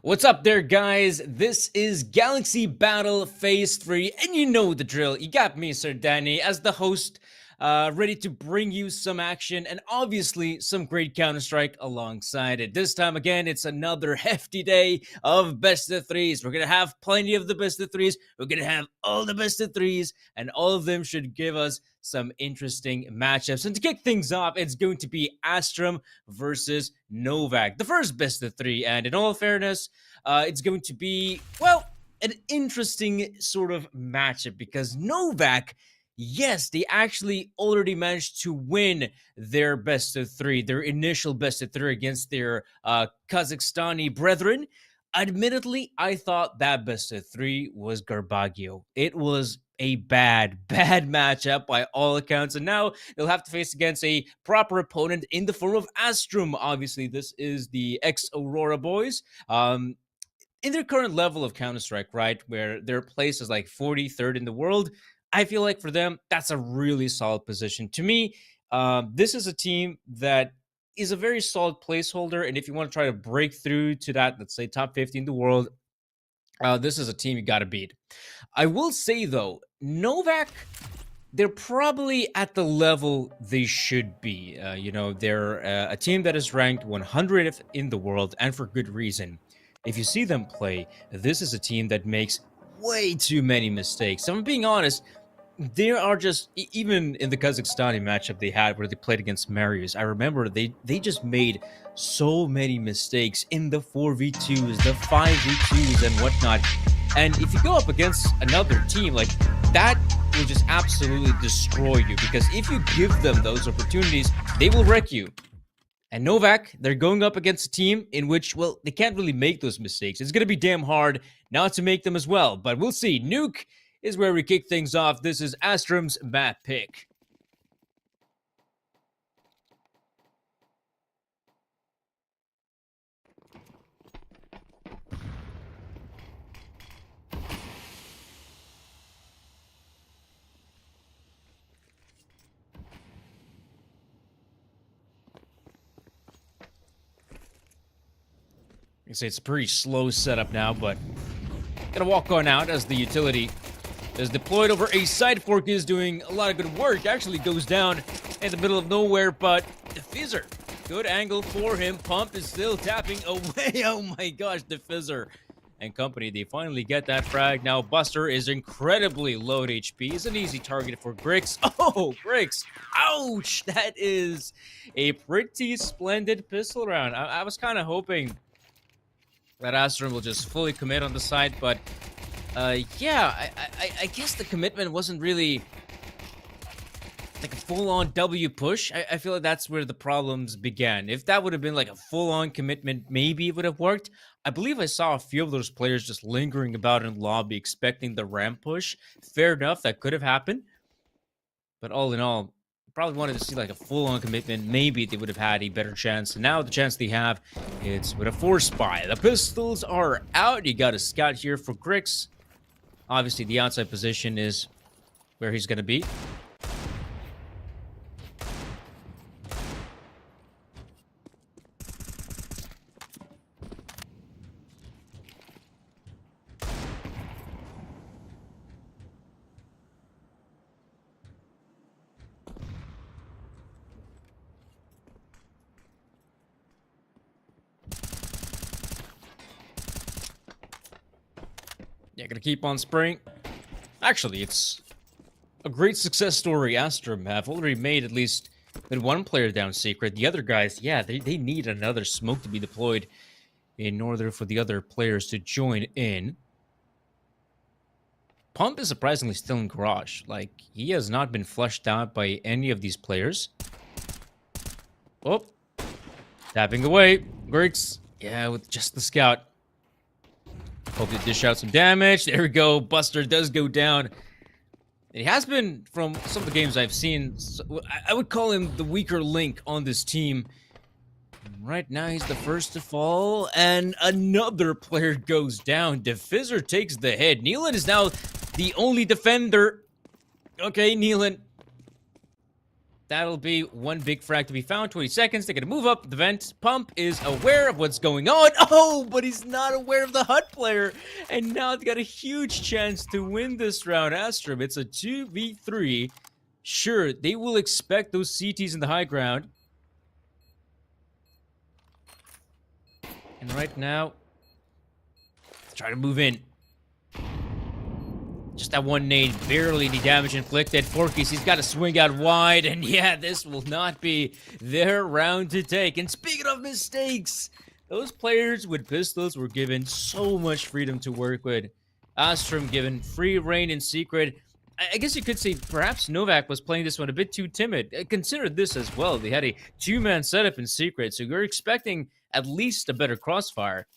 What's up there, guys? This is Galaxy Battle Phase 3, and you know the drill. You got me, Sir Danny, as the host, ready to bring you some action and obviously some great Counter-Strike alongside it. This time, again, it's another hefty day of best of threes. We're going to have plenty of the best of threes. We're going to have all the best of threes, and all of them should give us some interesting matchups. And to kick things off, it's going to be Astrum versus Novaq, the first best of three. And in all fairness, it's going to be, well, an interesting sort of matchup because Novaq, yes, they actually already managed to win their best of three, their initial best of three against their Kazakhstani brethren. Admittedly, I thought that best of three was Garbagio. It was a bad matchup by all accounts, and now they'll have to face against a proper opponent in the form of Astrum. Obviously, this is the ex-Aurora boys. In their current level of Counter-Strike, right, where their place is like 43rd in the world, I feel like for them, that's a really solid position. To me, this is a team that is a very solid placeholder, and if you want to try to break through to that, let's say top 50 in the world, this is a team you got to beat. I will say, though, Novaq, they're probably at the level they should be. They're a team that is ranked 100th in the world, and for good reason. If you see them play, this is a team that makes way too many mistakes. So I'm being honest, there are just, even in the Kazakhstani matchup they had where they played against Marius, I remember they just made so many mistakes in the 4v2s, the 5v2s and whatnot. And if you go up against another team, like, that will just absolutely destroy you, because if you give them those opportunities, they will wreck you. And Novaq, they're going up against a team in which, well, they can't really make those mistakes. It's going to be damn hard not to make them as well, but we'll see. Nuke is where we kick things off. This is Astrum's map pick. I say it's a pretty slow setup now, but gonna walk on out as the utility is deployed over a side fork, is doing a lot of good work. Actually goes down in the middle of nowhere, but the Fizzer, good angle for him. Pump is still tapping away. Oh my gosh, the Fizzer and company, they finally get that frag. Now Buster is incredibly low HP. It's an easy target for Grix. Oh, Grix, ouch, that is a pretty splendid pistol round. I was kind of hoping that Astrum will just fully commit on the side, but yeah, I guess the commitment wasn't really like a full-on W push. I feel like that's where the problems began. If that would have been like a full-on commitment, maybe it would have worked. I believe I saw a few of those players just lingering about in lobby, expecting the ramp push. Fair enough, that could have happened. But all in all, probably wanted to see like a full-on commitment. Maybe they would have had a better chance. And now the chance they have, it's with a force buy. The pistols are out. You got a scout here for Grix. Obviously, the outside position is where he's going to be. Yeah, gonna keep on spraying. Actually, it's a great success story. Astrum have already made at least one player down secret. The other guys, yeah, they need another smoke to be deployed in order for the other players to join in. Pump is surprisingly still in garage. Like, he has not been flushed out by any of these players. Oh, tapping away. Grix, yeah, with just the scout. Hope to dish out some damage. There we go. Buster does go down. It has been, from some of the games I've seen, I would call him the weaker link on this team. Right now, he's the first to fall, and another player goes down. Diffuser takes the hit. Nealon is now the only defender. Okay, Nealon. That'll be one big frag to be found. 20 seconds. They're going to move up the vent. Pump is aware of what's going on. Oh, but he's not aware of the HUD player. And now they got a huge chance to win this round. Astrum, it's a 2v3. Sure, they will expect those CTs in the high ground. And right now, try to move in. Just that one nade, barely any damage inflicted. Forkies, he's got to swing out wide, and yeah, this will not be their round to take. And speaking of mistakes, those players with pistols were given so much freedom to work with. Astrum given free reign in secret. I guess you could say perhaps Novaq was playing this one a bit too timid. Consider this as well. They had a two-man setup in secret, so you're expecting at least a better crossfire.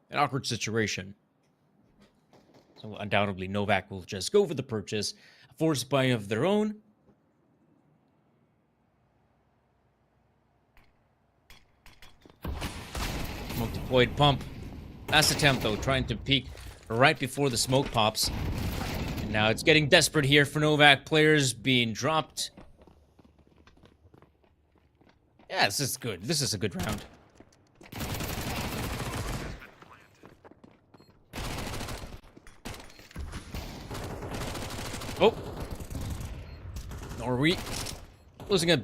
An awkward situation. So undoubtedly, Novaq will just go for the purchase. A force buy of their own. Smoke deployed pump. Last attempt though, trying to peek right before the smoke pops. And now it's getting desperate here for Novaq. Players being dropped. Yeah, this is good. This is a good round. Oh. Norwe losing a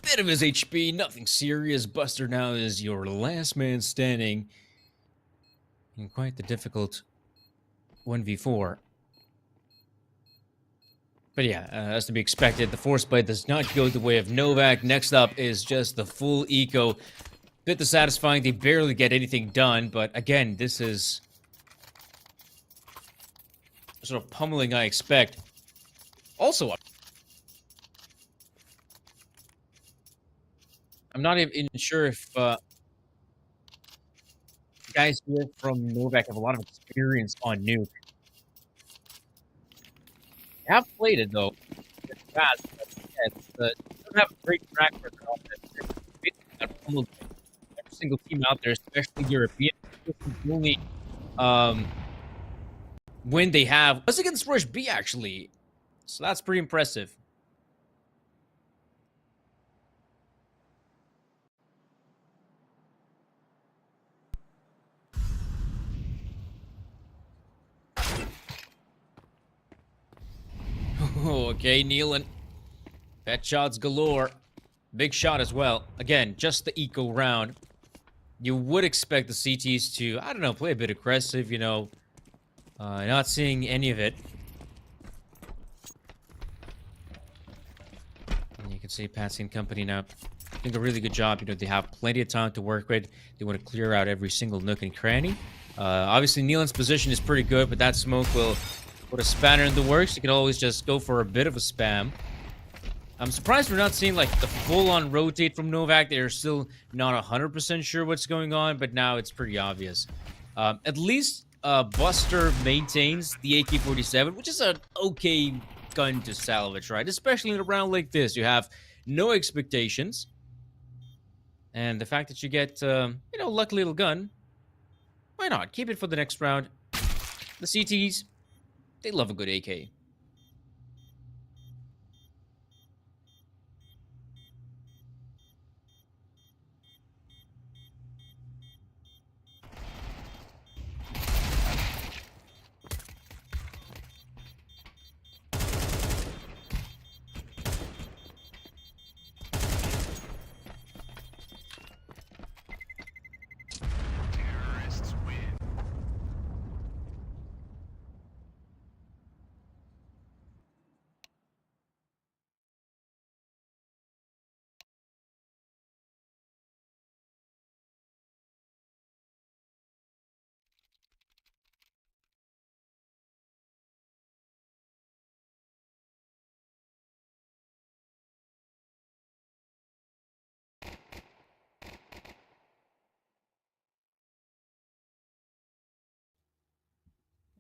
bit of his HP. Nothing serious. Buster now is your last man standing. In quite the difficult 1v4. But yeah, as to be expected, the force blade does not go the way of Novaq. Next up is just the full eco. Bit dissatisfying. They barely get anything done. But again, this is sort of pummeling I expect. Also, I'm not even sure if guys here from Novaq have a lot of experience on Nuke. They have played it though. It's fast. They don't have a great track record on it. Basically got pummeled every single team out there, especially European. This is the only win they have. That's against Rush B actually. So that's pretty impressive. Okay, Nealon. Pet shots galore. Big shot as well. Again, just the eco round. You would expect the CTs to, I don't know, play a bit aggressive, you know. Not seeing any of it. And you can say Patsy and company now doing a really good job. You know, they have plenty of time to work with. They want to clear out every single nook and cranny. Obviously, Nealon's position is pretty good, but that smoke will put a spanner in the works. You can always just go for a bit of a spam. I'm surprised we're not seeing, like, the full-on rotate from Novaq. They're still not 100% sure what's going on, but now it's pretty obvious. At least Buster maintains the AK-47, which is an okay gun to salvage, right? Especially in a round like this. You have no expectations. And the fact that you get, you know, lucky little gun, why not? Keep it for the next round. The CTs, they love a good AK.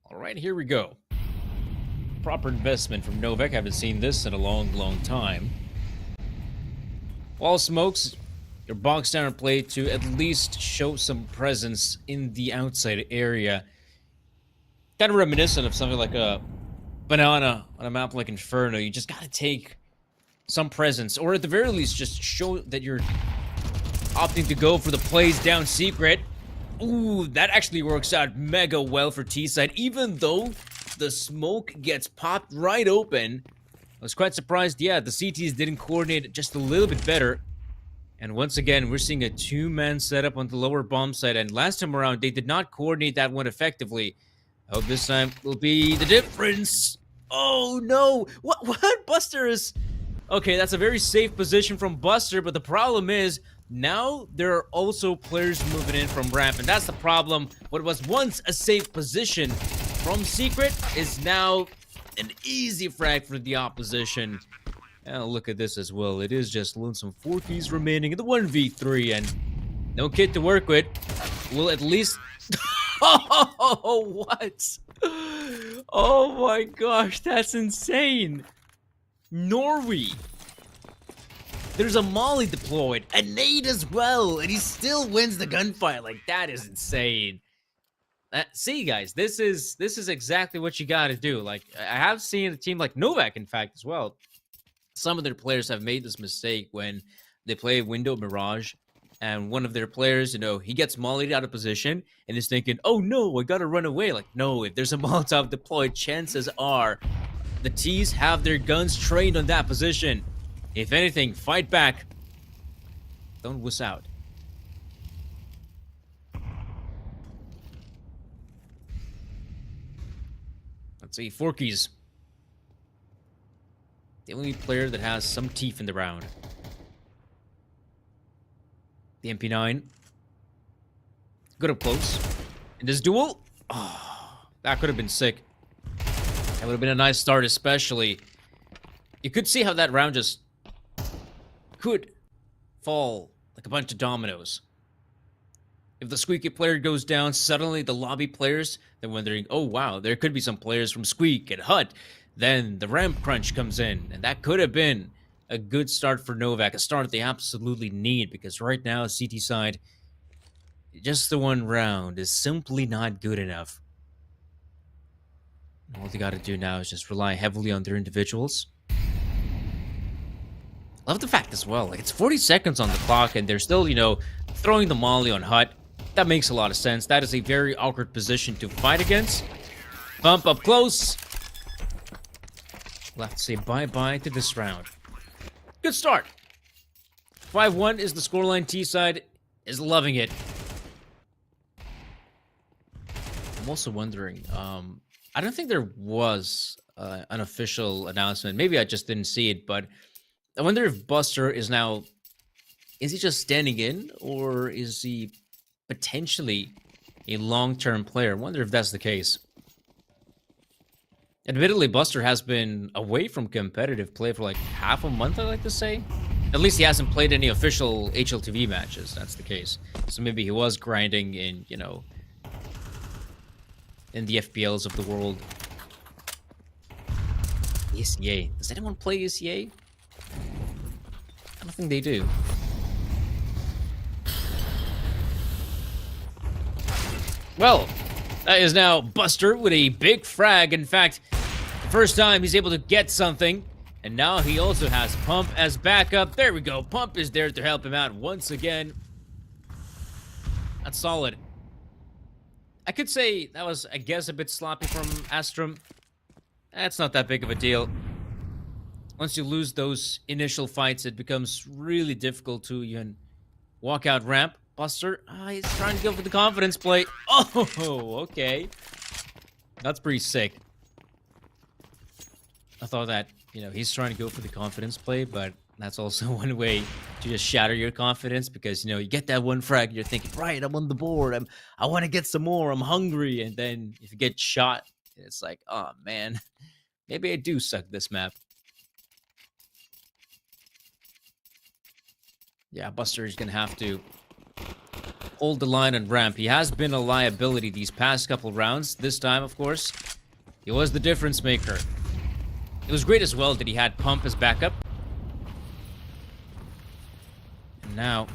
All right, here we go. Proper investment from Novaq. Haven't seen this in a long, long time. Wall smokes, your box down play to at least show some presence in the outside area. Kind of reminiscent of something like a banana on a map like Inferno. You just gotta take some presence, or at the very least, just show that you're opting to go for the plays down secret. Ooh, that actually works out mega well for T-side, even though the smoke gets popped right open. I was quite surprised, yeah, the CTs didn't coordinate just a little bit better. And once again, we're seeing a two-man setup on the lower bomb side, and last time around, they did not coordinate that one effectively. I hope this time will be the difference. Oh, no! What? Buster is... Okay, that's a very safe position from Buster, but the problem is, now there are also players moving in from ramp, and that's the problem. What was once a safe position from Secret is now an easy frag for the opposition. And look at this as well. It is just Lonesome 4 keys remaining in the 1v3, and no kit to work with. Will at least... Oh, what? Oh my gosh, that's insane. Norway. There's a molly deployed, a nade as well, and he still wins the gunfight. Like, that is insane. See, guys, this is exactly what you gotta do. Like, I have seen a team like Novaq, in fact, as well. Some of their players have made this mistake when they play Window Mirage, and one of their players, you know, he gets mollied out of position and is thinking, oh no, I gotta run away. Like, no, if there's a Molotov deployed, chances are the T's have their guns trained on that position. If anything, fight back. Don't wuss out. Let's see, Forky's the only player that has some teeth in the round. The MP9. Good up close. In this duel, oh, that could have been sick. That would have been a nice start, especially. You could see how that round just could fall like a bunch of dominoes. If the Squeaky player goes down, suddenly the lobby players, they're wondering, oh wow, there could be some players from Squeak and Hut. Then the ramp crunch comes in, and that could have been a good start for Novaq, a start they absolutely need, because right now, CT side, just the one round is simply not good enough. All they gotta do now is just rely heavily on their individuals. Love the fact as well, like, it's 40 seconds on the clock, and they're still, you know, throwing the molly on Hut. That makes a lot of sense. That is a very awkward position to fight against. Bump up close. We'll have to say bye-bye to this round. Good start. 5-1 is the scoreline. T-side is loving it. I'm also wondering, I don't think there was an official announcement. Maybe I just didn't see it, but I wonder if Buster is now... Is he just standing in, or is he potentially a long-term player? I wonder if that's the case. Admittedly, Buster has been away from competitive play for like half a month, I like to say. At least he hasn't played any official HLTV matches. That's the case. So maybe he was grinding in, you know, in the FPLs of the world. ECA. Does anyone play ECA? I don't think they do. Well, that is now Buster with a big frag. In fact, the first time he's able to get something. And now he also has Pump as backup. There we go. Pump is there to help him out once again. That's solid. I could say that was, I guess, a bit sloppy from Astrum. That's not that big of a deal. Once you lose those initial fights, it becomes really difficult to even walk out ramp. Buster, he's trying to go for the confidence play. Oh, okay. That's pretty sick. I thought that, you know, he's trying to go for the confidence play, but that's also one way to just shatter your confidence because, you know, you get that one frag, you're thinking, right, I'm on the board, I want to get some more, I'm hungry, and then if you get shot, it's like, oh, man, maybe I do suck this map. Yeah, Buster is going to have to hold the line on ramp. He has been a liability these past couple rounds. This time, of course, he was the difference maker. It was great as well that he had Pump as backup. And now...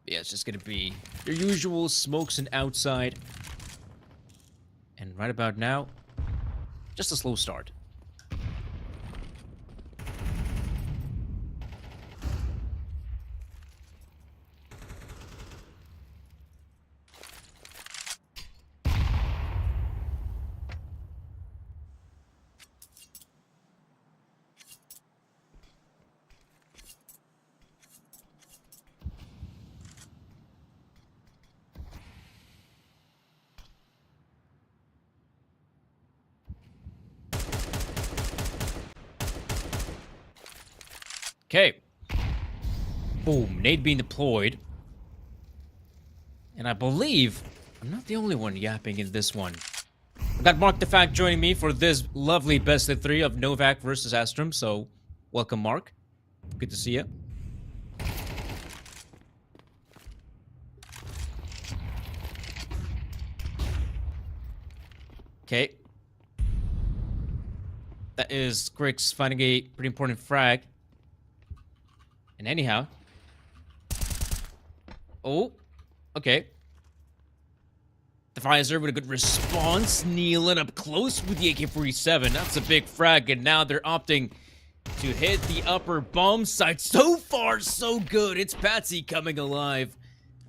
yeah, it's just going to be your usual smokes and outside. And right about now, just a slow start. Okay. Boom. Nade being deployed. And I believe I'm not the only one yapping in this one. I've got Mark the Fact joining me for this lovely best of 3 of Novaq versus Astrum. So, welcome, Mark. Good to see you. Okay. That is Grix finding a pretty important frag. And anyhow. Oh, okay. The visor with a good response. Kneeling up close with the AK-47. That's a big frag. And now they're opting to hit the upper bomb site. So far, so good. It's Patsy coming alive.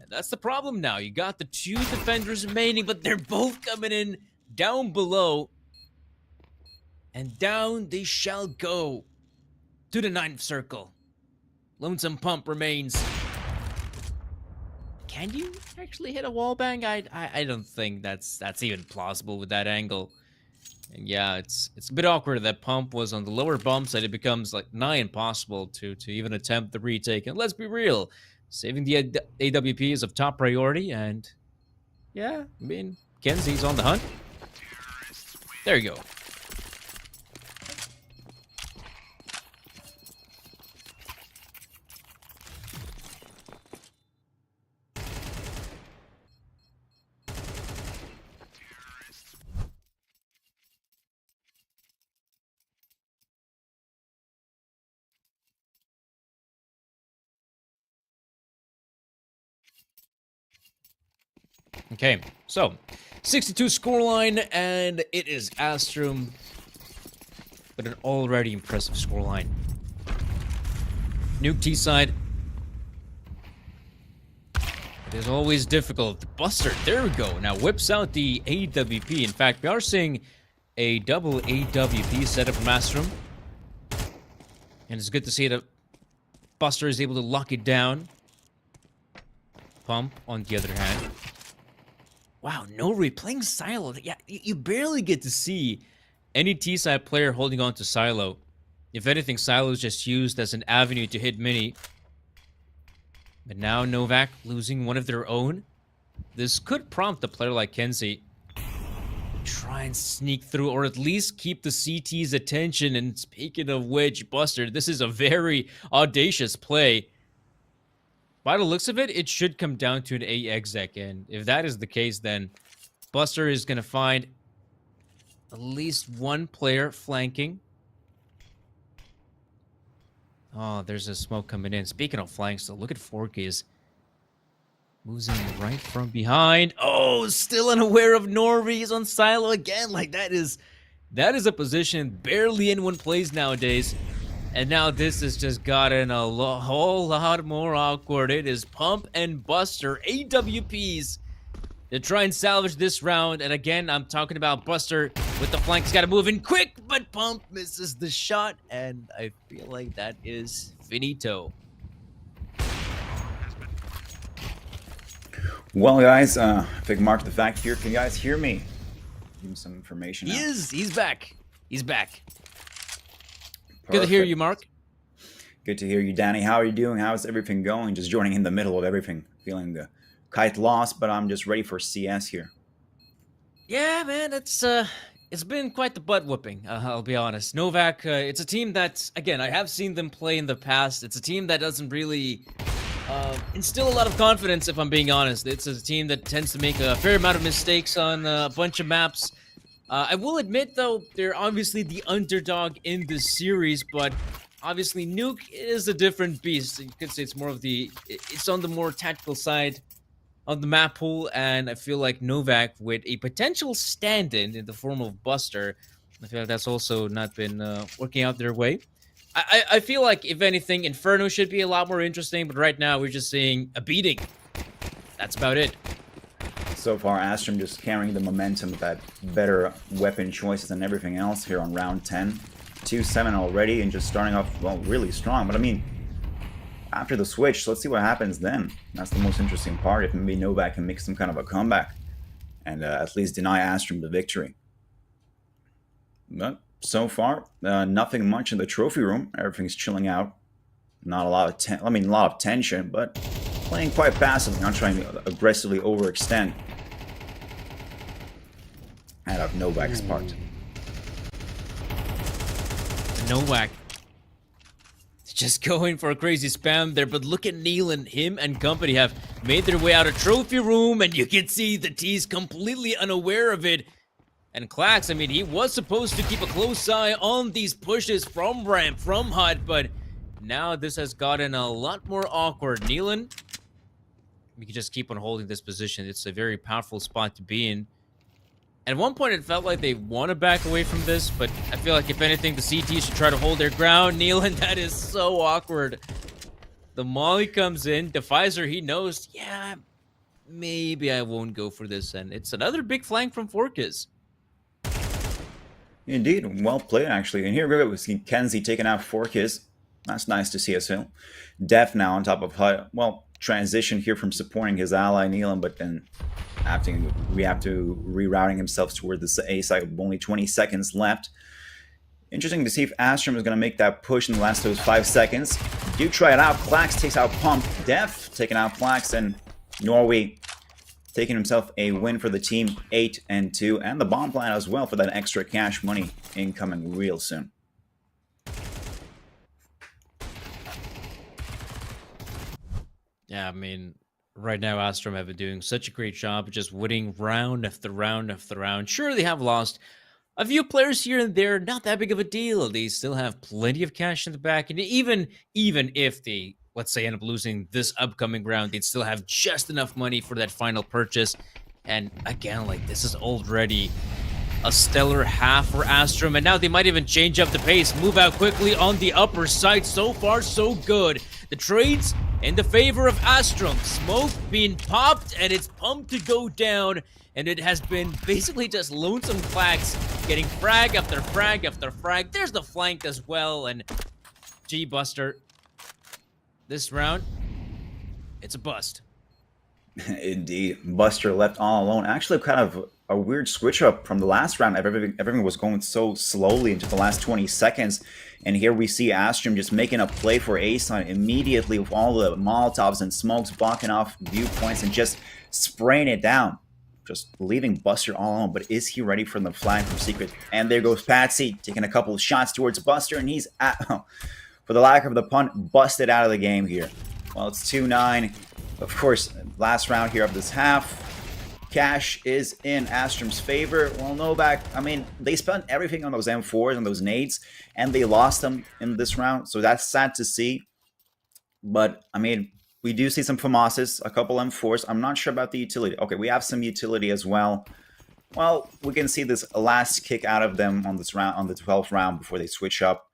And that's the problem now. You got the 2 defenders remaining, but they're both coming in down below. And down they shall go. To the 9th circle. Lonesome Pump remains. Can you actually hit a wallbang? I don't think that's even plausible with that angle. And yeah, it's a bit awkward that Pump was on the lower bomb side. It becomes like nigh impossible to even attempt the retake. And let's be real, saving the AWP is of top priority. And yeah, I mean, Kenzie's on the hunt. There you go. Okay, so 62 scoreline, and it is Astrum with an already impressive scoreline. Nuke T side. It is always difficult. Buster, there we go. Now whips out the AWP. In fact, we are seeing a double AWP setup from Astrum. And it's good to see that Buster is able to lock it down. Pump, on the other hand. Wow, no replaying silent. Yeah, you barely get to see any T-side player holding on to Silo. If anything, Silo is just used as an avenue to hit Mini. But now Novaq losing one of their own. This could prompt a player like ENCE try and sneak through, or at least keep the CT's attention. And speaking of which, Buster, this is a very audacious play. By the looks of it, it should come down to an A exec, and if that is the case, then Buster is going to find at least one player flanking. Oh, there's a smoke coming in. Speaking of flanks, so look at Forkis. Moves in right from behind. Oh, still unaware of Norby. He's on Silo again. Like, that is a position barely anyone plays nowadays. And now this has just gotten a whole lot more awkward. It is Pump and Buster, AWPs, to try and salvage this round. And again, I'm talking about Buster with the flank. He's got to move in quick, but Pump misses the shot. And I feel like that is finito. Well, guys, big mark the fact here. Can you guys hear me? Give me some information. He is. He's back. He's back. Perfect. Good to hear you, Mark. Good to hear you, Danny. How are you doing? How's everything going? Just joining in the middle of everything. Feeling the kite lost, but I'm just ready for CS here. Yeah, man, it's been quite the butt whooping. I'll be honest. Novaq, it's a team that, again, I have seen them play in the past. It's a team that doesn't really instill a lot of confidence, if I'm being honest. It's a team that tends to make a fair amount of mistakes on a bunch of maps. I will admit, though, they're obviously the underdog in this series, but obviously Nuke is a different beast. You could say it's more of it's on the more tactical side of the map pool, and I feel like Novaq, with a potential stand-in in the form of Buster, I feel like that's also not been working out their way. I feel like, if anything, Inferno should be a lot more interesting, but right now we're just seeing a beating. That's about it. So far, Astrum just carrying the momentum with that better weapon choices and everything else here on round 10. 2-7 already, and just starting off, well, really strong. But I mean, after the switch, so let's see what happens then. That's the most interesting part, if maybe Novaq can make some kind of a comeback and at least deny Astrum the victory. But so far, nothing much in the trophy room. Everything's chilling out. Not a lot of a lot of tension, but playing quite passively, not trying to aggressively overextend out of Novaq's part. Novaq just going for a crazy spam there, but look at Nealon. Him and company have made their way out of trophy room, and you can see the T's completely unaware of it. And Clax, I mean, he was supposed to keep a close eye on these pushes from ramp, from hut, but now this has gotten a lot more awkward. Nealon, we can just keep on holding this position. It's a very powerful spot to be in. At one point, it felt like they want to back away from this, but I feel like, if anything, the CT should try to hold their ground. Nealon, that is so awkward. The molly comes in. Defizer, he knows, yeah, maybe I won't go for this, and it's another big flank from Forkis. Indeed, well played, actually. And here we go. We see ENCE taking out Forkis. That's nice to see as well. Def now on top of HUD. Well, transition here from supporting his ally Nealon, but then we have to rerouting himself toward the A side with only 20 seconds left. Interesting to see if Astrum is going to make that push in the last those 5 seconds. Do try it out. Plax takes out Pump. Def taking out Plax, and Norway taking himself a win for the team, 8-2, and the bomb plan as well for that extra cash money incoming real soon. Yeah, I mean, right now Astrum have been doing such a great job just winning round after round after round. Sure, they have lost a few players here and there, not that big of a deal. They still have plenty of cash in the back, and even if they, let's say, end up losing this upcoming round, they'd still have just enough money for that final purchase. And again, like, this is already a stellar half for Astrum, and now they might even change up the pace, move out quickly on the upper side. So far, so good. The trades in the favor of Astrum. Smoke being popped, and it's pumped to go down, and it has been basically just lonesome Clax getting frag after frag after frag. There's the flank as well, and G Buster, this round, it's a bust. Indeed. Buster left all alone. Actually, kind of a weird switch up from the last round. Everything was going so slowly into the last 20 seconds. And here we see Astrum just making a play for A-Side immediately with all the Molotovs and smokes blocking off viewpoints and just spraying it down. Just leaving Buster all alone. But is he ready for the flag from Secret? And there goes Patsy taking a couple of shots towards Buster. And he's, for the lack of the pun, busted out of the game here. Well, it's 2-9. Of course, last round here of this half. Cash is in Astrum's favor. Well, Novaq, I mean, they spent everything on those M4s and those nades, and they lost them in this round, so that's sad to see. But, I mean, we do see some FAMASes, a couple M4s. I'm not sure about the utility. Okay, we have some utility as well. Well, we can see this last kick out of them on this round, on the 12th round before they switch up.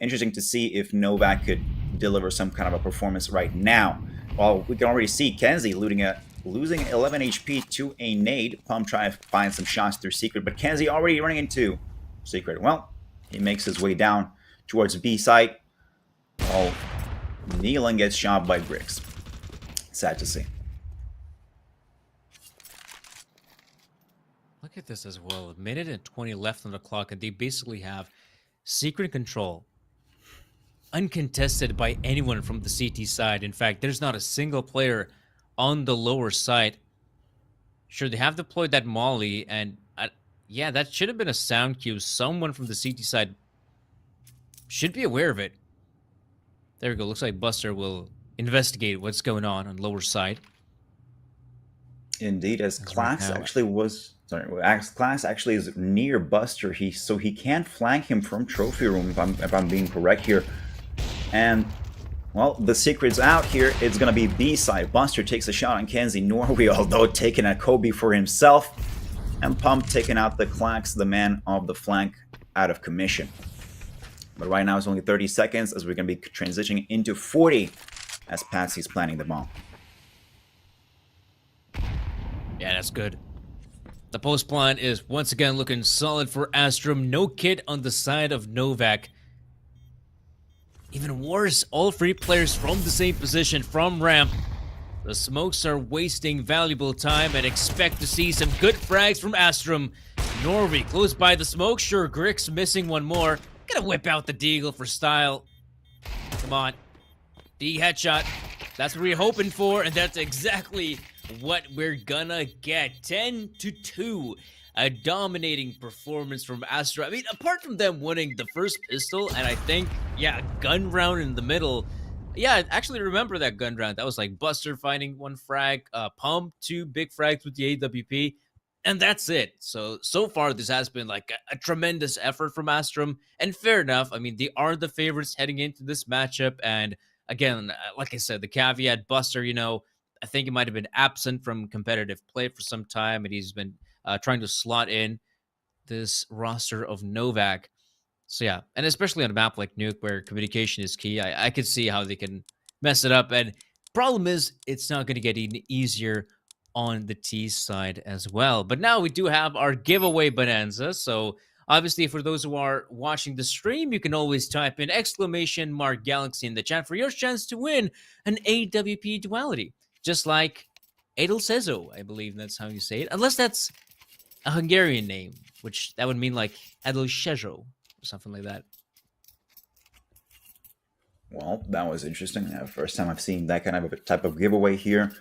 Interesting to see if Novaq could deliver some kind of a performance right now. Well, we can already see Kenzie losing 11 HP to a nade. Pump trying to find some shots through Secret, but Kenzie already running into Secret. Well, he makes his way down towards B site. Oh, Nealon gets shot by Griggs. Sad to see. Look at this as well. A minute and 20 left on the clock, and they basically have Secret control. Uncontested by anyone from the CT side. In fact, there's not a single player on the lower side. Sure, they have deployed that molly, and yeah, that should have been a sound cue. Someone from the CT side should be aware of it. There we go. Looks like Buster will investigate what's going on lower side. Indeed, as Class actually was... Sorry, Class actually is near Buster, so he can't flank him from Trophy Room, if I'm being correct here. And, well, the secret's out here. It's going to be B-side. Buster takes a shot on Kenzie Norway, although taking a Kobe for himself. And Pump taking out the Clax, the man of the flank, out of commission. But right now it's only 30 seconds as we're going to be transitioning into 40 as Patsy's planning the bomb. Yeah, that's good. The post plan is once again looking solid for Astrum. No kit on the side of Novaq. Even worse, all three players from the same position from ramp. The smokes are wasting valuable time and expect to see some good frags from Astrum. Norby close by the smoke. Sure, Grix missing one more. Gonna whip out the Deagle for style. Come on. D headshot. That's what we're hoping for, and that's exactly what we're gonna get. 10-2. A dominating performance from Astrum. I mean, apart from them winning the first pistol, and I think, yeah, gun round in the middle. Yeah, I actually remember that gun round. That was like Buster finding one frag, Pump, 2 big frags with the AWP, and that's it. So far, this has been like a tremendous effort from Astrum, and fair enough. I mean, they are the favorites heading into this matchup, and again, like I said, the caveat, Buster, you know, I think he might have been absent from competitive play for some time, and he's been trying to slot in this roster of Novaq. So yeah, and especially on a map like Nuke where communication is key, I could see how they can mess it up. And problem is, it's not going to get any easier on the T side as well. But now we do have our giveaway bonanza. So obviously, for those who are watching the stream, you can always type in !Galaxy in the chat for your chance to win an AWP duality. Just like Edelcezo, I believe that's how you say it. Unless that's a Hungarian name, which that would mean like Edelcezo or something like that. Well, that was interesting. First time I've seen that kind of a type of giveaway here.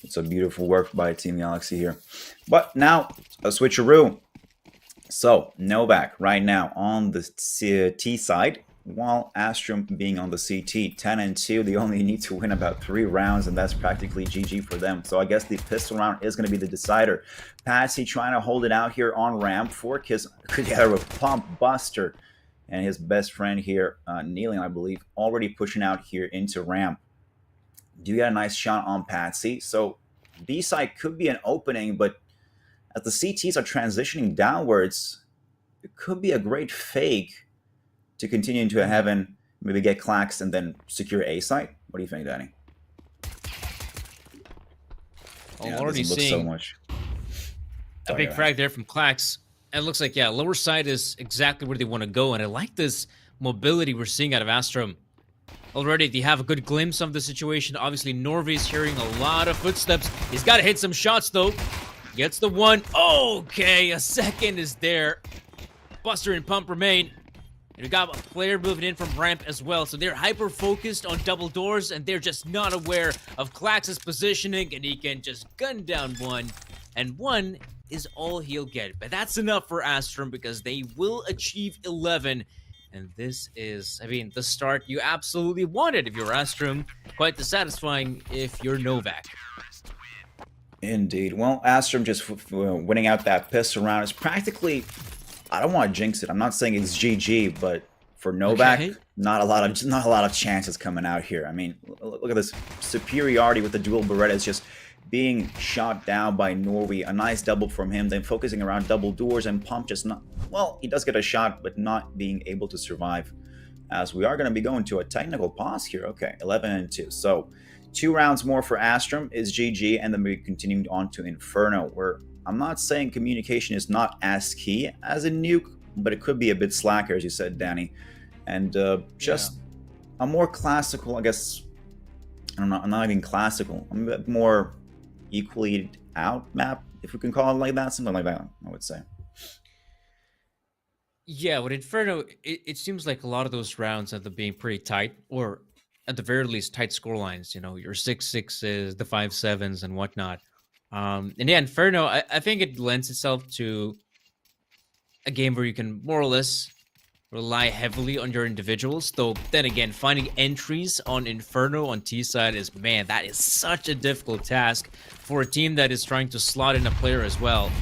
It's a beautiful work by Team Galaxy here. But now, a switcheroo. So, Novaq right now on the T side, while Astrum being on the CT. 10-2, they only need to win about 3 rounds, and that's practically GG for them. So I guess the pistol round is going to be the decider. Patsy trying to hold it out here on ramp. 4 kills together with Pump, Buster, and his best friend here, Nealing, I believe, already pushing out here into ramp. Do get a nice shot on Patsy. So B-side could be an opening, but as the CTs are transitioning downwards, it could be a great fake to continue into heaven, maybe get Clax and then secure A site. What do you think, Danny? Yeah, already seeing so much. A big frag there from Clax. And it looks like, yeah, lower side is exactly where they want to go. And I like this mobility we're seeing out of Astrum. Already, they have a good glimpse of the situation. Obviously, Norvey's hearing a lot of footsteps. He's got to hit some shots, though. Gets the one. Okay, a second is there. Buster and Pump remain. And we got a player moving in from ramp as well. So they're hyper-focused on double doors, and they're just not aware of Klax's positioning, and he can just gun down one. And one is all he'll get. But that's enough for Astrum because they will achieve 11. And this is, I mean, the start you absolutely wanted if you're Astrum. Quite dissatisfying if you're Novaq. Indeed. Well, Astrum just winning out that pistol round is practically, I don't want to jinx it. I'm not saying it's GG, but for Novaq, Okay. not a lot of chances coming out here. I mean, look at this superiority with the dual Berettas just being shot down by Norway. A nice double from him, then focusing around double doors, and Pump just not, well, he does get a shot, but not being able to survive. As we are going to be going to a technical pause here. Okay, 11-2. So 2 rounds more for Astrum is GG, and then we continuing on to Inferno, where I'm not saying communication is not as key as a nuke, but it could be a bit slacker, as you said, Danny. And just a more classical, I guess, I'm not even classical, I'm a bit more equally out map, if we can call it like that, something like that, I would say. Yeah, with Inferno, it seems like a lot of those rounds end up being pretty tight, or at the very least, tight scorelines. You know, your 6-6s, the 5-7s, and whatnot. And yeah, Inferno, I think it lends itself to a game where you can more or less rely heavily on your individuals. Though, then again, finding entries on Inferno on T side is, man, that is such a difficult task for a team that is trying to slot in a player as well.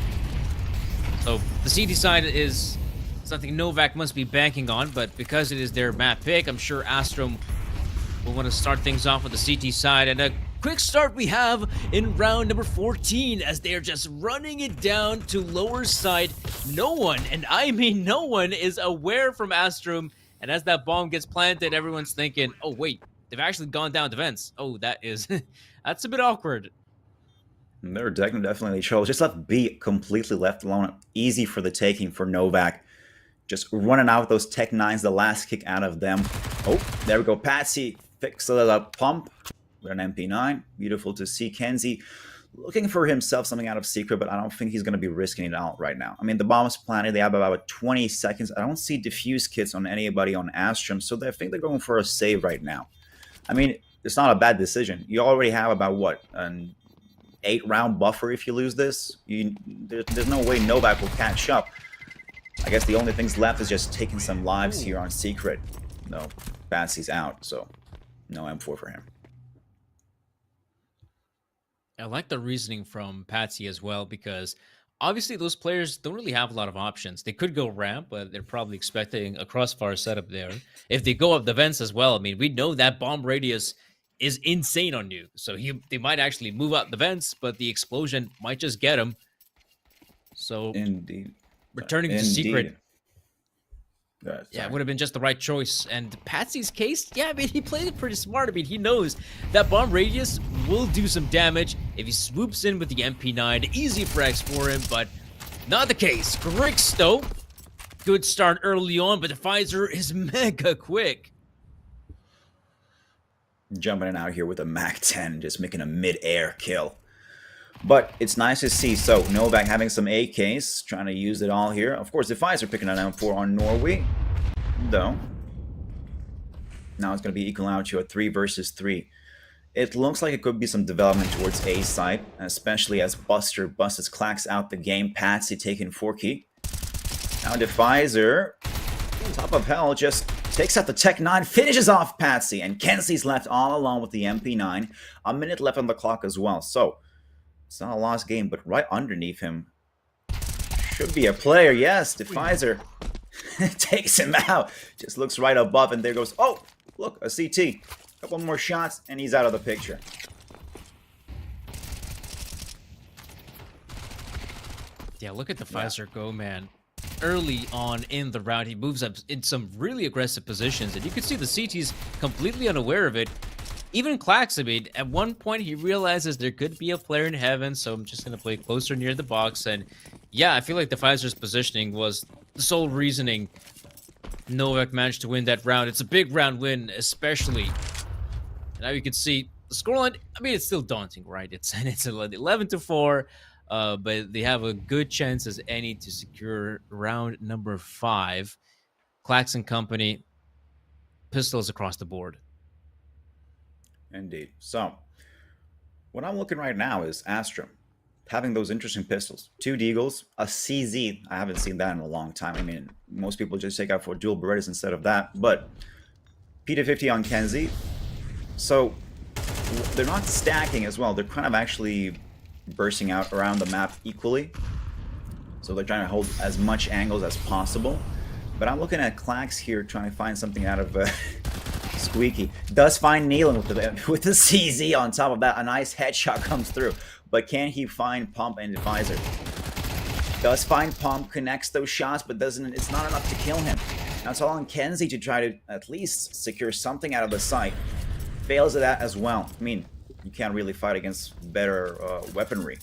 So the CT side is something Novaq must be banking on, but because it is their map pick, I'm sure Astrum will want to start things off with the CT side. And a quick start we have in round number 14 as they are just running it down to lower side. No one, and I mean no one, is aware from Astrum. And as that bomb gets planted, everyone's thinking, oh wait, they've actually gone down to vents. Oh, that is, that's a bit awkward. They're definitely chose. Just left B completely left alone. Easy for the taking for Novaq. Just running out with those Tech 9s, the last kick out of them. Oh, there we go. Patsy fixes a pump with an MP9. Beautiful to see. Kenzie looking for himself something out of secret, but I don't think he's going to be risking it out right now. I mean, the bomb is planted. They have about 20 seconds. I don't see diffuse kits on anybody on Astrum, so I think they're going for a save right now. I mean, it's not a bad decision. You already have about, what, an 8-round buffer if you lose this? There's no way Novaq will catch up. I guess the only things left is just taking some lives here on secret. No, Patsy's out, so no M4 for him. I like the reasoning from Patsy as well, because obviously those players don't really have a lot of options. They could go ramp, but they're probably expecting a crossfire setup there. If they go up the vents as well, I mean, we know that bomb radius is insane on you. So they might actually move out the vents, but the explosion might just get them. So Indeed. Returning to secret. Yeah, it would have been just the right choice. And Patsy's case, yeah, I mean, he played it pretty smart. I mean, he knows that bomb radius will do some damage if he swoops in with the MP9. Easy frags for him, but not the case. Grix, though, good start early on, but the Pfizer is mega quick. Jumping in out here with a MAC-10, just making a mid-air kill. But it's nice to see. So Novaq having some AKs, trying to use it all here. Of course, the Pfizer picking an M4 on Norway, though. Now it's going to be equal out to a 3 versus 3. It looks like it could be some development towards A side, especially as Buster busts Klax out the game. Patsy taking 4 key. Now the Pfizer, top of hell, just takes out the Tech 9, finishes off Patsy, and Kenzie's left all alone with the MP9. A minute left on the clock as well. So it's not a lost game, but right underneath him should be a player. Yes, the Pfizer takes him out. Just looks right above, and there goes, oh, look, a CT. Couple more shots, and he's out of the picture. Yeah, look at the Pfizer go, man. Early on in the round, he moves up in some really aggressive positions, and you can see the CT's completely unaware of it. Even Klax, I mean, at one point he realizes there could be a player in heaven, so I'm just going to play closer near the box. And yeah, I feel like the Pfizer's positioning was the sole reasoning Novaq managed to win that round. It's a big round win, especially. Now you can see the scoreline. I mean, it's still daunting, right? It's 11-4. but they have a good chance as any to secure round number 5. Clax and company, pistols across the board. Indeed. So, what I'm looking right now is Astrum having those interesting pistols. 2 Deagles, a CZ. I haven't seen that in a long time. I mean, most people just take out for dual Berettas instead of that. But P250 on Kenzie. So, they're not stacking as well. They're kind of actually bursting out around the map equally. So they're trying to hold as much angles as possible. But I'm looking at Clax here trying to find something out of Squeaky. Does find Nealon with the CZ on top of that. A nice headshot comes through. But can he find Pump and Advisor? Does find Pump, connects those shots, but doesn't. It's not enough to kill him. Now it's all on Kenzie to try to at least secure something out of the site. Fails at that as well. I mean, you can't really fight against better weaponry.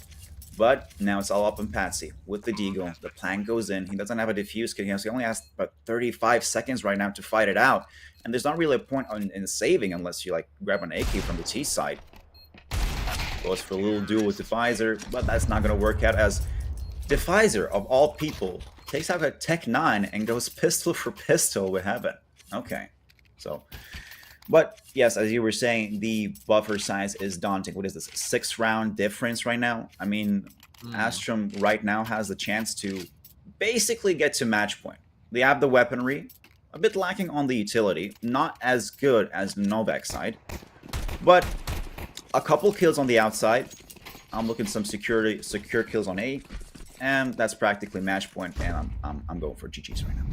But now it's all up on Patsy with the Deagle. The plan goes in. He doesn't have a defuse kit. He only has about 35 seconds right now to fight it out. And there's not really a point in saving unless you like grab an AK from the T side. Goes for a little duel with Defizer, but that's not going to work out as Defizer, of all people, takes out a Tech 9 and goes pistol for pistol with Heaven. Okay, so... But yes, as you were saying, the buffer size is daunting. What is this, 6-round difference right now? I mean, Astrum right now has the chance to basically get to match point. They have the weaponry, a bit lacking on the utility, not as good as Novaq side, but a couple kills on the outside. I'm looking some secure kills on A, and that's practically match point, and I'm going for GG's right now.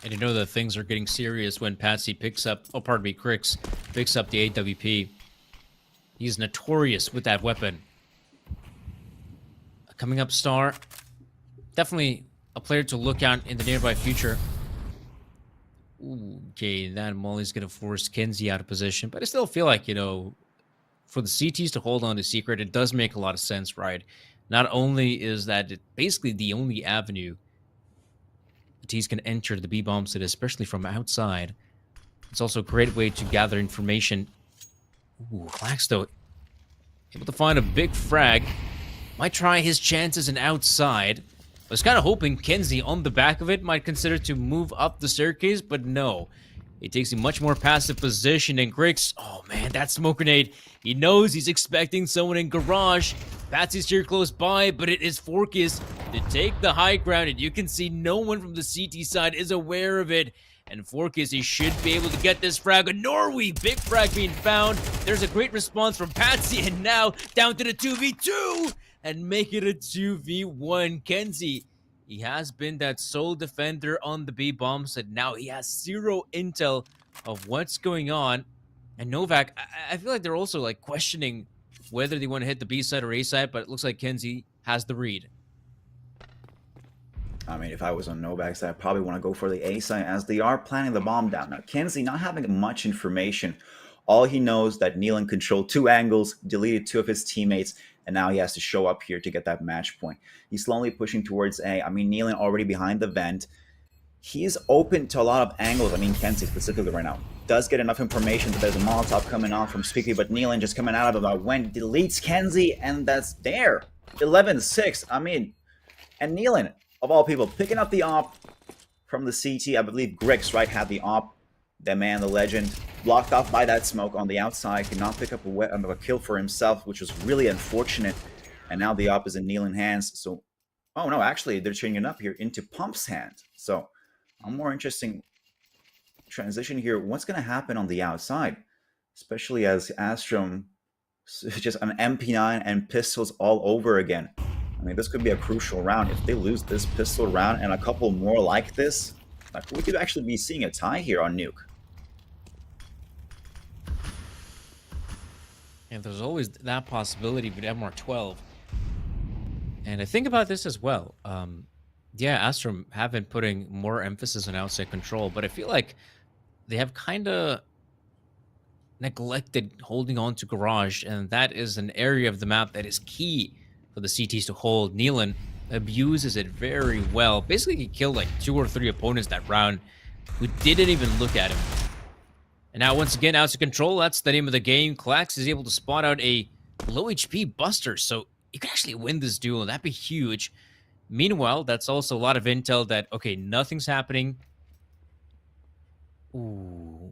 And you know that things are getting serious when Patsy picks up, Crix picks up the AWP. He's notorious with that weapon. Coming up Star, definitely a player to look at in the nearby future. Ooh, okay, that Molly's going to force Kenzie out of position. But I still feel like, you know, for the CTs to hold on to Secret, it does make a lot of sense, right? Not only is that basically the only avenue the T's can enter the B-bomb site, especially from outside. It's also a great way to gather information. Ooh, Clax, though, able to find a big frag. Might try his chances in outside. I was kind of hoping Kenzie on the back of it might consider to move up the staircase, but no. It takes a much more passive position, and Grix, oh man, that smoke grenade. He knows he's expecting someone in garage. Patsy's here close by, but it is Forkis to take the high ground, and you can see no one from the CT side is aware of it. And Forkis, he should be able to get this frag. A Norway, big frag being found. There's a great response from Patsy, and now down to the 2v2, and make it a 2v1. Kenzie, he has been that sole defender on the B bomb site. Now he has 0 intel of what's going on. And Novaq, I feel like they're also like questioning whether they want to hit the B side or A side, but it looks like Kenzie has the read. I mean, if I was on Novaq's side, I'd probably want to go for the A side as they are planning the bomb down. Now, Kenzie not having much information. All he knows that Nealon controlled 2 angles, deleted 2 of his teammates, and now he has to show up here to get that match point. He's slowly pushing towards A. I mean, Nealon already behind the vent. He's open to a lot of angles. I mean, Kenzie specifically right now does get enough information that there's a Molotov coming off from Squeaky, but Nealon just coming out of it when deletes Kenzie, and that's there. 11-6. I mean, and Nealon, of all people, picking up the op from the CT. I believe Grix, right, had the op. The man, the legend, blocked off by that smoke on the outside, could not pick up a kill for himself, which was really unfortunate. And now the op is in Nealon's hands. So, oh no, actually, they're changing it up here into Pump's hands. So, a more interesting transition here. What's going to happen on the outside? Especially as Astrum, just an MP9 and pistols all over again. I mean, this could be a crucial round. If they lose this pistol round and a couple more like this, like, we could actually be seeing a tie here on Nuke. And there's always that possibility with MR12. And I think about this as well. Yeah, Astrum have been putting more emphasis on outside control, but I feel like they have kind of neglected holding on to Garage, and that is an area of the map that is key for the CTs to hold. Nealon abuses it very well. Basically, he killed like 2 or 3 opponents that round who didn't even look at him. And now, once again, out of control. That's the name of the game. Klax is able to spot out a low HP Buster, so you can actually win this duel. That'd be huge. Meanwhile, that's also a lot of intel that, okay, nothing's happening. Ooh.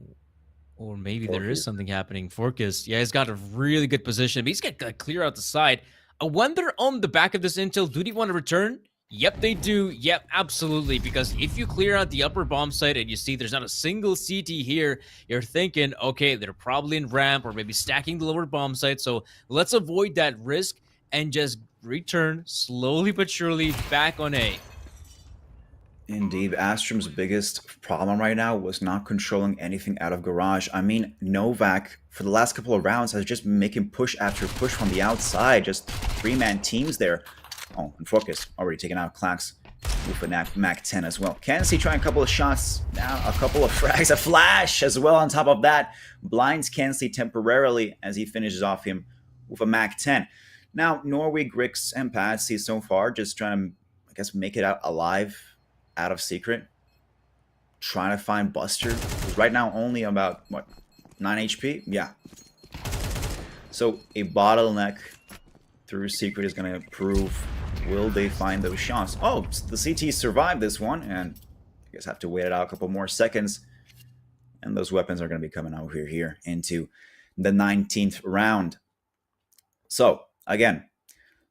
Or maybe there is something happening. Forkus, yeah, he's got a really good position, but he's got to clear out the side. I wonder on the back of this intel, do they want to return? Yep, they do. Yep, absolutely. Because if you clear out the upper bomb site and you see there's not a single CT here, you're thinking, okay, they're probably in ramp or maybe stacking the lower bomb site. So let's avoid that risk and just return slowly but surely back on A. Indeed, Astrum's biggest problem right now was not controlling anything out of garage. I mean, Novaq, for the last couple of rounds, has just been making push after push from the outside. Just three-man teams there. Oh, and Focus already taken out Klax with a Mac 10 as well. ENCE trying a couple of shots. Now a couple of frags. A flash as well on top of that. Blinds ENCE temporarily as he finishes off him with a Mac 10. Now, Norway, Grix, and Patsy so far just trying to, I guess, make it out alive out of secret. Trying to find Buster. Who's right now only about, what, 9 HP? Yeah. So a bottleneck through secret is going to prove, will they find those shots? Oh, the CT survived this one, and I guess have to wait it out a couple more seconds. And those weapons are going to be coming out here into the 19th round. So, again,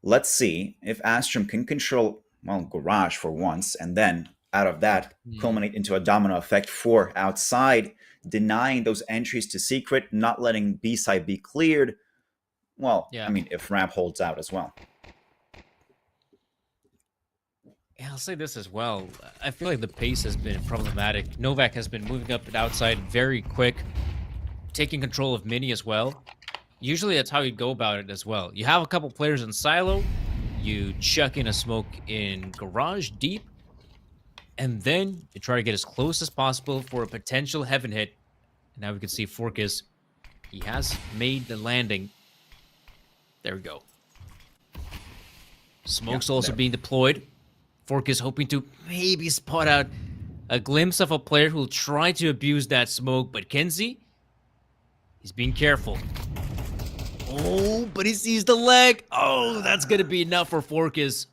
let's see if Astrum can control, well, garage for once, and then out of that culminate into a domino effect for outside, denying those entries to secret, not letting B side be cleared. Well, yeah. I mean, if ramp holds out as well. Yeah, I'll say this as well. I feel like the pace has been problematic. Novaq has been moving up and outside very quick, taking control of mini as well. Usually that's how you go about it as well. You have a couple players in silo, you chuck in a smoke in garage deep, and then you try to get as close as possible for a potential heaven hit. And now we can see Forkus, he has made the landing. There we go. Smoke's also being deployed. Forkus hoping to maybe spot out a glimpse of a player who'll try to abuse that smoke, but ENCE, he's being careful. Oh, but he sees the leg. Oh, that's going to be enough for Forkus.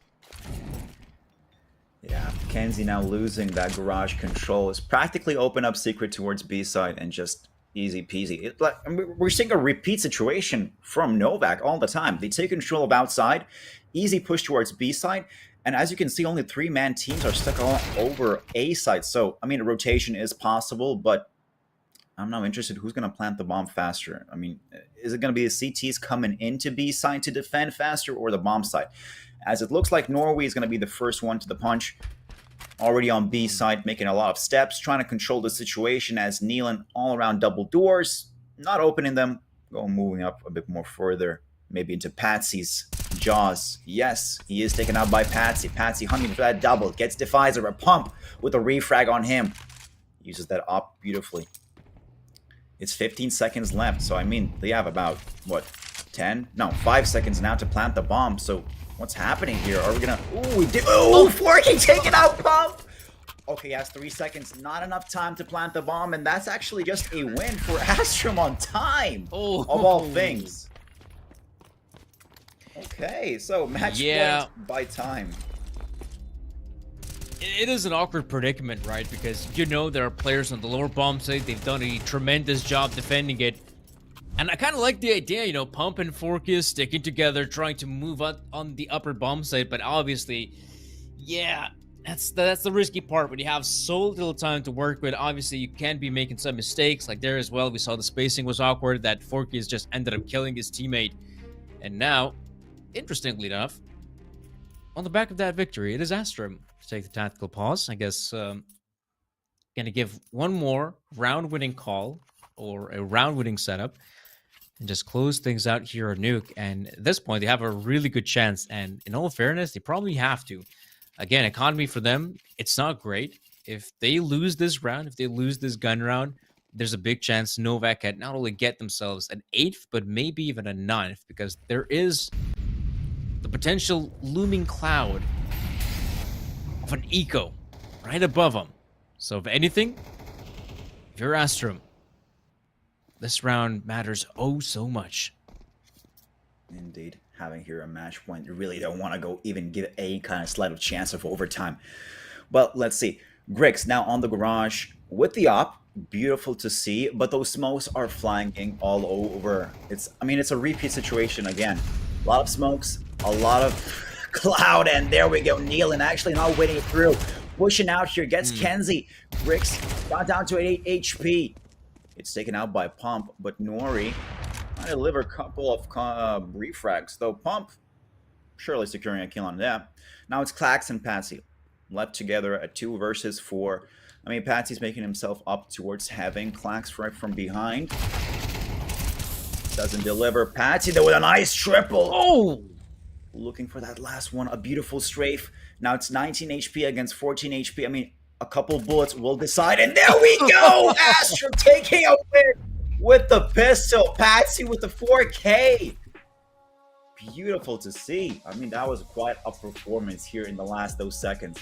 Yeah, ENCE now losing that garage control is practically open up secret towards B side and just easy peasy. I mean, we're seeing a repeat situation from Novaq all the time. They take control of outside, easy push towards B side, and as you can see, only three-man teams are stuck all over A side. So, I mean, a rotation is possible, but I'm now interested who's going to plant the bomb faster. I mean, is it going to be the CTs coming into B side to defend faster or the bomb side? As it looks like Norway is going to be the first one to the punch. Already on B side, making a lot of steps, trying to control the situation as Nealon all around double doors, not opening them, moving up a bit more further, maybe into Patsy's jaws. Yes, he is taken out by Patsy. Patsy hunting for that double, gets Defizer, a pump with a refrag on him. Uses that up beautifully. It's 15 seconds left, so I mean, they have about, what, 10? No, 5 seconds now to plant the bomb, so what's happening here? Are we gonna... Ooh, we did... Oh, Forky taking out pump! Okay, he has 3 seconds. Not enough time to plant the bomb, and that's actually just a win for Astrum on time, of all things. Okay, so match point by time. It is an awkward predicament, right? Because you know there are players on the lower bomb side. They've done a tremendous job defending it. And I kind of like the idea, you know, Pump and Forkus sticking together, trying to move out on the upper bomb side. But obviously, yeah, that's the risky part. When you have so little time to work with, obviously you can be making some mistakes. Like there as well, we saw the spacing was awkward. That Forkus just ended up killing his teammate. And now, interestingly enough, on the back of that victory, it is Astrum to take the tactical pause. I guess gonna give one more round-winning call or a round-winning setup and just close things out here on Nuke. And at this point, they have a really good chance. And in all fairness, they probably have to. Again, economy for them, it's not great. If they lose this round, if they lose this gun round, there's a big chance Novaq can not only get themselves an 8th, but maybe even a 9th, because there is the potential looming cloud of an eco right above them. So if anything, if you're Astrum, this round matters oh so much. Indeed, having here a match when you really don't want to go even give any kind of slight of chance of overtime. But let's see. Grix now on the garage with the op. Beautiful to see, but those smokes are flying in all over. I mean, it's a repeat situation again. A lot of smokes, a lot of cloud, and there we go. Nealon actually not waiting it through. Pushing out here, gets Kenzie. Grix got down to 8 HP. It's taken out by Pump, but Nori might deliver a couple of refrags, though Pump surely securing a kill on that. Now it's Clax and Patsy left together at 2 versus 4. I mean, Patsy's making himself up towards having Clax right from behind. Doesn't deliver. Patsy though with a nice triple. Oh! Looking for that last one. A beautiful strafe. Now it's 19 HP against 14 HP. I mean, a couple bullets will decide. And there we go! Astrum taking a win with the pistol. Patsy with the 4K. Beautiful to see. I mean, that was quite a performance here in the last those seconds.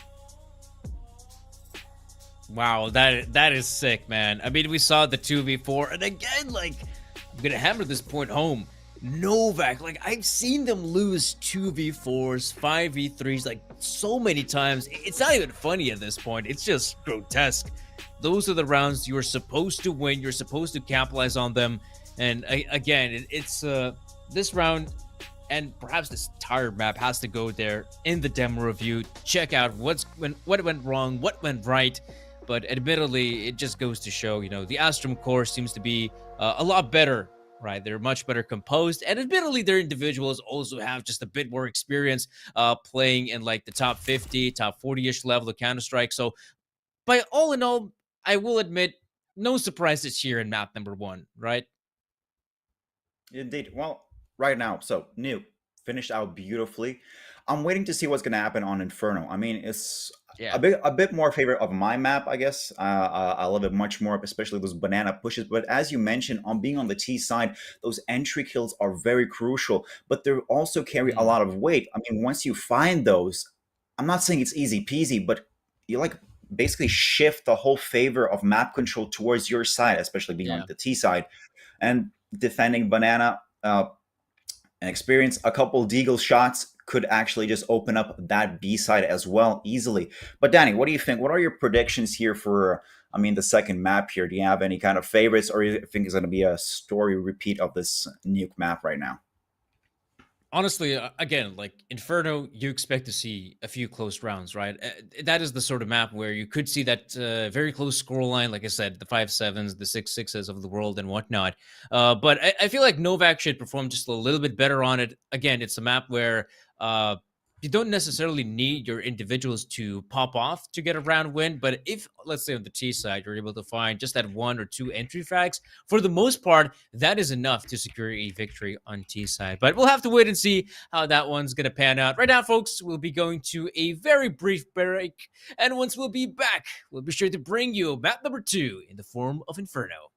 Wow, that is sick, man. I mean, we saw the 2v4, and again, like, I'm gonna hammer this point home. Novaq, like, I've seen them lose 2v4s, 5v3s, like, so many times. It's not even funny at this point. It's just grotesque. Those are the rounds you're supposed to win. You're supposed to capitalize on them. And again, it's this round, and perhaps this entire map has to go there in the demo review. Check out what went wrong, what went right. But admittedly, it just goes to show, you know, the Astrum core seems to be a lot better, right? They're much better composed. And admittedly, their individuals also have just a bit more experience playing in like the top 50, top 40-ish level of Counter-Strike. So by all in all, I will admit, no surprises here in map number 1, right? Indeed. Well, right now, so New finished out beautifully. I'm waiting to see what's going to happen on Inferno. I mean, it's a bit more favorite of my map, I guess. I love it much more, especially those banana pushes. But as you mentioned, on being on the T side, those entry kills are very crucial. But they also carry a lot of weight. I mean, once you find those, I'm not saying it's easy peasy, but you like basically shift the whole favor of map control towards your side, especially being on the T side. And defending banana and experience a couple deagle shots could actually just open up that B side as well easily. But Danny, what do you think? What are your predictions here for, I mean, the second map here? Do you have any kind of favorites, or do you think it's going to be a story repeat of this nuke map right now? Honestly, again, like Inferno, you expect to see a few close rounds, right? That is the sort of map where you could see that very close scoreline, like I said, the 5-7s, the 6-6s of the world and whatnot. But I feel like Novaq should perform just a little bit better on it. Again, it's a map where you don't necessarily need your individuals to pop off to get a round win. But if, let's say on the T side, you're able to find just that 1 or 2 entry frags, for the most part, that is enough to secure a victory on T side. But we'll have to wait and see how that one's going to pan out. Right now, folks, we'll be going to a very brief break. And once we'll be back, we'll be sure to bring you map number 2 in the form of Inferno.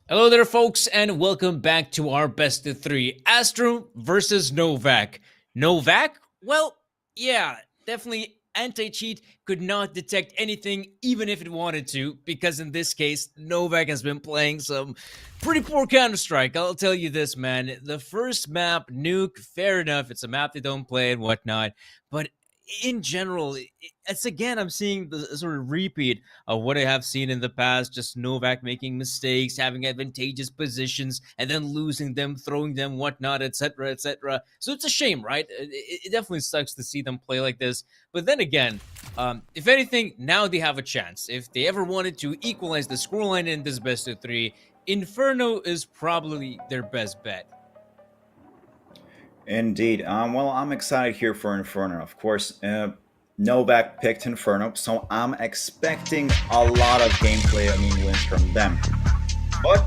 Hello there, folks, and welcome back to our best of three. Astrum versus Novaq. Novaq? Well, yeah, definitely anti-cheat could not detect anything even if it wanted to, because in this case, Novaq has been playing some pretty poor Counter-Strike. I'll tell you this, man. The first map, Nuke, fair enough. It's a map they don't play and whatnot, but in general, it's again, I'm seeing the sort of repeat of what I have seen in the past. Just Novaq making mistakes, having advantageous positions, and then losing them, throwing them, whatnot, etc., etc. So it's a shame, right? It definitely sucks to see them play like this. But then again, if anything, now they have a chance. If they ever wanted to equalize the scoreline in this best of three, Inferno is probably their best bet. Indeed. Well, I'm excited here for Inferno. Of course, Novak picked Inferno, so I'm expecting a lot of gameplay, wins from them. But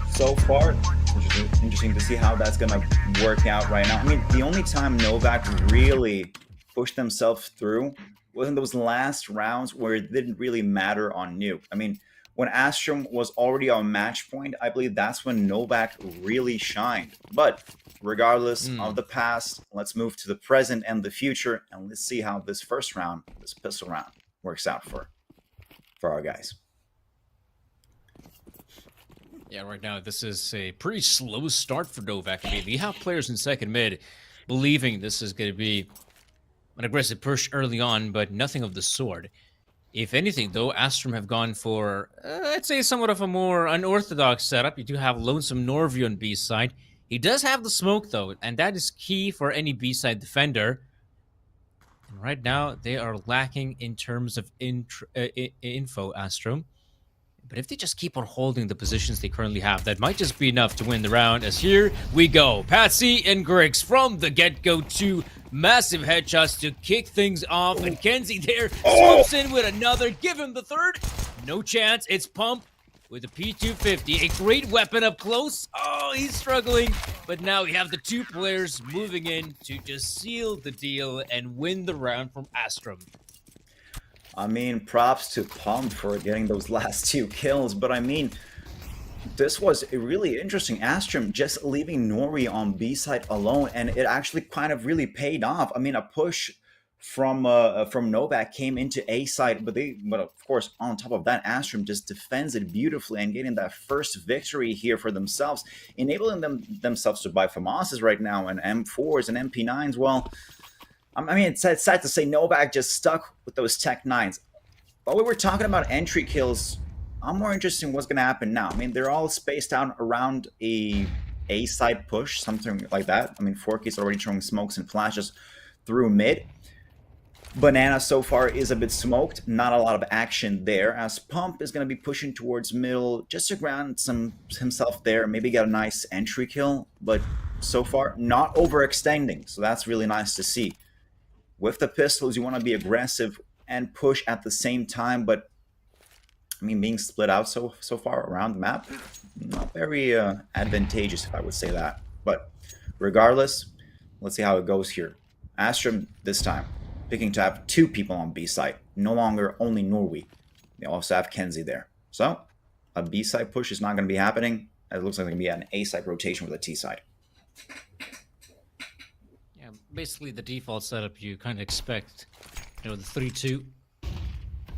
so far, interesting to see how that's going to work out right now. The only time Novak really pushed themselves through was in those last rounds where it didn't really matter on Nuke. When Astrum was already on match point, I believe that's when Novak really shined. But regardless of the past, let's move to the present and the future, and let's see how this first round, this pistol round, works out for our guys. Yeah, right now this is a pretty slow start for Novaq. We have players in second mid believing this is going to be an aggressive push early on, but nothing of the sort. If anything, though, Astrum have gone for, I'd say, somewhat of a more unorthodox setup. You do have Lonesome Norview on B side. He does have the smoke, though, and that is key for any B side defender. And right now, they are lacking in terms of info, Astrum. But if they just keep on holding the positions they currently have, that might just be enough to win the round. As here we go. Patsy and Griggs from the get-go, two massive headshots to kick things off. And Kenzie there swoops in with another. Give him the third. No chance. It's Pump with a P250. A great weapon up close. Oh, he's struggling. But now we have the two players moving in to just seal the deal and win the round from Astrum. Props to Pump for getting those last two kills, but this was really interesting. Astrum just leaving Nori on B side alone, and it actually kind of really paid off. A push from Novak came into A side, but of course, on top of that, Astrum just defends it beautifully and getting that first victory here for themselves, enabling themselves to buy FAMASs right now and M4s and MP9s. Well, it's sad to say Novak just stuck with those Tech 9s. While we were talking about entry kills, I'm more interested in what's going to happen now. They're all spaced out around a side push, something like that. Forky's already throwing smokes and flashes through mid. Banana so far is a bit smoked, not a lot of action there, as Pump is going to be pushing towards middle just to ground himself there, maybe get a nice entry kill, but so far not overextending, so that's really nice to see. With the pistols, you want to be aggressive and push at the same time, but being split out so far around the map, not very advantageous, if I would say that. But regardless, let's see how it goes here. Astrum this time picking to have two people on B side, no longer only Norway. They also have Kenzie there. So a B side push is not going to be happening. It looks like it's going to be an A side rotation with a T side. Basically the default setup you kind of expect, the 3-2.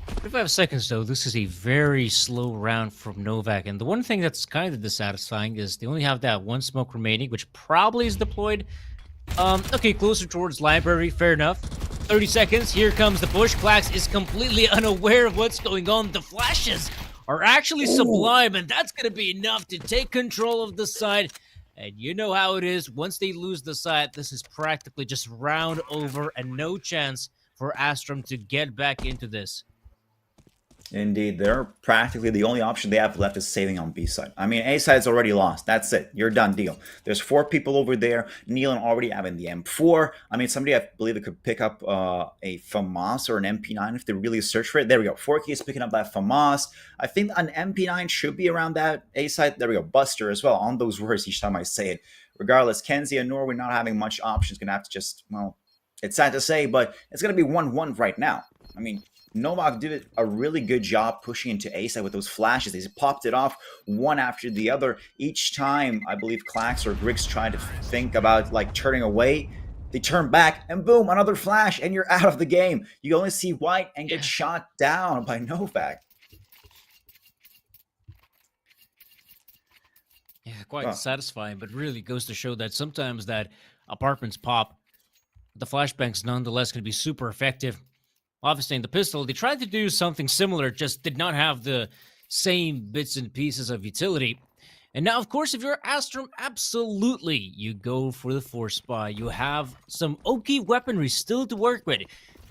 45 seconds though, this is a very slow round from Novaq, and the one thing that's kind of dissatisfying is they only have that one smoke remaining, which probably is deployed okay, closer towards library, fair enough. 30 seconds, here comes the push. Klax is completely unaware of what's going on. The flashes are actually sublime, and that's going to be enough to take control of the side. And you know how it is. Once they lose the side, this is practically just round over and no chance for Astrum to get back into this. Indeed, they're practically the only option they have left is saving on B side. A side's already lost. That's it. You're done deal. There's 4 people over there. Nealon already having the M4. Somebody I believe it could pick up a FAMAS or an MP9 if they really search for it. There we go. Forky is picking up that FAMAS. I think an MP9 should be around that A side. There we go. Buster as well. On those words each time I say it. Regardless, Kenzie and Norway not having much options. Going to have to just, well, it's sad to say, but it's going to be 1-1 right now. Novaq did a really good job pushing into A side with those flashes. He popped it off one after the other. Each time, I believe Klax or Griggs tried to think about like turning away, they turn back and boom, another flash, and you're out of the game. You only see white and get shot down by Novaq. Yeah, quite satisfying, but really goes to show that sometimes that apartments pop, the flashbangs nonetheless can be super effective. Obviously, in the pistol, they tried to do something similar, just did not have the same bits and pieces of utility. And now, of course, if you're Astrum, absolutely, you go for the Force Spy. You have some OP weaponry still to work with.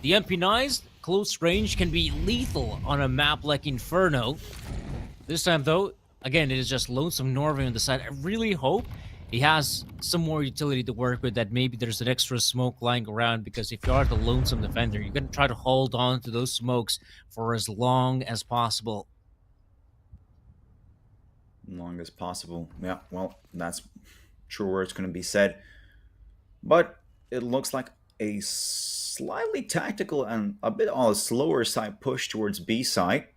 The MP9's close range can be lethal on a map like Inferno. This time, though, again, it is just Lonesome Norway on the side. I really hope he has some more utility to work with, that maybe there's an extra smoke lying around, because if you are the Lonesome Defender, you're going to try to hold on to those smokes for as long as possible. Long as possible. Yeah, well, that's true where it's going to be said. But it looks like a slightly tactical and a bit on the slower side push towards B side.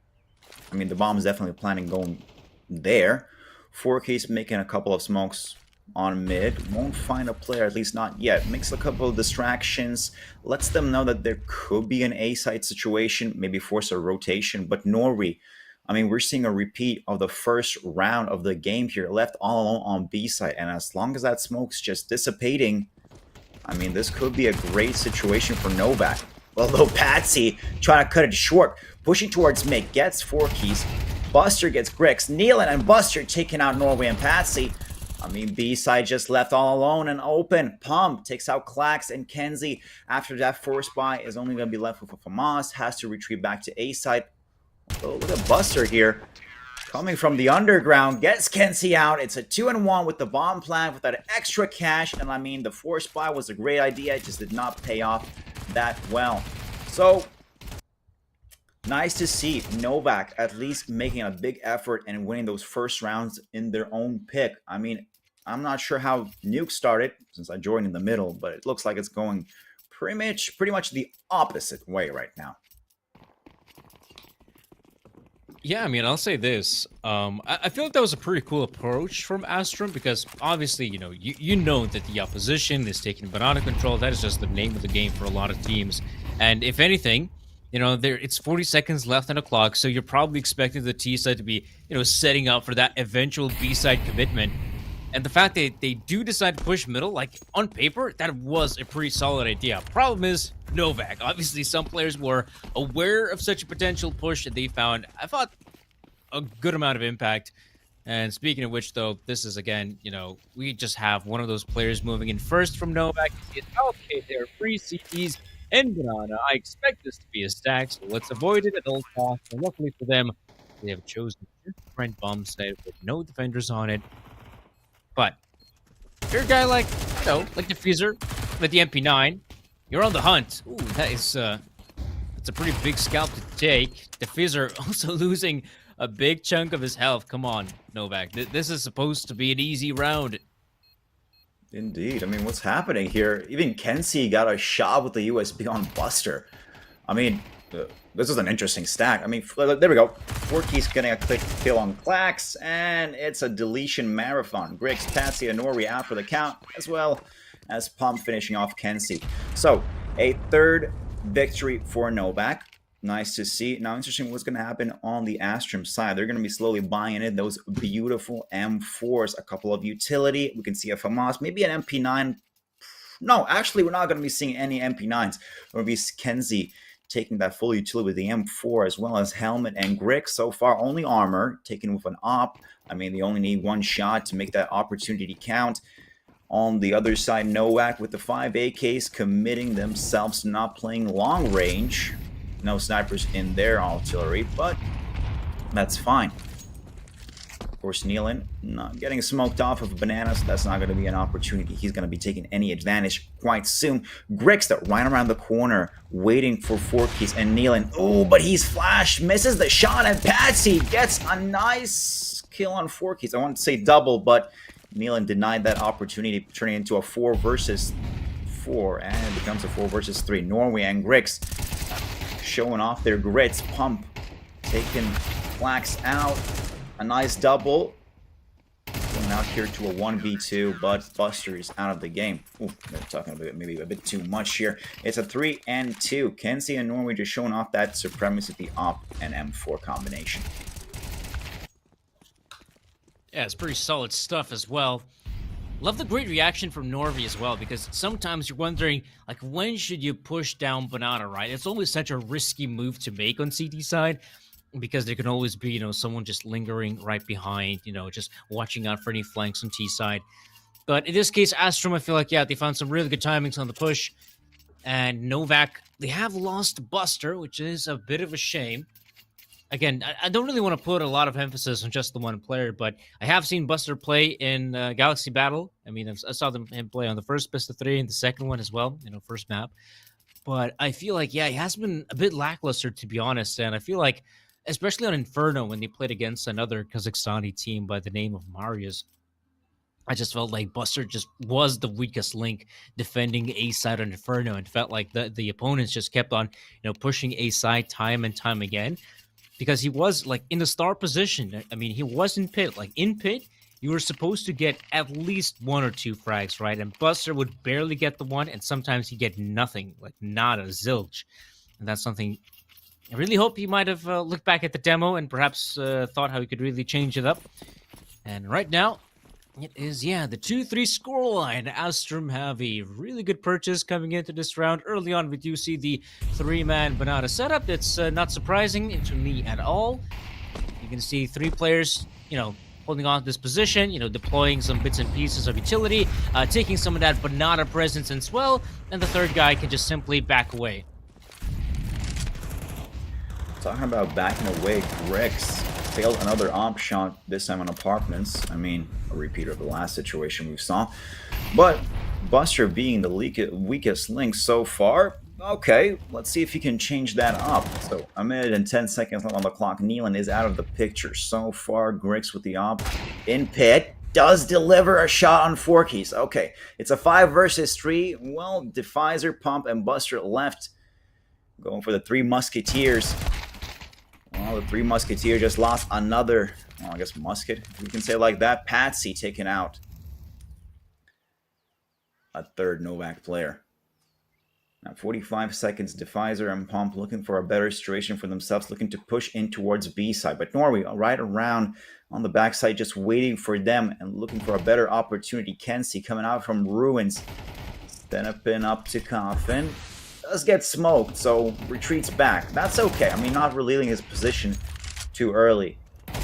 I mean, the bomb is definitely planning going there. 4K's making a couple of smokes on mid. Won't find a player, at least not yet. Makes a couple of distractions. Lets them know that there could be an A-side situation. Maybe force a rotation. But Norway, I mean, we're seeing a repeat of the first round of the game here. Left all alone on B side. And as long as that smoke's just dissipating, I mean, this could be a great situation for Novaq. Although Patsy trying to cut it short. Pushing towards mid. Gets 4Keys. Buster gets Grix. Nealon and Buster taking out Norway and Patsy. I mean, B side just left all alone and open. Pump takes out Klax and Kenzie. After that, Force Spy is only going to be left with Famas. Has to retreat back to A side. Oh, look at Buster here. Coming from the underground. Gets Kenzie out. It's a 2-1 with the bomb plant with that extra cash. And I mean, the Force Spy was a great idea. It just did not pay off that well. So nice to see Novaq at least making a big effort and winning those first rounds in their own pick. I mean, I'm not sure how Nuke started since I joined in the middle, but it looks like it's going pretty much the opposite way right now. Yeah, I mean, I'll say this. I feel like that was a pretty cool approach from Astrum, because obviously, you know that the opposition is taking banana control. That is just the name of the game for a lot of teams. And if anything, it's 40 seconds left on the clock, so you're probably expecting the T side to be, setting up for that eventual B side commitment. And the fact that they do decide to push middle, like on paper, that was a pretty solid idea. Problem is, Novaq. Obviously, some players were aware of such a potential push, and they found, I thought, a good amount of impact. And speaking of which, though, this is again, we just have one of those players moving in first from Novaq. It's okay, there are free CTs and banana. I expect this to be a stack, so let's avoid it at all costs. And luckily for them, they have chosen a different bomb site with no defenders on it. But if you're a guy like, like Diffuser with the MP9, you're on the hunt. Ooh, that's a pretty big scalp to take. Diffuser also losing a big chunk of his health. Come on, Novaq. This is supposed to be an easy round. Indeed. I mean, what's happening here? Even Kenzie got a shot with the USB on Buster. I mean, this is an interesting stack. I mean, there we go. 4Keys getting a quick kill on Klax, and it's a deletion marathon. Griggs, Patsy, and Norway out for the count, as well as Pump finishing off Kenzie. So, a third victory for Novaq. Nice to see. Now, interesting what's going to happen on the Astrum side. They're going to be slowly buying in those beautiful M4s, a couple of utility. We can see a FAMAS, maybe an MP9. No, actually, we're not going to be seeing any MP9s. We're going to be Kenzie taking that full utility with the M4, as well as helmet and Grix. So far, only armor, taken with an op. I mean, they only need one shot to make that opportunity count. On the other side, Novaq with the 5 AKs committing themselves to not playing long range. No snipers in their artillery, but that's fine. Of course, Nealon not getting smoked off of bananas. So that's not going to be an opportunity. He's going to be taking any advantage quite soon. Grix that right around the corner, waiting for 4Keys and Nealon. Oh, but he's flashed, misses the shot, and Patsy gets a nice kill on 4Keys. I want to say double, but Nealon denied that opportunity, turning into a 4 versus 4, and it becomes a 4 versus 3. Norway and Grix showing off their grits. Pump taking Flax out. A nice double. Going out here to a 1v2, but Buster is out of the game. Ooh, they're talking maybe a bit too much here. It's a 3-2. ENCE and Norway just showing off that supremacy of the AWP and M4 combination. Yeah, it's pretty solid stuff as well. Love the great reaction from Norway as well, because sometimes you're wondering, like, when should you push down Banana, right? It's always such a risky move to make on CT side, because there can always be, someone just lingering right behind, just watching out for any flanks on T side. But in this case, Astrum, I feel like, yeah, they found some really good timings on the push. And Novaq, they have lost Buster, which is a bit of a shame. Again, I don't really want to put a lot of emphasis on just the one player, but I have seen Buster play in Galaxy Battle. I mean, I saw him play on the first best of 3 and the second one as well, first map. But I feel like, yeah, he has been a bit lackluster, to be honest. And I feel like, especially on Inferno, when they played against another Kazakhstani team by the name of Marius, I just felt like Buster just was the weakest link defending A side on Inferno, and felt like the opponents just kept on, pushing A side time and time again. Because he was, like, in the star position. I mean, he was in pit. Like, in pit, you were supposed to get at least 1 or 2 frags, right? And Buster would barely get the one, and sometimes he'd get nothing. Like, nada, zilch. And that's something I really hope he might have looked back at the demo and perhaps thought how he could really change it up. And right now, it is, yeah, the 2-3 scoreline. Astrum have a really good purchase coming into this round. Early on, we do see the 3-man Banana setup. It's not surprising to me at all. You can see 3 players, holding on to this position, deploying some bits and pieces of utility, taking some of that Banana presence as well, and the third guy can just simply back away. Talking about backing away, Grix failed another op shot, this time on apartments. I mean, a repeater of the last situation we saw. But Buster being the weakest link so far, okay, let's see if he can change that up. So, 1 minute and 10 seconds left on the clock. Nealon is out of the picture so far. Grix with the op in pit. Does deliver a shot on Forkies. Okay, it's a 5 versus 3. Well, Defizer, Pump, and Buster left. Going for the 3 Musketeers. Well, the 3 Musketeers just lost another, well, I guess musket, if we can say it like that. Patsy taken out. A third Novaq player. Now 45 seconds, Defizer and Pump looking for a better situation for themselves, looking to push in towards B side. But Norway right around on the backside, just waiting for them and looking for a better opportunity. ENCE coming out from Ruins. Stenopin up to Coffin. Does get smoked, so retreats back. That's okay. I mean, not revealing his position too early.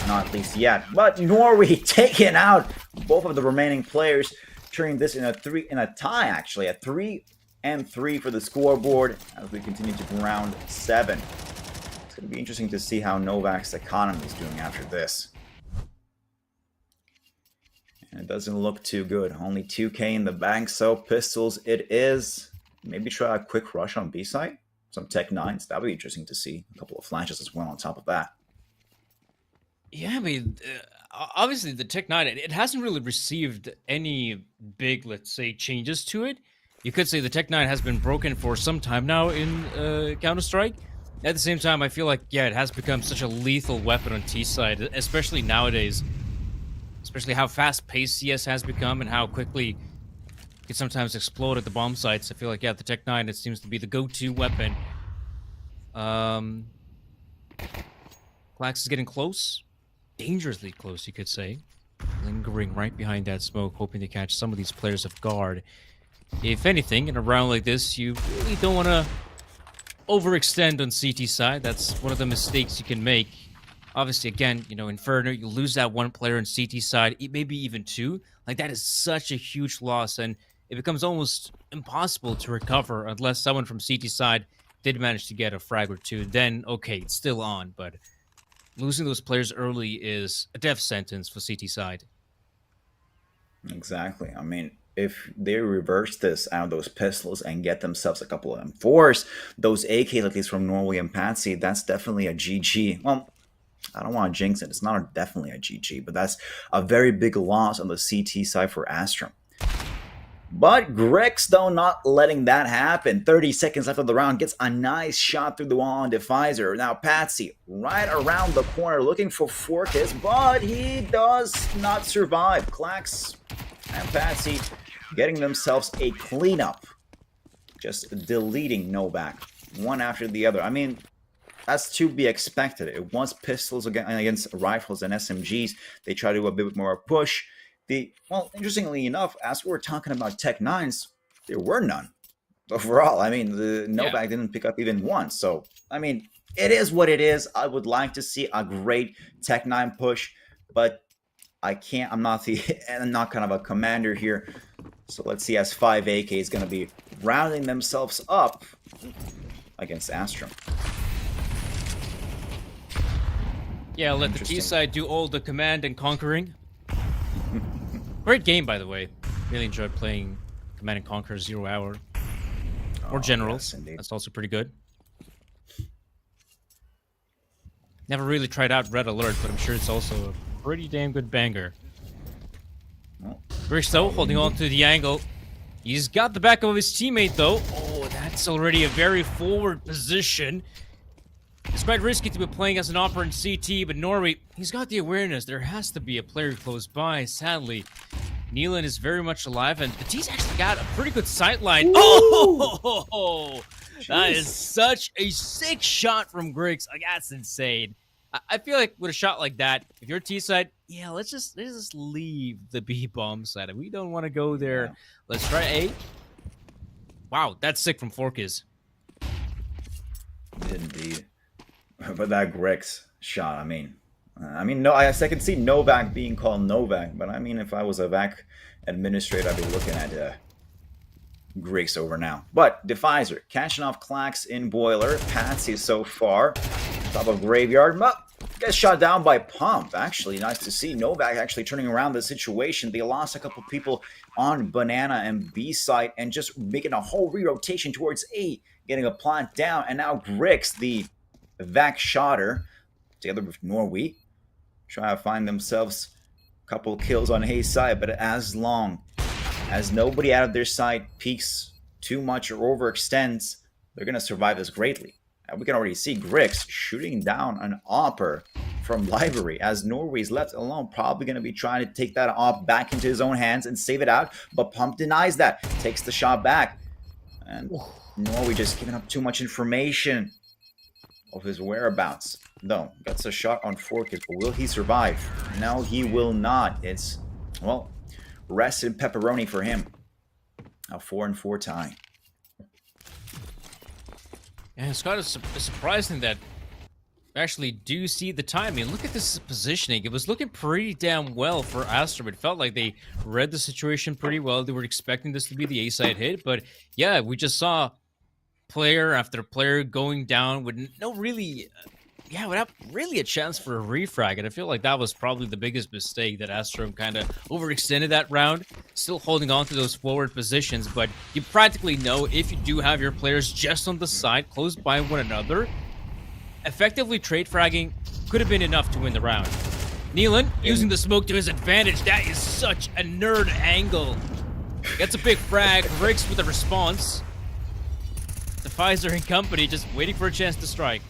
Not at least yet. But Norway taking out both of the remaining players, turning this in a tie, actually. A 3-3 for the scoreboard as we continue to round 7. It's going to be interesting to see how Novaq's economy is doing after this. And it doesn't look too good. Only 2k in the bank, so pistols it is. Maybe try a quick rush on B side. Some Tech 9s. That would be interesting to see. A couple of flashes as well on top of that. Yeah, I mean, obviously the Tech 9, it hasn't really received any big, let's say, changes to it. You could say the Tech 9 has been broken for some time now in Counter-Strike. At the same time, I feel like, yeah, it has become such a lethal weapon on T side, especially nowadays. Especially how fast-paced CS has become and how quickly it can sometimes explode at the bomb sites. I feel like, yeah, the Tech 9, it seems to be the go-to weapon. Klax is getting close. Dangerously close, you could say. Lingering right behind that smoke, hoping to catch some of these players off guard. If anything, in a round like this, you really don't want to overextend on CT side. That's one of the mistakes you can make. Obviously, again, Inferno, you lose that 1 player on CT side, maybe even 2. Like, that is such a huge loss, and it becomes almost impossible to recover unless someone from CT side did manage to get a frag or 2. Then, okay, it's still on, but losing those players early is a death sentence for CT side. Exactly. I mean, if they reverse this out of those pistols and get themselves a couple of M4s, those AKs, at least from Norway and Patsy, that's definitely a GG. Well, I don't want to jinx it. It's not definitely a GG, but that's a very big loss on the CT side for Astrum. But Grix, though, not letting that happen. 30 seconds left of the round, gets a nice shot through the wall on Defizer. Now Patsy, right around the corner, looking for Forkis, but he does not survive. Klax and Patsy getting themselves a cleanup. Just deleting Novaq, one after the other. I mean, that's to be expected. It was pistols against rifles and SMGs. They try to do a bit more push. Well, interestingly enough, as we were talking about Tech 9s, there were none overall. I mean, the Novaq didn't pick up even one. So, I mean, it is what it is. I would like to see a great Tech 9 push, but I can't. I'm not kind of a commander here. So let's see as 5AK is going to be rounding themselves up against Astrum. Yeah, let the T side do all the command and conquering. Great game, by the way. Really enjoyed playing Command and Conquer 0 Hour. Or Generals. Yes, that's also pretty good. Never really tried out Red Alert, but I'm sure it's also a pretty damn good banger. Bristow holding on to the angle. He's got the back of his teammate, though. Oh, that's already a very forward position. It's quite risky to be playing as an operant CT, but Norway, he's got the awareness. There has to be a player close by, sadly. Nealon is very much alive, and the T's actually got a pretty good sightline. Oh! That is such a sick shot from Griggs. Like, that's insane. I feel like with a shot like that, if you're T side, yeah, let's just leave the B bomb side. We don't want to go there. Yeah. Let's try A. Wow, that's sick from Forkis. Indeed. But that Grix shot, I mean, no, I can see Novaq being called Novaq, but I mean, if I was a VAC administrator, I'd be looking at Grix over now. But Defizer catching off Klax in Boiler. Patsy so far, top of Graveyard, but gets shot down by Pump. Actually, nice to see Novaq actually turning around the situation. They lost a couple people on Banana and B site, and just making a whole re-rotation towards A, getting a plant down, and now Grix, the VAC shotter, together with Norway, try to find themselves a couple kills on Hayes' side, but as long as nobody out of their side peaks too much or overextends, they're going to survive this greatly. And we can already see Grix shooting down an Opper from Library, as Norway's left alone, probably going to be trying to take that Op back into his own hands and save it out, but Pump denies that, takes the shot back, and Norway just giving up too much information of his whereabouts. No, gets a shot on Forkis, but will he survive? No, he will not. It's, well, rest in pepperoni for him. A 4-4 tie. And it's kind of surprising that we actually do see the timing. Look at this positioning. It was looking pretty damn well for Astrum. It felt like they read the situation pretty well. They were expecting this to be the A-side hit, but yeah, we just saw player after player going down with no really, without really a chance for a refrag. And I feel like that was probably the biggest mistake, that Astrum kind of overextended that round, still holding on to those forward positions. But you practically know, if you do have your players just on the side, close by one another, effectively trade fragging could have been enough to win the round. Nealon using the smoke to his advantage. That is such a nerd angle. Gets a big frag. Riggs with a response. Pfizer and company just waiting for a chance to strike.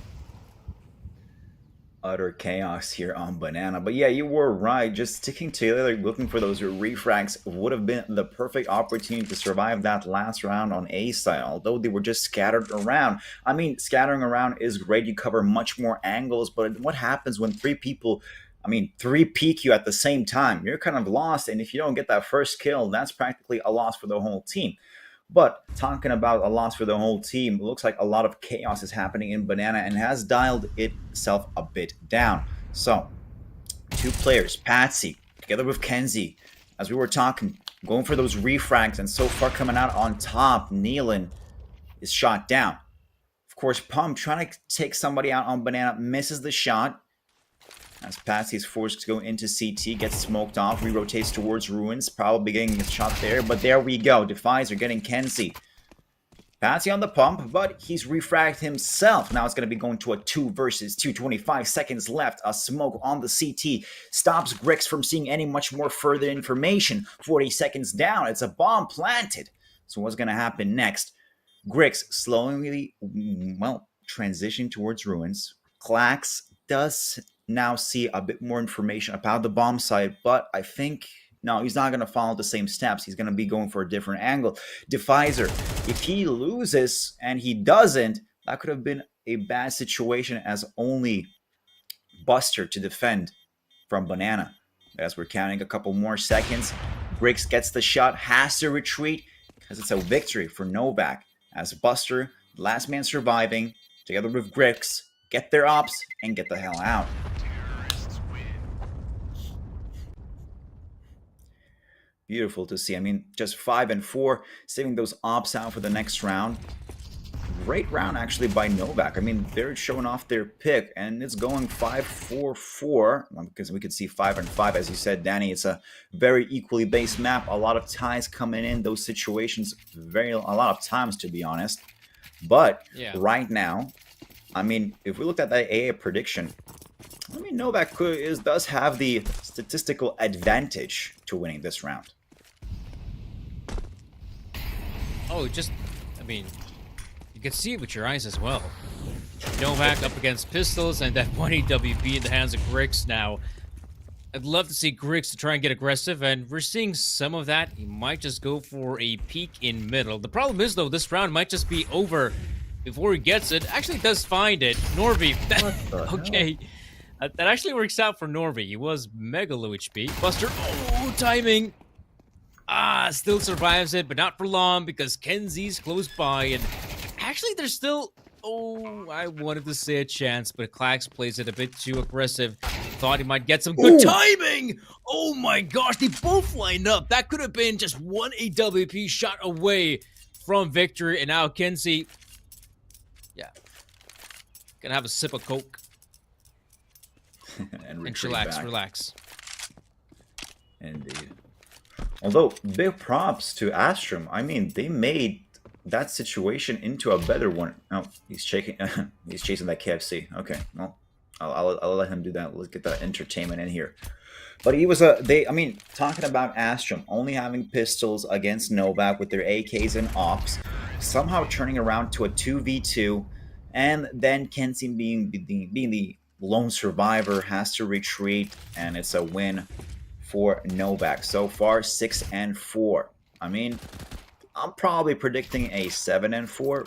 Utter chaos here on Banana. But yeah, you were right. Just sticking together, looking for those refrags would have been the perfect opportunity to survive that last round on A side, although they were just scattered around. I mean, scattering around is great. You cover much more angles, but what happens when three peek you at the same time? You're kind of lost, and if you don't get that first kill, that's practically a loss for the whole team. But talking about a loss for the whole team, it looks like a lot of chaos is happening in Banana and has dialed itself a bit down. So, two players, Patsy, together with Kenzie, as we were talking, going for those refrags, and so far coming out on top. Nealon is shot down. Of course, Pump trying to take somebody out on Banana, misses the shot. As Patsy is forced to go into CT, gets smoked off, re-rotates towards Ruins, probably getting a shot there, but there we go. Defizer getting Kenzie. Patsy on the pump, but he's refragged himself. Now it's going to be going to a 2 versus 2. 25 seconds left. A smoke on the CT stops Grix from seeing any much more further information. 40 seconds down. It's a bomb planted. So what's going to happen next? Grix slowly, well, transitioning towards ruins. Klax does now see a bit more information about the bomb site, but I think no, he's not going to follow the same steps. He's going to be going for a different angle. Defizer, if he loses and he doesn't, that could have been a bad situation as only Buster to defend from Banana. As we're counting a couple more seconds, Grix gets the shot, has to retreat because it's a victory for Novaq. As Buster, last man surviving, together with Grix, get their ops and get the hell out. Beautiful to see. I mean, just 5 and 4, saving those ops out for the next round. Great round, actually, by Novaq. I mean, they're showing off their pick, and it's going 5-4-4, because we could see 5 and 5. As you said, Danny, it's a very equally based map. A lot of ties coming in, those situations, a lot of times, to be honest. But right now, I mean, if we looked at that AA prediction, I mean, Novaq does have the statistical advantage to winning this round. Oh, I mean, you can see it with your eyes as well. Novaq up against pistols and that 1 AWP in the hands of Grix now. I'd love to see Grix to try and get aggressive, and we're seeing some of that. He might just go for a peek in middle. The problem is, though, this round might just be over before he gets it. Actually, does find it. Norby. Okay. That actually works out for Norby. He was mega low HP. Buster, oh, timing. Still survives it, but not for long because Kenzie's close by. And actually, there's still, I wanted to say a chance, but Klax plays it a bit too aggressive. Thought he might get some good timing. Oh my gosh, they both lined up. That could have been just 1 AWP shot away from victory. And now Kenzie, gonna have a sip of Coke. and relax. Indeed. Although, big props to Astrum. I mean, they made that situation into a better one. Oh, he's chasing that KFC. Okay, well, I'll let him do that. Let's get that entertainment in here. But he was I mean, talking about Astrum only having pistols against Novaq with their AKs and ops, somehow turning around to a 2v2, and then Kenzie being the lone survivor, has to retreat, and it's a win for Novaq. So far, 6 and 4. I mean, I'm probably predicting a 7 and 4.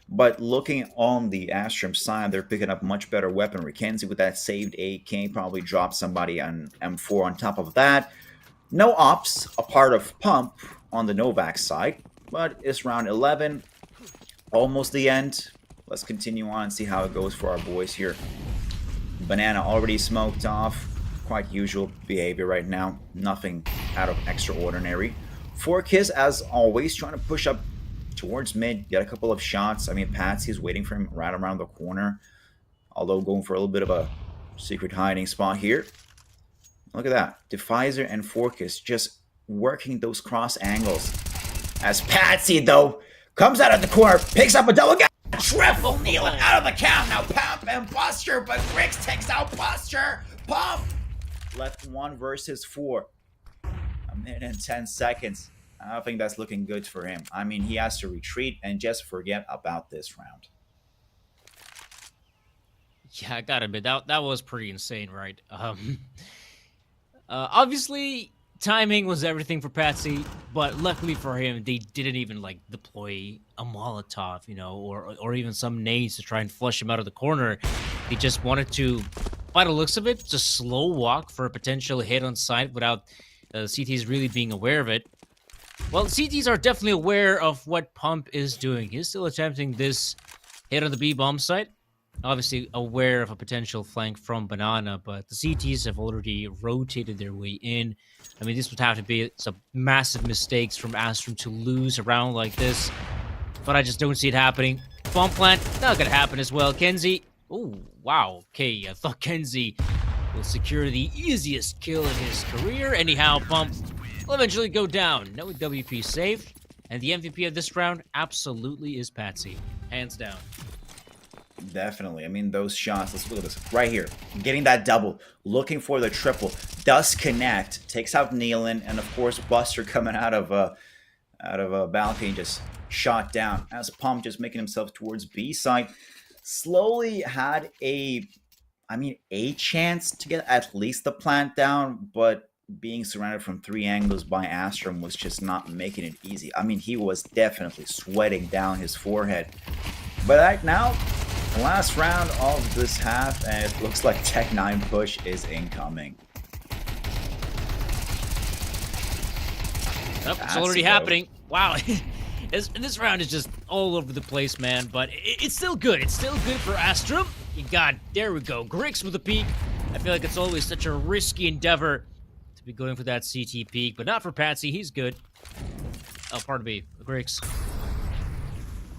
But looking on the Astrum side, they're picking up much better weaponry. Kenzie with that saved AK probably dropped somebody on M4 on top of that. No ops, a part of pump on the Novaq side. But it's round 11. Almost the end. Let's continue on and see how it goes for our boys here. Banana already smoked off. Quite usual behavior right now. Nothing out of extraordinary. Forkiss, as always, trying to push up towards mid. Get a couple of shots. I mean, Patsy's waiting for him right around the corner. Although going for a little bit of a secret hiding spot here. Look at that. Defizer and Forkiss just working those cross angles. As Patsy, though, comes out of the corner, picks up a double gun. Triple kneeling out of the count. Now Pump and Buster, but Grix takes out Buster. Pump left 1 versus 4. 1 minute and 10 seconds. I don't think that's looking good for him. I mean, he has to retreat and just forget about this round. Yeah, I gotta admit, that was pretty insane, right? Obviously, timing was everything for Patsy, but luckily for him, they didn't even like deploy a Molotov, you know, or even some nades to try and flush him out of the corner. They just wanted to, by the looks of it, just slow walk for a potential hit on sight without CTs really being aware of it. Well, CTs are definitely aware of what Pump is doing. He's still attempting this hit on the B bomb site. Obviously aware of a potential flank from Banana, but the CTs have already rotated their way in. I mean, this would have to be some massive mistakes from Astrum to lose a round like this, but I just don't see it happening. Bomb plant, not gonna happen as well. Kenzie, oh, wow, okay, I thought Kenzie will secure the easiest kill in his career. Anyhow, Pump will eventually go down. No WP saved, And the MVP of this round absolutely is Patsy. Hands down. Definitely. I mean, those shots, let's look at this. Right here. Getting that double. Looking for the triple. Does connect. Takes out Nealon. And, of course, Buster coming out of a balcony just shot down. As Pump just making himself towards B side. Slowly had a chance to get at least the plant down. But being surrounded from 3 angles by Astrum was just not making it easy. I mean, he was definitely sweating down his forehead. But right now, the last round of this half, and it looks like Tech 9 push is incoming. Oh, it's already happening. Wow. This round is just all over the place, man. But it's still good. It's still good for Astrum. There we go. Grix with a peek. I feel like it's always such a risky endeavor to be going for that CT peek. But not for Patsy. He's good. Oh, pardon me. Grix.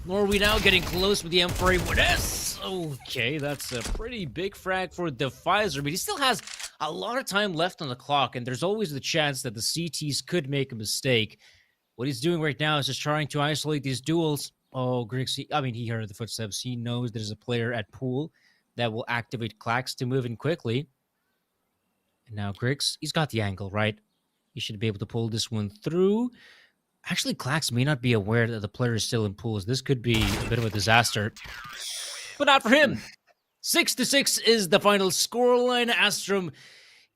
Nor are we now getting close with the M4A1S. Okay, that's a pretty big frag for Defizer, but he still has a lot of time left on the clock, and there's always the chance that the CTs could make a mistake. What he's doing right now is just trying to isolate these duels. Oh, Grix, he heard the footsteps. He knows there's a player at pool that will activate Clax to move in quickly. And now Grix, he's got the angle, right? He should be able to pull this one through. Actually, Clax may not be aware that the player is still in pools. This could be a bit of a disaster. But not for him. 6-6 is the final scoreline. Astrum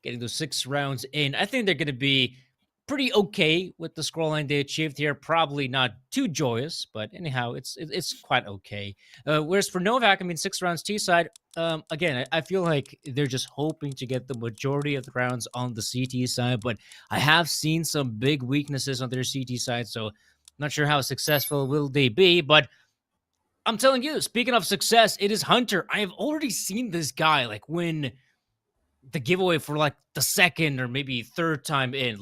getting those 6 rounds in. I think they're going to be pretty okay with the scoreline they achieved here. Probably not too joyous, but anyhow, it's quite okay. Whereas for Novaq, 6 rounds T-side, again, I feel like they're just hoping to get the majority of the rounds on the CT side, but I have seen some big weaknesses on their CT side, so I'm not sure how successful will they be, but I'm telling you, speaking of success, it is Hunter. I have already seen this guy win the giveaway for the second or maybe third time in.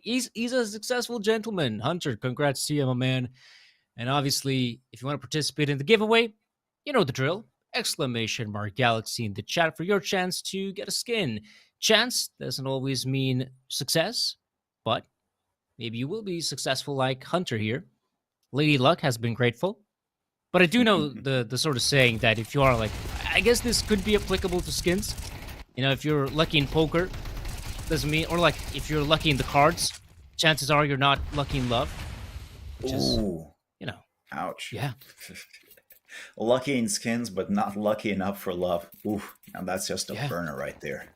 He's a successful gentleman. Hunter, congrats to you, my man. And obviously, if you want to participate in the giveaway, you know the drill. !Galaxy in the chat for your chance to get a skin. Chance doesn't always mean success, but maybe you will be successful like Hunter here. Lady Luck has been grateful. But I do know the sort of saying that if you are I guess this could be applicable to skins. If you're lucky in poker, doesn't mean, or if you're lucky in the cards, chances are you're not lucky in love. Which is, ouch. Yeah. Lucky in skins, but not lucky enough for love. Ooh, now that's just a burner right there.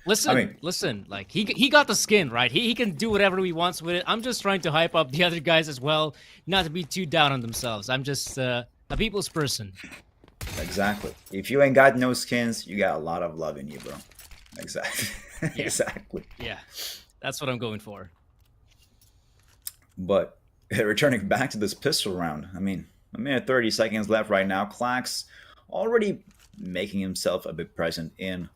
Listen, he got the skin, right? He can do whatever he wants with it. I'm just trying to hype up the other guys as well, not to be too down on themselves. I'm just a people's person. Exactly. If you ain't got no skins, you got a lot of love in you, bro. Exactly. Yeah. Exactly. Yeah, that's what I'm going for. But returning back to this pistol round, a minute 30 seconds left right now. Clax already making himself a bit present in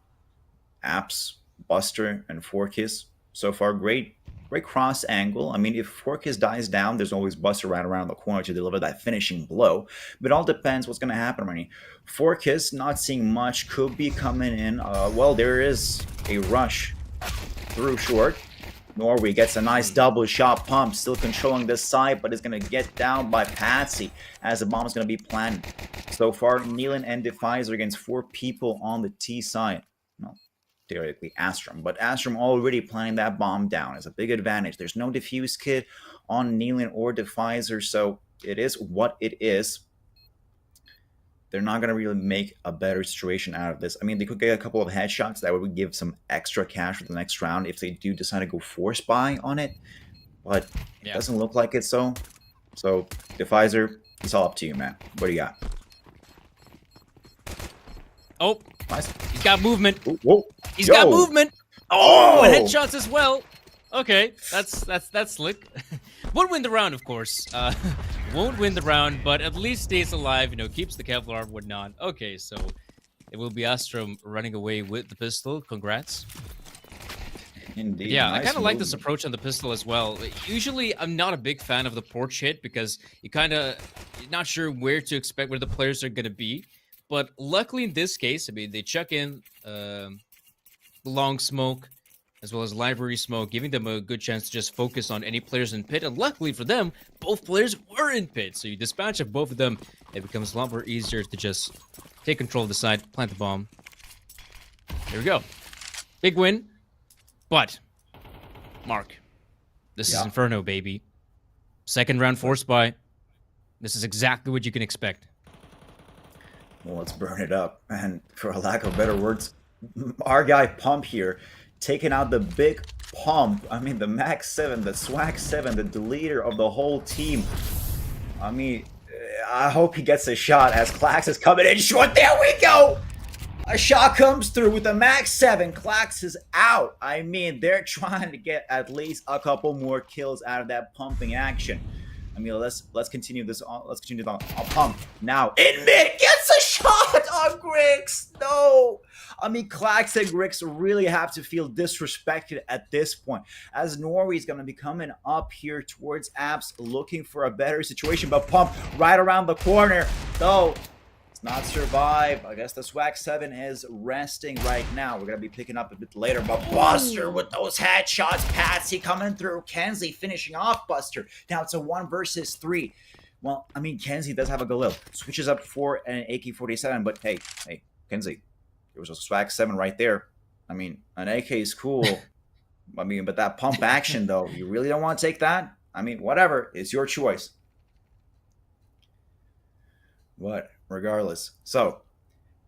Apps, Buster, and Forkis. So far, great cross angle. If Forkis dies down, there's always Buster right around the corner to deliver that finishing blow. But it all depends what's going to happen. Forkis not seeing much, could be coming in. There is a rush through short. Norway gets a nice double shot pump, still controlling this side, but is going to get down by Patsy as the bomb is going to be planted. So far, Nealon and Defizer against 4 people on the T side. Theoretically Astrum, but Astrum already planting that bomb down is a big advantage. There's no defuse kit on Nealon or Defizer, so it is what it is. They're not going to really make a better situation out of this. They could get a couple of headshots that would give some extra cash for the next round if they do decide to go force buy on it, but it doesn't look like it. So Defizer, it's all up to you, man. What do you got? Oh, nice. He's got movement. Whoa. He's got movement. Oh, and headshots as well. Okay, that's slick. Won't win the round, of course. Won't win the round, but at least stays alive. Keeps the Kevlar, whatnot. Okay, so it will be Astrum running away with the pistol. Congrats. Indeed. Yeah, nice I kind of like this movement. approach on the pistol as well. Usually, I'm not a big fan of the porch hit because you're not sure where to expect where the players are going to be. But luckily in this case, they chuck in long smoke, as well as library smoke, giving them a good chance to just focus on any players in pit. And luckily for them, both players were in pit. So you dispatch of both of them, it becomes a lot more easier to just take control of the side, plant the bomb. There we go. Big win. But, Mark, this is Inferno, baby. Second round force buy. This is exactly what you can expect. Well, let's burn it up. And for a lack of better words, our guy Pump here, taking out the big Pump. I mean, the Max 7, the Swag 7, the leader of the whole team. I mean, I hope he gets a shot as Klax is coming in short. There we go! A shot comes through with the Max 7. Klax is out. I mean, they're trying to get at least a couple more kills out of that pumping action. I mean, let's continue this on. Let's continue on. Pump now. In mid gets a shot on Grix. No. I mean, Klax and Grix really have to feel disrespected at this point, as Norway's going to be coming up here towards Apps, looking for a better situation. But Pump right around the corner, though. Not survive. I guess the Swag 7 is resting right now. We're going to be picking up a bit later. But Buster with those headshots. Patsy coming through. Kenzie finishing off Buster. Now it's a 1 versus 3. Well, I mean, Kenzie does have a Galil. Switches up for an AK-47. But hey, Kenzie. There was a Swag 7 right there. I mean, an AK is cool. I mean, but that pump action, though, you really don't want to take that? I mean, whatever. It's your choice. But regardless. So,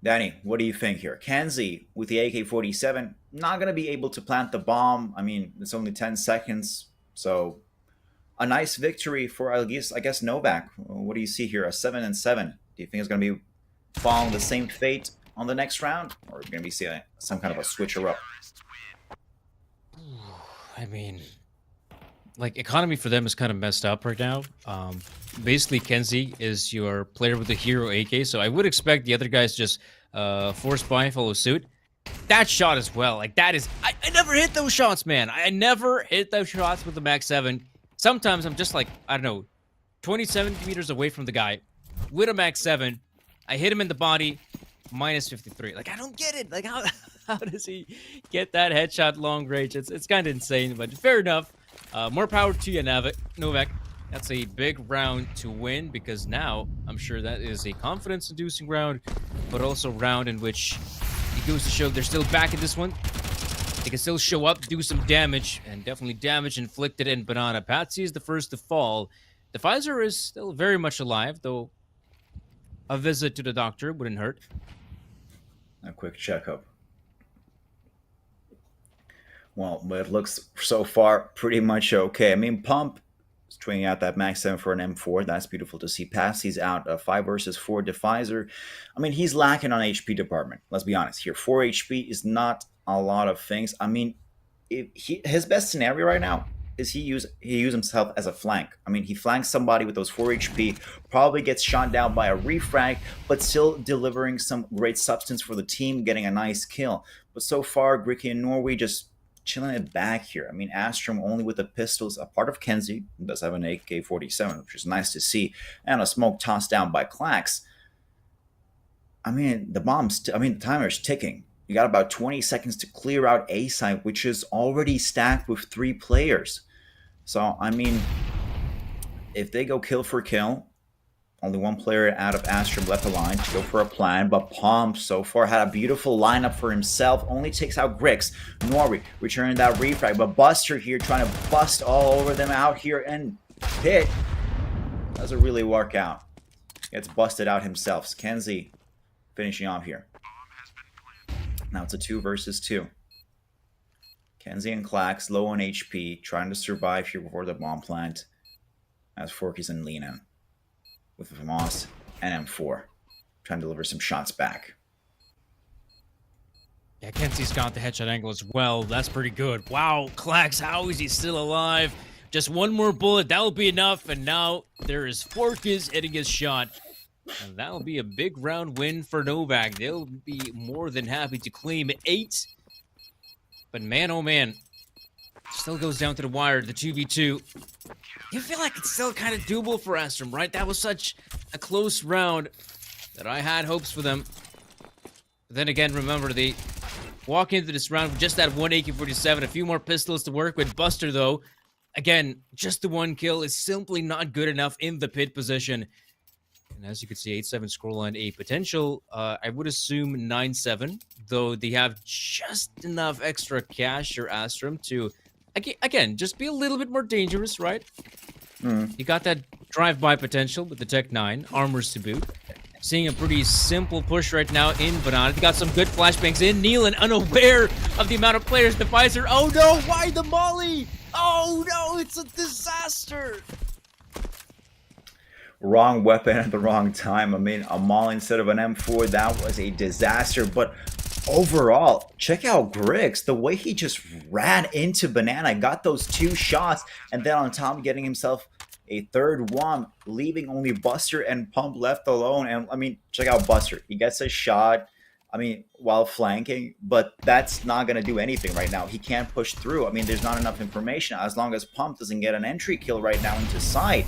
Danny, what do you think here? Kenzie with the AK-47, not going to be able to plant the bomb. I mean, it's only 10 seconds. So, a nice victory for, I guess Novaq. What do you see here? A 7-7. Do you think it's going to be following the same fate on the next round? Or are we going to be seeing some kind of a switcher up? I mean, like, economy for them is kind of messed up right now. Basically, Kenzie is your player with the hero AK, so I would expect the other guys just force buy, follow suit. That shot as well, like, that is... I never hit those shots, man. I never hit those shots with the Max 7. Sometimes I'm just like, I don't know, 27 meters away from the guy with a Max 7. I hit him in the body, minus 53. Like, I don't get it. Like, how does he get that headshot long range? It's kind of insane, but fair enough. More power to you, Novaq. That's a big round to win, because now I'm sure that is a confidence-inducing round, but also a round in which it goes to show they're still back in this one. They can still show up, do some damage, and definitely damage inflicted in Banana. Patsy is the first to fall. The Pfizer is still very much alive, though a visit to the doctor wouldn't hurt. A quick checkup. Well, but it looks so far pretty much okay. I mean, Pump is swinging out that Max 7 for an M4. That's beautiful to see. Patsy's out 5 versus 4. Defizer, I mean, he's lacking on HP department. Let's be honest here. 4 HP is not a lot of things. I mean, his best scenario right now is he use himself as a flank. I mean, he flanks somebody with those 4 HP, probably gets shot down by a refrag, but still delivering some great substance for the team, getting a nice kill. But so far, Gricky and Norway just chilling it back here. I mean, Astrum only with the pistols, a part of Kenzie, who does have an AK-47, which is nice to see, and a smoke tossed down by Klax. I mean, the timer's ticking. You got about 20 seconds to clear out A site, which is already stacked with 3 players. So, I mean, if they go kill for kill, only 1 player out of Astrum left alive to go for a plan, but Pump so far had a beautiful lineup for himself, only takes out Grix. Norway returning that refrag, but Buster here trying to bust all over them out here and hit. Doesn't really work out. Gets busted out himself. Kenzie finishing off here. Now it's a 2 versus 2. Kenzie and Klax low on HP, trying to survive here before the bomb plant. As Forky's and Lena with Moss and M4, trying to deliver some shots back. Yeah, Kenzie's got the headshot angle as well. That's pretty good. Wow, Klax, how is he still alive? Just 1 more bullet, that'll be enough. And now there is Forkis hitting his shot. And that'll be a big round win for Novaq. They'll be more than happy to claim 8. But man, oh man, still goes down to the wire, the 2v2. You feel like it's still kind of doable for Astrum, right? That was such a close round that I had hopes for them. But then again, remember, they walk into this round with just that one AK-47, a few more pistols to work with. Buster, though, again, just the one kill is simply not good enough in the pit position. And as you can see, 8-7 scoreline, a potential, I would assume 9-7, though they have just enough extra cash or Astrum to, again, just be a little bit more dangerous, right? You got that drive-by potential with the Tech 9, armors to boot. Seeing a pretty simple push right now in Banana. They got some good flashbangs in. Nealon unaware of the amount of players. The Pfizer. Oh no, why the molly? Oh no, it's a disaster. Wrong weapon at the wrong time. I mean, a Maul instead of an M4, that was a disaster. But overall, check out Griggs. The way he just ran into Banana, got those 2 shots, and then on top getting himself a third one, leaving only Buster and Pump left alone. And I mean, check out Buster. He gets a shot, I mean, while flanking, but that's not going to do anything right now. He can't push through. I mean, there's not enough information as long as Pump doesn't get an entry kill right now into sight.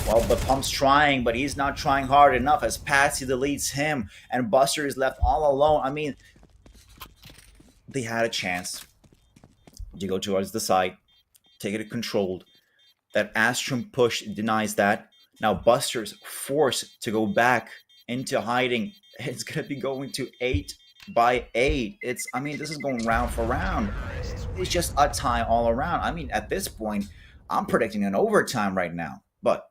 Well, but Pump's trying, but he's not trying hard enough as Patsy deletes him and Buster is left all alone. I mean, they had a chance to go towards the site, take it controlled. That Astrum push denies that. Now Buster's forced to go back into hiding. It's going to be going to 8-8. I mean, this is going round for round. It's just a tie all around. I mean, at this point, I'm predicting an overtime right now. But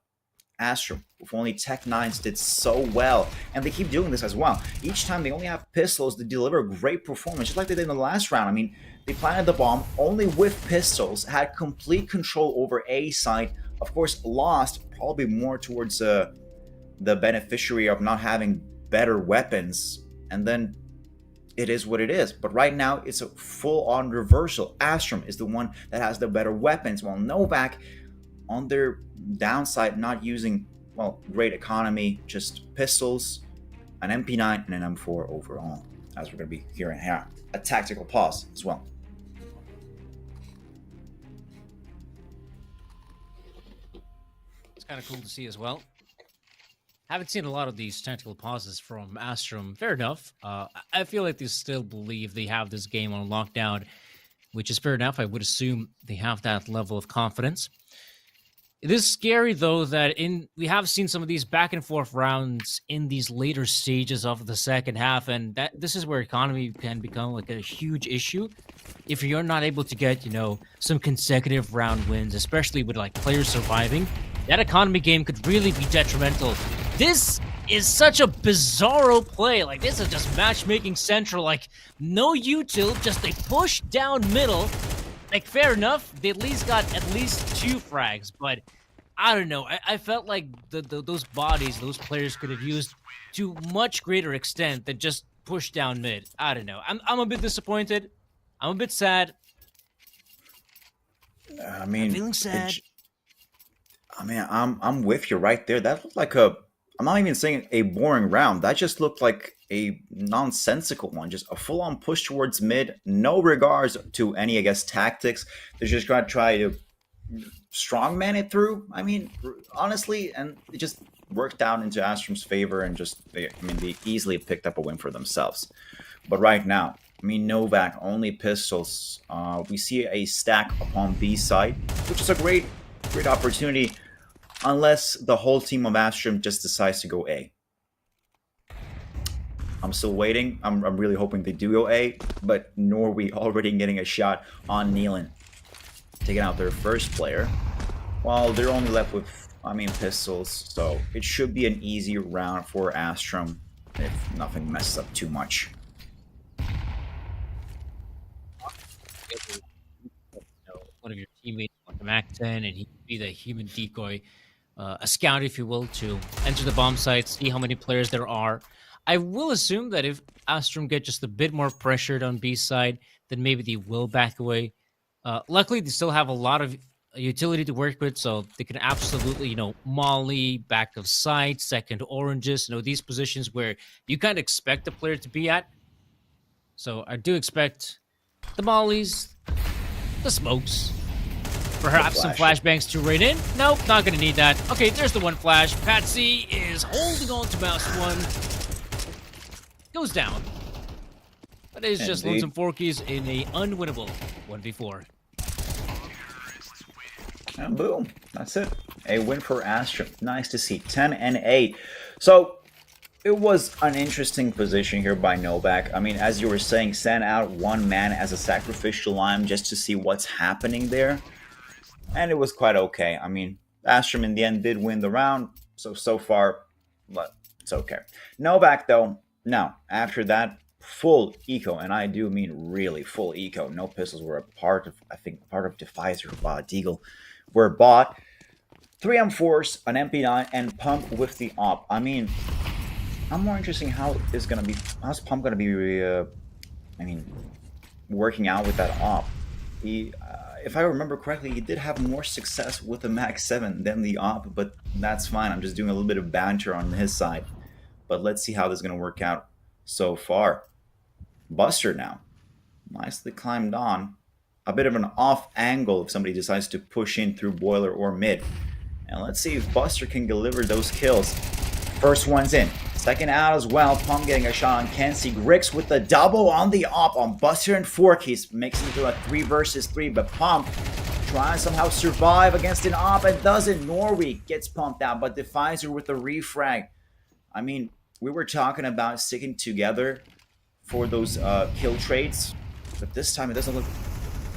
Astrum, with only Tech 9s, did so well. And they keep doing this as well. Each time they only have pistols to deliver great performance, just like they did in the last round. I mean, they planted the bomb only with pistols, had complete control over A site. Of course, lost probably more towards the beneficiary of not having better weapons. And then it is what it is. But right now, it's a full-on reversal. Astrum is the one that has the better weapons, while Novaq, on their downside, not using, well, great economy, just pistols, an MP9, and an M4 overall, as we're going to be hearing here. A tactical pause as well. It's kind of cool to see as well. Haven't seen a lot of these tactical pauses from Astrum. Fair enough. I feel like they still believe they have this game on lockdown, which is fair enough. I would assume they have that level of confidence. It is scary, though, that we have seen some of these back and forth rounds in these later stages of the second half, and this is where economy can become like a huge issue if you're not able to get, some consecutive round wins, especially with like players surviving. That economy game could really be detrimental. This is such a bizarro play. Like, this is just matchmaking central. Like, no util, just a push down middle. Like, fair enough, they at least got at least 2 frags, but I don't know. I felt like those bodies, those players could have used to much greater extent than just push down mid. I don't know. I'm a bit disappointed. I'm a bit sad. I mean, I'm feeling sad. I'm with you right there. That looked like I'm not even saying a boring round. That just looked like a nonsensical one. Just a full-on push towards mid. No regards to any, I guess, tactics. They're just going to try to strongman it through. I mean, honestly, and it just worked out into Astrum's favor, and they easily picked up a win for themselves. But right now, I mean, Novaq, only pistols. We see a stack upon B side, which is a great opportunity, unless the whole team of Astrum just decides to go A. I'm still waiting. I'm really hoping they do go A, but Norway already getting a shot on Nealon, taking out their first player, while they're only left with, pistols. So it should be an easy round for Astrum if nothing messes up too much. One of your teammates on the MAC-10, and he could be the human decoy, a scout, if you will, to enter the bomb site, see how many players there are. I will assume that if Astrum get just a bit more pressured on B side, then maybe they will back away. Luckily, they still have a lot of utility to work with, so they can absolutely, molly, back of sight, second oranges, these positions where you kind of expect the player to be at. So I do expect the mollies, the smokes, perhaps some flashbangs to rain in. Nope, not going to need that. Okay, there's the one flash. Patsy is holding on to mouse 1. Goes down. But it's just Indeed. Lonesome Forkies in a unwinnable 1v4. And boom, that's it. A win for Astrum. Nice to see. 10-8. So it was an interesting position here by Novaq. I mean, as you were saying, send out one man as a sacrificial lamb just to see what's happening there. And it was quite okay. I mean, Astrum in the end did win the round. So far, but it's okay. Novaq, though, no. After that, full eco, and I do mean really full eco. No pistols were a part of, I think, part of Defizer or Deagle were bought. 3M4s, an MP9, and Pump with the op. I mean, I'm more interested in how's Pump gonna be, I mean, working out with that op. He, if I remember correctly, he did have more success with the Max 7 than the op, but that's fine. I'm just doing a little bit of banter on his side. But let's see how this is gonna work out so far. Buster now, nicely climbed on. A bit of an off angle if somebody decides to push in through boiler or mid. And let's see if Buster can deliver those kills. First one's in. Second out as well. Pump getting a shot on Kenzie. Grix with the double on the op on Buster and Forkies. Makes it into a 3 versus 3. But Pump trying to somehow survive against an op and doesn't. Norweek gets pumped out. But Defizer with the refrag. I mean, we were talking about sticking together for those kill trades. But this time it doesn't look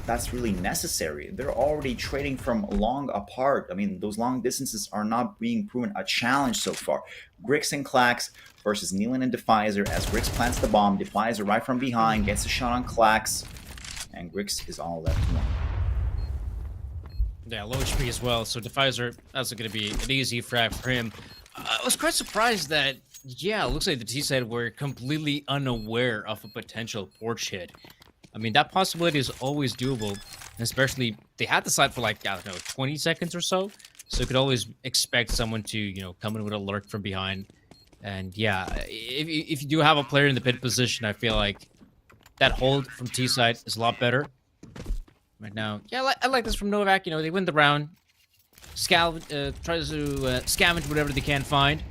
that's really necessary. They're already trading from long apart. I mean, those long distances are not being proven a challenge so far. Grix and Clax versus Nealon and Defizer as Grix plants the bomb. Defizer right from behind gets a shot on Clax, and Grix is all left one. Yeah, low HP as well, so Defizer, that's going to be an easy frag for him. I was quite surprised that, yeah, it looks like the T-side were completely unaware of a potential porch hit. I mean, that possibility is always doable, especially they had the site for like, I don't know, 20 seconds or so. So you could always expect someone to, you know, come in with a lurk from behind. And yeah, if you do have a player in the pit position, I feel like that hold from T-side is a lot better. Right now, yeah, I like this from Novaq. You know, they win the round. Tries to scavenge whatever they can find.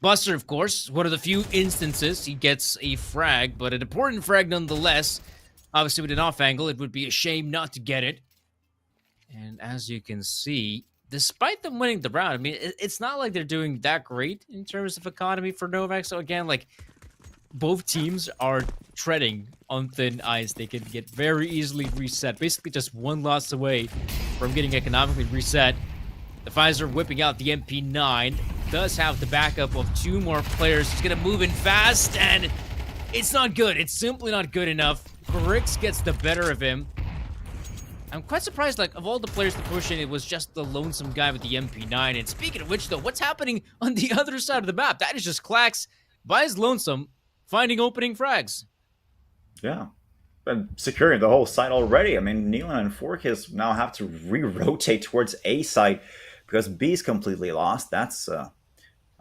Buster, of course, one of the few instances he gets a frag, but an important frag nonetheless. Obviously, with an off angle, it would be a shame not to get it. And as you can see, despite them winning the round, I mean, it's not like they're doing that great in terms of economy for Novaq. So again, like, both teams are treading on thin ice. They can get very easily reset. Basically, just one loss away from getting economically reset. Defizer whipping out the MP9. Does have the backup of 2 more players. He's going to move in fast, and it's not good. It's simply not good enough. Grix gets the better of him. I'm quite surprised, like, of all the players to push in, it was just the lonesome guy with the MP9. And speaking of which, though, what's happening on the other side of the map? That is just Clax by his lonesome, finding opening frags. Yeah. And securing the whole site already. I mean, Nealon and Forkies now have to re-rotate towards A site because B's completely lost. That's, I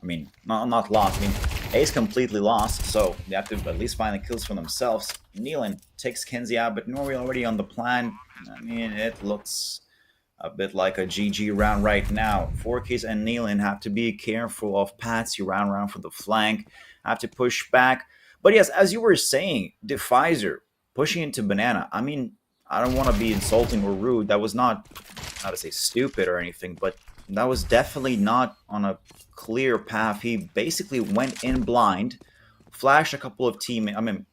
mean, not lost. I mean, A's completely lost, so they have to at least find the kills for themselves. Nealon takes Kenzie out, but Norway already on the plan. I mean, it looks a bit like a GG round right now. Forkies and Nealon have to be careful of Patsy round from the flank. Have to push back. But yes, as you were saying, Defizer pushing into Banana. I mean, I don't want to be insulting or rude. That was not to say stupid or anything, but that was definitely not on a clear path. He basically went in blind, flashed a couple of teams on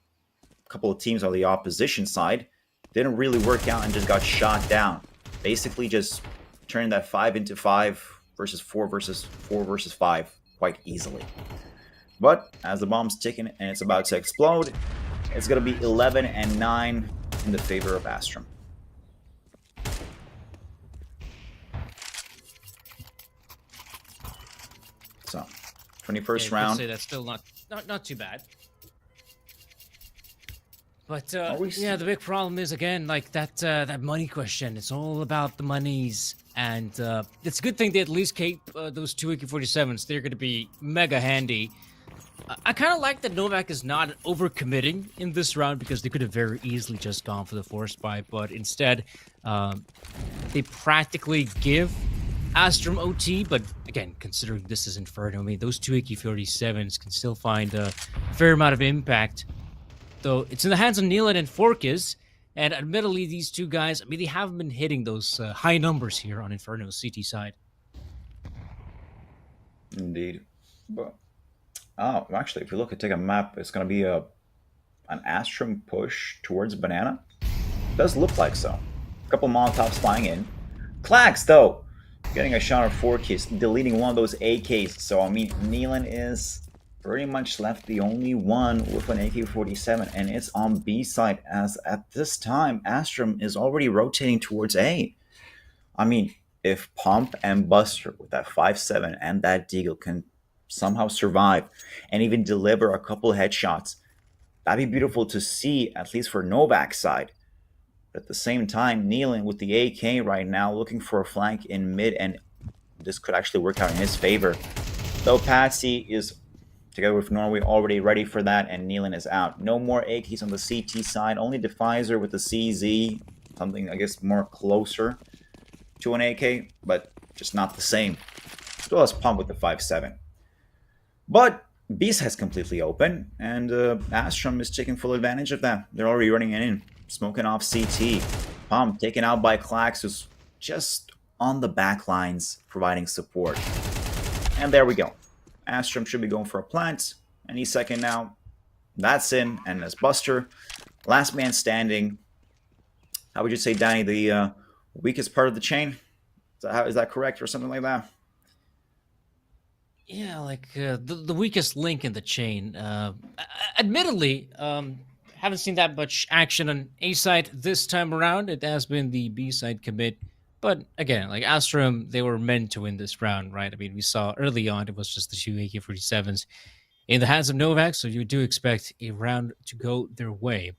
the opposition side. Didn't really work out and just got shot down. Basically just turned that 5 into 5 versus 4 versus 5 quite easily. But as the bomb's ticking and it's about to explode, it's going to be 11-9 in the favor of Astrum. So, 21st round. I'd say that's still not too bad. But yeah, the big problem is again like that money question. It's all about the monies, and it's a good thing they at least keep those 2 AK-47s. They're going to be mega handy. I kind of like that Novaq is not overcommitting in this round because they could have very easily just gone for the force buy, but instead they practically give Astrum OT. But again, considering this is Inferno, I mean, those 2 AK-47s can still find a fair amount of impact. though it's in the hands of Nealon and Forkis. And admittedly, these two guys, I mean, they haven't been hitting those high numbers here on Inferno's CT side. Indeed. But, oh, actually, if you look at take a map, it's going to be an Astrum push towards Banana. Does look like so. A couple Molotovs flying in. Clax, though, getting a shot of 4Ks, deleting one of those AKs. So, I mean, Nealon is pretty much left the only one with an AK-47, and it's on B side, as at this time, Astrum is already rotating towards A. I mean, if Pump and Buster with that 5.7 and that Deagle can somehow survive and even deliver a couple headshots, that'd be beautiful to see, at least for Novaq's side. But at the same time, Nealon with the AK right now, looking for a flank in mid, and this could actually work out in his favor. Though Patsy is, together with Norway, already ready for that, and Nealon is out. No more AKs on the CT side, only Defizer with the CZ, something, I guess, more closer to an AK, but just not the same. Still has Pump with the 5.7. But B side's completely open, and Astrum is taking full advantage of that. They're already running it in, smoking off CT. Pump taken out by Clax, who's just on the back lines, providing support. And there we go. Astrum should be going for a plant any second now. That's in, and as Buster, last man standing. How would you say, Danny, the weakest part of the chain? Is that correct, or something like that? Yeah, like the weakest link in the chain. Admittedly, haven't seen that much action on A side this time around. It has been the B side commit. But again, like Astrum, they were meant to win this round, right? I mean, we saw early on it was just the two AK-47s in the hands of Novaq, so you do expect a round to go their way.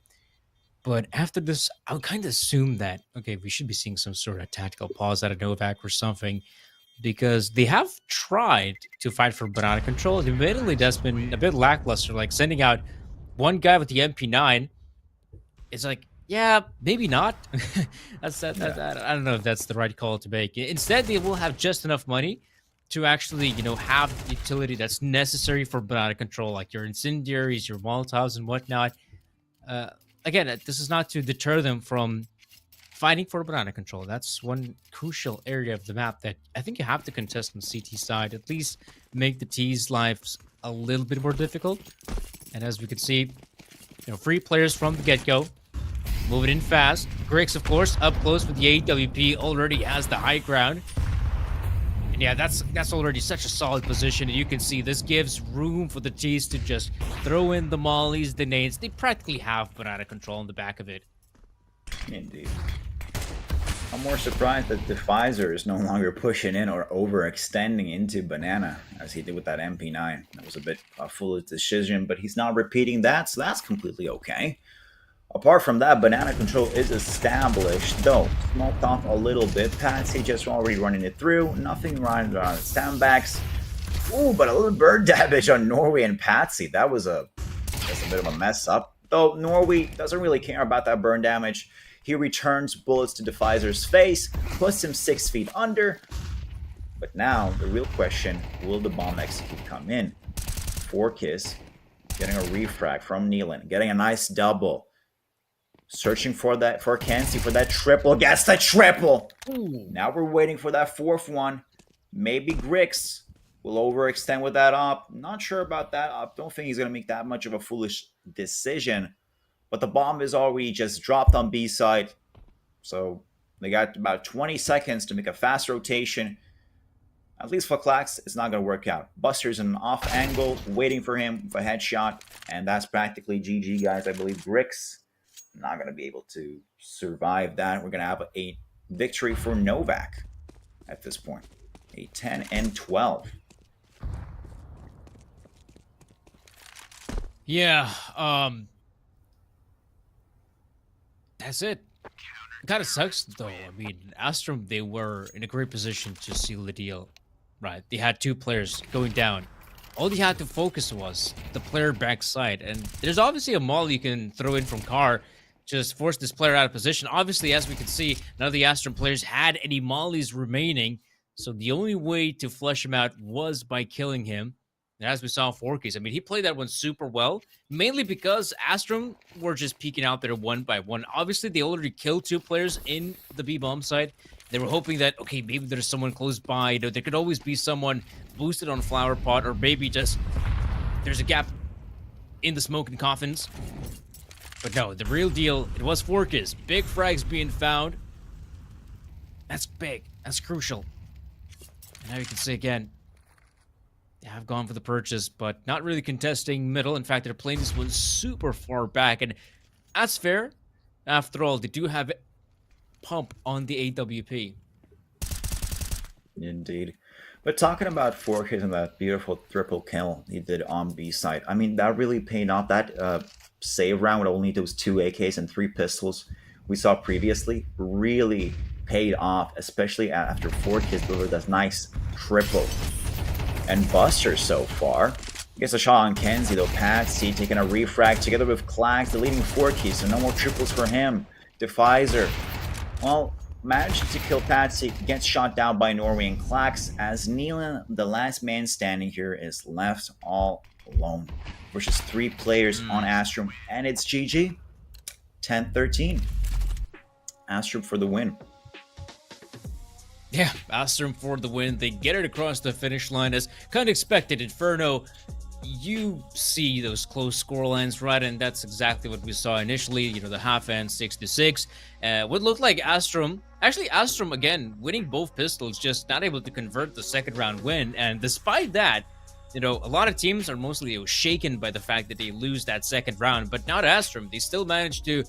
But after this, I would kind of assume that, okay, we should be seeing some sort of tactical pause out of Novaq or something, because they have tried to fight for banana control. Admittedly, that's been a bit lackluster, like sending out one guy with the MP9. It's like, yeah, maybe not. I don't know if that's the right call to make. Instead, they will have just enough money to actually, have the utility that's necessary for banana control, like your incendiaries, your Molotovs, and whatnot. Again, this is not to deter them from fighting for banana control. That's one crucial area of the map that I think you have to contest on CT side, at least make the T's lives a little bit more difficult. And as we can see, 3 players from the get-go, moving in fast. Grix, of course, up close with the AWP, already has the high ground. And yeah, that's already such a solid position. And you can see this gives room for the T's to just throw in the mollies, the nades. They practically have banana control in the back of it. Indeed. I'm more surprised that Defizer is no longer pushing in or overextending into Banana as he did with that MP9. That was a bit foolish decision, but he's not repeating that, so that's completely okay. Apart from that, banana control is established, though smoked off a little bit. Patsy just already running it through. Nothing running around standbacks. Ooh, but a little bird damage on Norway and Patsy. That's a bit of a mess up. Though Norway doesn't really care about that burn damage. He returns bullets to Defizer's face, puts him 6 feet under. But now, the real question, will the bomb execute come in? 4Kiss, getting a refrag from Nealon, getting a nice double. Searching for Kenzie for that triple, gets the triple! Ooh. Now we're waiting for that 4th one. Maybe Grix will overextend with that op. Not sure about that op. Don't think he's going to make that much of a foolish decision. But the bomb is already just dropped on B side. So they got about 20 seconds to make a fast rotation. At least for Clax, it's not going to work out. Buster's in an off angle, waiting for him with a headshot. And that's practically GG, guys. I believe Grix not going to be able to survive that. We're going to have a victory for Novaq at this point. A 10-12. Yeah, that's it. It kind of sucks, though. I mean, Astrum, they were in a great position to seal the deal, right? They had 2 players going down. All you had to focus was the player backside. And there's obviously a maul you can throw in from car, just force this player out of position. Obviously, as we can see, none of the Astrum players had any mollies remaining. So the only way to flush him out was by killing him. And as we saw, Forky's, I mean, he played that one super well, mainly because Astrum were just peeking out there one by one. Obviously, they already killed 2 players in the B-bomb site. They were hoping that, okay, maybe there's someone close by. You know, there could always be someone boosted on Flower Pot, or maybe just there's a gap in the smoking coffins. But no, the real deal, it was Forky's. Big frags being found. That's big. That's crucial. And now you can say again, they have gone for the purchase, but not really contesting middle. In fact, they're playing this one super far back, and that's fair. After all, they do have pump on the AWP. Indeed. But talking about 4Ks and that beautiful triple kill he did on B side, I mean, that really paid off. That save round with only those 2 AKs and 3 pistols we saw previously really paid off, especially after 4Ks delivered that nice triple. And Buster so far gets a shot on Kenzie, though. Patsy taking a refrag together with Klax, deleting 4Ks, so no more triples for him. Defizer, well, managed to kill Patsy, gets shot down by Norway and Klax, as Neelan, the last man standing here, is left all alone versus 3 players on Astrum, and it's GG. 10-13. Astrum for the win. Yeah, Astrum for the win. They get it across the finish line as kind of expected. Inferno, you see those close score lines, right? And that's exactly what we saw initially. You know, the half end 6-6. What looked like Astrum, actually Astrum again, winning both pistols, just not able to convert the second round win. And despite that, you know, a lot of teams are mostly shaken by the fact that they lose that second round, but not Astrum. They still managed to,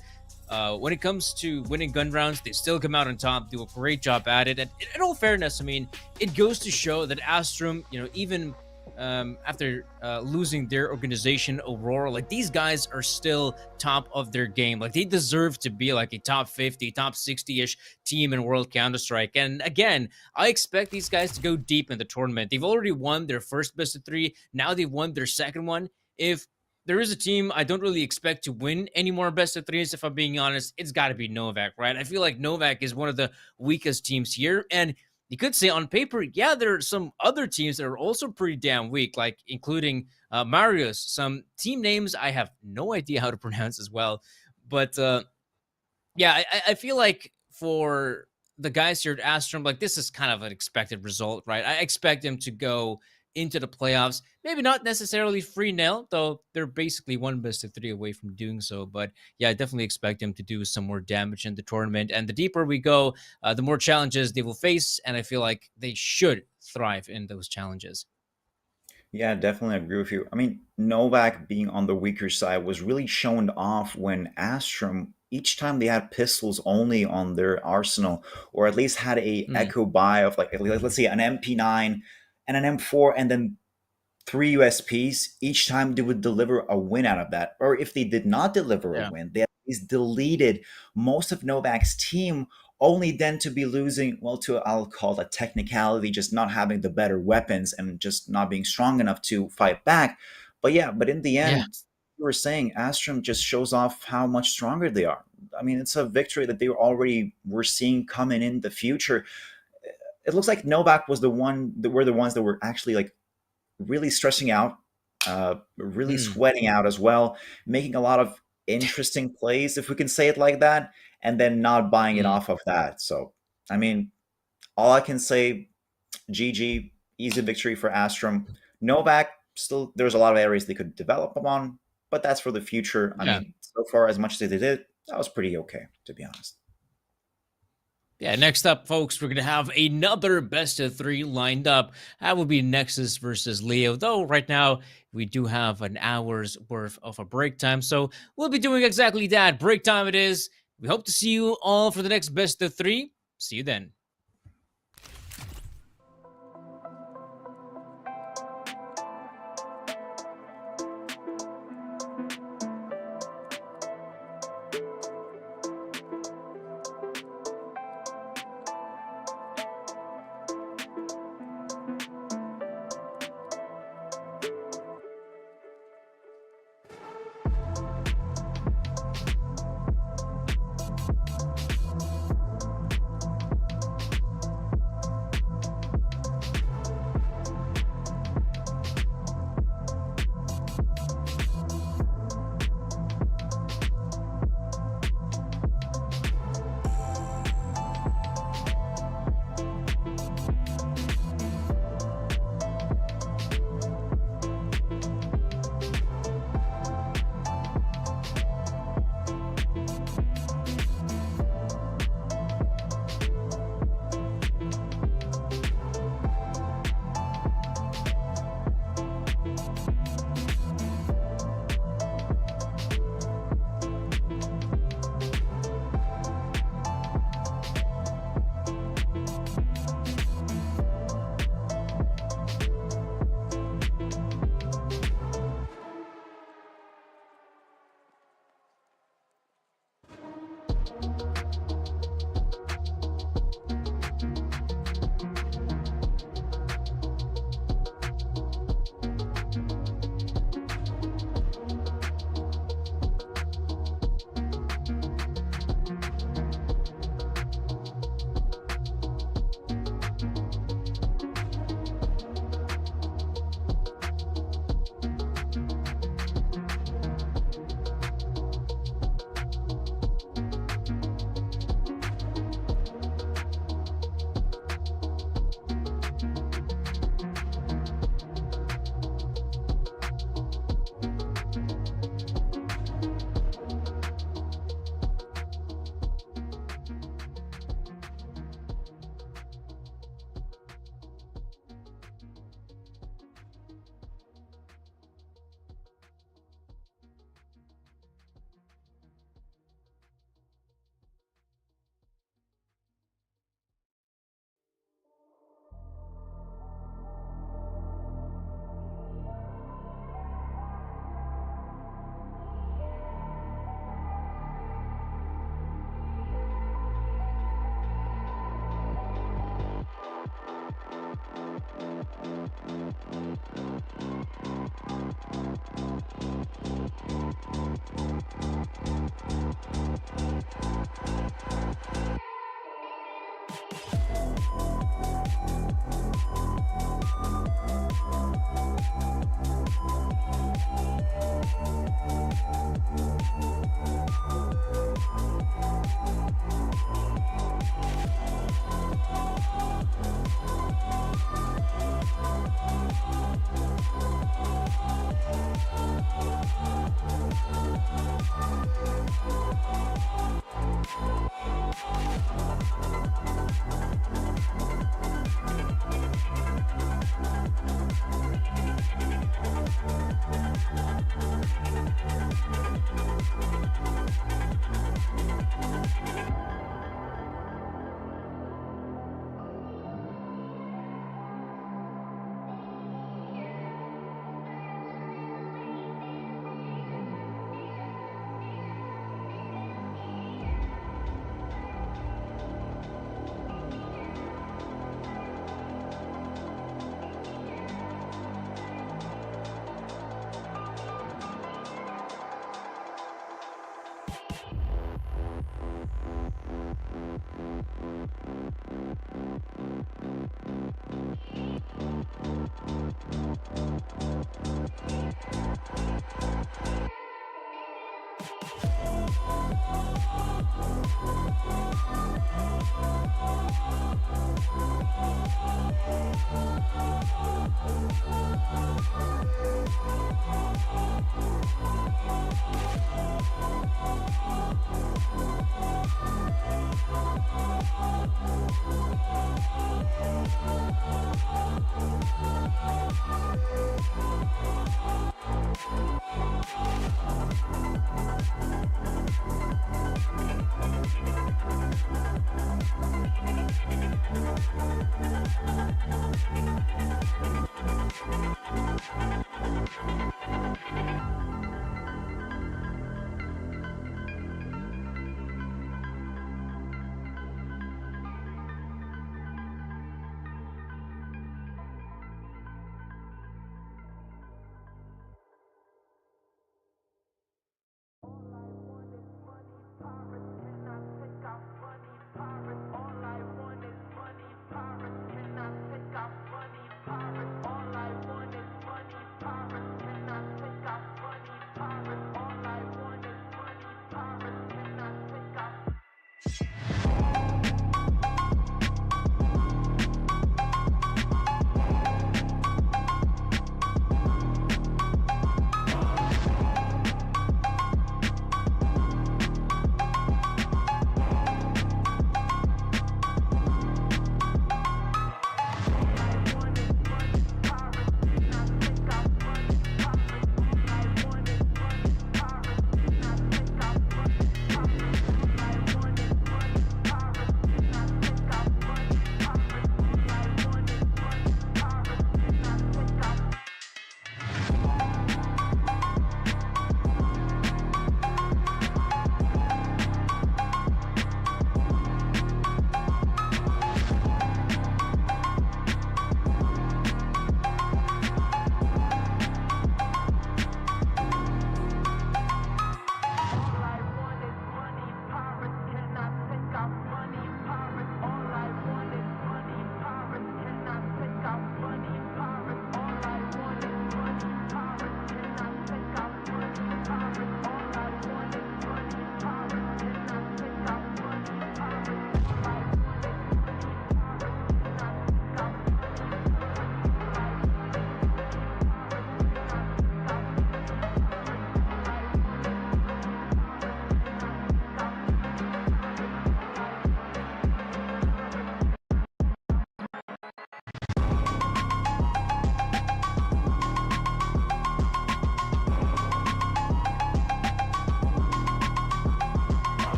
when it comes to winning gun rounds, they still come out on top, do a great job at it. And in all fairness, I mean, it goes to show that Astrum, you know, even after losing their organization, Aurora, like these guys are still top of their game. Like they deserve to be like a top 50, top 60-ish team in World Counter-Strike. And again, I expect these guys to go deep in the tournament. They've already won their first best of 3. Now they've won their second one. If there is a team I don't really expect to win any more best of 3s, if I'm being honest, it's got to be Novaq, right? I feel like Novaq is one of the weakest teams here. And you could say on paper, yeah, there are some other teams that are also pretty damn weak, like including Marius. Some team names I have no idea how to pronounce as well. But yeah, I feel like for the guys here at Astrum, like this is kind of an expected result, right? I expect them to go into the playoffs. Maybe not necessarily free nail, though they're basically 1 best of 3 away from doing so. But yeah, I definitely expect them to do some more damage in the tournament. And the deeper we go, the more challenges they will face. And I feel like they should thrive in those challenges. Yeah, definitely agree with you. I mean, Novak being on the weaker side was really shown off when Astrum, each time they had pistols only on their arsenal, or at least had a echo buy of like let's say an MP9 and an M4, and then 3 USPs, each time they would deliver a win out of that. Or if they did not deliver a win, they at least deleted most of Novak's team, only then to be losing, well, to, I'll call it technicality, just not having the better weapons and just not being strong enough to fight back. But yeah, but in the end, you were saying Astrum just shows off how much stronger they are. I mean, it's a victory that they already were seeing coming in the future. It looks like Novak was the one that were the ones that were actually like really stressing out, really sweating out as well, making a lot of interesting plays, if we can say it like that, and then not buying it off of that. So, I mean, all I can say, GG, easy victory for Astrum. Novak, still, there's a lot of areas they could develop upon, but that's for the future. I mean, so far, as much as they did, that was pretty okay, to be honest. Yeah, next up, folks, we're going to have another best of 3 lined up. That will be Nexus versus Leo, though right now we do have an hour's worth of a break time. So we'll be doing exactly that. Break time it is. We hope to see you all for the next best of 3. See you then.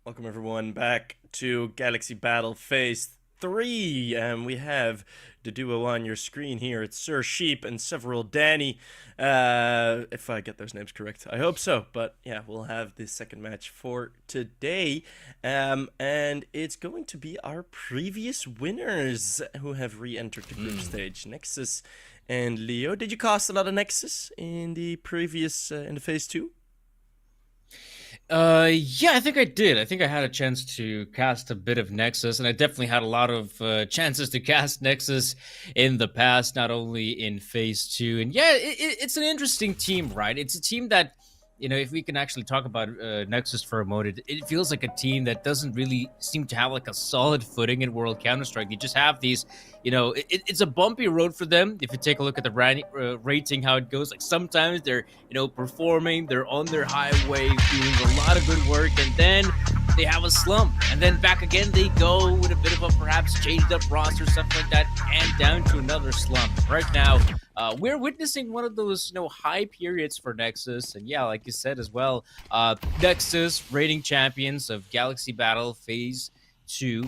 Welcome everyone back to Galaxy Battle Phase 3. We have the duo on your screen here. It's Sir Sheep and several Danny. If I get those names correct, I hope so. But yeah, we'll have the second match for today. And it's going to be our previous winners who have re-entered the group stage. Nexus and Leo. Did you cast a lot of Nexus in the previous, in the Phase 2? Yeah, I think I did. I think I had a chance to cast a bit of Nexus, and I definitely had a lot of chances to cast Nexus in the past, not only in Phase 2. And yeah, it's an interesting team, right? It's a team that, you know, if we can actually talk about Nexus for a moment, it feels like a team that doesn't really seem to have like a solid footing in World Counter-Strike. They just have these, you know, it's a bumpy road for them. If you take a look at the rating, how it goes, like sometimes they're, you know, performing, they're on their highway, doing a lot of good work, and then they have a slump, and then back again they go with a bit of a perhaps changed up roster, stuff like that, and down to another slump. Right now, We're witnessing one of those, high periods for Nexus. And yeah, like you said as well, Nexus, reigning champions of Galaxy Battle Phase 2.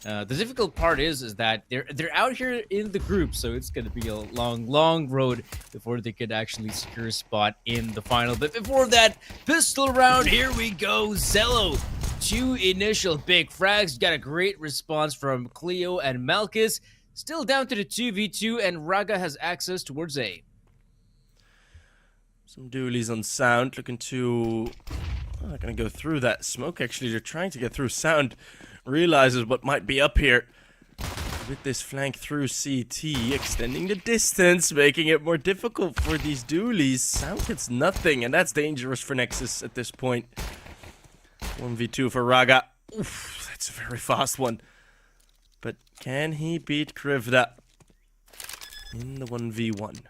The difficult part is that they're out here in the group, so it's gonna be a long road before they could actually secure a spot in the final. But before that, pistol round, here we go. Zello, 2 initial big frags, got a great response from Cleo and Malchus. Still down to the 2v2, and Raga has access towards A. Some dualies on Sound, looking to... Oh, not gonna go through that smoke, actually. They're trying to get through. Sound realizes what might be up here. With this flank through CT, extending the distance, making it more difficult for these dualies. Sound gets nothing, and that's dangerous for Nexus at this point. 1v2 for Raga. Oof, that's a very fast one. But can he beat Krivda in the 1v1?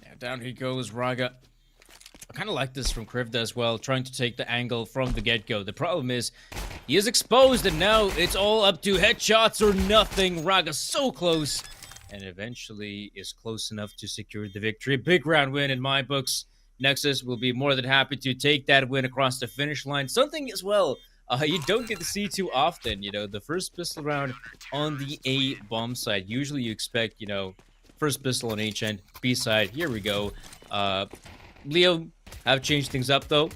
Now down he goes, Raga. I kind of like this from Krivda as well, trying to take the angle from the get-go. The problem is, he is exposed, and now it's all up to headshots or nothing. Raga so close, and eventually is close enough to secure the victory. Big round win in my books. Nexus will be more than happy to take that win across the finish line. Something as well you don't get to see too often. The first pistol round on the A bomb side. Usually you expect, first pistol on H end, B side. Here we go. Leo have changed things up though.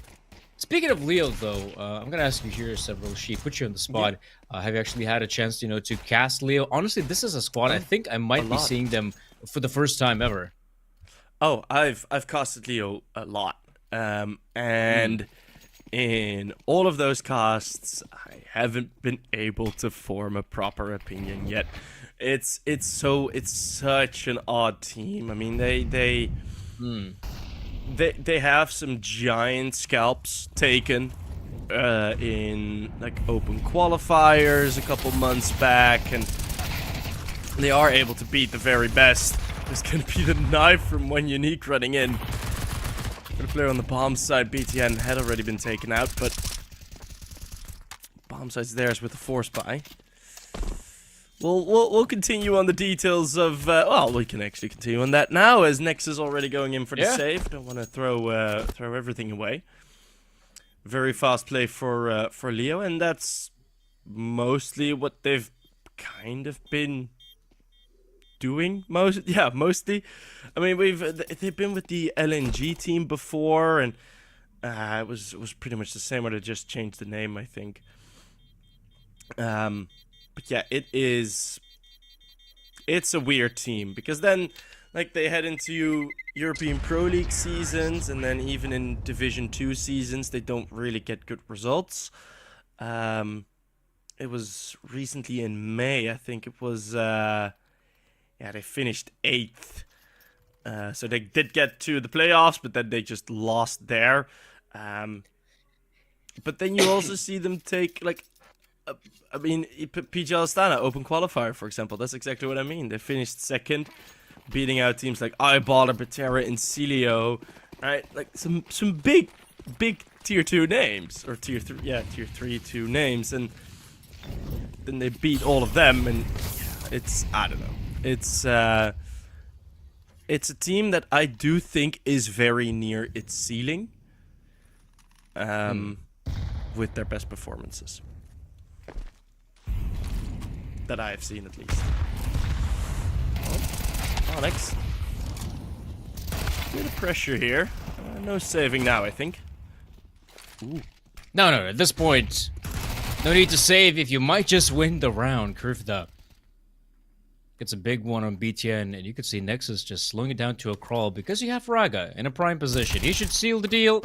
Speaking of Leo though, I'm gonna ask you here several. She put you on the spot. Have you actually had a chance, to cast Leo? Honestly, this is a squad I think I might be seeing them for the first time ever. Oh, I've casted Leo a lot, and in all of those casts, I haven't been able to form a proper opinion yet. It's such an odd team. I mean, they have some giant scalps taken in like open qualifiers a couple months back, and they are able to beat the very best. There's gonna be the knife from UNiTY running in. The player on the bomb side, BTN, had already been taken out, but bomb side's theirs with the force buy. We'll continue on the details of well, we can actually continue on that now, as Nexus is already going in for the save. Don't want to throw everything away. Very fast play for Leo, and that's mostly what they've kind of been doing. Mostly. I mean, they've been with the LNG team before, and it was pretty much the same, or they just changed the name, I think. But yeah, it's a weird team, because then like they head into European Pro League seasons, and then even in Division 2 seasons they don't really get good results. It was recently in May, I think it was they finished 8th. So they did get to the playoffs, but then they just lost there. But then you also see them take, like, I mean, PGL Astana, open qualifier, for example. That's exactly what I mean. They finished 2nd, beating out teams like Eyeballer, Batera, and Celio. Right? Like, some big tier 2 names. Or tier 3, tier 3, 2 names. And then they beat all of them, and it's, I don't know. It's a team that I do think is very near its ceiling, with their best performances that I have seen, at least. Oh, Onyx. Bit of pressure here. No saving now, I think. Ooh. No, at this point, no need to save if you might just win the round. Krivda gets a big one on BTN, and you can see Nexus just slowing it down to a crawl because you have Raga in a prime position. He should seal the deal.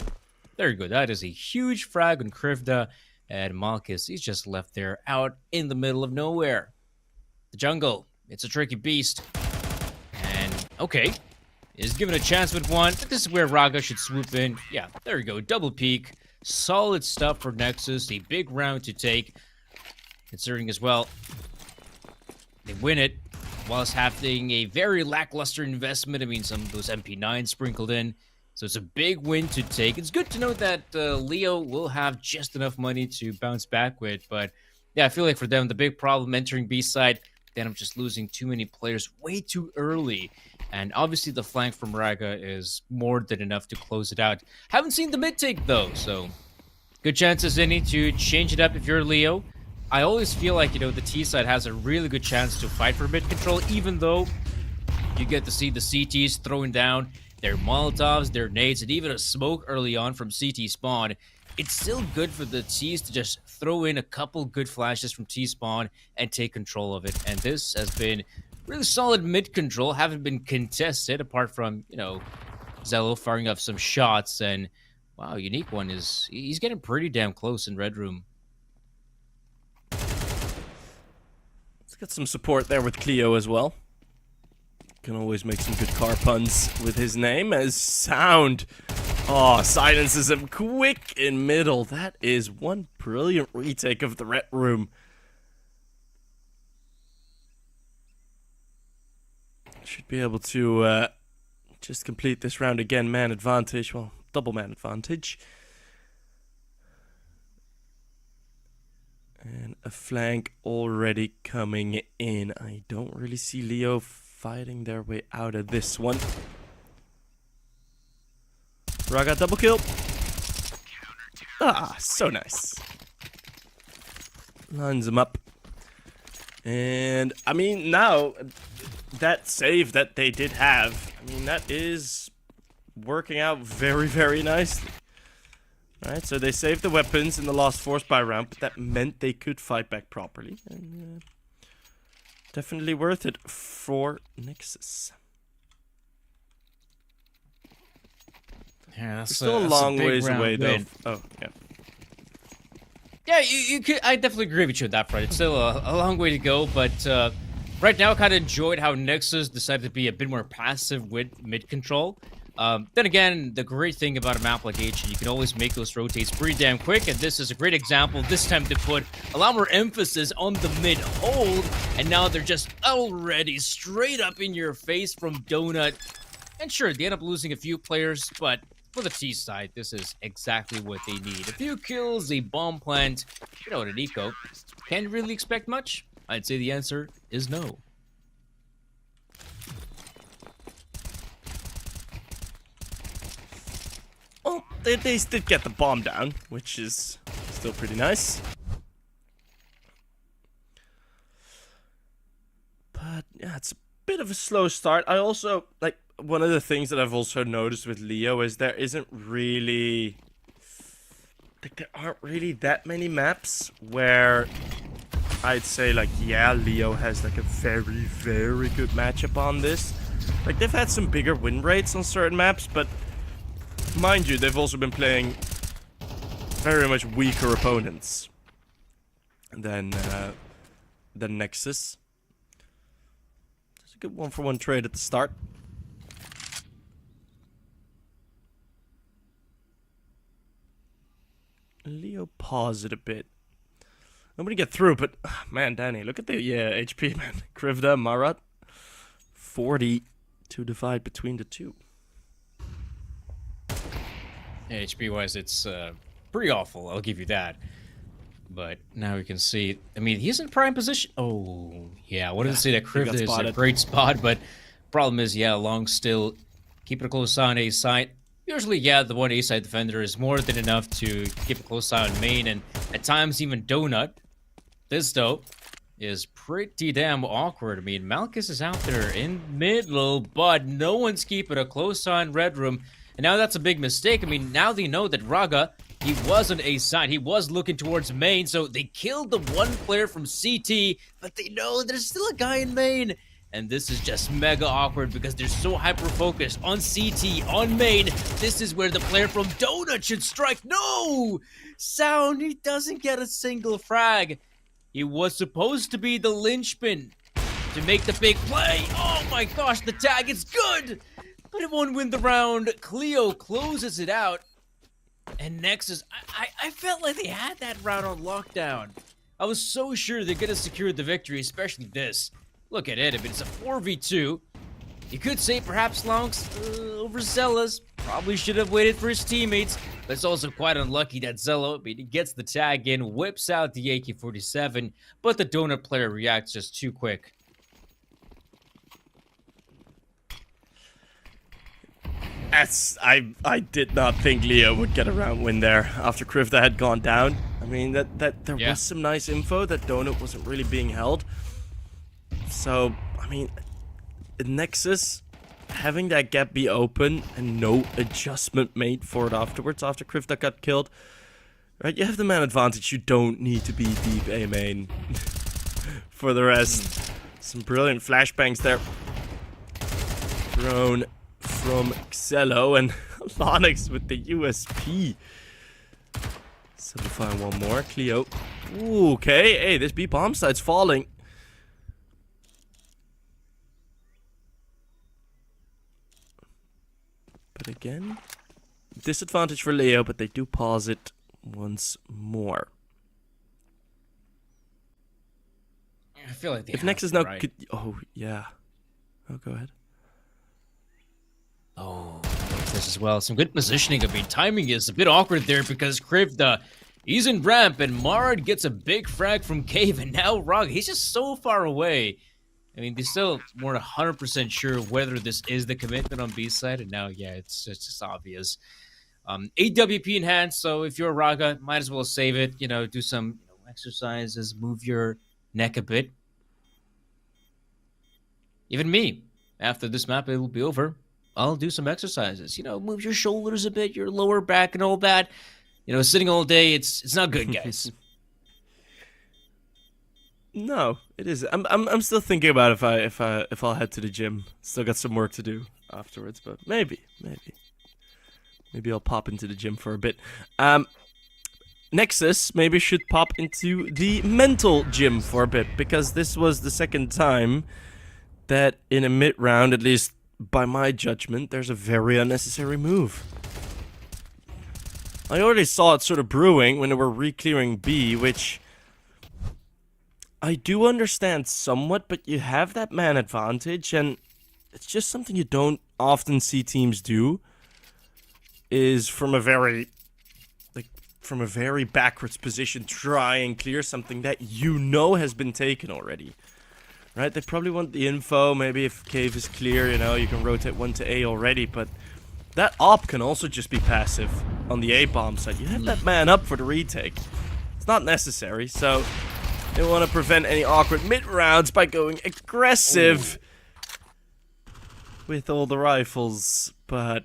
There you go. That is a huge frag on Krivda, and Malchus, he's just left there out in the middle of nowhere. The jungle, it's a tricky beast. And, okay, is given a chance with one, but this is where Raga should swoop in. Yeah, there you go. Double peek. Solid stuff for Nexus. A big round to take, considering as well they win it whilst having a very lackluster investment. I mean, some of those MP9 sprinkled in. So it's a big win to take. It's good to know that Leo will have just enough money to bounce back with. But yeah, I feel like for them, the big problem entering B side, they end up just losing too many players way too early. And obviously the flank from Raga is more than enough to close it out. Haven't seen the mid take though, so good chances, Zinni, to change it up if you're Leo. I always feel like, the T side has a really good chance to fight for mid control, even though you get to see the CTs throwing down their Molotovs, their nades, and even a smoke early on from CT spawn. It's still good for the T's to just throw in a couple good flashes from T spawn and take control of it. And this has been really solid mid control, haven't been contested apart from, Zello firing off some shots. And wow, UNiTY he's getting pretty damn close in Red Room. Let's get some support there with Cleo as well. Can always make some good car puns with his name as Sound. Oh, silences him quick in middle. That is one brilliant retake of the Red Room. Should be able to just complete this round again. Man advantage. Well, double man advantage. And a flank already coming in. I don't really see Leo fighting their way out of this one. Raga double kill. Ah, so nice. Lines him up. And, I mean, now, that save that they did have, I mean, that is working out very, very nicely. Alright, so they saved the weapons in the last force buy round, but that meant they could fight back properly. And, definitely worth it for Nexus. Yeah, that's still a long ways away, though. Oh, yeah. Yeah, you could. I definitely agree with you on that front. It's still a long way to go, but right now I kind of enjoyed how Nexus decided to be a bit more passive with mid control. Then again, the great thing about a map like H, you can always make those rotates pretty damn quick, and this is a great example. This time they put a lot more emphasis on the mid hold, and now they're just already straight up in your face from Donut. And sure, they end up losing a few players, but for the T side, this is exactly what they need. A few kills, a bomb plant, an eco. Can't you really expect much? I'd say the answer is no. Well, they did get the bomb down, which is still pretty nice. But, yeah, it's a bit of a slow start. I also, one of the things that I've also noticed with Leo is there aren't really that many maps where I'd say, Leo has, a very, very good matchup on this. They've had some bigger win rates on certain maps, but mind you, they've also been playing very much weaker opponents than Nexus. It's a good one-for-one trade at the start. Leo paused it a bit. I'm gonna get through, but man, Danny, look at the HP, man. Krivda, Marat, 40 to divide between the two. Yeah, HP wise, it's pretty awful. I'll give you that. But now we can see. I mean, he's in prime position. Oh, yeah. I wanted to say that Krivda is a great spot, but problem is, Long still keeping a close eye on A side. Usually, the one A side defender is more than enough to keep a close eye on main, and at times even Donut. This, though, is pretty damn awkward. I mean, Malkus is out there in middle, but no one's keeping a close eye on Red Room. And now that's a big mistake. I mean, now they know that Raga, he was on A side. He was looking towards main, so they killed the one player from CT, but they know there's still a guy in main. And this is just mega awkward because they're so hyper-focused on CT, on main. This is where the player from Donut should strike. No! Sound, he doesn't get a single frag. He was supposed to be the linchpin to make the big play. Oh my gosh, the tag is good! But it won't win the round. Cleo closes it out. And Nexus, I felt like they had that round on lockdown. I was so sure they're going to secure the victory, especially this. Look at it. I mean, it's a 4v2. You could say perhaps Lonks overzealous. Probably should have waited for his teammates. But it's also quite unlucky that Zello, he gets the tag in, whips out the AK-47, but the Donut player reacts just too quick. I did not think Leo would get a round win there after Krivda had gone down. I mean, that there was some nice info that Donut wasn't really being held. So, I mean, Nexus, having that gap be open and no adjustment made for it afterwards after Krivda got killed, right? You have the man advantage. You don't need to be deep A main. For the rest, some brilliant flashbangs there. Thrown from Xello and Lonix with the USP. Simplifying one more. Cleo. Ooh, okay. Hey, this B bomb site's falling. But again, disadvantage for Leo, but they do pause it once more. I feel like if Nexus now could... Oh, yeah. Oh, go ahead. Oh, this as well. Some good positioning. I mean, timing is a bit awkward there because Krivda, he's in ramp, and Marad gets a big frag from Cave, and now Rog, he's just so far away. I mean, they still weren't 100% sure whether this is the commitment on B side, and now, yeah, it's just obvious. AWP in hand, so if you're a Raga, might as well save it. You know, do some exercises, move your neck a bit. Even me, after this map, it will be over. I'll do some exercises. You know, move your shoulders a bit, your lower back, and all that. You know, sitting all day, it's not good, guys. No, it is. I'm still thinking about if I'll head to the gym. Still got some work to do afterwards, but maybe I'll pop into the gym for a bit. Nexus maybe should pop into the mental gym for a bit, because this was the second time that in a mid round, at least by my judgment, there's a very unnecessary move. I already saw it sort of brewing when they were re-clearing B, which I do understand somewhat, but you have that man advantage, and it's just something you don't often see teams do, is from a very backwards position try and clear something that you know has been taken already. Right, they probably want the info. Maybe if Cave is clear, you know, you can rotate one to A already. But that op can also just be passive on the A bomb side. You have that man up for the retake. It's not necessary, so they want to prevent any awkward mid rounds by going aggressive with all the rifles. But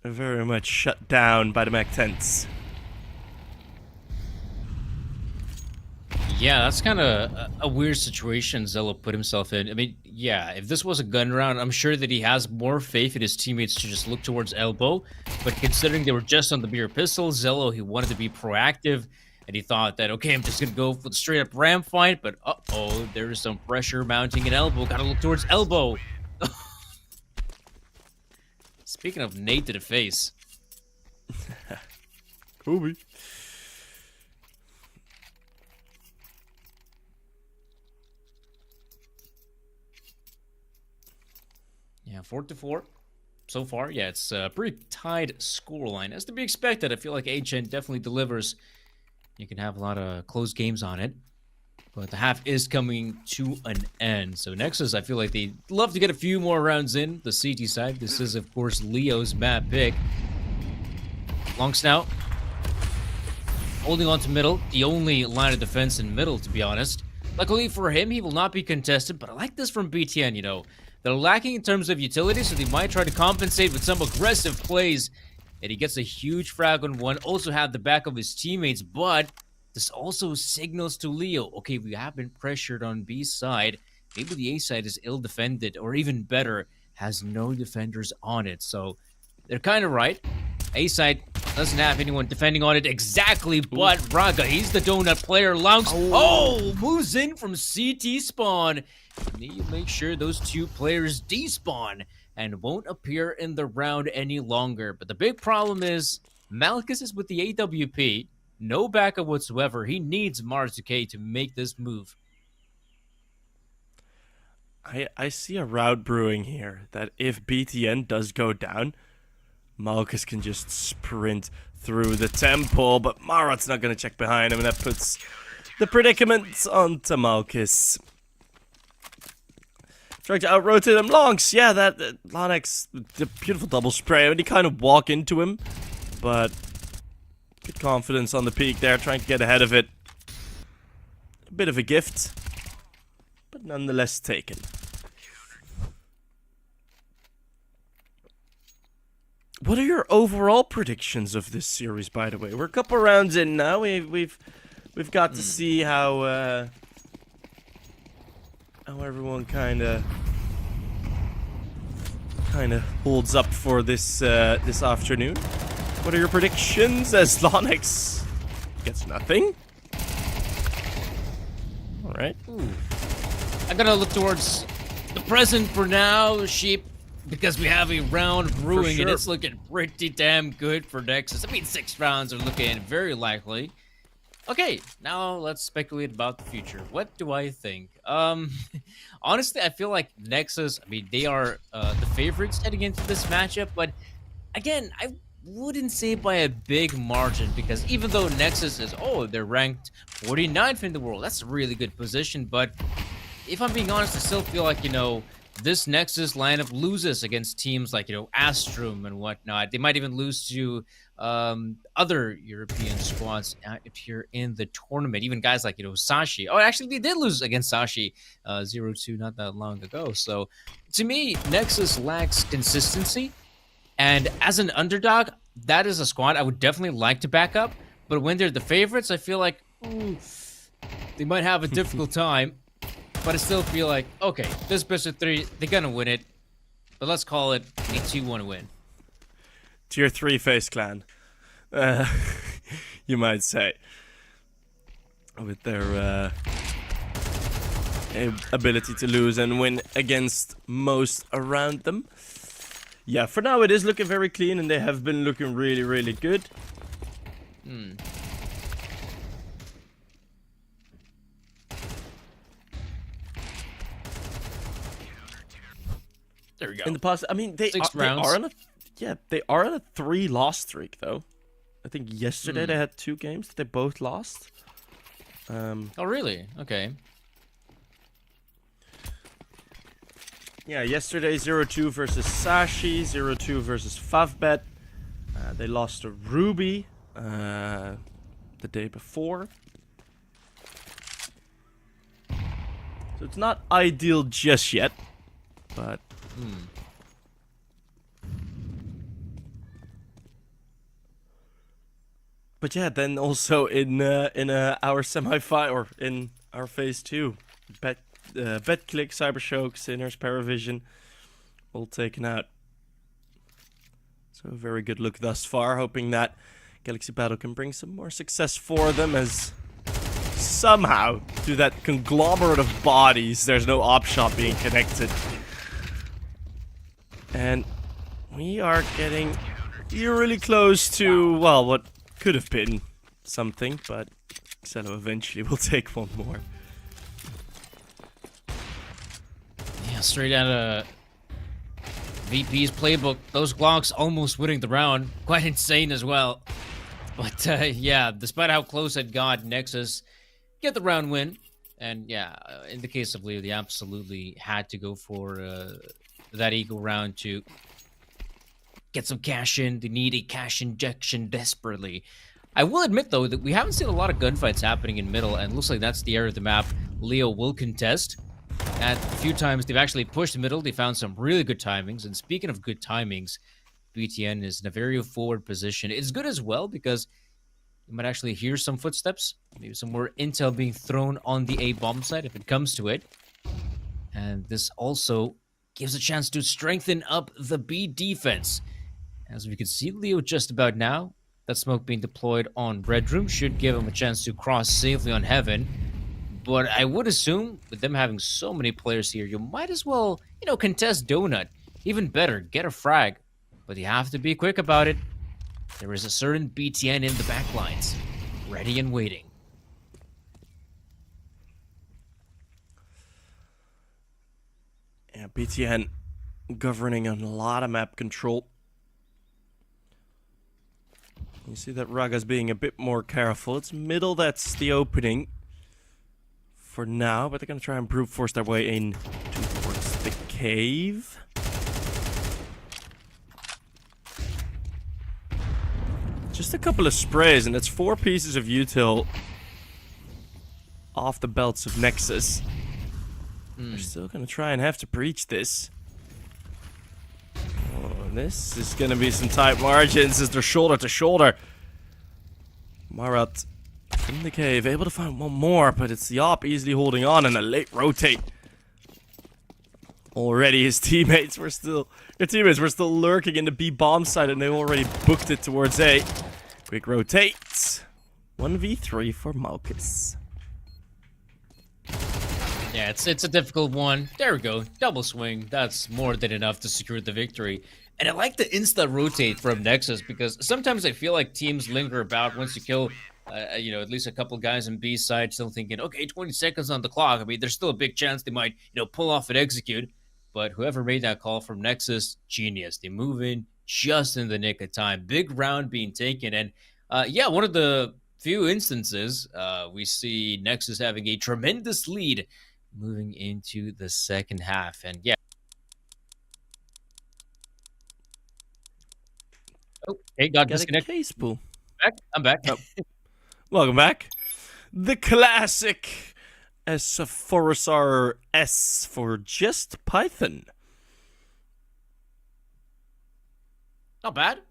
they're very much shut down by the Mac 10s. Yeah, that's kind of a weird situation Zello put himself in. I mean, yeah, if this was a gun round, I'm sure that he has more faith in his teammates to just look towards elbow. But considering they were just on the beer pistol, Zello, he wanted to be proactive. And he thought that, okay, I'm just going to go for the straight up ramp fight. But, uh-oh, there's some pressure mounting at elbow. Got to look towards elbow. Speaking of nade to the face. Kobe. Yeah, 4-4 so far. Yeah, it's a pretty tied scoreline. As to be expected, I feel like HN definitely delivers. You can have a lot of close games on it. But the half is coming to an end. So Nexus, I feel like they'd love to get a few more rounds in. The CT side. This is, of course, Leo's map pick. Long snout. Holding on to middle. The only line of defense in middle, to be honest. Luckily for him, he will not be contested. But I like this from BTN, you know. They're lacking in terms of utility, so they might try to compensate with some aggressive plays. And he gets a huge frag on one. Also have the back of his teammates, but this also signals to Leo, okay, we have been pressured on B side. Maybe the A side is ill-defended, or even better, has no defenders on it. So they're kind of right. A side doesn't have anyone defending on it exactly, but Braga, he's the donut player. Lounge, moves in from CT spawn. Need to make sure those two players despawn and won't appear in the round any longer. But the big problem is Malchus is with the AWP. No backup whatsoever. He needs Marzuke to make this move. I see a route brewing here that if BTN does go down, Malchus can just sprint through the temple, but Marat's not going to check behind him, and that puts the predicament onto Malchus. Trying to out-rotate him. Lonks, yeah, that Lonix, the beautiful double spray. And he kind of walk into him, but good confidence on the peak there, trying to get ahead of it. A bit of a gift, but nonetheless taken. What are your overall predictions of this series, by the way? We're a couple rounds in now. We've got to see how everyone kind of holds up for this this afternoon. What are your predictions as Lonix gets nothing? All right. I gotta look towards the present for now, Sheep, because we have a round brewing, sure. and it's looking pretty damn good for Nexus. I mean, 6 rounds are looking very likely. Okay, now let's speculate about the future. What do I think? Honestly, I feel like Nexus, I mean, they are the favorites heading into this matchup, but again, I wouldn't say by a big margin, because even though Nexus is, they're ranked 49th in the world, that's a really good position, but if I'm being honest, I still feel like, this Nexus lineup loses against teams like, Astrum and whatnot. They might even lose to other European squads if you're in the tournament. Even guys like, Sashi. Oh, actually, they did lose against Sashi 0-2 not that long ago. So, to me, Nexus lacks consistency. And as an underdog, that is a squad I would definitely like to back up. But when they're the favorites, I feel like, they might have a difficult time. But I still feel like, okay, this best of 3, they're gonna win it. But let's call it a 2-1 win. Tier 3 FaZe Clan. You might say. With their ability to lose and win against most around them. Yeah, for now it is looking very clean, and they have been looking really, really good. There we go. In the past, I mean, they 6 are rounds. on a they are on a 3-loss streak though. I think yesterday they had 2 games that they both lost. Oh, really? Okay. Yeah, yesterday 0-2 versus Sashi, 0-2 versus FAVBET. They lost to Ruby the day before. So it's not ideal just yet, but but yeah, then also in our semi-final, or in our phase 2, BetClick, Cybershock, Sinners, Paravision, all taken out. So a very good look thus far, hoping that Galaxy Battle can bring some more success for them, as somehow, through that conglomerate of bodies, there's no op shot being connected. And we are getting eerily close to, well, what could have been something, but Xelo eventually will take one more. Yeah, straight out of VP's playbook. Those Glocks almost winning the round. Quite insane as well. But yeah, despite how close it got, Nexus get the round win. And yeah, in the case of Leo, they absolutely had to go for that eagle round to get some cash in. They need a cash injection desperately. I will admit, though, that we haven't seen a lot of gunfights happening in middle, and it looks like that's the area of the map Leo will contest. And a few times they've actually pushed middle. They found some really good timings. And speaking of good timings, BTN is in a very forward position. It's good as well because you might actually hear some footsteps. Maybe some more intel being thrown on the A bomb site if it comes to it. And this also gives a chance to strengthen up the B defense. As we can see, Leo just about now. That smoke being deployed on Red Room should give him a chance to cross safely on Heaven. But I would assume, with them having so many players here, you might as well, contest Donut. Even better, get a frag. But you have to be quick about it. There is a certain BTN in the backlines, ready and waiting. Yeah, BTN governing on a lot of map control. You see that Raga's being a bit more careful. It's middle that's the opening for now, but they're going to try and brute force their way in towards the cave. Just a couple of sprays, and that's 4 pieces of util off the belts of Nexus. They're still gonna try and have to breach this. Oh, this is gonna be some tight margins as they're shoulder to shoulder. Marat in the cave, able to find one more, but it's the op easily holding on and a late rotate. Already his teammates were still lurking in the B bomb site, and they already booked it towards A. Quick rotates. 1v3 for Malchus. Yeah, it's a difficult one. There we go. Double swing. That's more than enough to secure the victory. And I like the insta rotate from Nexus, because sometimes I feel like teams linger about once you kill, you know, at least a couple guys in B side, still thinking, okay, 20 seconds on the clock. I mean, there's still a big chance they might, you know, pull off and execute. But whoever made that call from Nexus, genius. They move in just in the nick of time. Big round being taken. And yeah, one of the few instances we see Nexus having a tremendous lead moving into the second half. And yeah. Oh, hey, got disconnected. Case pool. I'm back. Oh. Welcome back. The classic S for S for just Python. Not bad.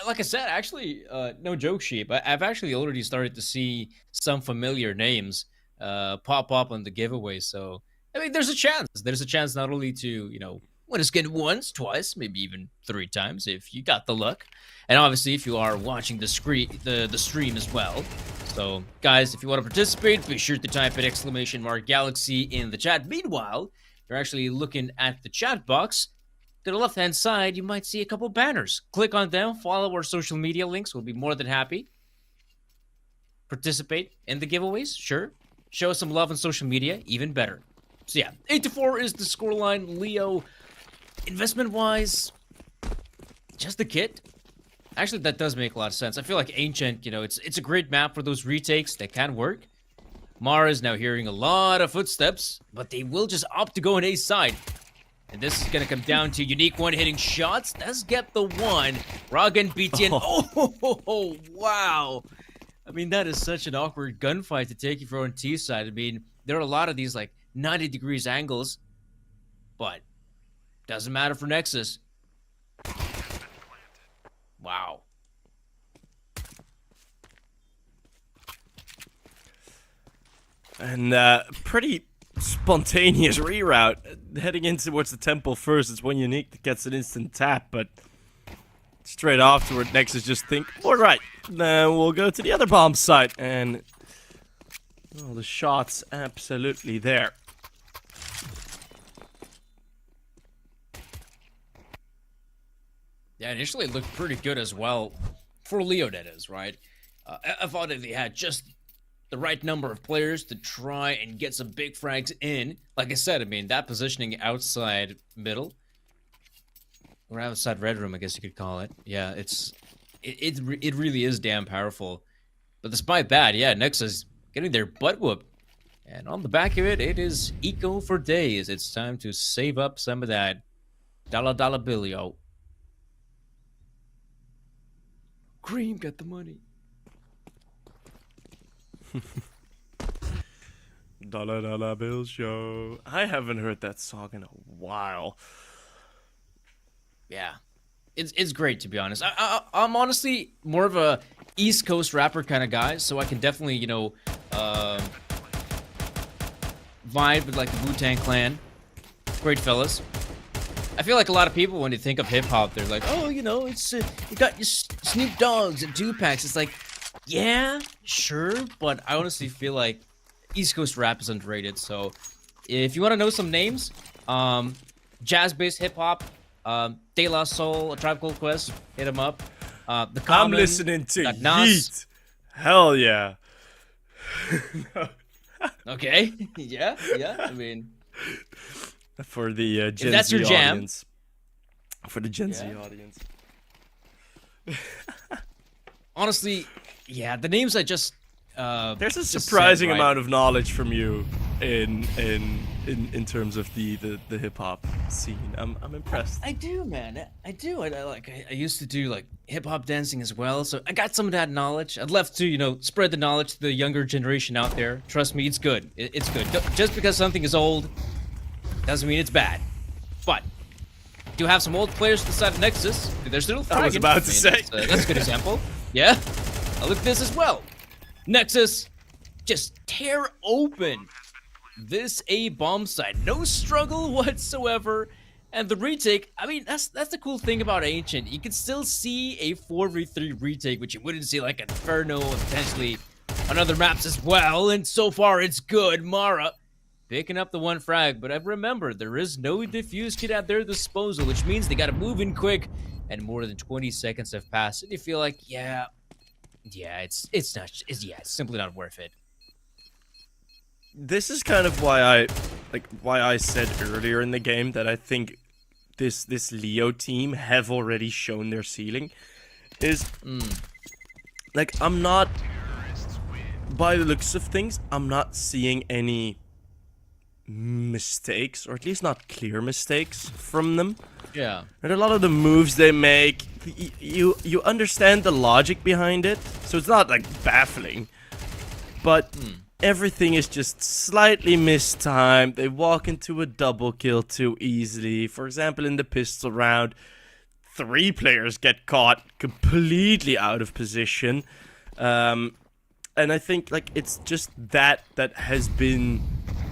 Like I said, actually, no joke, Sheep. I've actually already started to see some familiar names pop up on the giveaway. So, I mean, there's a chance. There's a chance not only to, you know, win a skin once, twice, maybe even 3 times if you got the luck. And obviously, if you are watching the stream as well. So, guys, if you want to participate, be sure to type in !Galaxy in the chat. Meanwhile, you're actually looking at the chat box. To the left-hand side, you might see a couple banners. Click on them, follow our social media links. We'll be more than happy. Participate in the giveaways, sure. Show us some love on social media, even better. So yeah, 8-4 is the scoreline. Leo, investment-wise, just the kit. Actually, that does make a lot of sense. I feel like Ancient, you know, it's a great map for those retakes that can work. Mara is now hearing a lot of footsteps, but they will just opt to go on A side. And this is going to come down to unique one-hitting shots. Let's get the one. Ragan BTN. Oh, wow. I mean, that is such an awkward gunfight to take you for on T side. I mean, there are a lot of these, like, 90 degrees angles. But doesn't matter for Nexus. Wow. And pretty spontaneous reroute. Heading in towards the temple first. It's one unique that gets an instant tap, but straight afterward, Nexus just think, all right, then we'll go to the other bomb site. And well, the shot's absolutely there. Yeah, initially it looked pretty good as well. For Leo, that is, right? I thought if they had just the right number of players to try and get some big frags in. Like I said, I mean, that positioning outside middle, or outside red room, I guess you could call it. Yeah, it really is damn powerful. But despite that, yeah, Nexus getting their butt whooped. And on the back of it, it is eco for days. It's time to save up some of that dollar billio. Cream, get the money. Dollar bill show. I haven't heard that song in a while. Yeah, it's great, to be honest. I'm honestly more of a East Coast rapper kind of guy, so I can definitely, you know, vibe with like the Wu-Tang Clan. Great fellas. I feel like a lot of people, when they think of hip hop, they're like, oh, you know, it's you got your Snoop Dogg's and Tupac's. It's like, yeah, sure, but I honestly feel like East Coast rap is underrated. So if you want to know some names, jazz-based hip hop, De La Soul, A Tribe Called Quest, hit them up. The Common, I'm listening to Yeet. Hell yeah. Okay, yeah. I mean, for the Gen that's Z your jam. audience. For the Gen Z audience. Honestly, yeah, the names I just there's a surprising amount of knowledge from you in in terms of the hip hop scene. I'm impressed. I do, man. I do. I used to do like hip hop dancing as well, so I got some of that knowledge. I'd love to, spread the knowledge to the younger generation out there. Trust me, it's good. It's good. Just because something is old doesn't mean it's bad. But do have some old players to the side of Nexus. They're still fragging. I was about to say. That's a good example. Yeah. Now look at this as well. Nexus just tear open this A bomb site. No struggle whatsoever. And the retake, I mean, that's the cool thing about Ancient. You can still see a 4v3 retake, which you wouldn't see like Inferno and potentially on other maps as well. And so far, it's good. Mara picking up the one frag. But remember, there is no diffuse kit at their disposal, which means they got to move in quick. And more than 20 seconds have passed. And you feel like, it's simply not worth it. This is kind of why I said earlier in the game that I think this Leo team have already shown their ceiling. Is like, I'm not, by the looks of things, I'm not seeing any mistakes, or at least not clear mistakes from them. Yeah. And a lot of the moves they make, you understand the logic behind it, so it's not like baffling, but everything is just slightly mistimed. They walk into a double kill too easily. For example, in the pistol round, 3 players get caught completely out of position. And I think like it's just that has been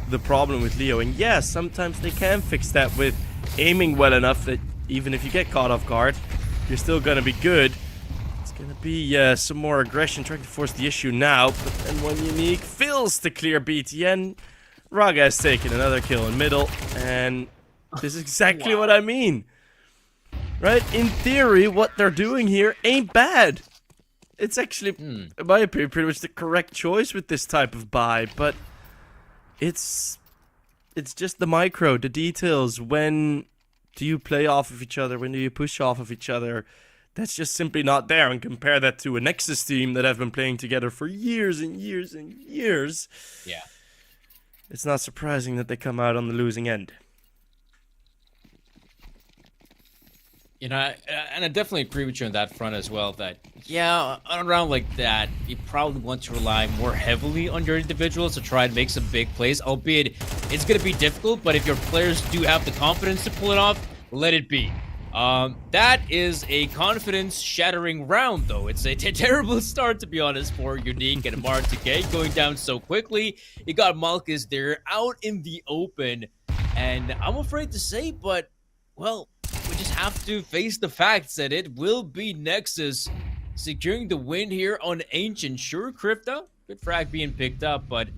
the problem with Leo. And yeah, sometimes they can fix that with aiming well enough that even if you get caught off guard, you're still gonna be good. It's gonna be some more aggression trying to force the issue now, but then one UNiTY fails to clear BTN. Raga has taken another kill in middle, and this is exactly what I mean. Right? In theory, what they're doing here ain't bad. It's actually, in my opinion, pretty much the correct choice with this type of buy, but it's just the micro, the details. When do you play off of each other? When do you push off of each other? That's just simply not there. And compare that to a Nexus team that have been playing together for years and years and years. Yeah. It's not surprising that they come out on the losing end. And I definitely agree with you on that front as well, that, yeah, on a round like that, you probably want to rely more heavily on your individuals to try and make some big plays, albeit it's going to be difficult, but if your players do have the confidence to pull it off, let it be. That is a confidence-shattering round, though. It's a terrible start, to be honest, for UNiTY and Mar2K, going down so quickly. You got Malkus there, out in the open, and I'm afraid to say, but, well, we just have to face the facts that it will be Nexus securing the win here on Ancient. Sure, Crypto, good frag being picked up, but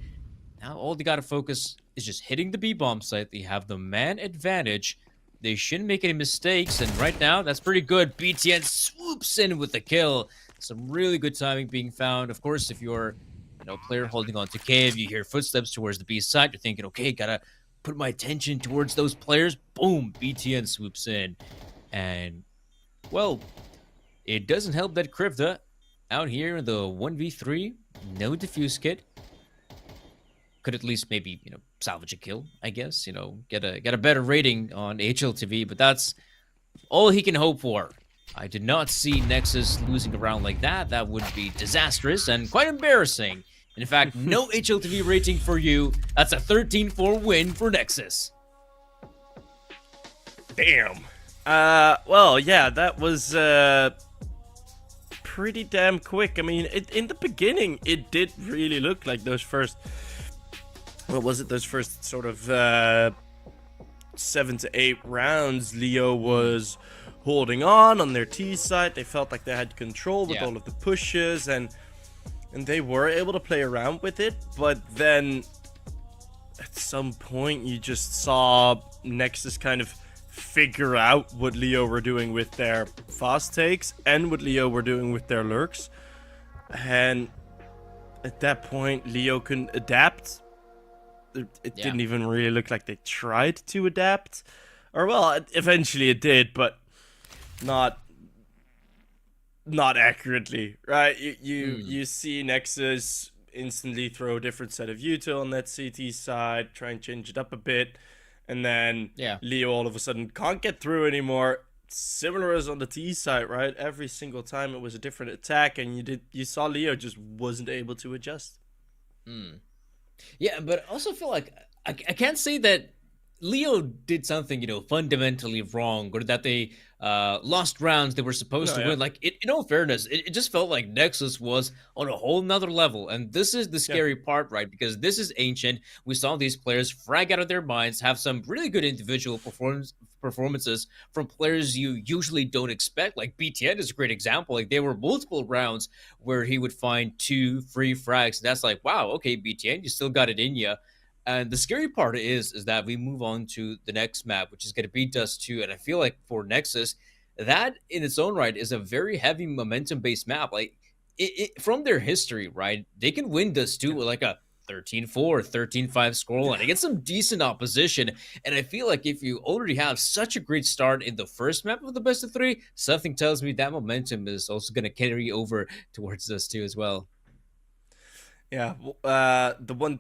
now all they gotta focus is just hitting the B-bomb site. They have the man advantage. They shouldn't make any mistakes, and right now, that's pretty good. BTN swoops in with the kill. Some really good timing being found. Of course, if you're, player holding on to cave, you hear footsteps towards the B side, you're thinking, okay, gotta put my attention towards those players. Boom, BTN swoops in. And, well, it doesn't help that Krivda out here in the 1v3, no diffuse kit. Could at least maybe, salvage a kill, I guess. Get a better rating on HLTV, but that's all he can hope for. I did not see Nexus losing a round like that. That would be disastrous and quite embarrassing. In fact, no HLTV rating for you. That's a 13-4 win for Nexus. Damn. Well, yeah, that was pretty damn quick. I mean, in the beginning, it did really look like those first... What was it? Those first sort of 7 to 8 rounds, Leo was holding on their T side. They felt like they had control with all of the pushes, and they were able to play around with it. But then at some point, you just saw Nexus kind of figure out what Leo were doing with their fast takes and what Leo were doing with their lurks. And at that point, Leo couldn't adapt. It didn't even really look like they tried to adapt. Or, well, eventually it did, but not accurately, right? You see Nexus instantly throw a different set of util on that CT side, try and change it up a bit, and then Yeah. Leo all of a sudden can't get through anymore. Similar as on the T side, right? Every single time it was a different attack, and you saw Leo just wasn't able to adjust. Yeah, but I also feel like I can't say that Leo did something, fundamentally wrong, or that they lost rounds they were supposed No, to yeah. win. Like, in all fairness, it just felt like Nexus was on a whole nother level. And this is the scary part, right? Because this is Ancient. We saw these players frag out of their minds, have some really good individual performances from players you usually don't expect. Like, BTN is a great example. Like, there were multiple rounds where he would find 2 free frags. And that's like, wow, okay, BTN, you still got it in you. And the scary part is that we move on to the next map, which is going to be Dust 2. And I feel like for Nexus, that in its own right is a very heavy momentum-based map. Like, from their history, right, they can win Dust 2 with like a 13-4, 13-5 scoreline against some decent opposition. And I feel like if you already have such a great start in the first map of the best of 3, something tells me that momentum is also going to carry over towards Dust 2 as well. Yeah, the one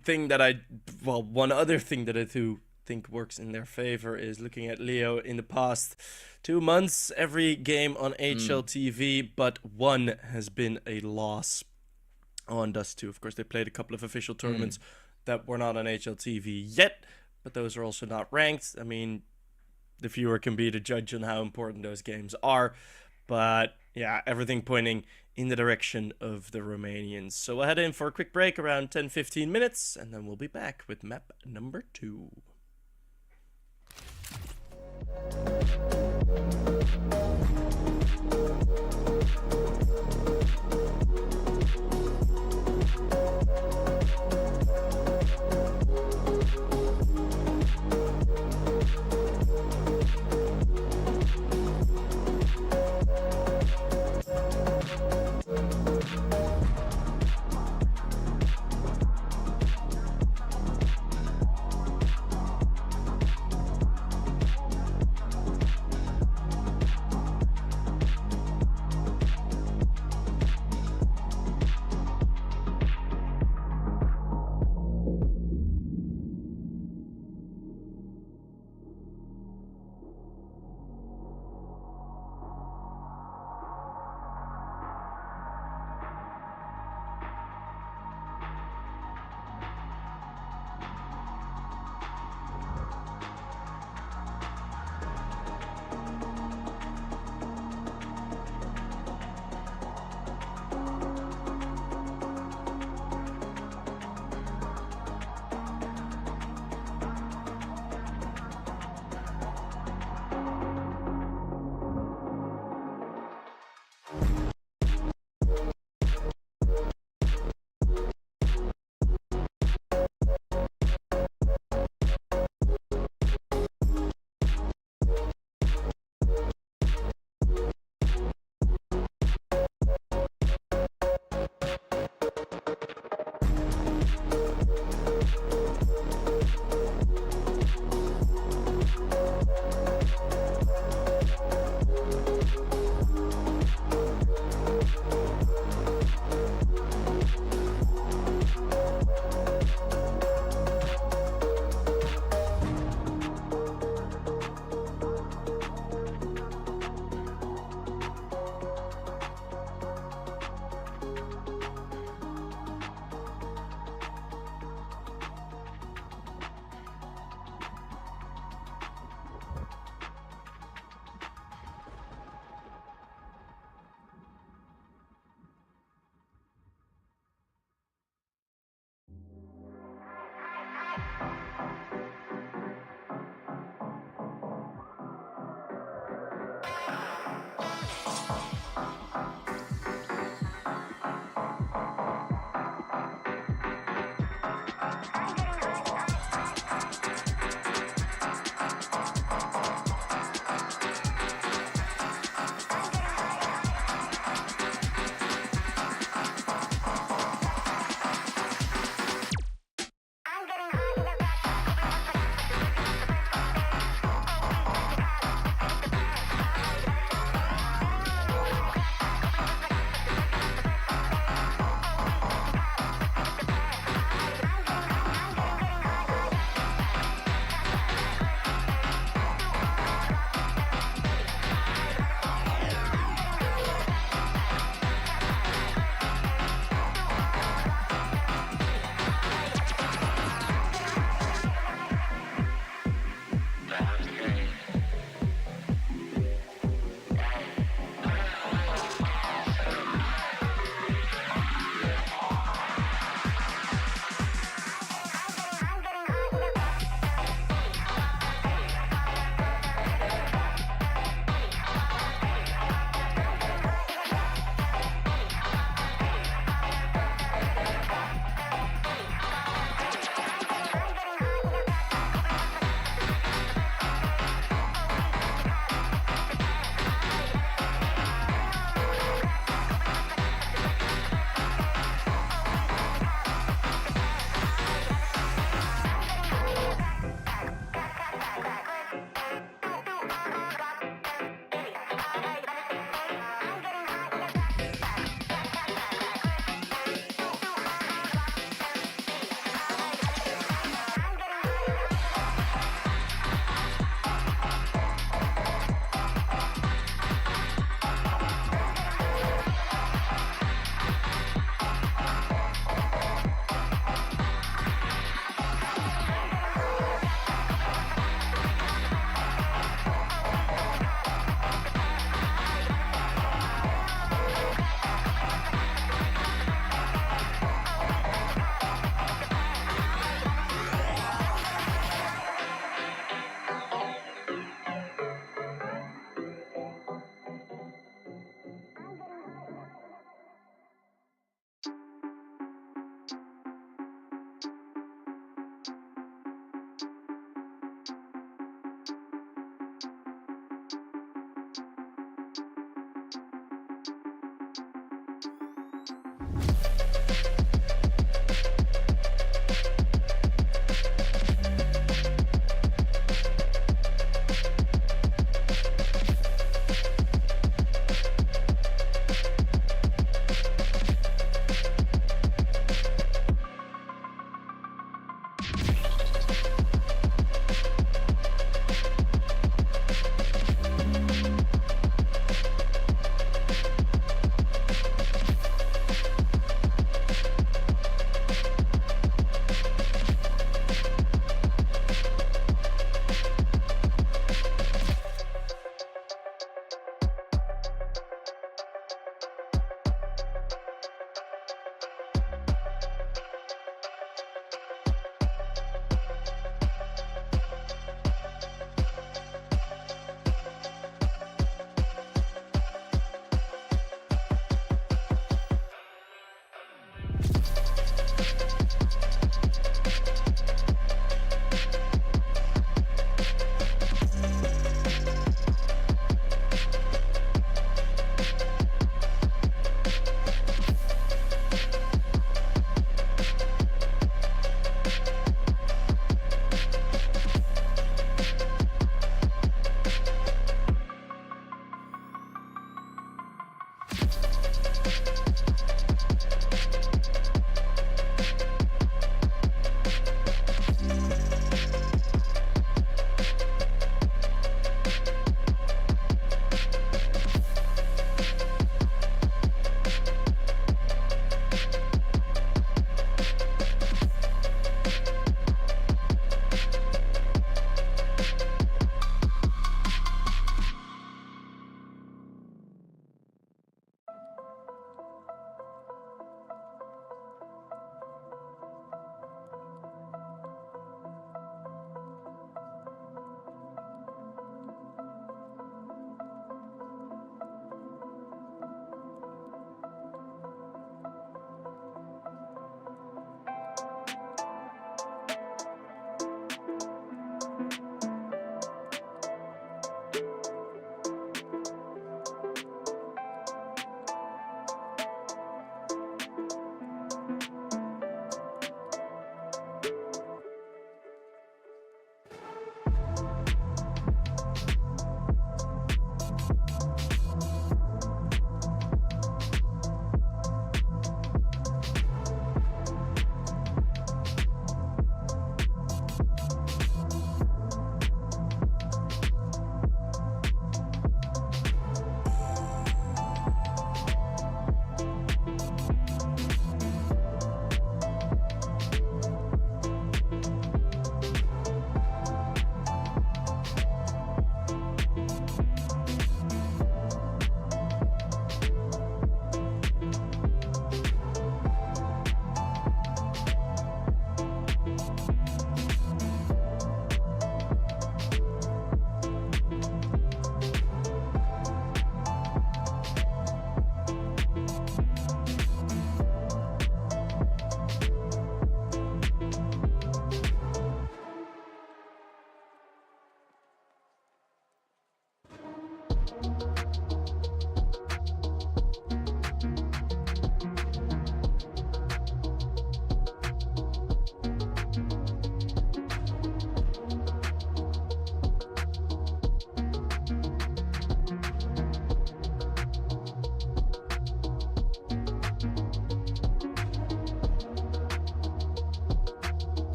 other thing that I do think works in their favor is looking at Leo in the past 2 months, every game on HLTV, but one has been a loss on Dust 2. Of course, they played a couple of official tournaments that were not on HLTV yet, but those are also not ranked. I mean, the viewer can be the judge on how important those games are, but yeah, everything pointing in the direction of the Romanians. So we'll head in for a quick break around 10-15 minutes, and then we'll be back with map number 2.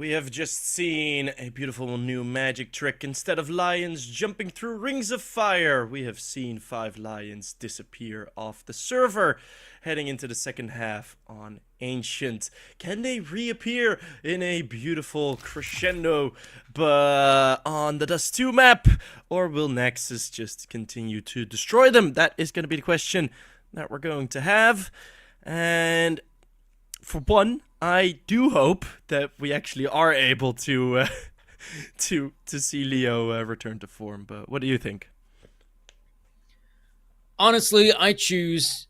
We have just seen a beautiful new magic trick. Instead of lions jumping through rings of fire, we have seen 5 lions disappear off the server, heading into the second half on Ancient. Can they reappear in a beautiful crescendo on the Dust 2 map, or will Nexus just continue to destroy them? That is going to be the question that we're going to have. And for one, I do hope that we actually are able to to see Leo return to form. But what do you think? Honestly, I choose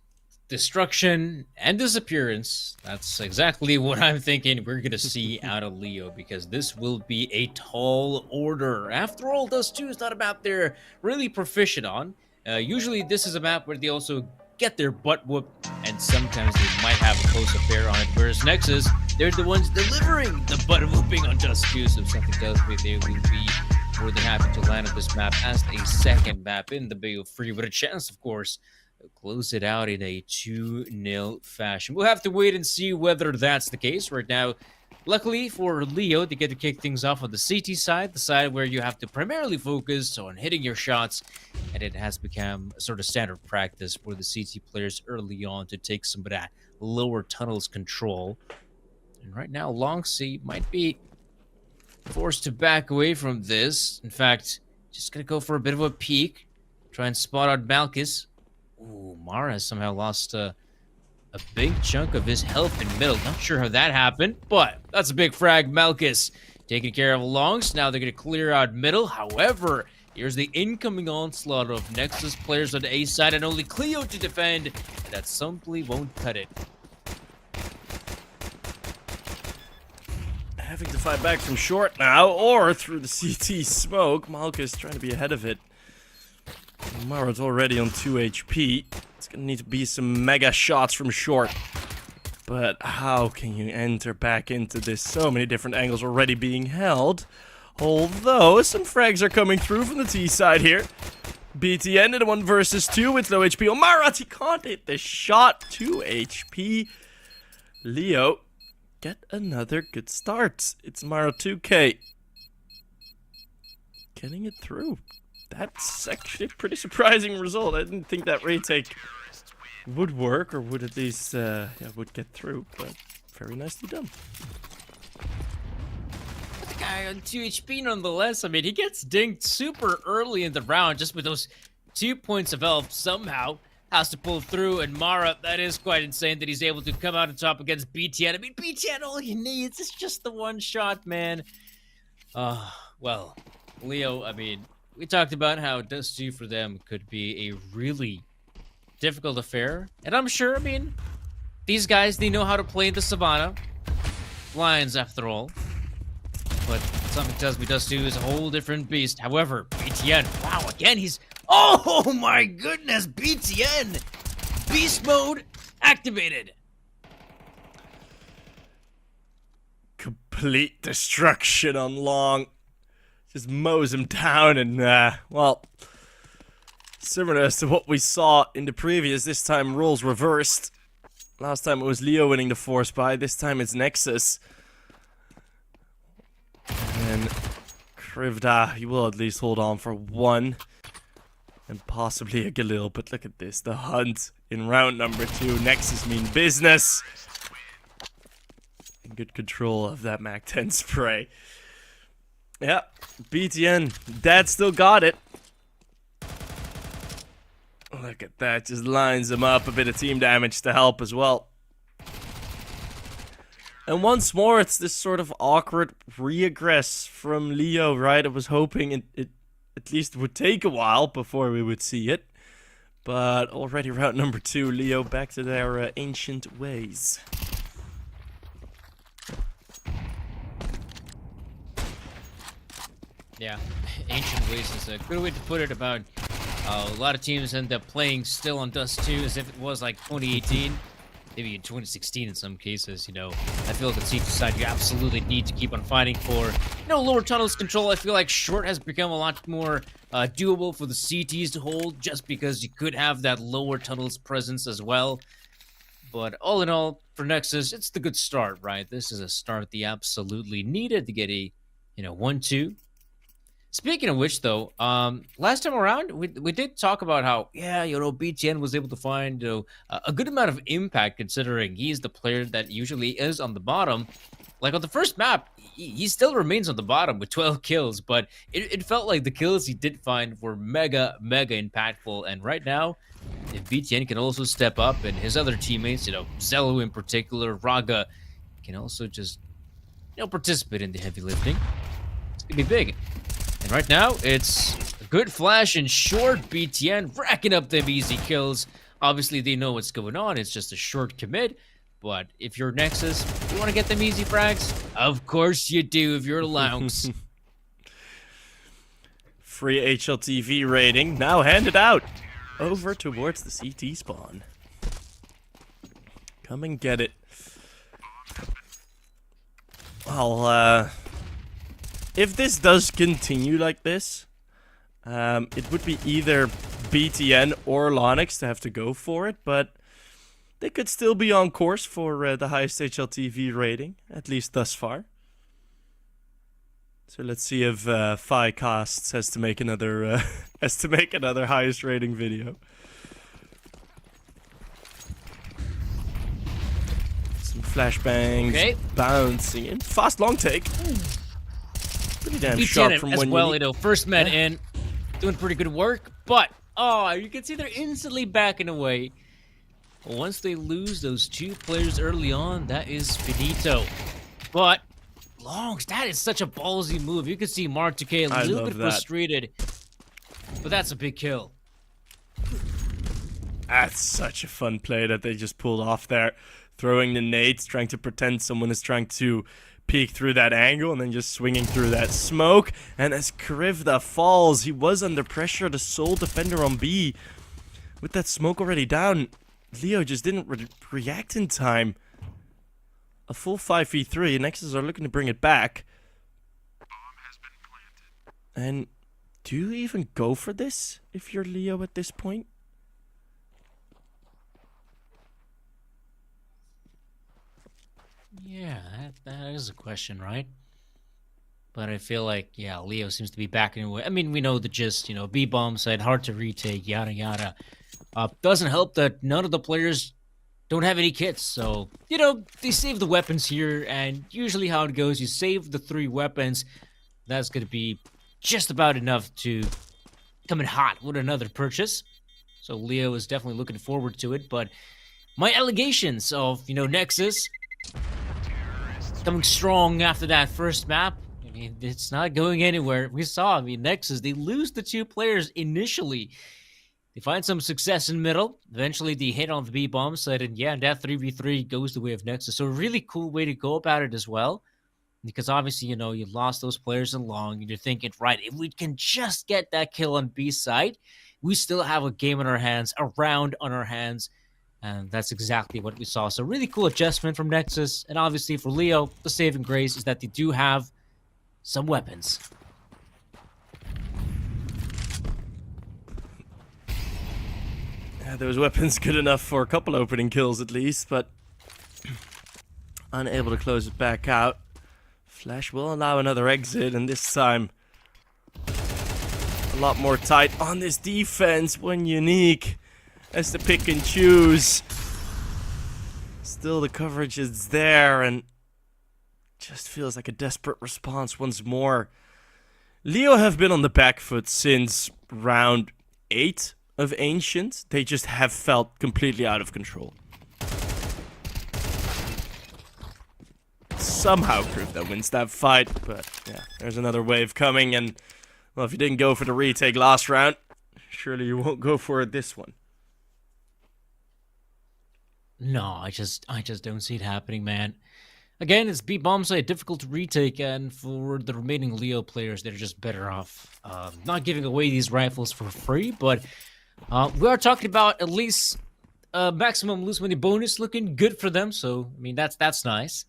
destruction and disappearance. That's exactly what I'm thinking we're going to see out of Leo, because this will be a tall order. After all, Dust 2 is not a map they're really proficient on. Usually this is a map where they also get their butt whooped, and sometimes they might have a close affair on it, whereas Nexus, they're the ones delivering the butt whooping on Dust 2. So if something does, they will be more than happy to land on this map as a second map in the BO3, with a chance, of course, to close it out in a 2-0 fashion. We'll have to wait and see whether that's the case. Right now, luckily for Leo, they get to kick things off on the CT side, the side where you have to primarily focus on hitting your shots, and it has become a sort of standard practice for the CT players early on to take some of that lower tunnels control. And right now, Long C might be forced to back away from this. In fact, just gonna go for a bit of a peek, try and spot out Malchus. Ooh, Mara has somehow lost a big chunk of his health in middle. Not sure how that happened, but that's a big frag. Malchus taking care of Longs. Now they're going to clear out middle. However, here's the incoming onslaught of Nexus players on the A side, and only Cleo to defend. And that simply won't cut it. Having to fight back from short now, or through the CT smoke. Malchus trying to be ahead of it. Mara's already on 2 HP. It's gonna need to be some mega shots from short. But how can you enter back into this? So many different angles already being held. Although, some frags are coming through from the T side here. BTN in a 1 versus 2 with low HP. Oh, Marat, he can't hit the shot. 2 HP. Leo, get another good start. It's Mara 2K. Getting it through. That's actually a pretty surprising result. I didn't think that retake would work, or would at least, would get through, but very nicely done. The guy on 2 HP nonetheless. I mean, he gets dinged super early in the round just with those 2 points of health. Somehow has to pull through, and Mara, that is quite insane that he's able to come out on top against BTN. I mean, BTN, all he needs is just the one shot, man. Well, Leo, I mean, we talked about how Dust 2 for them could be a really difficult affair. And I'm sure, I mean, these guys, they know how to play the Savannah. Lions, after all. But something tells me Dust 2 is a whole different beast. However, BTN, wow, again, he's... Oh my goodness, BTN! Beast mode activated. Complete destruction on Long. Just mows him down, and, well, similar to what we saw in the previous, this time roles reversed. Last time it was Leo winning the force buy, this time it's Nexus. And Krivda, he will at least hold on for 1. And possibly a Galil, but look at this, the hunt in round number 2. Nexus mean business. And good control of that Mac 10 spray. Yeah, BTN, Dad still got it. Look at that, just lines him up, a bit of team damage to help as well. And once more, it's this sort of awkward regress from Leo, right? I was hoping it at least would take a while before we would see it. But already round number 2, Leo back to their ancient ways. Yeah, ancient ways is a good way to put it. About a lot of teams end up playing still on Dust 2 as if it was like 2018, maybe in 2016 in some cases. You know, I feel like the CT side, you absolutely need to keep on fighting for, you know, lower tunnels control. I feel like short has become a lot more doable for the CTs to hold, just because you could have that lower tunnels presence as well. But all in all, for Nexus, it's the good start, right? This is a start they absolutely needed to get a, 1-2. Speaking of which, though, last time around, we did talk about how, BTN was able to find, a good amount of impact considering he's the player that usually is on the bottom. Like on the first map, he still remains on the bottom with 12 kills, but it felt like the kills he did find were mega, mega impactful. And right now, if BTN can also step up and his other teammates, Zelu in particular, Raga, can also just, participate in the heavy lifting, it's gonna be big. And right now, it's a good flash and short. BTN racking up them easy kills. Obviously, they know what's going on. It's just a short commit. But if you're Nexus, you want to get them easy frags? Of course you do if you're Lounx. Free HLTV rating now handed out over towards the CT spawn. Come and get it. Well, if this does continue like this, it would be either BTN or Lonix to have to go for it, but they could still be on course for the highest HLTV rating, at least thus far. So let's see if FiCosts has to make another highest rating video. Some flashbangs bouncing in. Fast long take. Pretty damn sharp from as when well, first med in, doing pretty good work, but you can see they're instantly backing away. Once they lose those two players early on, that is finito. But Longs, that is such a ballsy move. You can see Mark 2K a little bit frustrated, but that's a big kill. That's such a fun play that they just pulled off there. Throwing the nades, trying to pretend someone is trying to peek through that angle, and then just swinging through that smoke. And as Krivda falls, he was under pressure, the sole defender on B. With that smoke already down, Leo just didn't react in time. A full 5v3. Nexus are looking to bring it back. And do you even go for this if you're Leo at this point? Yeah, that is a question, right? But I feel like, Leo seems to be backing away. I mean, we know the gist, B-bomb side, hard to retake, yada yada. Doesn't help that none of the players don't have any kits, so, they save the weapons here, and usually how it goes, you save the 3 weapons, that's going to be just about enough to come in hot with another purchase. So Leo is definitely looking forward to it, but my allegations of, Nexus coming strong after that first map, I mean, it's not going anywhere. We saw, Nexus, they lose the 2 players initially. They find some success in middle. Eventually, they hit on the B-bomb side, and that 3v3 goes the way of Nexus. So a really cool way to go about it as well. Because obviously, you lost those players in long, and you're thinking, right, if we can just get that kill on B side, we still have a game on our hands, a round on our hands. And that's exactly what we saw. So really cool adjustment from Nexus. And obviously for Leo, the saving grace is that they do have some weapons. Those weapons good enough for a couple opening kills at least, but unable to close it back out. Flash will allow another exit, and this time a lot more tight on this defense when UNiTY has to pick and choose. Still the coverage is there, and just feels like a desperate response once more. Leo have been on the back foot since round 8 of Ancient. They just have felt completely out of control. Somehow Krivda wins that fight, but there's another wave coming, and well, if you didn't go for the retake last round, surely you won't go for it this one. No, I just don't see it happening, man. Again, it's B-bomb side, difficult to retake, and for the remaining Leo players, they're just better off not giving away these rifles for free, but we are talking about at least maximum loose money bonus looking good for them, so, that's nice.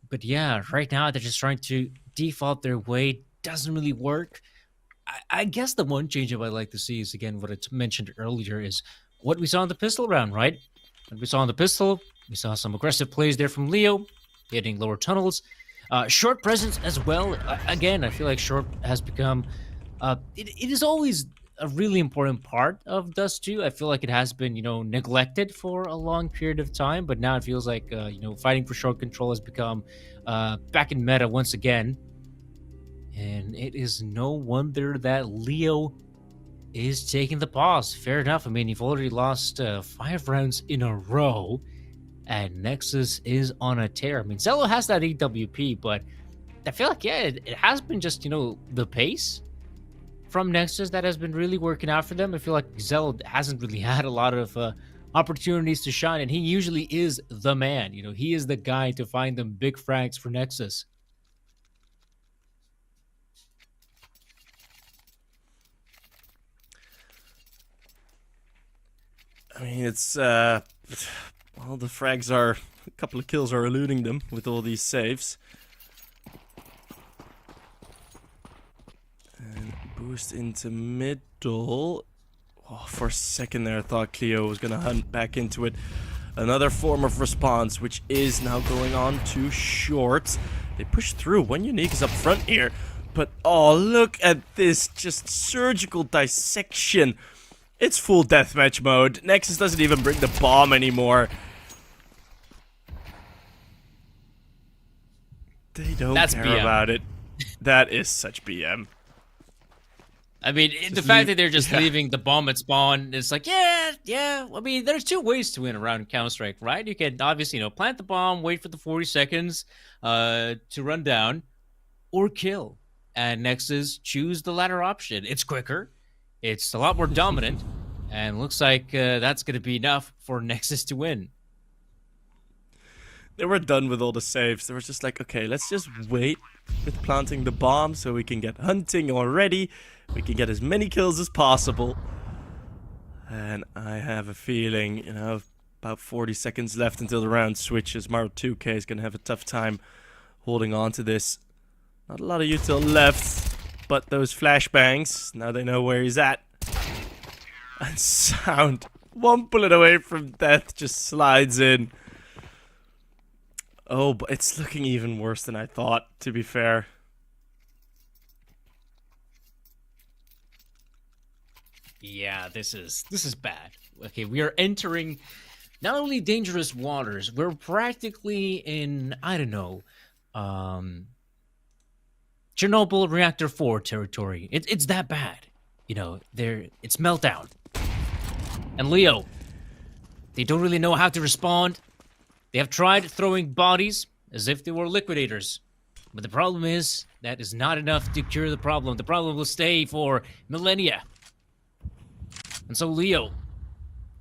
But right now, they're just trying to default their way. Doesn't really work. I guess the one change I would like to see is, again, what I mentioned earlier, is what we saw in the pistol round, right? What we saw in the pistol, We saw some aggressive plays there from Leo, hitting lower tunnels. Short presence as well. Again, I feel like short has become... it is always a really important part of Dust 2. I feel like it has been, neglected for a long period of time, but now it feels like, fighting for short control has become back in meta once again. And it is no wonder that Leo is taking the pause. Fair enough. I mean, you've already lost 5 rounds in a row, and Nexus is on a tear. I mean, Zello has that EWP, but I feel like, yeah, it has been just, the pace from Nexus that has been really working out for them. I feel like Zello hasn't really had a lot of opportunities to shine, and he usually is the man. He is the guy to find them big frags for Nexus. I mean, it's, well, the frags are, a couple of kills are eluding them with all these saves. And boost into middle. Oh, for a second there, I thought Cleo was going to hunt back into it. Another form of response, which is now going on to short. They push through. One Unique is up front here. But, oh, look at this just surgical dissection. It's full deathmatch mode. Nexus doesn't even bring the bomb anymore. They don't care BM. about it. That is such BM. I mean, the fact that they're just leaving the bomb at spawn, it's like, yeah. I mean, there's 2 ways to win around Counter-Strike, right? You can obviously, plant the bomb, wait for the 40 seconds to run down, or kill. And Nexus choose the latter option. It's quicker. It's a lot more dominant, and looks like that's going to be enough for Nexus to win. They were done with all the saves. They were just like, okay, let's just wait with planting the bomb so we can get hunting already. We can get as many kills as possible. And I have a feeling, about 40 seconds left until the round switches. Mario 2K is going to have a tough time holding on to this. Not a lot of util left. But those flashbangs, now they know where he's at. And Sound, 1 bullet away from death, just slides in. Oh, but it's looking even worse than I thought, to be fair. Yeah, this is bad. Okay, we are entering not only dangerous waters, we're practically in, I don't know, Chernobyl Reactor 4 territory. It's that bad. It's meltdown. And Leo, they don't really know how to respond. They have tried throwing bodies as if they were liquidators. But the problem is, that is not enough to cure the problem. The problem will stay for millennia. And so Leo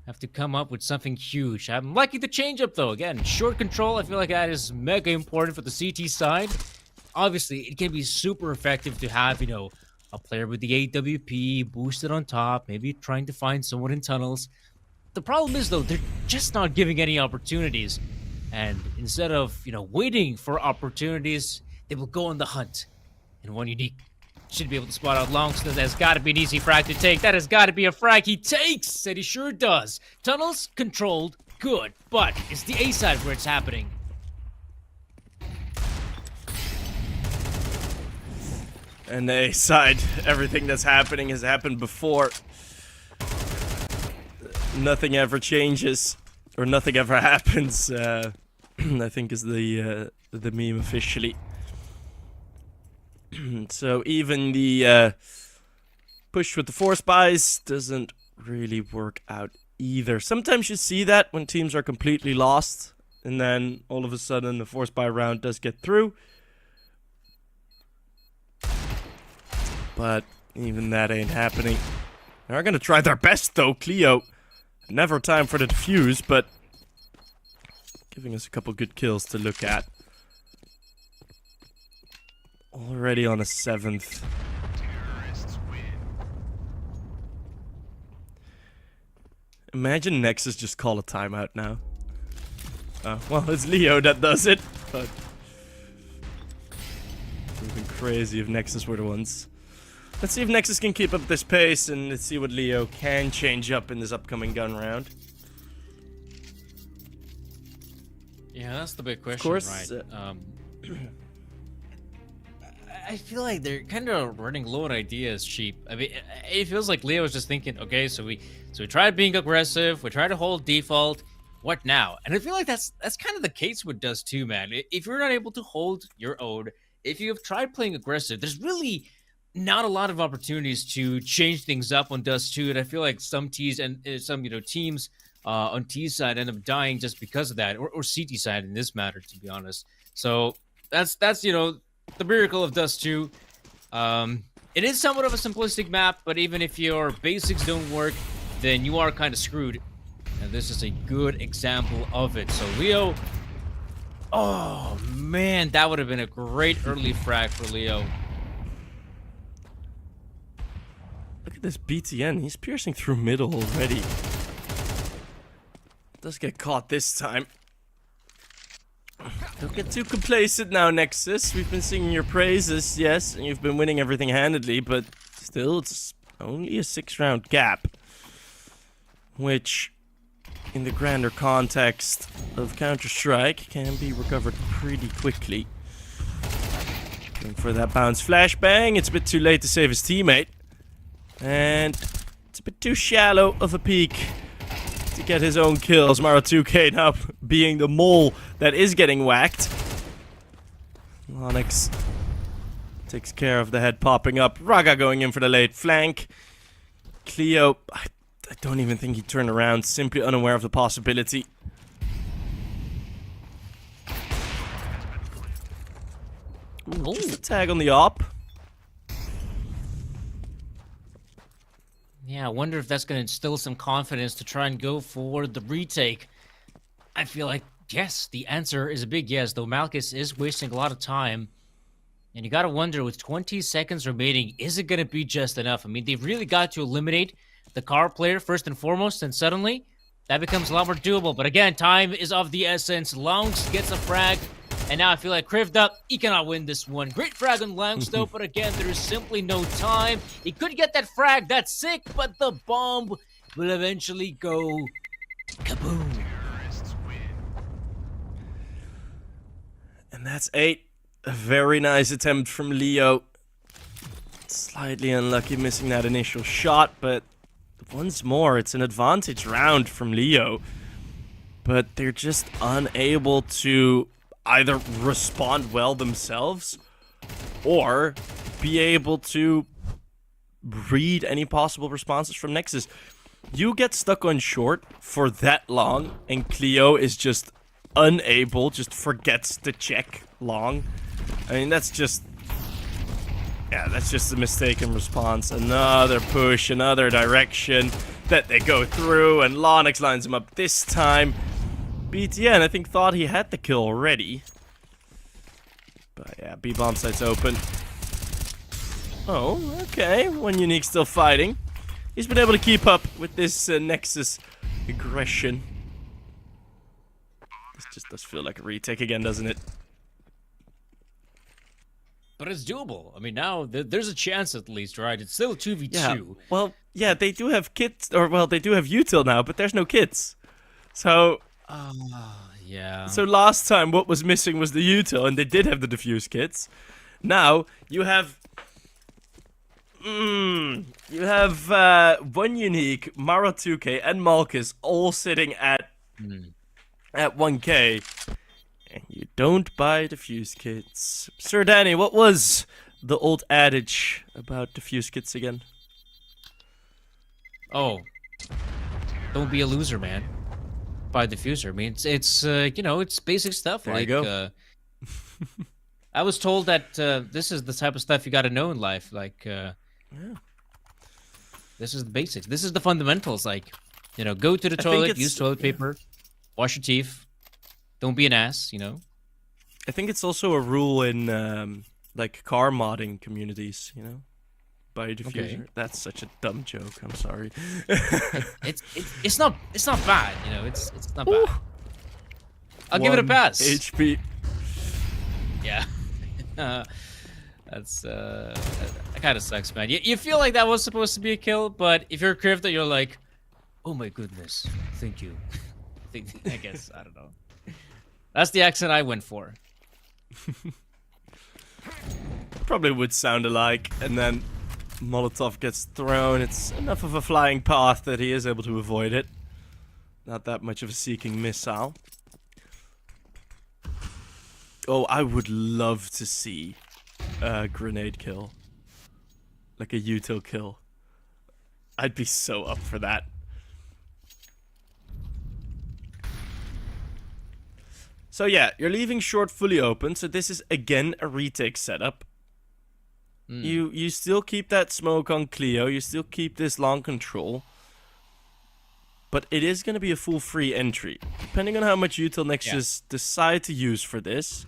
have to come up with something huge. I'm liking the change-up, though. Again, short control, I feel like that is mega important for the CT side. Obviously, it can be super effective to have, a player with the AWP boosted on top, maybe trying to find someone in tunnels. The problem is, though, they're just not giving any opportunities. And instead of, waiting for opportunities, they will go on the hunt. And One Unique should be able to spot out long, so that's got to be an easy frag to take. That has got to be a frag he takes, and he sure does. Tunnels controlled, good, but it's the A side where it's happening. And the A side, everything that's happening has happened before. Nothing ever changes, or nothing ever happens. I think is the meme officially. So even the push with the force buys doesn't really work out either. Sometimes you see that when teams are completely lost, and then all of a sudden the force buy round does get through. But even that ain't happening. They're gonna try their best though, Cleo. Never time for the defuse, but giving us a couple good kills to look at. Already on a 7th. Imagine Nexus just call a timeout now. Well, it's Leo that does it, but it would have been crazy if Nexus were the ones. Let's see if Nexus can keep up this pace, and let's see what Leo can change up in this upcoming gun round. Yeah, that's the big question, course, right? I feel like they're kind of running low on ideas, Sheep. I mean, it feels like Leo was just thinking, okay, so we tried being aggressive, we tried to hold default. What now? And I feel like that's kind of the case with Dust 2, man. If you're not able to hold your own, if you've tried playing aggressive, there's really not a lot of opportunities to change things up on Dust 2. And I feel like some teams and some teams on T side end up dying just because of that, or CT side in this matter, to be honest. So that's the miracle of Dust 2. It is somewhat of a simplistic map, but even if your basics don't work, then you are kind of screwed. And this is a good example of it. So Leo, oh man, that would have been a great early frag for Leo. Look at this BTN. He's piercing through middle already. Does get caught this time. Don't get too complacent now, Nexus. We've been singing your praises, yes, and you've been winning everything handedly, but still, it's only a 6-round gap. Which, in the grander context of Counter-Strike, can be recovered pretty quickly. Going for that bounce flashbang. It's a bit too late to save his teammate. And it's a bit too shallow of a peek to get his own kills. Maro2K now being the mole that is getting whacked. Onyx takes care of the head popping up. Raga going in for the late flank. Cleo, I don't even think he turned around, simply unaware of the possibility. Ooh, just a tag on the op. Yeah, I wonder if that's going to instill some confidence to try and go for the retake. I feel like, yes, the answer is a big yes, though Malchus is wasting a lot of time. And you got to wonder, with 20 seconds remaining, is it going to be just enough? I mean, they've really got to eliminate the car player first and foremost, and suddenly that becomes a lot more doable. But again, time is of the essence. Lounge gets a frag, and now I feel like Krivd up, he cannot win this one. Great frag on Lounge though, but again, there is simply no time. He could get that frag, that's sick, but the bomb will eventually go kaboom. And that's 8. A very nice attempt from Leo. Slightly unlucky missing that initial shot, but once more, it's an advantage round from Leo. But they're just unable to either respond well themselves or be able to read any possible responses from Nexus. You get stuck on short for that long, and Cleo is just unable, just forgets to check long. I mean, that's just... yeah, that's just a mistaken response. Another push, another direction that they go through, and Lonix lines him up this time. BTN, I think, thought he had the kill already. But yeah, B-bomb site's open. Oh, okay. One Unique still fighting. He's been able to keep up with this Nexus aggression. This just does feel like a retake again, doesn't it? But it's doable. I mean, now there's a chance at least, right? It's still 2v2. Yeah. Well, yeah, they do have kits, or well, they do have util now, but there's no kits. So... yeah. So last time what was missing was the util, and they did have the diffuse kits. Now, you have... one Unique, Maro2K, and Malchus all sitting at 1k. And you don't buy diffuse kits. Sir Danny, what was the old adage about diffuse kits again? Oh. Don't be a loser, man. Buy diffuser. I mean, it's basic stuff. There like, you go. I was told that this is the type of stuff you got to know in life. Like, Yeah. This is the basics. This is the fundamentals. Like, go to the toilet, use toilet paper, wash your teeth. Don't be an ass, I think it's also a rule in like car modding communities, Buy a diffuser. Okay. That's such a dumb joke. I'm sorry. It's not bad, It's not bad. I'll give it a pass. HP. Yeah. That's that kind of sucks, man. You feel like that was supposed to be a kill, but if you're Krivd, you're like, oh my goodness, thank you. I guess I don't know. That's the accent I went for. Probably would sound alike, and then Molotov gets thrown. It's enough of a flying path that he is able to avoid it. Not that much of a seeking missile. Oh, I would love to see a grenade kill. Like a util kill. I'd be so up for that. So yeah, you're leaving short fully open, so this is again a retake setup. You still keep that smoke on Cleo, you still keep this long control. But it is going to be a full free entry, depending on how much util Nexus decide to use for this.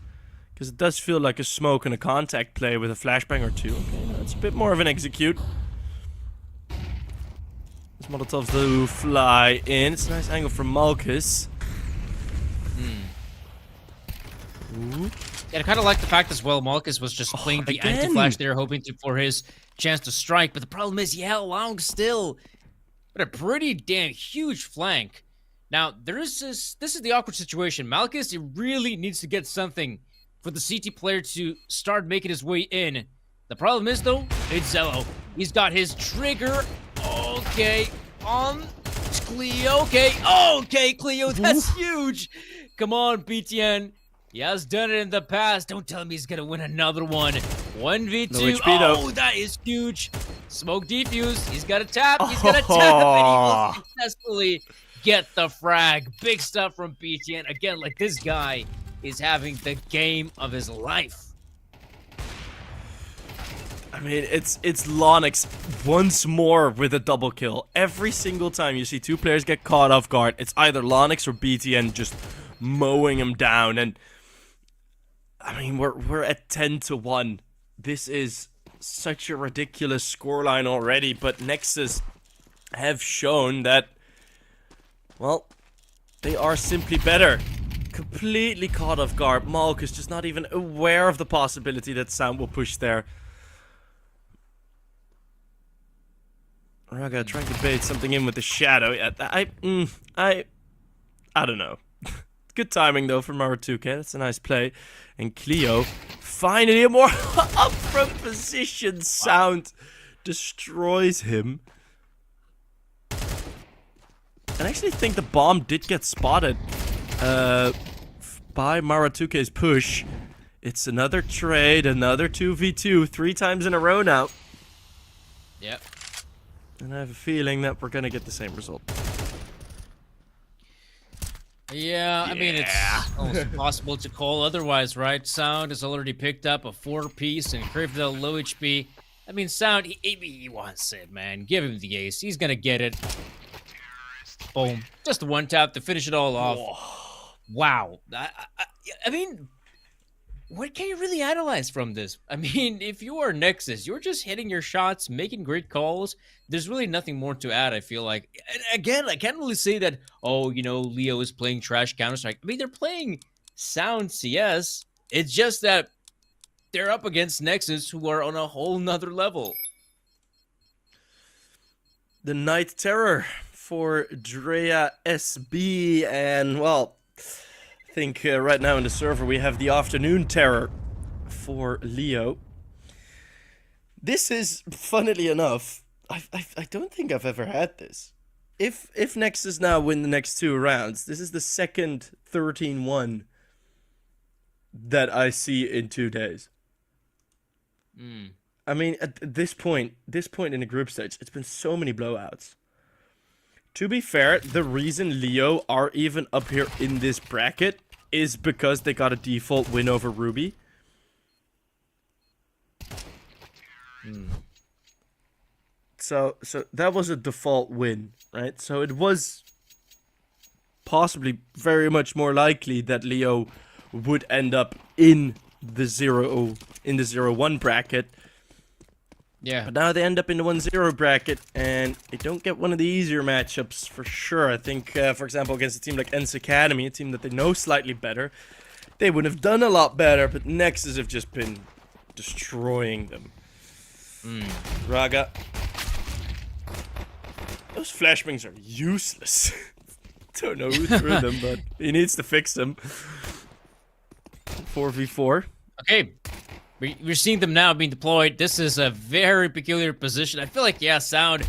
Because it does feel like a smoke and a contact play with a flashbang or two. Okay, that's a bit more of an execute. These Molotovs do fly in. It's a nice angle from Malkus. And I kind of like the fact as well, Malkus was just playing the anti-flash there, hoping for his chance to strike. But the problem is, long still. But a pretty damn huge flank. Now, this is the awkward situation. Malkus, he really needs to get something for the CT player to start making his way in. The problem is, though, it's Zello. He's got his trigger. Okay, on Cleo. Okay, Cleo, that's huge. Come on, BTN. He has done it in the past. Don't tell me he's going to win another one. 1v2. No HP, though. That is huge. Smoke defuse. He's got to tap. He's got to tap. And he will successfully get the frag. Big stuff from BTN. Again, like this guy is having the game of his life. I mean, it's Lonix once more with a double kill. Every single time you see two players get caught off guard, it's either Lonix or BTN just mowing him down. And I mean, we're at 10-1. This is such a ridiculous scoreline already, but Nexus have shown that, well, they are simply better. Completely caught off guard. Malkus just not even aware of the possibility that Sound will push there. Raga trying to bait something in with the shadow. I don't know. Good timing though from our 2K. That's a nice play. And Cleo finally a more upfront position. Sound destroys him. And I actually think the bomb did get spotted by Mara2K's push. It's another trade, another 2v2, 3 times in a row now. Yep. And I have a feeling that we're gonna get the same result. Yeah, I mean, it's almost impossible to call otherwise, right? Sound has already picked up a 4-piece and Crypto low HP. I mean, Sound, he wants it, man. Give him the ace. He's gonna get it. Boom. Just a one tap to finish it all off. Whoa. Wow. I mean, what can you really analyze from this? I mean, if you are Nexus, you're just hitting your shots, making great calls. There's really nothing more to add, I feel like. And again, I can't really say that, oh, you know, Leo is playing trash Counter-Strike. I mean, they're playing sound CS. It's just that they're up against Nexus, who are on a whole nother level. The Night Terror for Drea SB. And, well, I think right now in the server we have the Afternoon Terror for Leo. This is, funnily enough, I don't think I've ever had this. If Nexus now win the next 2 rounds, this is the second 13-1 that I see in 2 days. I mean, at this point in the group stage, it's been so many blowouts. To be fair, the reason Leo are even up here in this bracket is because they got a default win over Ruby. So that was a default win, right? So it was possibly very much more likely that Leo would end up in the 0-1 bracket. Yeah. But now they end up in the 1-0 bracket, and they don't get one of the easier matchups for sure. I think, for example, against a team like ENCE Academy, a team that they know slightly better, they would have done a lot better, but Nexus have just been destroying them. Raga. Those flashbangs are useless. Don't know who threw them, but he needs to fix them. 4v4. Okay, we're seeing them now being deployed. This is a very peculiar position. I feel like, yeah, Sound,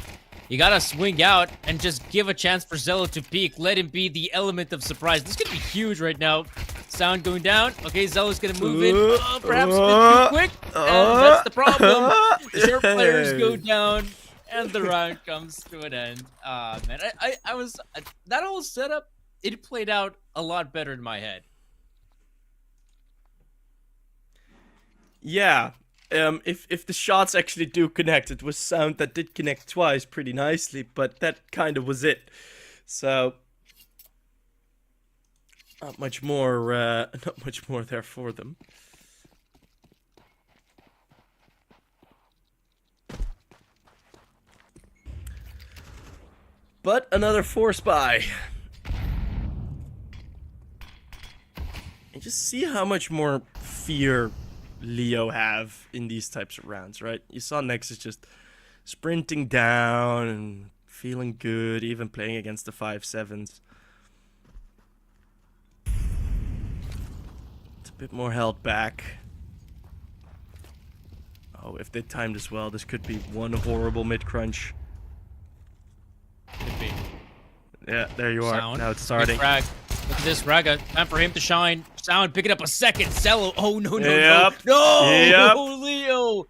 you gotta swing out and just give a chance for Zello to peek. Let him be the element of surprise. This could be huge right now. Sound going down. Okay, Zello's gonna move in. Perhaps a bit too quick. And that's the problem. The short players go down, and the round comes to an end. Man, I was that whole setup. It played out a lot better in my head. Yeah. If the shots actually do connect, it was Sound that did connect twice pretty nicely, but that kind of was it. So not much more there for them. But another force buy. And just see how much more fear Leo have in these types of rounds, right? You saw Nexus just sprinting down and feeling good, even playing against the 5-7s. It's a bit more held back. Oh, if they timed as well, this could be one horrible mid-crunch. Could be. Yeah, there you are. Sound. Now it's starting. Frag. Look at this, Raga. Time for him to shine. Sound picking up a second. Zello. Oh, no, Yep. no. Yep. Leo.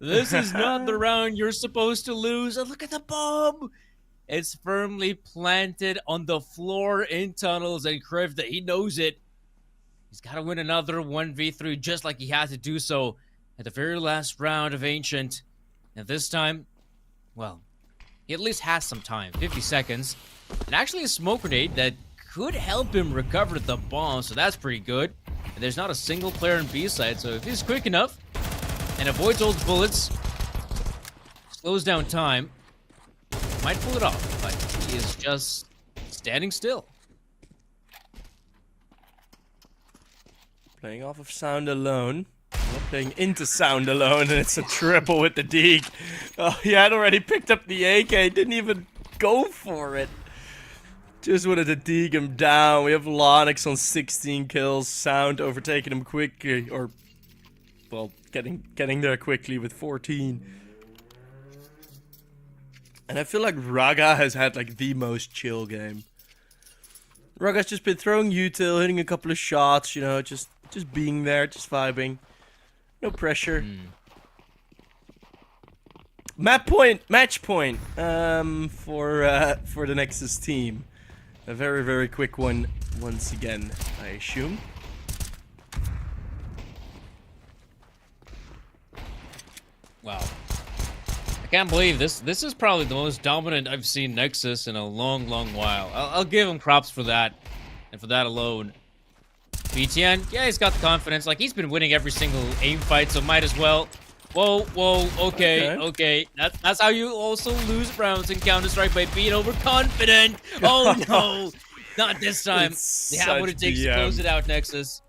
This is not the round you're supposed to lose. And look at the bomb. It's firmly planted on the floor in tunnels, and Krivda, he knows it. He's got to win another 1v3 just like he had to do so at the very last round of Ancient. And this time, well, he at least has some time. 50 seconds. And actually a smoke grenade that could help him recover the bomb, so that's pretty good. And there's not a single player in B side, so if he's quick enough and avoids all the bullets, slows down time, might pull it off, but he is just standing still. Playing off of Sound alone. Not playing into Sound alone, and it's a triple with the Deke. Oh, he had already picked up the AK, didn't even go for it. Just wanted to dig him down. We have Lonix on 16 kills. Sound overtaking him quickly, or, well, getting there quickly with 14. And I feel like Raga has had like the most chill game. Raga's just been throwing util, hitting a couple of shots, you know, just being there, just vibing. No pressure. Match point for the Nexus team. A very, very quick one once again, I assume. Wow. I can't believe this. This is probably the most dominant I've seen Nexus in a long, long while. I'll give him props for that, and for that alone. BTN, yeah, he's got the confidence. Like, he's been winning every single aim fight, so might as well. Whoa, okay. That's how you also lose rounds in Counter-Strike, by being overconfident. Oh no, not this time. They have what it takes to close it out, Nexus.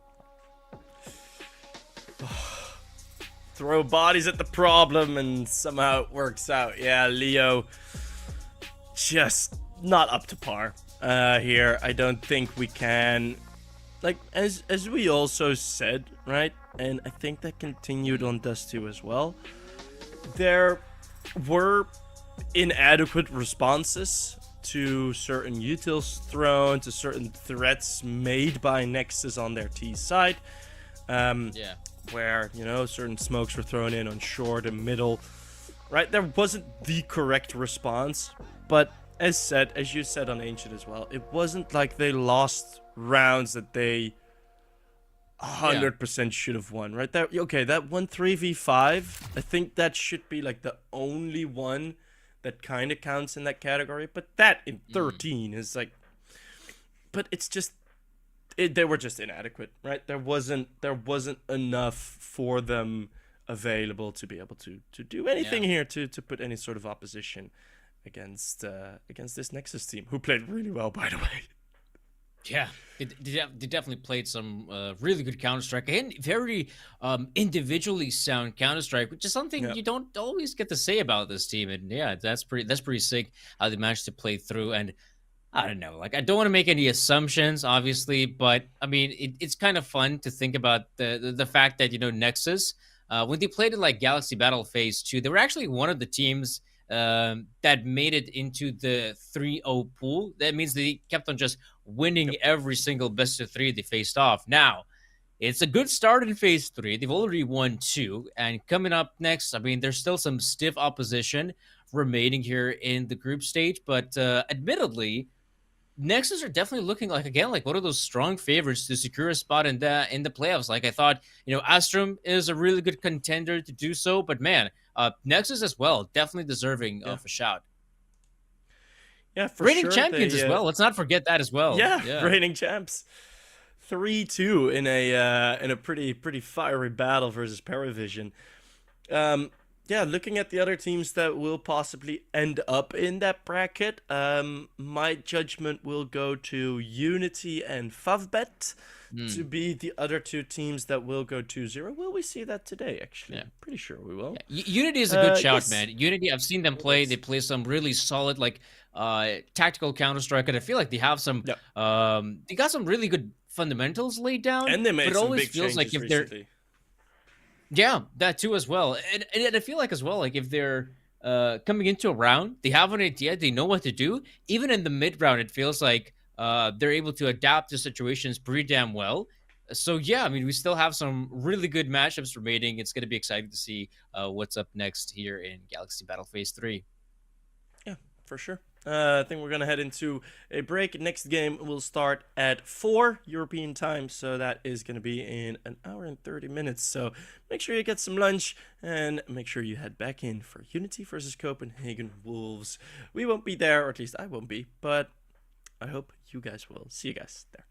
Throw bodies at the problem and somehow it works out. Yeah, Leo just not up to par here. I don't think we can, like, as we also said, right? And I think that continued on Dust 2 as well. There were inadequate responses to certain utils thrown, to certain threats made by Nexus on their T side. Yeah. Where, you know, certain smokes were thrown in on short and middle. Right? There wasn't the correct response. But as you said on Ancient as well, it wasn't like they lost rounds that they 100% should have won, right? That 1 3v5, I think that should be like the only one that kind of counts in that category. But that in 13 is like, but it's just, they were just inadequate, right? There wasn't enough for them available to be able to do anything here to put any sort of opposition against this Nexus team, who played really well, by the way. Yeah, they definitely played some really good Counter-Strike, and very individually sound Counter-Strike, which is something you don't always get to say about this team. And yeah, that's pretty sick how they managed to play through. And I don't know. Like, I don't want to make any assumptions, obviously, but I mean, it's kind of fun to think about the fact that Nexus, when they played in like Galaxy Battle Phase 2, they were actually one of the teams that made it into the 3-0 pool. That means they kept on just winning every single best of 3 they faced off. Now, it's a good start in Phase 3. They've already won 2, and coming up next, I mean, there's still some stiff opposition remaining here in the group stage, but admittedly, Nexus are definitely looking like, again, like one of those strong favorites to secure a spot in the playoffs. Like, I thought, Astrum is a really good contender to do so, but man, Nexus as well, definitely deserving of a shout. Yeah, for reigning sure. champions as well. Let's not forget that as well. Yeah. Reigning champs. 3-2 in a pretty fiery battle versus Paravision. Yeah, looking at the other teams that will possibly end up in that bracket, my judgment will go to UNiTY and FAVBET to be the other 2 teams that will go 2-0. Will we see that today, actually? Yeah. Pretty sure we will. Yeah. UNiTY is a good shout, yes. man. UNiTY, I've seen them play. They play some really solid, like, tactical Counter-Strike, and I feel like they have some, they got some really good fundamentals laid down. And they made but it some always big feels like changes if they're recently. Yeah, that too as well. And I feel like as well, like if they're coming into a round, they have an idea, they know what to do. Even in the mid round, it feels like they're able to adapt to situations pretty damn well. So yeah, I mean, we still have some really good matchups remaining. It's going to be exciting to see what's up next here in Galaxy Battle Phase 3. Yeah, for sure. I think we're going to head into a break. Next game will start at 4 European time, so that is going to be in an hour and 30 minutes. So make sure you get some lunch and make sure you head back in for UNiTY versus Copenhagen Wolves. We won't be there, or at least I won't be, but I hope you guys will. See you guys there.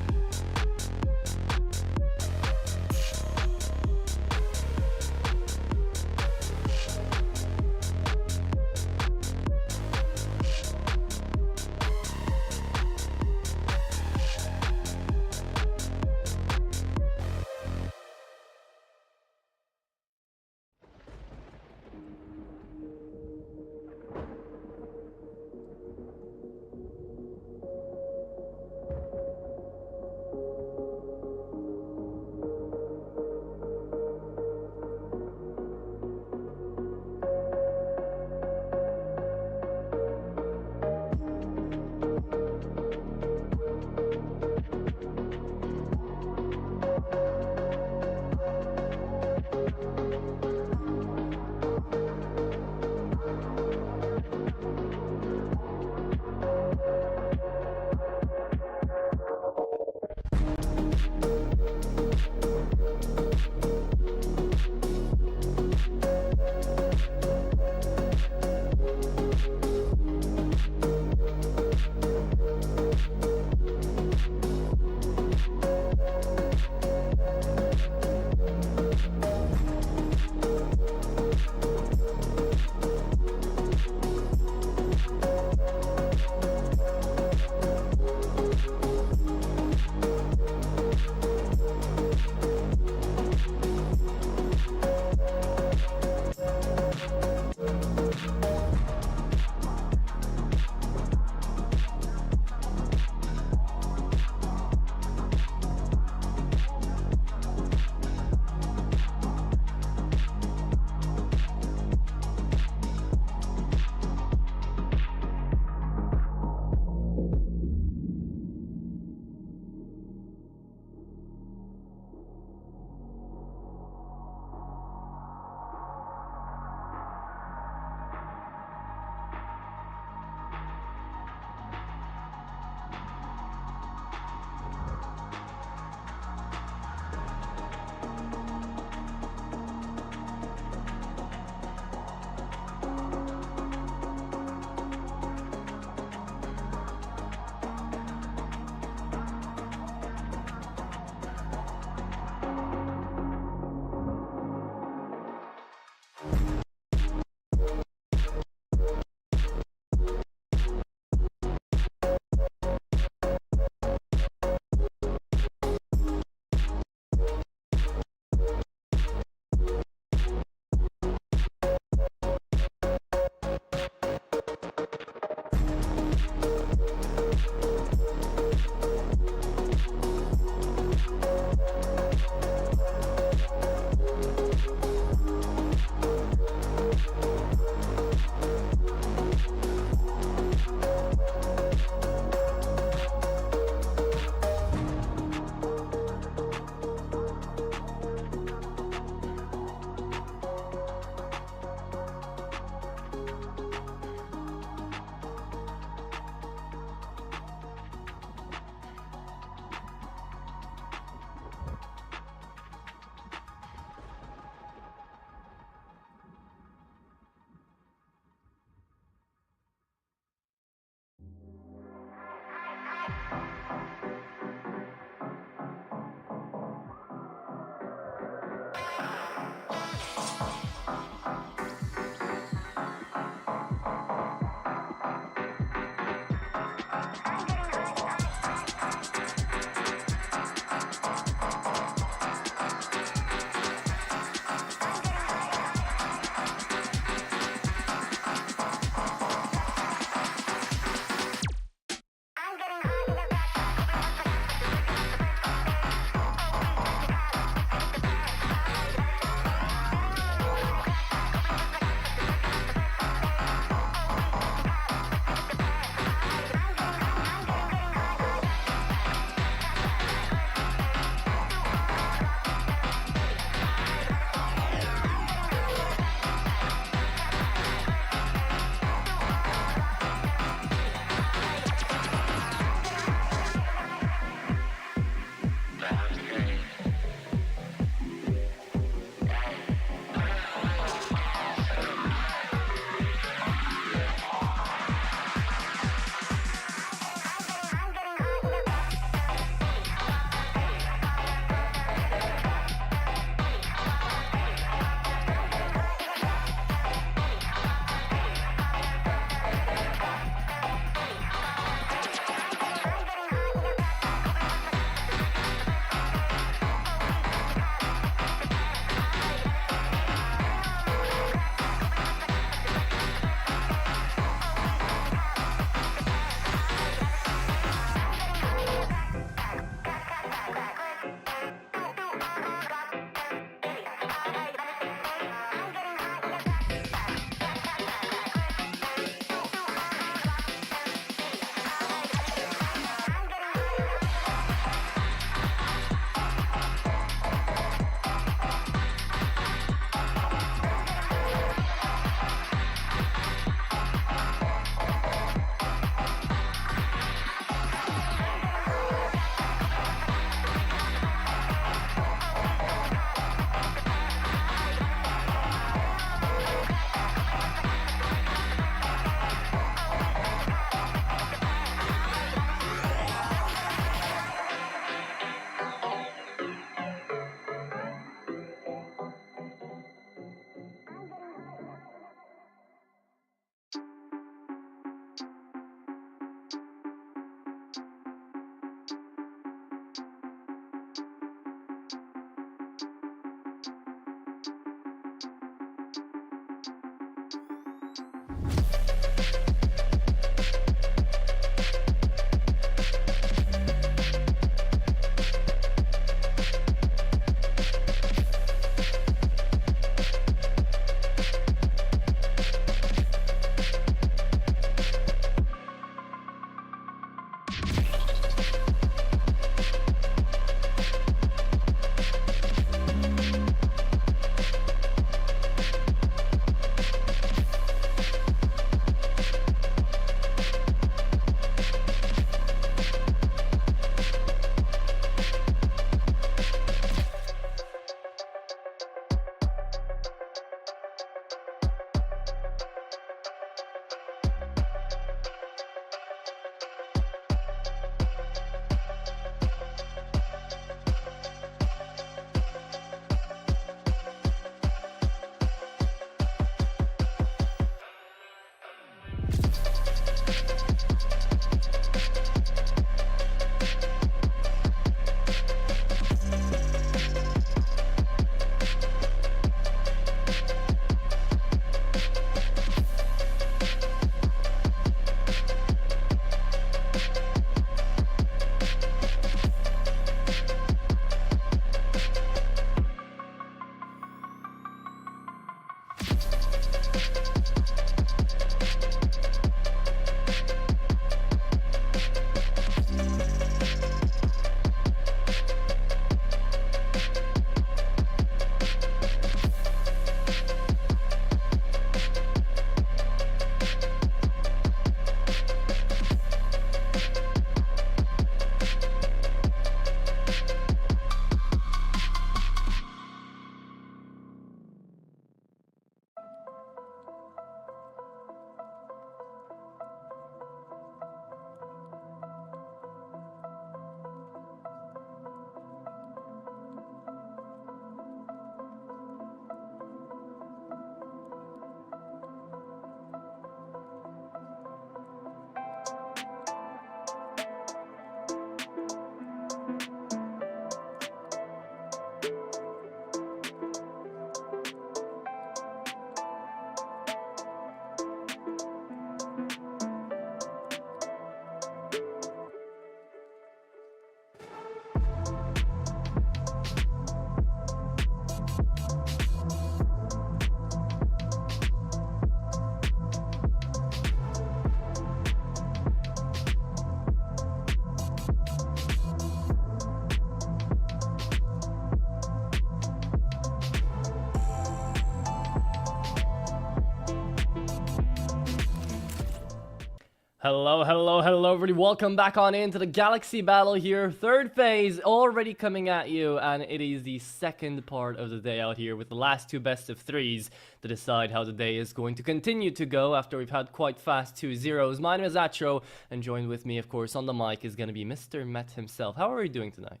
Hello, everybody. Welcome back on into the Galaxy Battle here. Third phase already coming at you, and it is the second part of the day out here with the last two best of threes to decide how the day is going to continue to go after we've had quite fast 2-0s. My name is Atro, and joined with me, of course, on the mic is going to be Mr. Met himself. How are you doing tonight?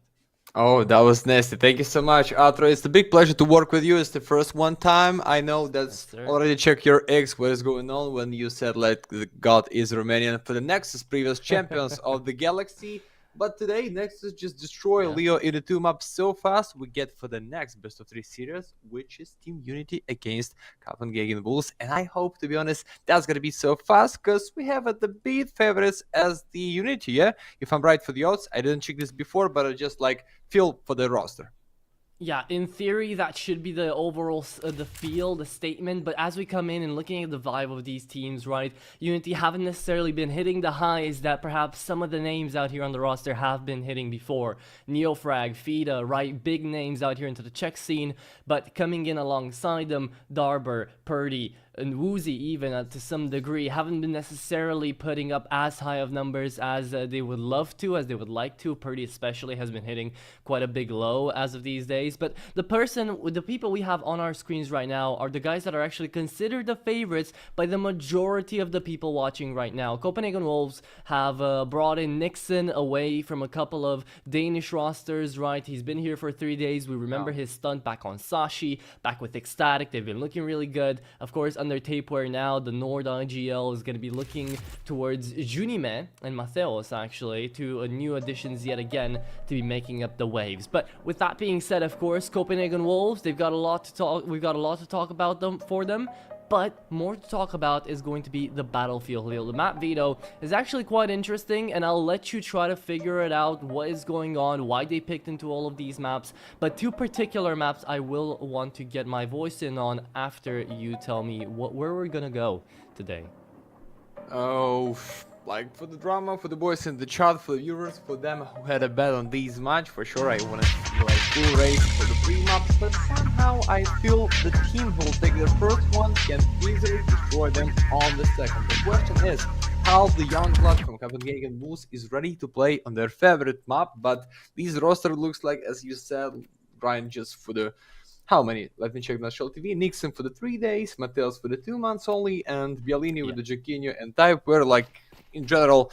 Oh, that was nasty. Thank you so much, Atro. It's a big pleasure to work with you. It's the first one time. I know that's Yes, sir. already check your eggs what is going on when you said like the God is Romanian for the Nexus previous champions of the Galaxy. But today, Nexus just destroy Leo in the 2 maps so fast. We get for the next best of 3 series, which is Team UNiTY against Copenhagen Bulls. And I hope, to be honest, that's gonna be so fast because we have the big favorites as the UNiTY. Yeah, if I'm right for the odds, I didn't check this before, but I just like feel for the roster. Yeah, in theory, that should be the overall, the feel, the statement. But as we come in and looking at the vibe of these teams, right, UNiTY haven't necessarily been hitting the highs that perhaps some of the names out here on the roster have been hitting before. Neofrag, FIDA, right, big names out here into the Czech scene. But coming in alongside them, Darber, Purdy, and Woozy even to some degree haven't been necessarily putting up as high of numbers as they would love to, as they would like to. Purdy especially has been hitting quite a big low as of these days. But the people we have on our screens right now are the guys that are actually considered the favorites by the majority of the people watching right now. Copenhagen Wolves have brought in Nixon away from a couple of Danish rosters, right? He's been here for 3 days. We remember his stunt back on Sashi, back with Ecstatic. They've been looking really good. Of course, under tapeware now, the Nord IGL is going to be looking towards Junime and Mateos, actually, to new additions yet again to be making up the waves. But with that being said, of course, Copenhagen Wolves, we've got a lot to talk about for them. But more to talk about is going to be the battlefield here. The map veto is actually quite interesting, and I'll let you try to figure it out, what is going on, why they picked into all of these maps. But 2 particular maps I will want to get my voice in on after you tell me where we're gonna go today. Oh, like for the drama, for the boys in the chat, for the viewers, for them who had a bet on these match, for sure I want to see like full race for the 3 maps, but somehow I feel the team who will take the first one can easily destroy them on the second. The question is how the young blood from Copenhagen Bulls is ready to play on their favorite map, but this roster looks like, as you said, Brian, just for the how many? Let me check National TV. Nixon for the 3 days, Mateos for the 2 months only, and Bialini with the Jaquinho and Type were like in general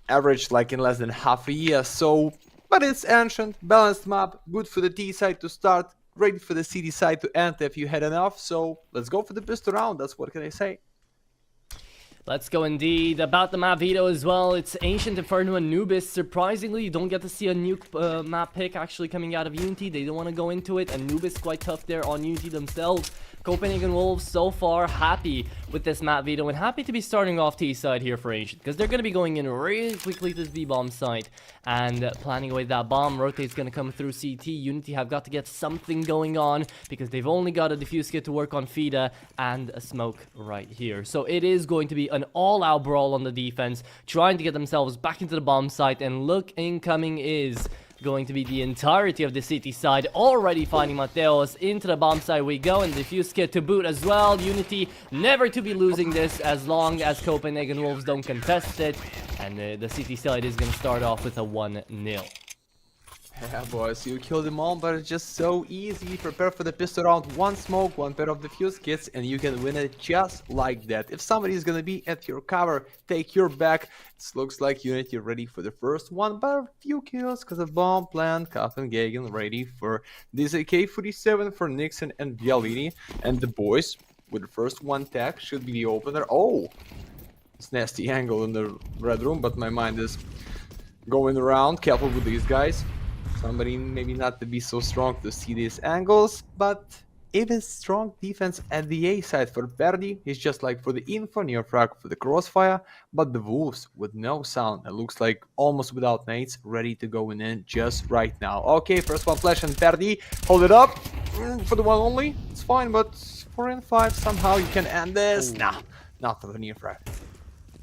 average like in less than half a year. So, but it's ancient, balanced map, good for the T side to start, great for the CD side to end if you had enough. So let's go for the pistol round. That's what can I say. Let's go indeed. About the map veto as well, it's Ancient Inferno and Nubis. Surprisingly, you don't get to see a new map pick actually coming out of UNiTY. They don't want to go into it, and Nubis quite tough there on UNiTY themselves. Copenhagen Wolves so far happy with this map veto and happy to be starting off T side here for Ancient because they're going to be going in really quickly to the B-bomb site and planning away that bomb. Rotate's going to come through CT. UNiTY have got to get something going on because they've only got a defuse kit to work on FIDA and a smoke right here. So it is going to be an all-out brawl on the defense, trying to get themselves back into the bomb site, and look, incoming is going to be the entirety of the city side, already finding Mateos. Into the bomb site we go, and the defuse kit to boot as well. UNiTY never to be losing this as long as Copenhagen Wolves don't contest it, and the city side is going to start off with a 1-0. Yeah, boys, you kill them all, but it's just so easy. Prepare for the pistol round, 1 smoke, 1 pair of defuse kits, and you can win it just like that. If somebody is gonna be at your cover, take your back. It looks like UNiTY ready for the first one, but a few kills because of bomb plant. Copenhagen ready for this AK-47 for Nixon and Bialini, and the boys with the first 1 tag should be the opener. Oh, it's nasty angle in the red room, but my mind is going around. Careful with these guys. Somebody maybe not to be so strong to see these angles, but it is strong defense at the A side for Verdi. It's just like for the info, Neofrag for the crossfire, but the Wolves with no sound. It looks like almost without nades, ready to go in just right now. Okay, first one flash and Verdi, hold it up for the one only. It's fine, but 4 and 5 somehow you can end this. Nah, not for the Neofrag.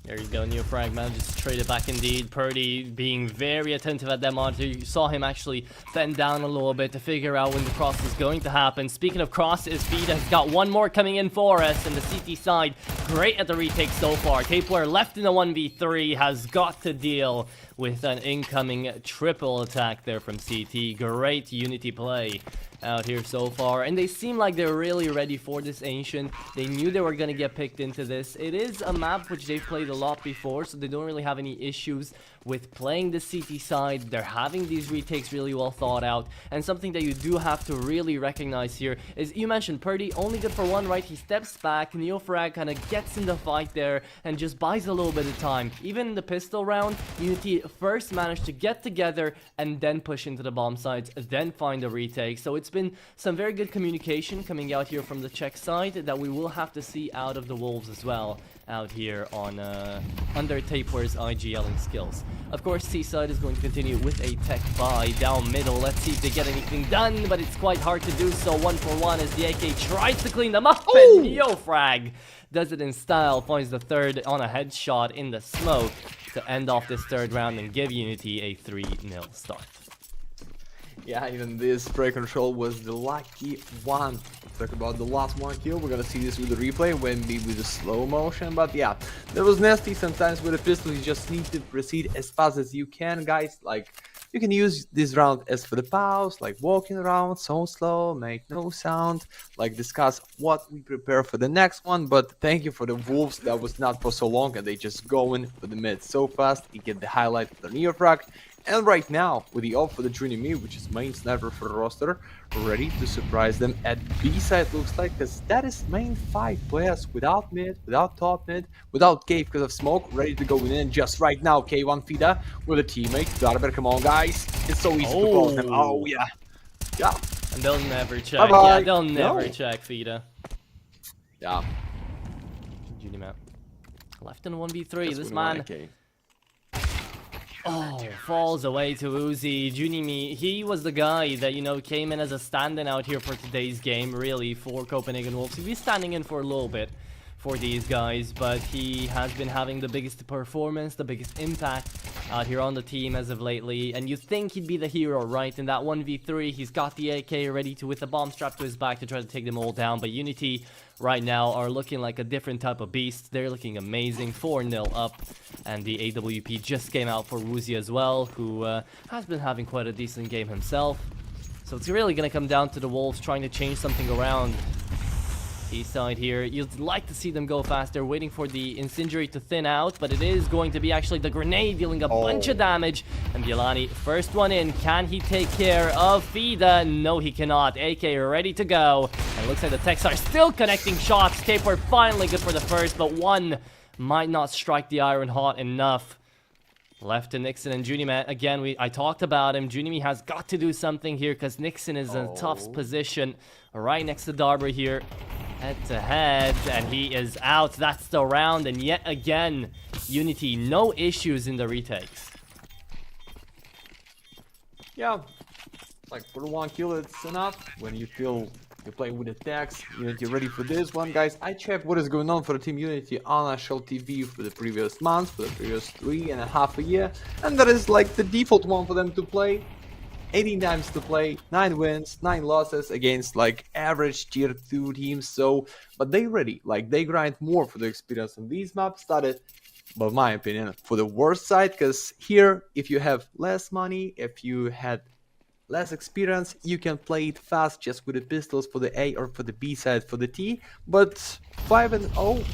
There you go, Neofrag manages to trade it back indeed. Purdy being very attentive at that monitor. You saw him actually bend down a little bit to figure out when the cross is going to happen. Speaking of crosses, FAVBET has got one more coming in for us, and the CT side, great at the retake so far. Tapeware left in the 1v3 has got to deal with an incoming triple attack there from CT. Great UNiTY play out here so far, and they seem like they're really ready for this Ancient. They knew they were going to get picked into this. It is a map which they've played a lot before, so they don't really have any issues with playing the CT side. They're having these retakes really well thought out, and something that you do have to really recognize here is, you mentioned Purdy, only good for one, right? He steps back, Neofrag kind of gets in the fight there and just buys a little bit of time. Even in the pistol round, UNiTY first managed to get together and then push into the bomb sites, then find a retake. So it's been some very good communication coming out here from the Czech side that we will have to see out of the Wolves as well out here on under Tapeware's IGLing skills. Of course, Seaside is going to continue with a tech buy down middle. Let's see if they get anything done, but it's quite hard to do so. 1-for-1 as the AK tries to clean them up, and Neofrag does it in style, finds the third on a headshot in the smoke to end off this third round and give UNiTY a 3-0 start. Yeah, even this spray control was the lucky one. Talk about the last one kill. We're gonna see this with the replay, maybe with the slow motion, but yeah, that was nasty. Sometimes with a pistol you just need to proceed as fast as you can, guys. Like, you can use this round as for the pause, like walking around so slow, make no sound, like discuss what we prepare for the next one. But thank you for the Wolves, that was not for so long, and they just going for the mid so fast. You get the highlight of the Neofrag. And right now, with the ult for the UNiTY, which is main sniper for the roster, ready to surprise them at B side, looks like, because that is main 5 players without mid, without top mid, without cave because of smoke, ready to go in just right now. K1 FAVBET with a teammate. Darber, come on, guys. It's so easy to close them. Oh, yeah. Yeah. And they'll never check. Bye-bye. Yeah, they'll never check FAVBET. Yeah. UNiMap. Left in 1v3. This man... Oh, falls away to Uzi. UNiMY, he was the guy that, you know, came in as a stand-in out here for today's game, really, for Copenhagen Wolves. He'll be standing in for a little bit for these guys, but he has been having the biggest performance, the biggest impact out here on the team as of lately. And you think he'd be the hero, right? In that 1v3, he's got the AK ready to, with the bomb strapped to his back, to try to take them all down. But UNiTY right now are looking like a different type of beast. They're looking amazing, 4-0 up. And the AWP just came out for Woozy as well, who has been having quite a decent game himself. So it's really going to come down to the Wolves trying to change something around. East side here, you'd like to see them go faster, waiting for the incendiary to thin out, but it is going to be actually the grenade dealing a bunch of damage. And Bielani, first one in, can he take care of FAVBET? No, he cannot. AK ready to go, and it looks like the techs are still connecting shots. Tapeware finally good for the first, but one might not strike the iron hot enough. Left to Nixon and UNiMY. Again, I talked about him. UNiMY has got to do something here because Nixon is in a tough position right next to Darber here. Head to head, and he is out. That's the round, and yet again, UNiTY, no issues in the retakes. Yeah, like for one kill, it's enough. When you feel you play with attacks, UNiTY ready for this one, guys. I checked what is going on for the team UNiTY on National TV for the previous month, for the previous 3.5 years, and that is like the default one for them to play. 18 times to play, 9 wins, 9 losses against like average tier 2 teams. So, but they ready, like they grind more for the experience on these maps. Started, but my opinion, for the worst side, because here, if you have less money, if you had less experience, you can play it fast just with the pistols for the A or for the B side for the T. But 5-0,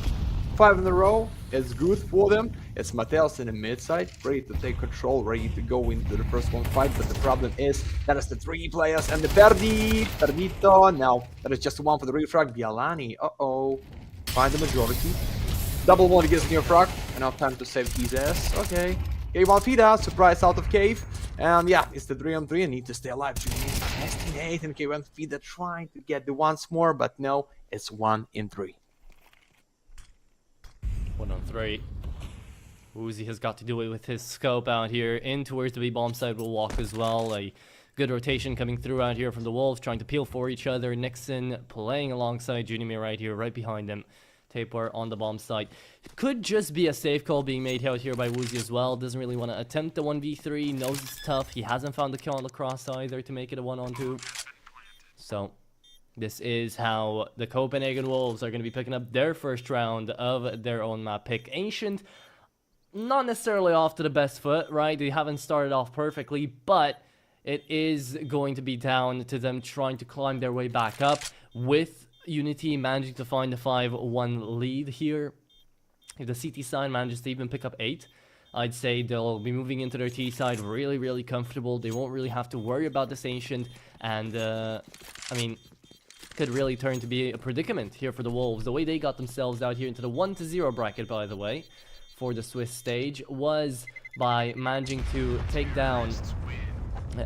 5 in a row, it's good for them. It's Mateos in the mid side, ready to take control, ready to go into the first one fight. But the problem is that is the 3 players and the Perdito. Now that is just one for the refrag. Bielani, find the majority. Double one against Neofrag. Enough time to save his ass. Okay. K1 FAVBET, surprise out of cave. And yeah, it's the 3-on-3 and need to stay alive. Testing 8 and K1 FAVBET trying to get the once more, but no, it's 1 in 3. 1-on-3. Uzi has got to do it with his scope out here. In towards the B-bomb side will walk as well. A good rotation coming through out here from the Wolves, trying to peel for each other. Nixon playing alongside UNiMY right here, right behind him, Tapeware on the bomb site. Could just be a safe call being made out here by Woozy as well. Doesn't really want to attempt the 1v3. Knows it's tough. He hasn't found the kill on the cross either to make it a 1-on-2. So this is how the Copenhagen Wolves are going to be picking up their first round of their own map pick. Ancient, not necessarily off to the best foot, right? They haven't started off perfectly, but it is going to be down to them trying to climb their way back up, with UNiTY managing to find a 5-1 lead here. If the CT side manages to even pick up 8, I'd say they'll be moving into their T side really, really comfortable. They won't really have to worry about this Ancient, and I mean, could really turn to be a predicament here for the Wolves. The way they got themselves out here into the 1-0 bracket, by the way, for the Swiss stage, was by managing to take down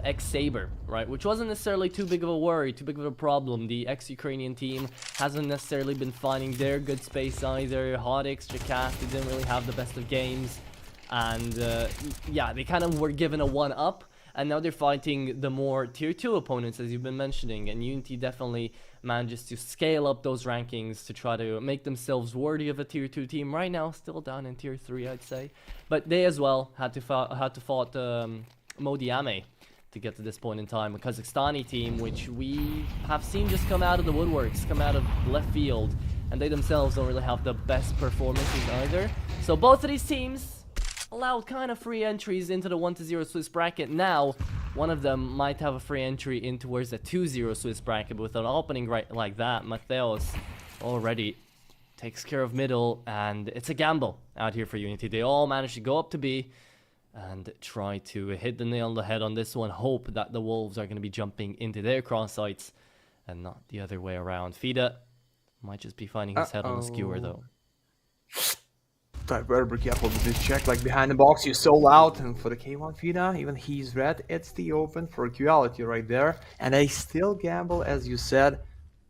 ex-Saber, right? Which wasn't necessarily too big of a worry, too big of a problem. The ex-Ukrainian team hasn't necessarily been finding their good space either. Hot extra cast, they didn't really have the best of games. And yeah, they kind of were given a 1-up. And now they're fighting the more tier 2 opponents, as you've been mentioning. And UNiTY definitely manages to scale up those rankings to try to make themselves worthy of a tier 2 team. Right now, still down in tier 3, I'd say. But they as well had to fight Modiame to get to this point in time. A Kazakhstani team, which we have seen just come out of the woodworks, come out of left field. And they themselves don't really have the best performances either. So both of these teams allowed kind of free entries into the 1-0 Swiss bracket. Now, one of them might have a free entry in towards the 2-0 Swiss bracket, but with an opening right like that, Mateos already takes care of middle, and it's a gamble out here for UNiTY. They all managed to go up to B and try to hit the nail on the head on this one. Hope that the Wolves are going to be jumping into their cross sights and not the other way around. FAVBET might just be finding his head on the skewer, though. Better be careful with this check, like behind the box, you're so loud, and for the K1 FAVBET, even he's red, it's the open for Quality right there, and they still gamble, as you said,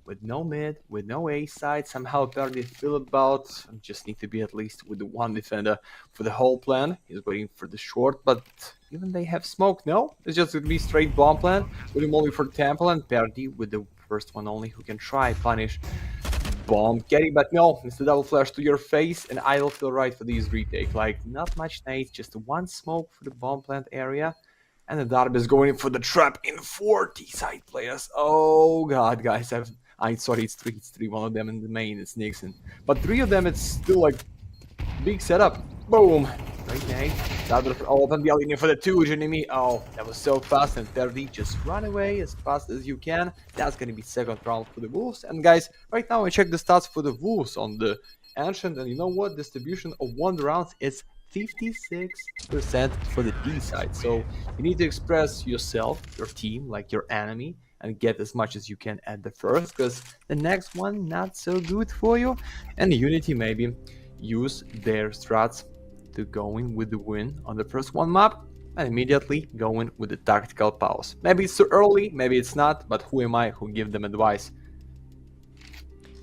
with no mid, with no A side. Somehow apparently feel about, just need to be at least with the one defender for the whole plan. He's waiting for the short, but even they have smoke, no, it's just gonna be straight bomb plan, with him only for Temple, and Perdi with the first one only who can try punish bomb getting, but no, it's the double flash to your face, and I don't feel right for these retake. Like, not much nades, just one smoke for the bomb plant area, and the Darb is going in for the trap in 40 side players. Oh god, guys, sorry, it's three, one of them in the main, it's Nixon, but 3 of them, it's still like big setup. Boom, great nade. Darb open the alley for the 2 enemy. Oh, that was so fast, and Perdi just run away as fast as you can. That's gonna be second round for the Wolves. And guys, right now I check the stats for the Wolves on the Ancient, and you know what? Distribution of 1 round is 56% for the D side. So you need to express yourself, your team, like your enemy, and get as much as you can at the first, because the next one not so good for you. And UNiTY maybe use their strats to going with the win on the first one map, and immediately going with the tactical pause. Maybe it's too early, maybe it's not, but who am I who give them advice?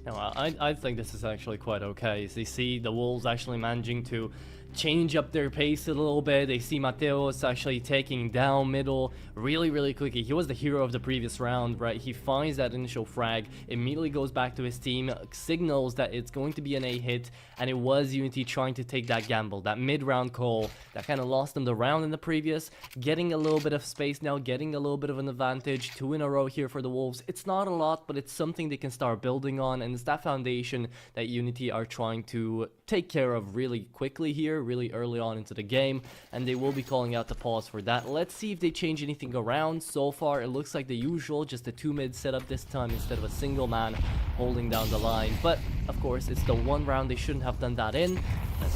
No, I think this is actually quite okay. So you see the Wolves actually managing to change up their pace a little bit. They see Mateos actually taking down middle really, really quickly. He was the hero of the previous round, right? He finds that initial frag, immediately goes back to his team, signals that it's going to be an A hit, and it was UNiTY trying to take that gamble, that mid-round call that kind of lost them the round in the previous, getting a little bit of space now, getting a little bit of an advantage. 2 in a row here for the Wolves. It's not a lot, but it's something they can start building on, and it's that foundation that UNiTY are trying to take care of really quickly here, really early on into the game, and they will be calling out the pause for that. Let's see if they change anything around. So far it looks like the usual, just a 2 mid setup this time instead of a single man holding down the line, but of course it's the 1 round, they shouldn't have done that in.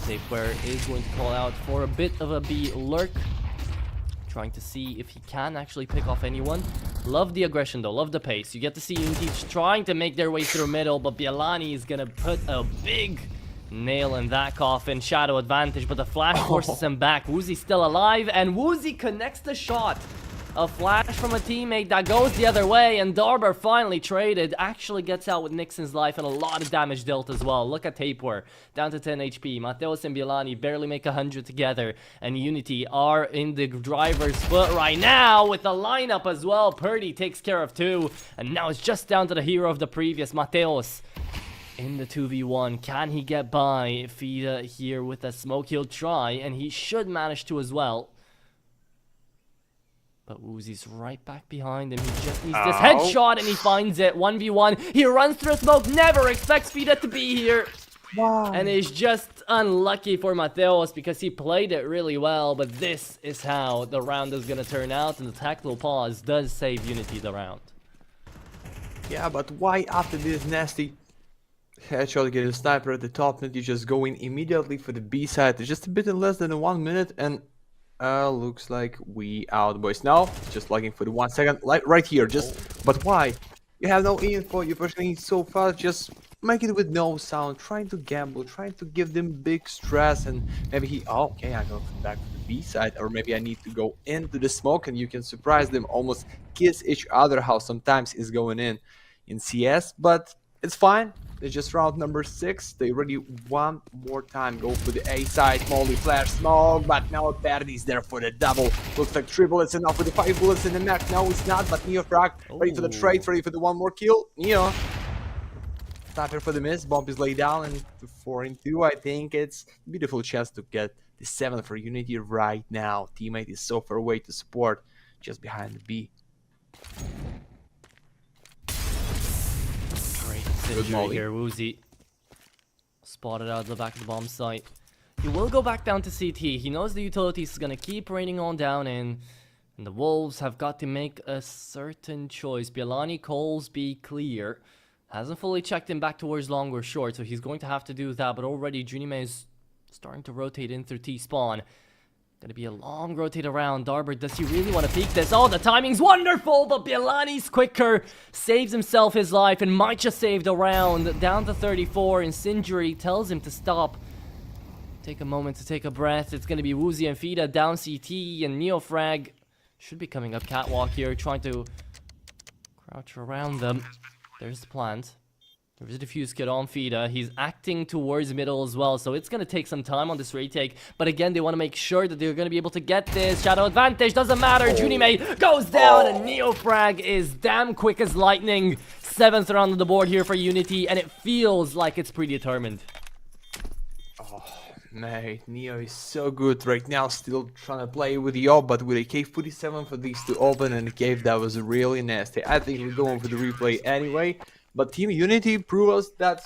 Tapeware is going to call out for a bit of a B lurk, trying to see if he can actually pick off anyone. Love the aggression though, love the pace. You get to see UNiTY trying to make their way through middle, but Bielani is gonna put a big nail in that coffin. Shadow advantage, but the flash forces him back. Woozy's still alive, and Woozy connects the shot. A flash from a teammate that goes the other way, and Darber finally traded. Actually gets out with Nixon's life and a lot of damage dealt as well. Look at Tapeware, down to 10 HP. Mateos and Bielani barely make 100 together, and UNiTY are in the driver's foot right now with the lineup as well. Purdy takes care of 2, and now it's just down to the hero of the previous, Mateos. in the 2v1. Can he get by FAVBET here with a smoke? He'll try, and he should manage to as well. But Woozy's right back behind him. He just needs this headshot, and he finds it. 1v1. He runs through smoke. Never expects FAVBET to be here. Wow. And is just unlucky for Mateos because he played it really well. But this is how the round is going to turn out. And the tactical pause does save UNiTY the round. Yeah, but why after this nasty headshot get a sniper at the top net, you just go in immediately for the B side? It's just a bit in less than 1 minute, and looks like we out, boys. Now just looking for the 1 second, like right here. Just but why? You have no info. You're pushing so fast. Just make it with no sound. Trying to gamble, trying to give them big stress, and maybe he. Oh, okay, I go back to the B side, or maybe I need to go into the smoke, and you can surprise them, almost kiss each other. How sometimes is going in CS, but it's fine. It's just round number 6. They already one more time go for the A side. Molly flash smoke, but now Perdi's there for the double. Looks like 3 bullets enough with the 5 bullets in the neck. No, it's not, but Novaq ready for the trade, ready for the 1 more kill. Neo. Sniper for the miss. Bomb is laid down, and 4-2. I think it's a beautiful chance to get the 7 for UNiTY right now. Teammate is so far away to support, just behind the B. Injury here. Woozy spotted out the back of the bomb site. He will go back down to CT. He knows the utilities is going to keep raining on down in. And the Wolves have got to make a certain choice. Bielani calls B clear. Hasn't fully checked him back towards long or short, so he's going to have to do that. But already Junime is starting to rotate in through T-spawn. Gonna be a long rotate around. Darber, does he really want to peek this? Oh, the timing's wonderful, but Bielani's quicker. Saves himself his life and might just save the round. Down to 34, and Sinjury tells him to stop. Take a moment to take a breath. It's gonna be Woozy and FAVBET down CT, and Neofrag should be coming up catwalk here, trying to crouch around them. There's the plant. There's a defuse kit on FAVBET. He's acting towards middle as well, so it's going to take some time on this retake. But again, they want to make sure that they're going to be able to get this. Shadow advantage, doesn't matter. Junime goes down, and Neofrag is damn quick as lightning. 7th round on the board here for UNiTY, and it feels like it's predetermined. Oh, mate, Neo is so good right now, still trying to play with the op, but with a K47 for these to open, and the cave that was really nasty. I think we're going for the replay anyway. But Team UNiTY proves that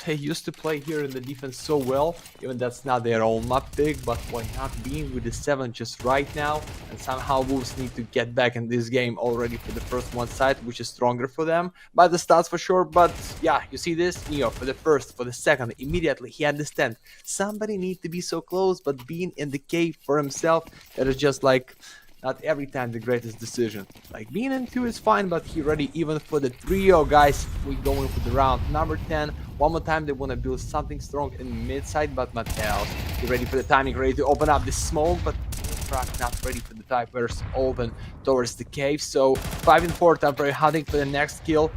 they used to play here in the defense so well, even that's not their own map pick, but why not being with the 7 just right now, and somehow Wolves need to get back in this game already for the first 1 side, which is stronger for them by the stats for sure. But yeah, you see this, Neo for the first, for the second, immediately he understands somebody need to be so close, but being in the cave for himself, that is just like not every time the greatest decision. Like being in 2 is fine, but he ready even for the trio, guys. We going for the round number 10. One more time, they want to build something strong in mid side, but Mateos, he ready for the timing, ready to open up the smoke, but not ready for the type burst open towards the cave. So 5 and 4, temporary hunting for the next kill.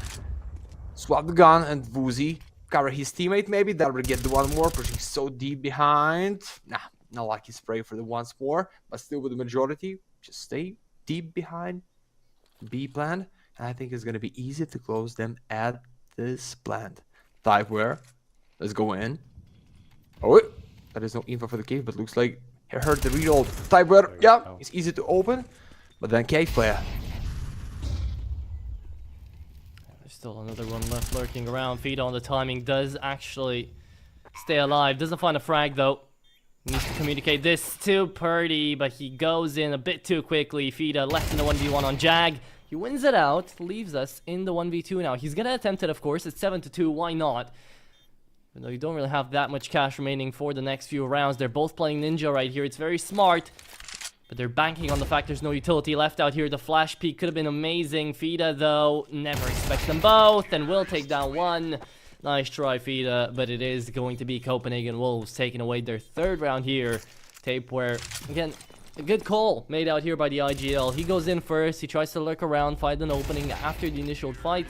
Swap the gun, and Woozy cover his teammate maybe. That will get the 1 more, pushing so deep behind. Nah, not lucky spray for the once more, but still with the majority. Just stay deep behind B plant, and I think it's going to be easy to close them at this plant. Typeware, let's go in. Oh, there is no info for the cave, but looks like he heard the reload. Typeware, yeah, it's easy to open, but then cave player. There's still another one left lurking around. FAVBET on the timing does actually stay alive. Doesn't find a frag though. Needs to communicate this to Purdy, but he goes in a bit too quickly. FAVBET left in the 1v1 on Jag. He wins it out, leaves us in the 1v2 now. He's gonna attempt it, of course. It's 7-2, why not? Even though you don't really have that much cash remaining for the next few rounds. They're both playing Ninja right here. It's very smart, but they're banking on the fact there's no utility left out here. The flash peek could have been amazing. FAVBET, though, never expects them both, and will take down 1. Nice try, FAVBET, but it is going to be Copenhagen Wolves taking away their 3rd round here. Tapeware, again, a good call made out here by the IGL. He goes in first, he tries to lurk around, find an opening after the initial fight,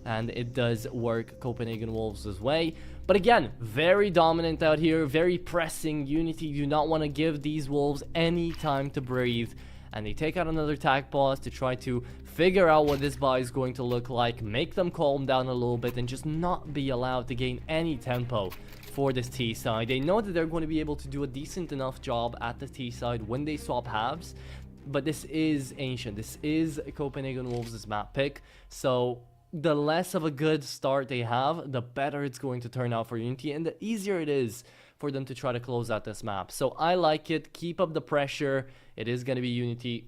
and it does work Copenhagen Wolves' way. But again, very dominant out here, very pressing. UNiTY do not want to give these Wolves any time to breathe. and they take out another tag pause to try to figure out what this buy is going to look like, make them calm down a little bit, and just not be allowed to gain any tempo for this T side. They know that they're going to be able to do a decent enough job at the T side when they swap halves, but this is Ancient. This is Copenhagen Wolves' map pick, so the less of a good start they have, the better it's going to turn out for UNiTY, and the easier it is for them to try to close out this map. So I like it. Keep up the pressure. It is going to be UNiTY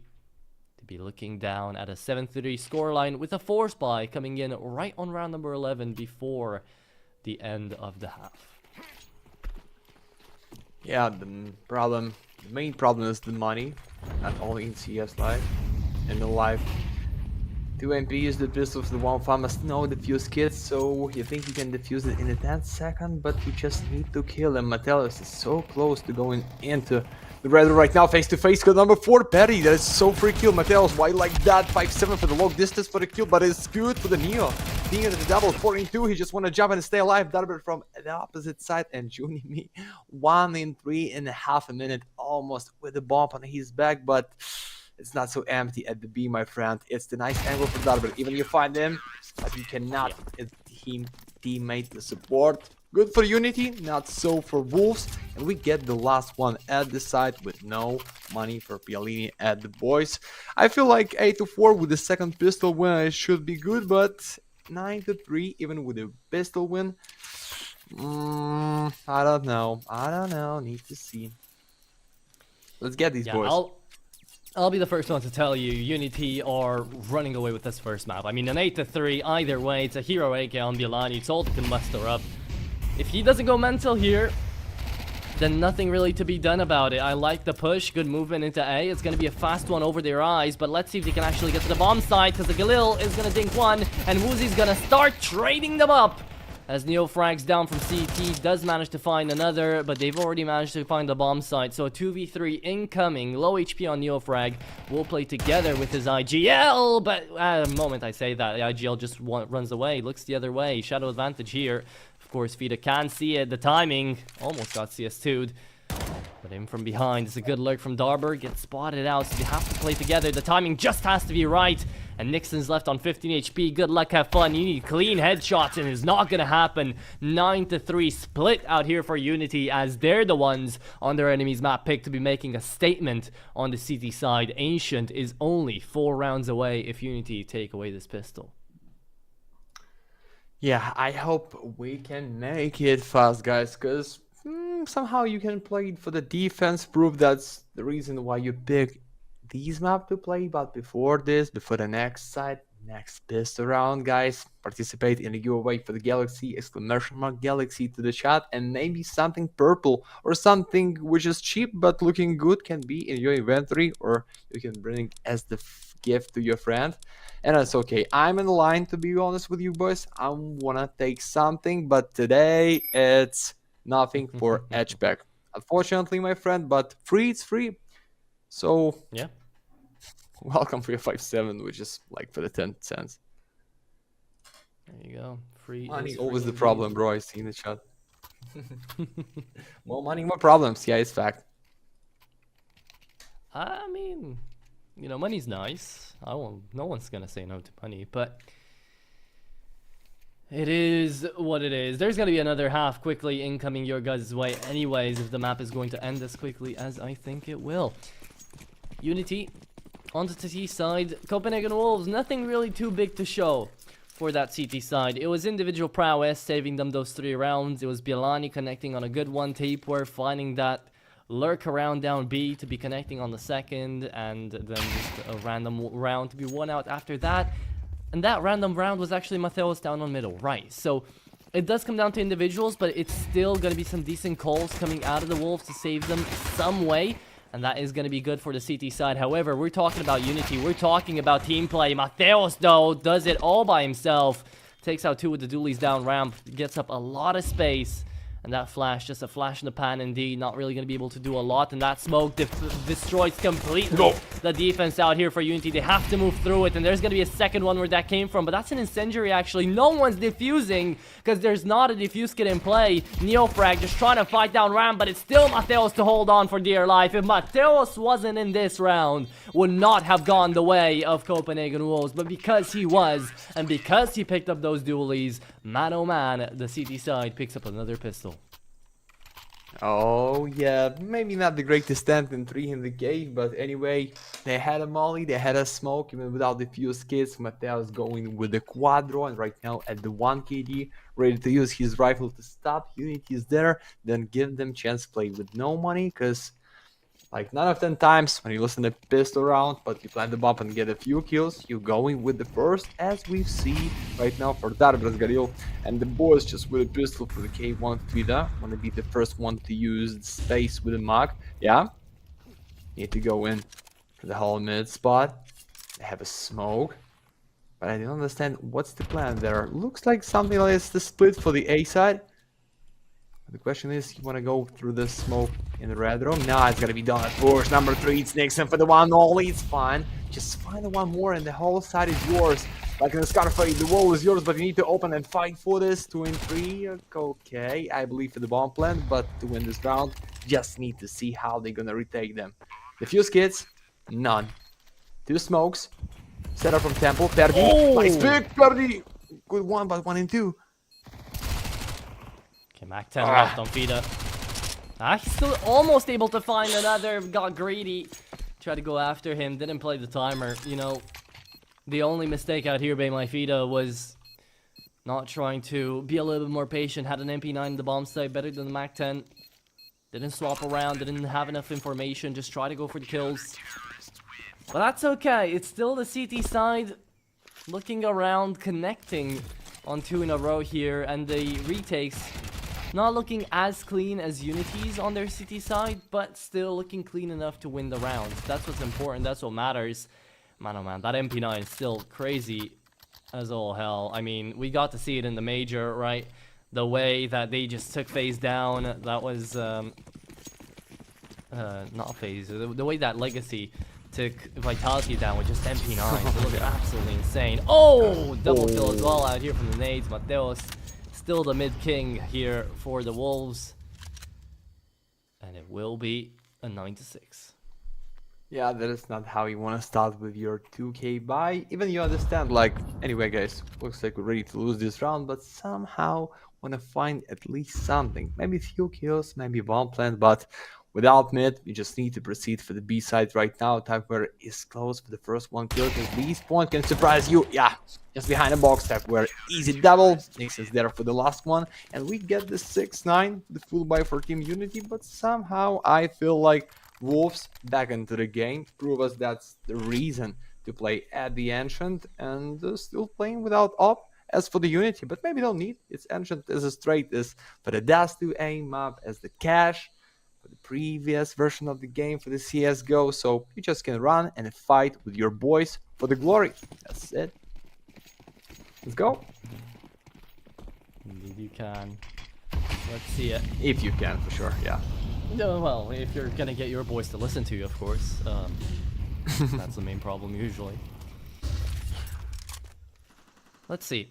to be looking down at a 7-3 scoreline with a force buy coming in right on round number 11 before the end of the half. Yeah, the main problem is the money, not only in CS Live, in the live. 2 MP is the pistols, the one famous no defuse kit, so you think you can defuse it in a 10 second, but you just need to kill him. Mateus is so close to going into the red right now, face to face with number 4, Perry. That is so free kill. Mateus, why like that? 5-7 for the long distance for the kill, but it's good for the Neo. Being at the double, 4-2, he just want to jump and stay alive. Darber from the opposite side, and UNiTY 1 in 3.5 a minute, almost with the bomb on his back, but it's not so empty at the B, my friend. It's the nice angle for Darber. Even you find him, but you cannot teammate the support. Good for UNiTY, not so for Wolves. And we get the last one at the side with no money for Pialini at the boys. I feel like 8-4 with the second pistol win, it should be good, but 9-3 even with a pistol win. I don't know. Need to see. Let's get these boys. I'll be the first one to tell you, UNiTY are running away with this first map. I mean, an 8-3, either way, it's a hero AK on Bielani, it's all to muster up. If he doesn't go mental here, then nothing really to be done about it. I like the push, good movement into A. It's going to be a fast one over their eyes, but let's see if they can actually get to the bomb site, because the Galil is going to dink one, and Woozy's going to start trading them up. As Neo frags down from CT, does manage to find another, but they've already managed to find the bomb site. So a 2v3 incoming, low HP on Neo frag, will play together with his IGL, but at the moment I say that, the IGL just runs away, looks the other way. Shadow advantage here. Of course, Vita can see it, the timing, almost got CS2'd. But in from behind, it's a good lurk from Darber, gets spotted out, so they have to play together. The timing just has to be right. And Nixon's left on 15 HP. Good luck, have fun. You need clean headshots, and it's not going to happen. 9-3 split out here for UNiTY, as they're the ones on their enemy's map pick to be making a statement on the CT side. Ancient is only 4 rounds away if UNiTY take away this pistol. Yeah, I hope we can make it fast, guys, because somehow you can play it for the defense, prove that's the reason why you pick these map to play. But before the next side, next pistol round, guys, participate in the giveaway for the Galaxy, !mark Galaxy to the chat, and maybe something purple or something which is cheap but looking good can be in your inventory, or you can bring as the gift to your friend, and that's okay. I'm in the line, to be honest with you boys. I wanna take something, but today it's nothing for Edgeback, unfortunately, my friend, but free, it's free. So yeah, welcome for your 5-7, which is like for the 10 cents. There you go. Free. Money always the problem, bro. I see in the chat. More money, more problems. Yeah, it's fact. I mean, you know, money's nice. No one's gonna say no to money, but it is what it is. There's gonna be another half quickly incoming your guys' way anyways, if the map is going to end as quickly as I think it will. UNiTY onto the T side. Copenhagen Wolves, nothing really too big to show for that CT side. It was individual prowess saving them those 3 rounds. It was Bielani connecting on a good one, Tapewear finding that lurk around down B to be connecting on the second, and then just a random round to be won out after that. And that random round was actually Mateus down on middle right. So it does come down to individuals, but it's still going to be some decent calls coming out of the Wolves to save them some way. And that is going to be good for the CT side. However, we're talking about UNiTY. We're talking about team play. Mateus, though, does it all by himself. Takes out 2 with the dualies down ramp. Gets up a lot of space. And that flash, just a flash in the pan indeed. Not really going to be able to do a lot. And that smoke destroys completely the defense out here for UNiTY. They have to move through it, and there's going to be a second one where that came from, but that's an incendiary actually. No one's defusing because there's not a defuse kit in play. Neofrag just trying to fight down Ram, but it's still Mateos to hold on for dear life. If Mateos wasn't in this round, would not have gone the way of Copenhagen Wolves, but because he was, and because he picked up those dualies, man oh man, the CT side picks up another pistol. Oh yeah, maybe not the greatest stand in 3 in the cave, but anyway, they had a molly, they had a smoke, even without the fuse kits. Mateos going with the quadro, and right now at the 1 KD, ready to use his rifle to stop. UNiTY is there, then give them chance to play with no money, because like 9 of 10 times when you listen to pistol round, but you plant the bomb and get a few kills, you going with the first, as we see right now for that Brazgaril. And the boys just with a pistol for the K1 Vida. Wanna be the first one to use the space with a mag. Yeah. Need to go in for the whole mid spot. They have a smoke. But I don't understand what's the plan there. Looks like something like it's the split for the A side. The question is, you want to go through the smoke in the red room? Nah, it's gonna be done at push. Number 3, it's Nixon for the 1 only. It's fine. Just find the one more and the whole side is yours. Like in the Scarface, the wall is yours, but you need to open and fight for this. 2 and 3, okay. I believe for the bomb plant, but to win this round, just need to see how they're gonna retake them. The fuse kits, none. 2 smokes. Set up from Temple. Perdi. Oh! Nice pick, Perdi. Good one, but 1 and 2. Okay, Mac 10 left on Vida. He's still almost able to find another. Got greedy. Tried to go after him. Didn't play the timer. You know, the only mistake out here by my Vida was not trying to be a little bit more patient. Had an MP9 in the bomb site, better than the Mac 10. Didn't swap around. Didn't have enough information. Just try to go for the kills. But that's okay. It's still the CT side looking around, connecting on 2 in a row here, and the retakes not looking as clean as UNiTY's on their CT side, but still looking clean enough to win the rounds. That's what's important. That's what matters. Man, oh man, that MP9 is still crazy as all hell. I mean, we got to see it in the major, right? The way that they just took phase down, that was not phase. The way that Legacy took Vitality down with just MP9. It looked absolutely insane. Oh, double kill as well out here from the nades. Mateos still the mid king here for the Wolves, and it will be a 9-6. Yeah, that is not how you want to start with your 2k buy. Even you understand, like, anyway guys, looks like we're ready to lose this round, but somehow want to find at least something. Maybe a few kills, maybe bomb plant, but without mid, you just need to proceed for the B side right now. Tapware is close for the first 1 kill, because B's point can surprise you. Yeah, just behind the box. Tapware, easy double. Nexus there for the last one. And we get the 6-9, the full buy for Team UNiTY, but somehow I feel like Wolves back into the game. Prove us that's the reason to play at the Ancient, and still playing without op. As for the UNiTY, but maybe don't need. It's Ancient as a straight is for the Das to aim map as the cash. The previous version of the game for the CSGO, so you just can run and fight with your boys for the glory. That's it. Let's go. Indeed you can. Let's see it. If you can, for sure, yeah. No, well, if you're gonna get your boys to listen to you, of course. That's the main problem usually. Let's see.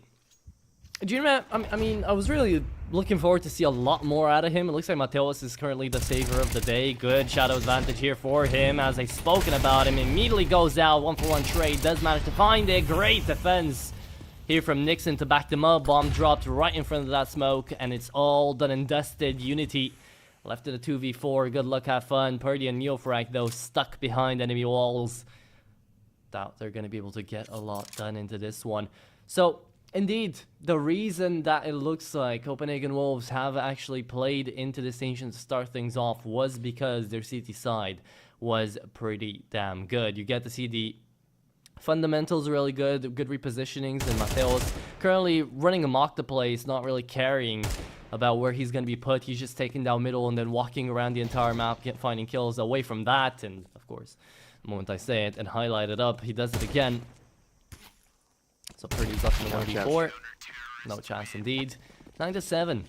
Do you remember, I mean, I was really looking forward to see a lot more out of him. It looks like Mateos is currently the savior of the day. Good shadow advantage here for him. As I've spoken about him, immediately goes out. 1-for-1 trade. Does manage to find it. Great defense here from Nixon to back them up. Bomb dropped right in front of that smoke, and it's all done and dusted. UNiTY left in a 2v4. Good luck, have fun. Purdy and Neofrag, though, stuck behind enemy walls. Doubt they're going to be able to get a lot done into this one. So, indeed, the reason that it looks like Copenhagen Wolves have actually played into this Ancient to start things off was because their CT side was pretty damn good. You get to see the fundamentals really good, good repositionings, and Mateos currently running amok the place, not really caring about where he's going to be put. He's just taking down middle and then walking around the entire map, finding kills away from that. And, of course, the moment I say it and highlight it up, he does it again. So Purdy's up in the 1v4. No chance indeed. 9-7.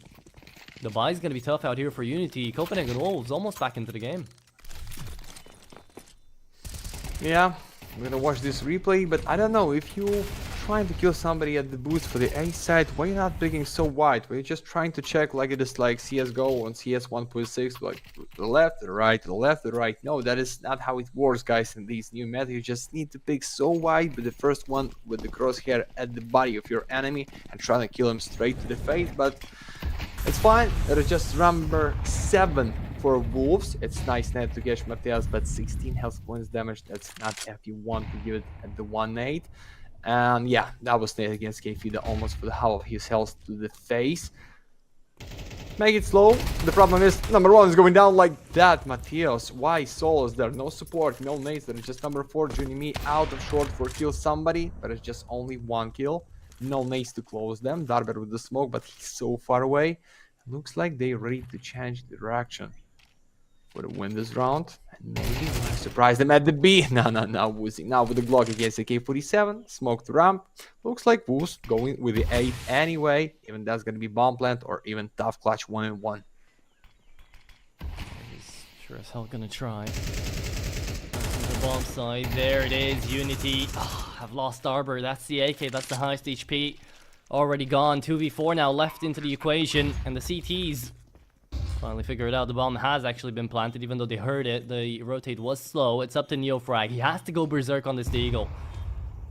The buy's going to be tough out here for UNiTY. Copenhagen Wolves almost back into the game. Yeah, I'm gonna watch this replay, but I don't know, if you trying to kill somebody at the boost for the A side, why you not picking so wide? Why you just trying to check like it is like CSGO on CS 1.6, like to the left, to the right, to the left, to the right? No, that is not how it works, guys, in these new meta. You just need to pick so wide with the first one with the crosshair at the body of your enemy and trying to kill him straight to the face, but it's fine. It is just number 7 for Wolves. It's nice net to catch Matthias, but 16 health points damage. That's not if you want to give it at the 1-8. And yeah, that was net against KFida almost for the half of his health to the face. Make it slow. The problem is number 1 is going down like that. Matthias, why Soul is there? No support, no nades. There is just number 4, UNiTY out of short for kill somebody, but it's just only 1 kill. No nades to close them. Darber with the smoke, but he's so far away. Looks like they're ready to change direction for the win this round. And maybe surprise them at the B. No, Woozy. Now with the block against the K47. Smoke to ramp. Looks like Woos going with the 8 anyway. Even that's going to be bomb plant or even tough clutch 1-1. He's sure as hell gonna try. The bomb side, there it is, UNiTY. Oh, I've lost Arbor, that's the AK, that's the highest HP. Already gone, 2v4 now left into the equation, and the CTs finally figure it out. The bomb has actually been planted, even though they heard it. The rotate was slow. It's up to NeoFrag. He has to go berserk on this Deagle.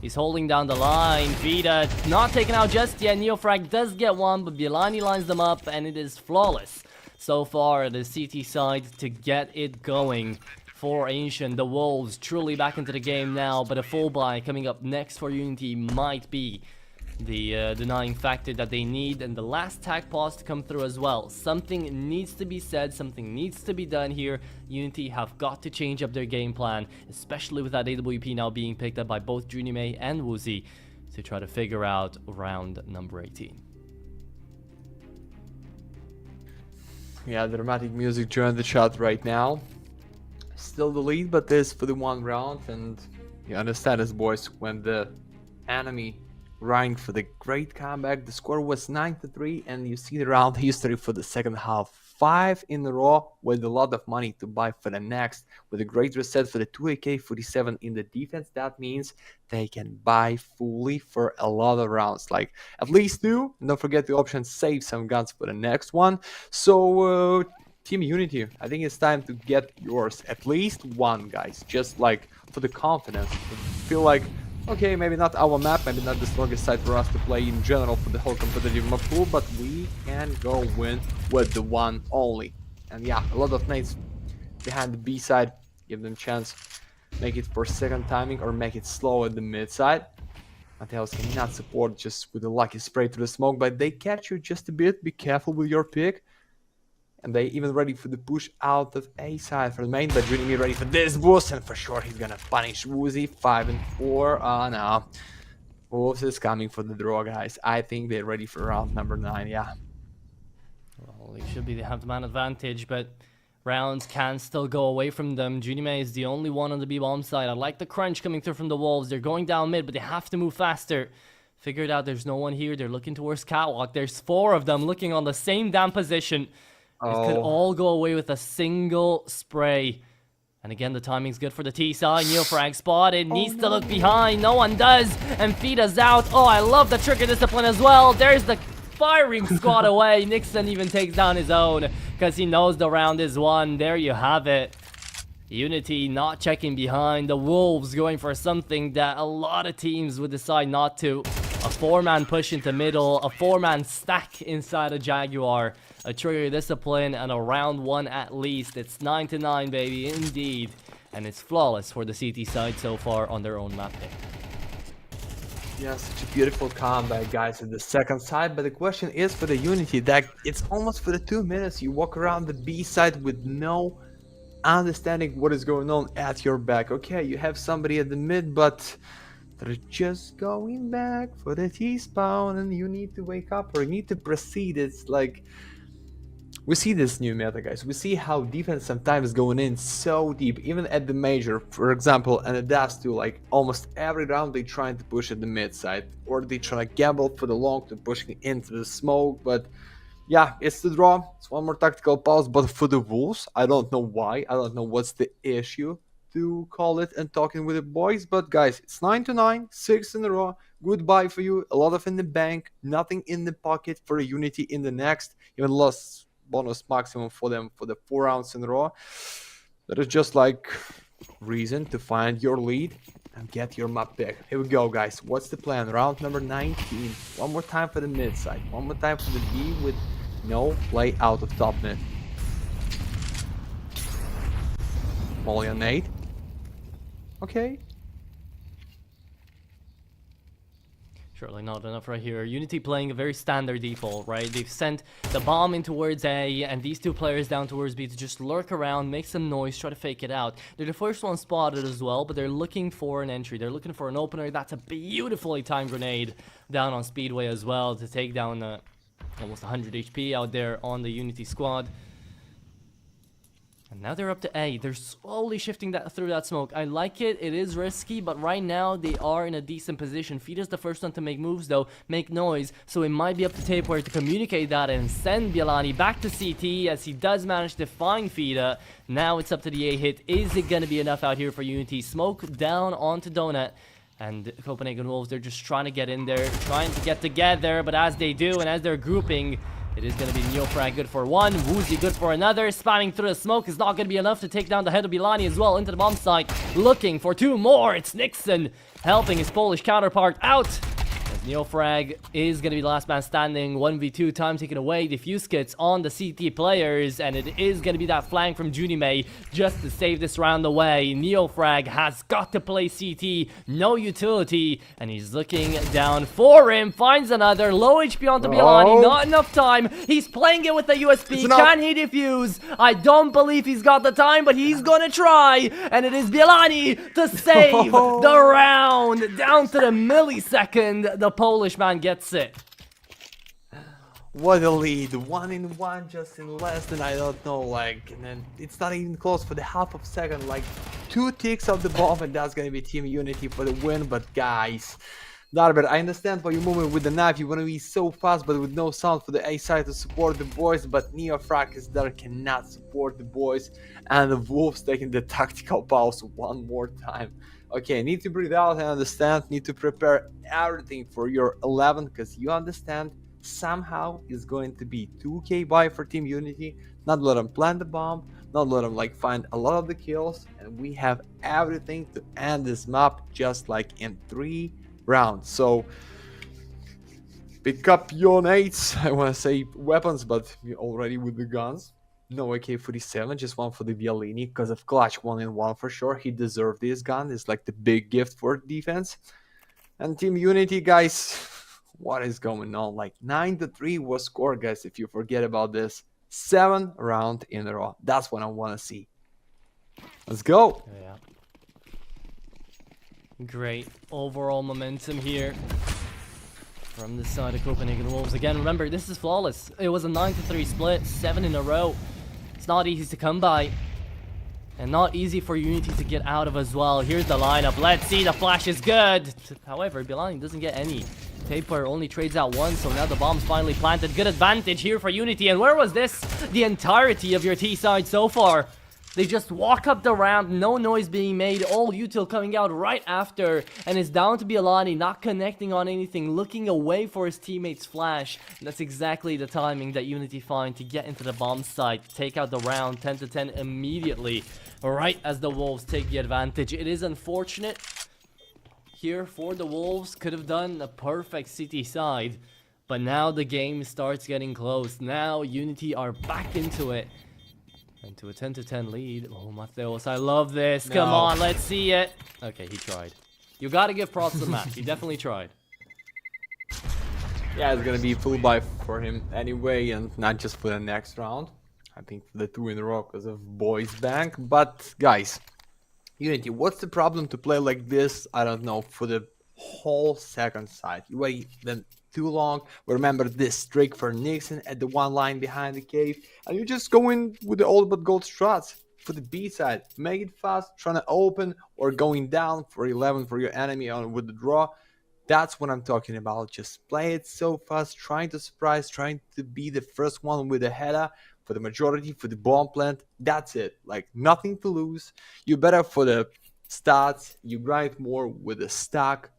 He's holding down the line. Vida not taken out just yet. NeoFrag does get one, but Bielani lines them up, and it is flawless so far the CT side to get it going for Ancient. The Wolves truly back into the game now, but a full buy coming up next for UNiTY might be the denying factor that they need, and the last tag pause to come through as well. Something needs to be said, something needs to be done here. UNiTY have got to change up their game plan, especially with that AWP now being picked up by both Junimei and Woozy to try to figure out round number 18. Yeah, dramatic music joined the chat right now. Still the lead, but this for the 1 round, and you understand this, boys, when the enemy running for the great comeback. The score was 9-3, and you see the round history for the second half. 5 in a row with a lot of money to buy for the next. With a great reset for the 2AK-47 in the defense, that means they can buy fully for a lot of rounds. Like at least 2. And don't forget the option save some guns for the next one. So Team UNiTY, I think it's time to get yours. At least 1, guys. Just like for the confidence. To feel like, okay, maybe not our map, maybe not the strongest side for us to play in general for the whole competitive map pool, but we can go win with the 1 only. And yeah, a lot of nades behind the B side, give them chance, make it for second timing or make it slow at the mid side. Mateos cannot support just with a lucky spray to the smoke, but they catch you just a bit, be careful with your pick. And they even ready for the push out of A side for the main, but UNiTY ready for this boost, and for sure he's gonna punish Woozy. 5-4. No. Wolves is coming for the draw, guys. I think they're ready for round number 9, yeah. Well, they should be, they have the man advantage, but rounds can still go away from them. Junimei is the only one on the B-bomb side. I like the crunch coming through from the Wolves. They're going down mid, but they have to move faster. Figured out there's no one here. They're looking towards Catwalk. There's 4 of them looking on the same damn position. It could all go away with a single spray. And again, the timing's good for the T side. NeoFrag spotted. Needs to look behind. No one does. And Fida's out. Oh, I love the trigger discipline as well. There's the firing squad away. Nixon even takes down his own because he knows the round is won. There you have it. UNiTY not checking behind. The Wolves going for something that a lot of teams would decide not to. A 4-man push into middle, a 4-man stack inside a Jaguar, a trigger discipline, and a round 1 at least. It's 9-9, baby, indeed. And it's flawless for the CT side so far on their own map pick. Yeah, such a beautiful comeback, guys, at the second side. But the question is for the UNiTY that it's almost for the 2 minutes you walk around the B side with no understanding what is going on at your back. Okay, you have somebody at the mid, but they're just going back for the T-spawn, and you need to wake up or you need to proceed. It's like, we see this new meta, guys. We see how defense sometimes going in so deep, even at the major. For example, and it does too, like almost every round they trying to push at the mid side, or they try to gamble for the long to pushing into the smoke. But yeah, it's the draw. It's 1 more tactical pause, but for the Wolves, I don't know why. I don't know what's the issue to call it and talking with the boys. But guys, it's 9-9, 6 in a row. Goodbye for you. A lot of in the bank, nothing in the pocket for UNiTY in the next. Even lost bonus maximum for them for the 4 rounds in a row. That is just like reason to find your lead and get your map pick. Here we go, guys. What's the plan? Round number 19. One more time for the mid side. One more time for the B with no play out of top mid. Molly on nade. Okay. Surely not enough right here. UNiTY playing a very standard default, right? They've sent the bomb in towards A and these 2 players down towards B to just lurk around, make some noise, try to fake it out. They're the first one spotted as well, but they're looking for an entry. They're looking for an opener. That's a beautifully timed grenade down on Speedway as well to take down almost 100 HP out there on the UNiTY squad. And now they're up to A. They're slowly shifting that through that smoke. I like it. It is risky, but right now they are in a decent position. Fida's the first one to make moves though, make noise. So it might be up to Tapeware to communicate that and send Bielani back to CT as he does manage to find Fida. Now it's up to the A hit. Is it going to be enough out here for UNiTY? Smoke down onto Donut. And Copenhagen Wolves, they're just trying to get in there, trying to get together. But as they do and as they're grouping, it is going to be Neofrag good for one, Woozy good for another. Spanning through the smoke is not going to be enough to take down the head of Bilani as well into the bomb site. Looking for 2 more. It's Nixon helping his Polish counterpart out. As Neofrag is going to be the last man standing. 1v2 time taken away. Diffuse kits on the CT players. And it is going to be that flank from Junimei just to save this round away. Neofrag has got to play CT. No utility. And he's looking down for him. Finds another. Low HP onto Bielani. Not enough time. He's playing it with the USP. Can he defuse? I don't believe he's got the time, but he's going to try. And it is Bielani to save the round. Down to the millisecond. The Polish man gets it. What a lead. 1-1 just in less than, I don't know, like, and then it's not even close for the half of a second, like 2 ticks of the bomb, and that's gonna be Team UNiTY for the win. But guys, Darbert, I understand why you're moving with the knife. You want to be so fast, but with no sound for the A side to support the boys. But Neofrag is there, cannot support the boys, and the Wolves taking the tactical pause one more time. Okay, need to breathe out and understand. Need to prepare everything for your 11, because you understand somehow is going to be 2k buy for Team UNiTY. Not let them plant the bomb, not let them like find a lot of the kills, and we have everything to end this map just like in 3 rounds. So pick up your nades. I want to say weapons, but you're already with the guns. No AK-47, just one for the Bielini because of clutch 1-in-1 for sure. He deserved this gun. It's like the big gift for defense. And Team UNiTY, guys, what is going on? Like 9-3 was scored, guys, if you forget about this. 7 rounds in a row. That's what I want to see. Let's go. Yeah. Great overall momentum here from the side of Copenhagen Wolves. Again, remember, this is flawless. It was a 9-3 split, 7 in a row. It's not easy to come by. And not easy for UNiTY to get out of as well. Here's the lineup. Let's see, the flash is good. However, Bielani doesn't get any. Tapeware only trades out 1, so now the bomb's finally planted. Good advantage here for UNiTY. And where was this? The entirety of your T side so far. They just walk up the ramp, no noise being made, all util coming out right after, and it's down to Bielani, not connecting on anything, looking away for his teammate's flash. And that's exactly the timing that UNiTY find to get into the bomb site, take out the round 10-10 immediately, right as the Wolves take the advantage. It is unfortunate here for the Wolves, could have done a perfect CT side, but now the game starts getting close. Now UNiTY are back into it. And to a 10-10 lead. Oh, Mateos, I love this. Come on, let's see it. Okay, he tried. You gotta give props to Matt. He definitely tried. Yeah, it's gonna be full buy for him anyway, and not just for the next round. I think for the 2 in a row because of Boys Bank. But guys, UNiTY, what's the problem to play like this? I don't know, for the whole second side. You wait then too long. Remember this trick for Nixon at the 1 line behind the cave, and you just go in with the all but gold struts for the B side. Make it fast, trying to open or going down for 11 for your enemy on with the draw. That's what I'm talking about. Just play it so fast, trying to surprise, trying to be the first one with a header. for the majority, for the bomb plant. That's it. Like, nothing to lose. You better for the stats. You grind more with the stack.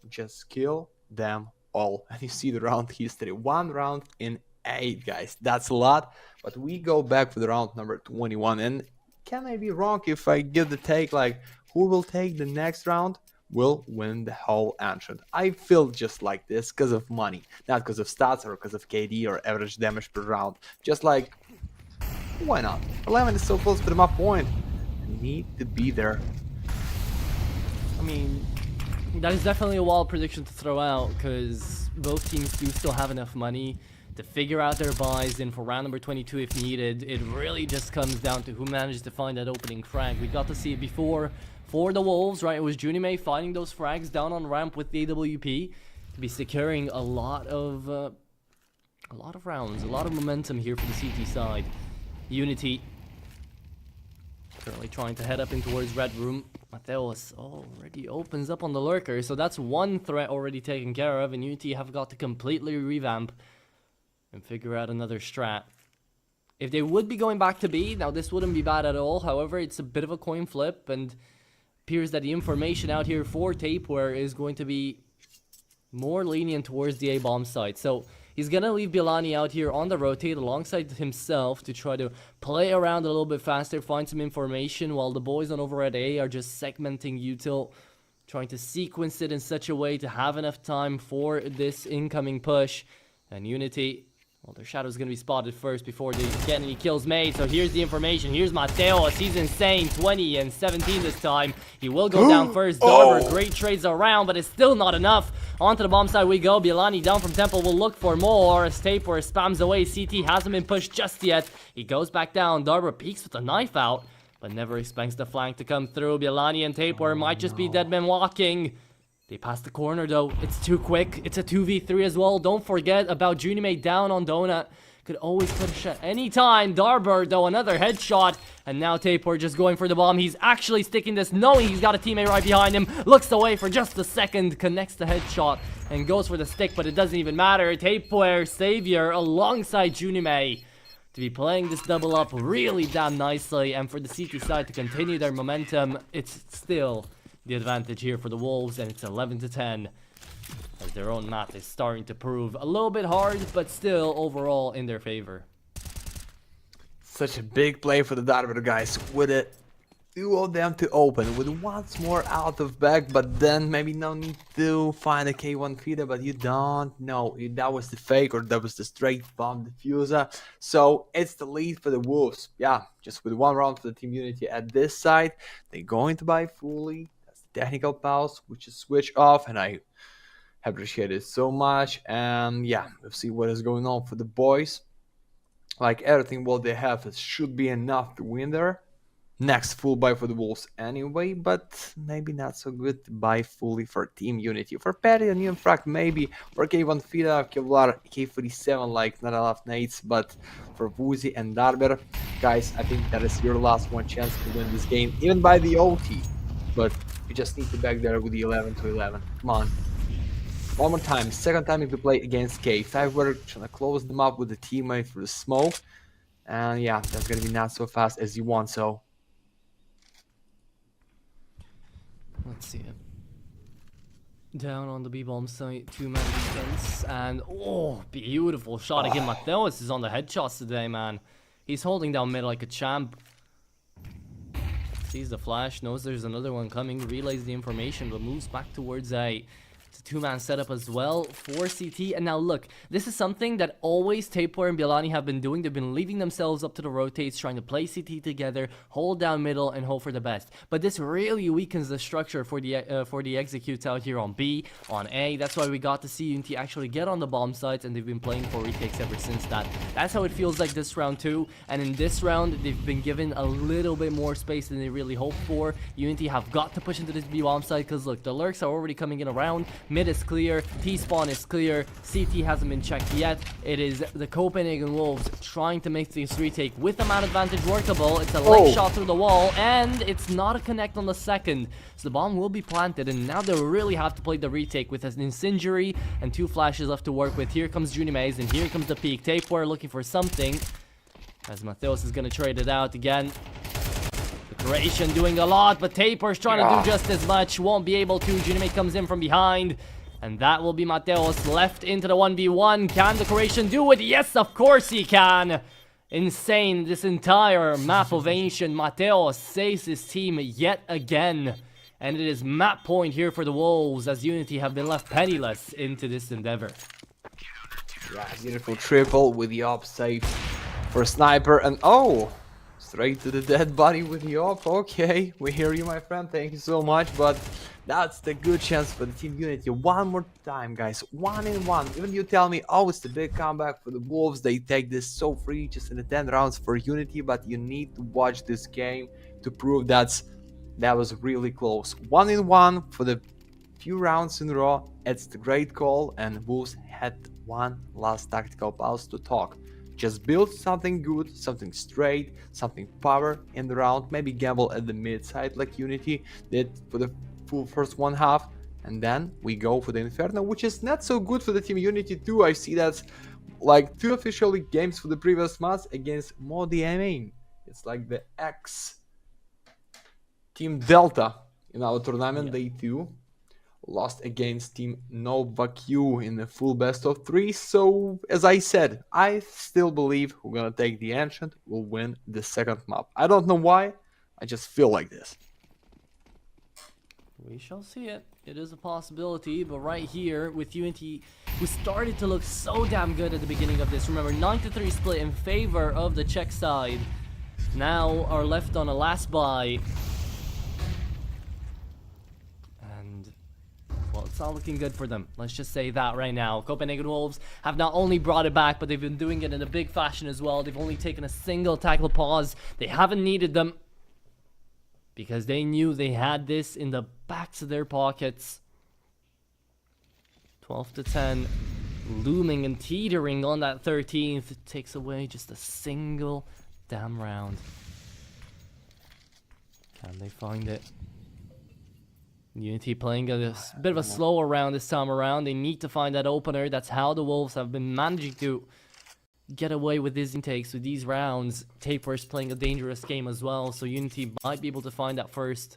Just kill them all. And you see the round history. 1 round in 8, guys. That's a lot. But we go back for the round number 21. And can I be wrong if I give the take, like, who will take the next round will win the whole entrant? I feel just like this because of money, not because of stats or because of KD or average damage per round. Just like, why not? 11 is so close to the map point. I need to be there. I mean, that is definitely a wild prediction to throw out, because both teams do still have enough money to figure out their buys in for round number 22 if needed. It really just comes down to who manages to find that opening frag. We got to see it before for the Wolves, right? It was UNiTY finding those frags down on ramp with the AWP to be securing a lot of rounds, a lot of momentum here for the CT side. UNiTY currently trying to head up in towards Red Room. Mateos already opens up on the lurker, so that's one threat already taken care of, and UNiTY have got to completely revamp and figure out another strat. If they would be going back to B, now this wouldn't be bad at all. However, it's a bit of a coin flip, and appears that the information out here for Tapeware is going to be more lenient towards the A-bomb side. So he's going to leave Bilani out here on the rotate alongside himself to try to play around a little bit faster, find some information, while the boys on over at A are just segmenting util, trying to sequence it in such a way to have enough time for this incoming push. And UNiTY, well, their shadow's going to be spotted first before they get any kills made. So here's the information. Here's Mateos. He's insane. 20 and 17 this time. He will go down first. Darber, great trades around, but it's still not enough. Onto the bomb side we go. Bilani down from Temple will look for more as Tapeware spams away. CT hasn't been pushed just yet. He goes back down. Darber peeks with a knife out, but never expects the flank to come through. Bilani and Tapeware might just be dead men walking. They pass the corner though. It's too quick. It's a 2v3 as well. Don't forget about UNiTY down on Donut. Could always push at any time. Darber though, another headshot. And now Tapeware just going for the bomb. He's actually sticking this, knowing he's got a teammate right behind him. Looks away for just a second. Connects the headshot and goes for the stick, but it doesn't even matter. Tapeware, savior alongside UNiTY to be playing this double up really damn nicely. And for the CT side to continue their momentum, it's still the advantage here for the Wolves, and it's 11 to 10 as their own map is starting to prove a little bit hard, but still overall in their favor. Such a big play for the Darber guys, with it 2 of them to open, with once more out of back, but then maybe no need to find a K1 feeder, but you don't know if that was the fake or that was the straight bomb diffuser. So it's the lead for the Wolves. Yeah, just with 1 round for the Team UNiTY at this side. They're going to buy fully. Technical pause, which is switch off, and I appreciate it so much. And yeah, we'll see what is going on for the boys. Like everything what they have, it should be enough to win there. Next full buy for the Wolves anyway, but maybe not so good to buy fully for Team UNiTY. For Patty and Infract maybe, for K1 Fida, Kevlar, K47, like not enough nades, but for Woozy and Darber, guys, I think that is your last one chance to win this game, even by the OT. But you just need to back there with the 11 to 11. Come on. One more time. Second time if you play against K. FAVBET trying to close them up with the teammate for the smoke. And yeah, that's going to be not so fast as you want, so. Let's see it. Down on the B-bomb site, 2-man defense. And, oh, beautiful shot again. Mateos is on the headshots today, man. He's holding down mid like a champ. Sees the flash, knows there's another one coming, relays the information, but moves back towards A. It's a 2-man setup as well for CT. And now look, this is something that always Tapeware and Bilani have been doing. They've been leaving themselves up to the rotates, trying to play CT together, hold down middle, and hope for the best. But this really weakens the structure for the executes out here on B, on A. That's why we got to see UNiTY actually get on the bomb sites, and they've been playing for retakes ever since that. That's how it feels like this round too. And in this round, they've been given a little bit more space than they really hoped for. UNiTY have got to push into this B bomb site, because look, the lurks are already coming in around. Mid is clear, T-spawn is clear, CT hasn't been checked yet. It is the Copenhagen Wolves trying to make this retake with the man advantage workable. It's a leg shot through the wall, and it's not a connect on the second. So the bomb will be planted, and now they really have to play the retake with an incendiary and 2 flashes left to work with. Here comes UNiTY, and here comes the peak. Tapeware looking for something. As Mateos is gonna trade it out again. The Croatian doing a lot, but Taper's trying to do just as much. Won't be able to. UNiTY comes in from behind. And that will be Mateos left into the 1v1. Can the Croatian do it? Yes, of course he can. Insane. This entire map of Ancient. Mateos saves his team yet again. And it is map point here for the Wolves as UNiTY have been left penniless into this endeavor. Yeah, beautiful triple with the op save for Sniper, and oh, straight to the dead body with the op. Okay, we hear you, my friend, thank you so much, but that's the good chance for the team UNiTY. One more time, guys, 1-1. Even you tell me, oh, it's the big comeback for the Wolves, they take this so free just in the 10 rounds for UNiTY, but you need to watch this game to prove that was really close. 1-1 for the few rounds in a row. It's the great call, and Wolves had one last tactical pause to talk. Just build something good, something straight, something power in the round, maybe gamble at the mid side like UNiTY did for the full first 1 half, and then we go for the Inferno, which is not so good for the team UNiTY too. I see that's like 2 official league games for the previous months against Modi Amin. It's like the X Team Delta in our tournament. They too lost against Team Novaq in the full best of 3. So, as I said, I still believe we're gonna take the Ancient, we'll win the second map. I don't know why, I just feel like this. We shall see it. It is a possibility, but right here with UNiTY, who started to look so damn good at the beginning of this. Remember, 9-3 split in favor of the Czech side. Now are left on a last buy. Well, it's not looking good for them. Let's just say that right now. Copenhagen Wolves have not only brought it back, but they've been doing it in a big fashion as well. They've only taken a single tackle pause. They haven't needed them because they knew they had this in the backs of their pockets. 12-10, looming and teetering on that 13th. It takes away just a single damn round. Can they find it? UNiTY playing a bit of a slower round this time around. They need to find that opener. That's how the Wolves have been managing to get away with these intakes, with these rounds. Taper's playing a dangerous game as well, so UNiTY might be able to find that first.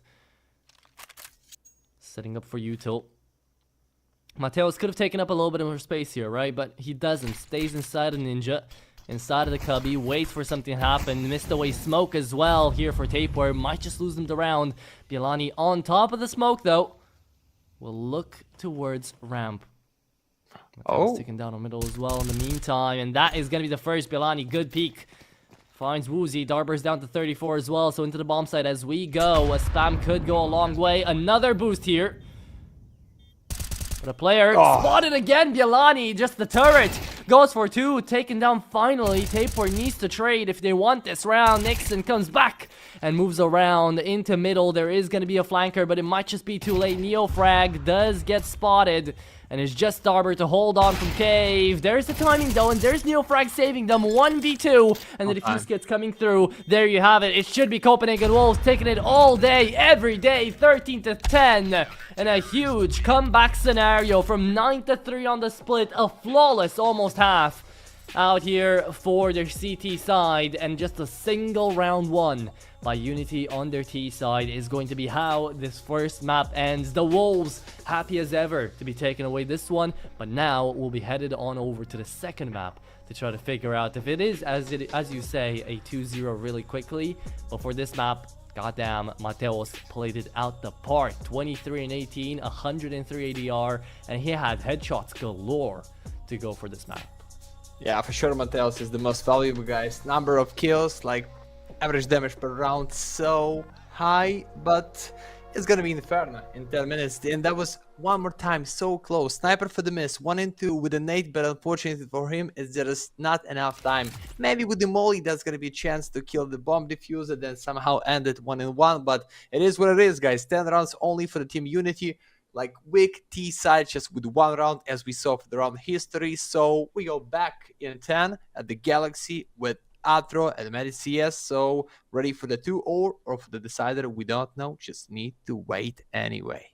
Setting up for UTIL. Mateos could have taken up a little bit more space here, right? But he doesn't. Stays inside a Ninja. Inside of the cubby, waits for something to happen. Missed away smoke as well here for Taper. Might just lose them the round. Bielani on top of the smoke though. Will look towards ramp. Oh, taken down the middle as well in the meantime. And that is going to be the first. Bielani, good peek. Finds Woozy. Darber's down to 34 as well. So into the bomb site as we go. A spam could go a long way. Another boost here. But a player spotted again. Bielani, just the turret. Goes for 2, taken down finally. Taper needs to trade if they want this round. Nixon comes back and moves around into middle. There is going to be a flanker, but it might just be too late. Neofrag does get spotted. And it's just Darber to hold on from Cave. There's the timing though, and there's Neofrag saving them 1v2. And the defuse kits coming through. There you have it. It should be Copenhagen Wolves taking it all day, every day. 13-10. And a huge comeback scenario from 9-3 on the split. A flawless almost half out here for their CT side. And just a single round 1 by UNiTY on their T side is going to be how this first map ends. The Wolves happy as ever to be taking away this one, but now we'll be headed on over to the second map to try to figure out if it is, as you say, a 2-0 really quickly. But for this map, goddamn, Mateos played it out the park. 23-18, 103 ADR, and he had headshots galore to go for this map. Yeah, for sure Mateos is the most valuable, guys. Number of kills, like average damage per round, so high, but it's gonna be Inferno in 10 minutes. And that was one more time so close. Sniper for the miss, 1 and 2 with a nade, but unfortunately for him it's just not enough time. Maybe with the molly that's gonna be a chance to kill the bomb diffuser, then somehow end it 1 and 1, but it is what it is, guys. 10 rounds only for the team UNiTY. Like weak T side just with 1 round, as we saw for the round history. So we go back in 10 at the Galaxy with Atro and MediCS. So ready for the 2-0 or for the decider, we don't know, just need to wait anyway.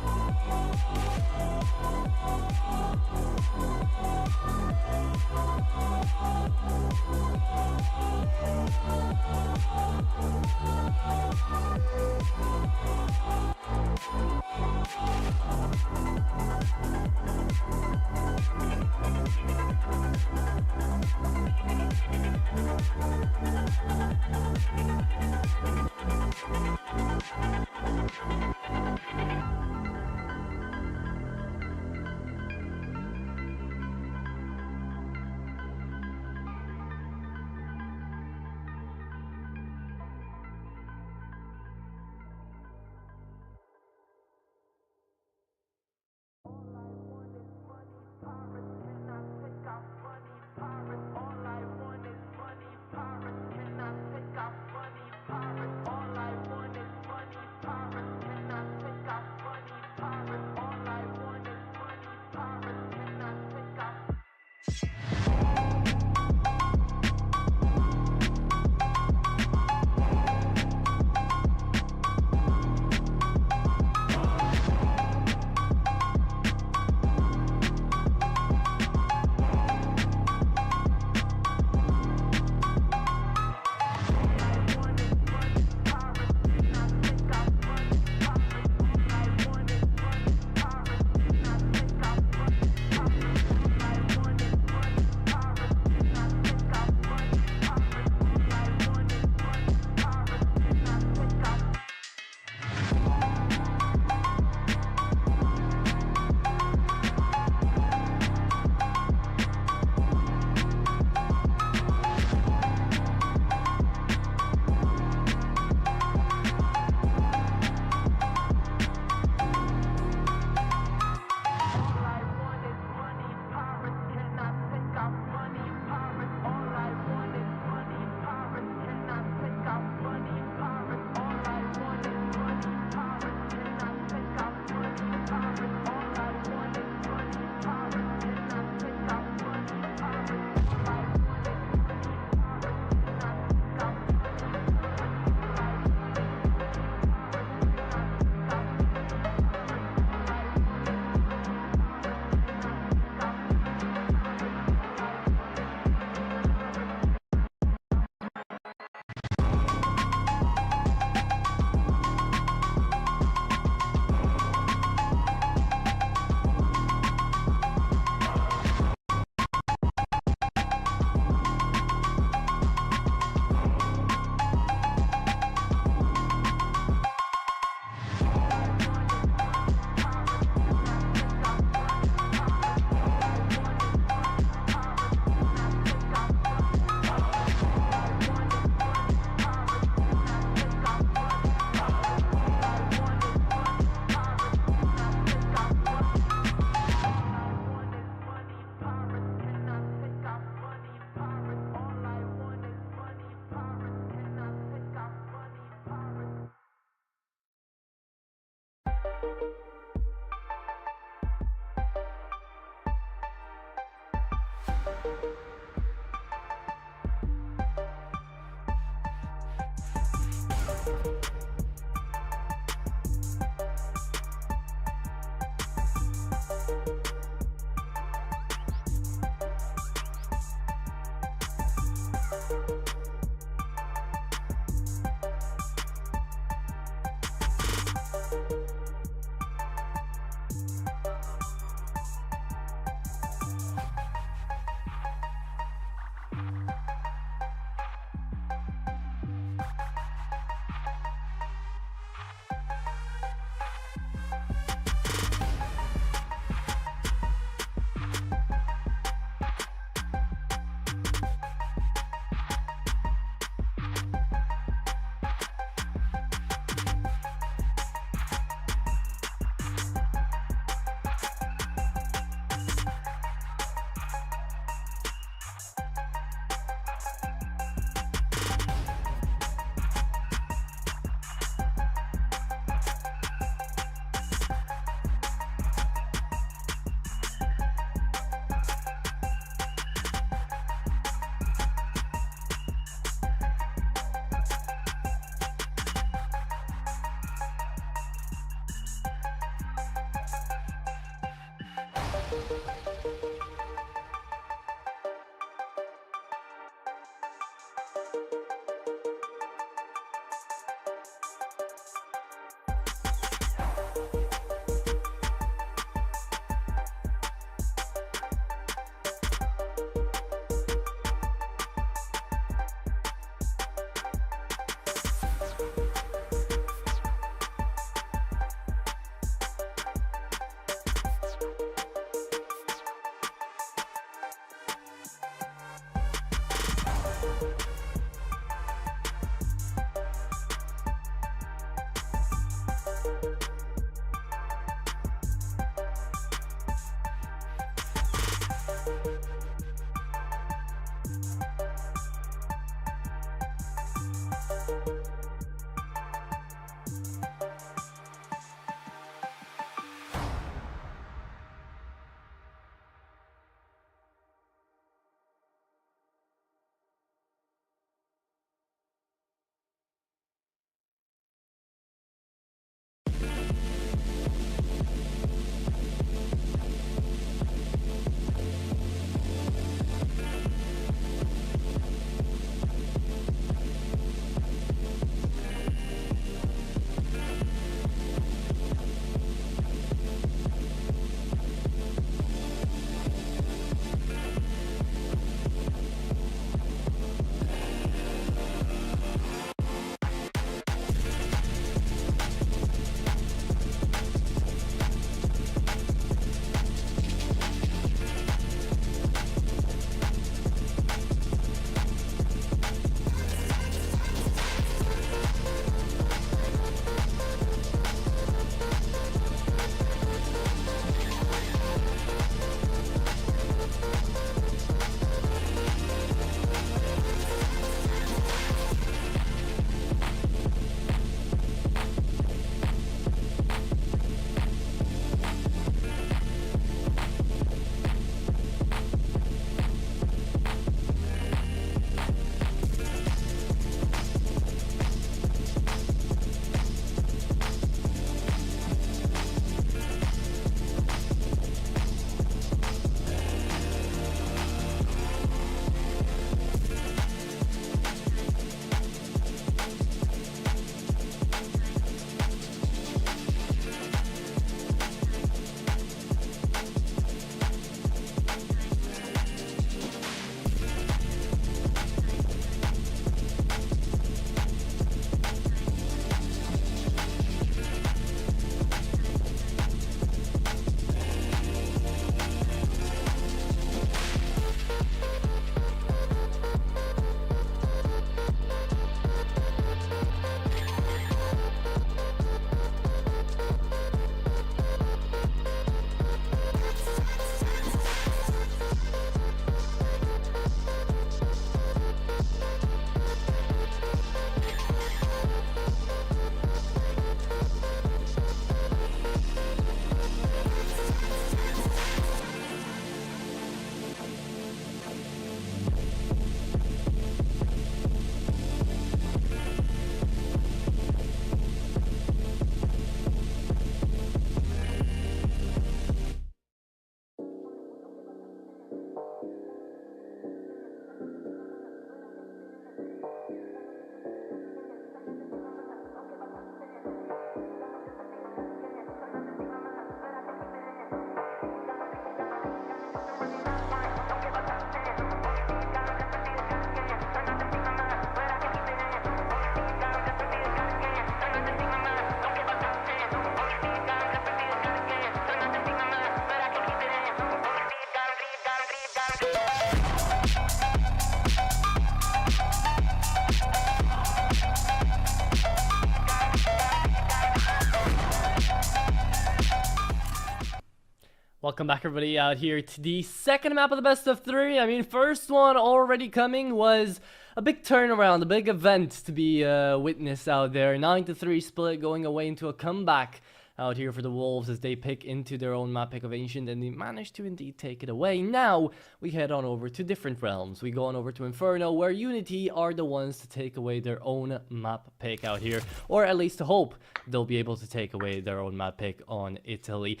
Welcome back, everybody, out here to the second map of the best of three. I mean, first one already coming was a big turnaround, a big event to be witnessed out there. 9-3 split going away into a comeback out here for the Wolves as they pick into their own map pick of Ancient, and they managed to indeed take it away. Now we head on over to different realms. We go on over to Inferno, where UNiTY are the ones to take away their own map pick out here, or at least to hope they'll be able to take away their own map pick on Italy.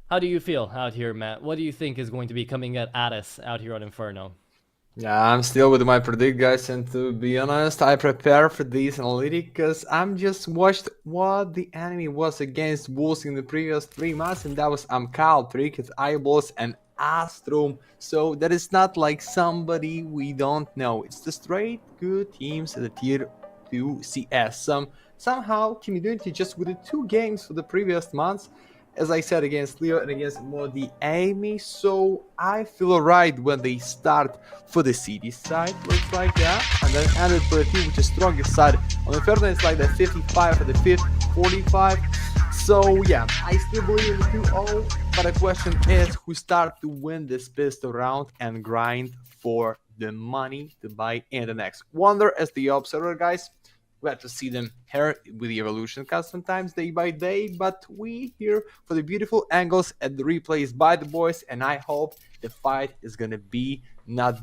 How do you feel out here, Matt? What do you think is going to be coming at us out here on Inferno? Yeah, I'm still with my predict, guys, and to be honest, I prepare for this analytic because I'm just watched what the enemy was against Wolves in the previous 3 months, and that was Amcal, Tricket, Eyeballs, and Astrum. So that is not like somebody we don't know. It's the straight good teams at the tier 2 CS. Somehow Team UNiTY just with the 2 games for the previous months, as I said, against Leo and against Modi Amy, so I feel alright when they start for the CD side, looks like that, and then ended for the team with the strongest side. On the third one, it's like the 55 for the fifth, 45. So yeah, I still believe in the 2-0, but the question is who start to win this pistol round and grind for the money to buy in the next Wonder as the observer, guys. Glad to see them here with the evolution cut sometimes day by day, but we here for the beautiful angles and the replays by the boys, and I hope the fight is gonna be not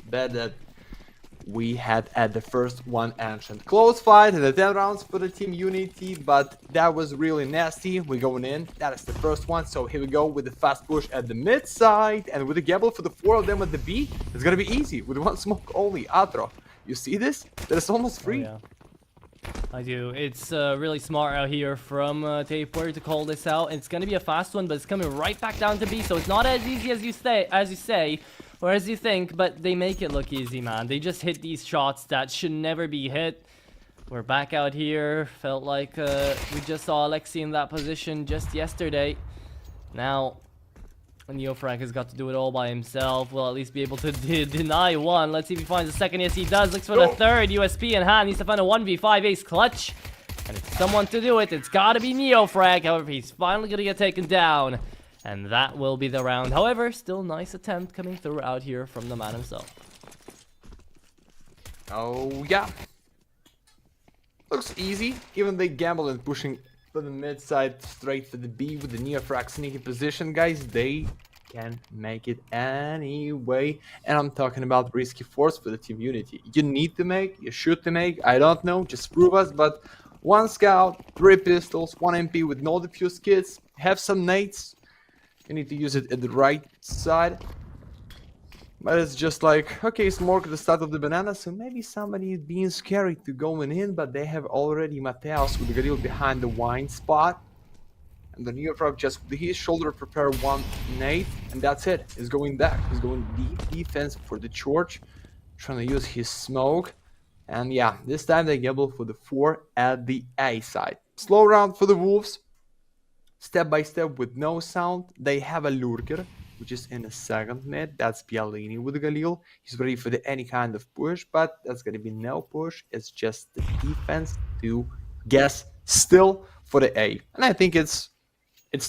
bad that we had at the first one. Ancient close fight and the 10 rounds for the Team UNiTY, but that was really nasty. We're going in, that is the first one, so here we go with the fast push at the mid side, and with the gamble for the 4 of them at the B, it's gonna be easy with 1 smoke only. Atro, you see this? That is almost free. Oh, yeah. I do. It's really smart out here from Tapeware to call this out. It's going to be a fast one, but it's coming right back down to B, so it's not as easy as you say, or as you think, but they make it look easy, man. They just hit these shots that should never be hit. We're back out here. Felt like we just saw Alexi in that position just yesterday. Now, Neofrank has got to do it all by himself. Will at least be able to deny one. Let's see if he finds the second. Yes, he does. Looks for the third. USP in hand. Needs to find a 1v5 ace clutch. And it's someone to do it. It's got to be Neofrank. However, he's finally going to get taken down. And that will be the round. However, still nice attempt coming through out here from the man himself. Oh, yeah. Looks easy. Even they gamble and pushing for the mid side straight for the B with the Neofrag sneaky position, guys. They can make it anyway. And I'm talking about risky force for the Team UNiTY. You need to make, you should to make, I don't know, just prove us. But 1 scout, 3 pistols, 1 MP with no defuse kits, have some nades. You need to use it at the right side. But it's just like, okay, smoke at the start of the banana, so maybe somebody is being scary to going in, but they have already Mateos with the grill behind the wine spot. And the Neofrog just with his shoulder prepare 1 nade, and that's it. He's going back. He's going deep defense for the Church, trying to use his smoke. And yeah, this time they gamble for the 4 at the A side. Slow round for the Wolves. Step by step with no sound. They have a lurker, which is in the second mid. That's Bialini with Galil. He's ready for any kind of push, but that's going to be no push. It's just the defense to guess still for the A. And I think it's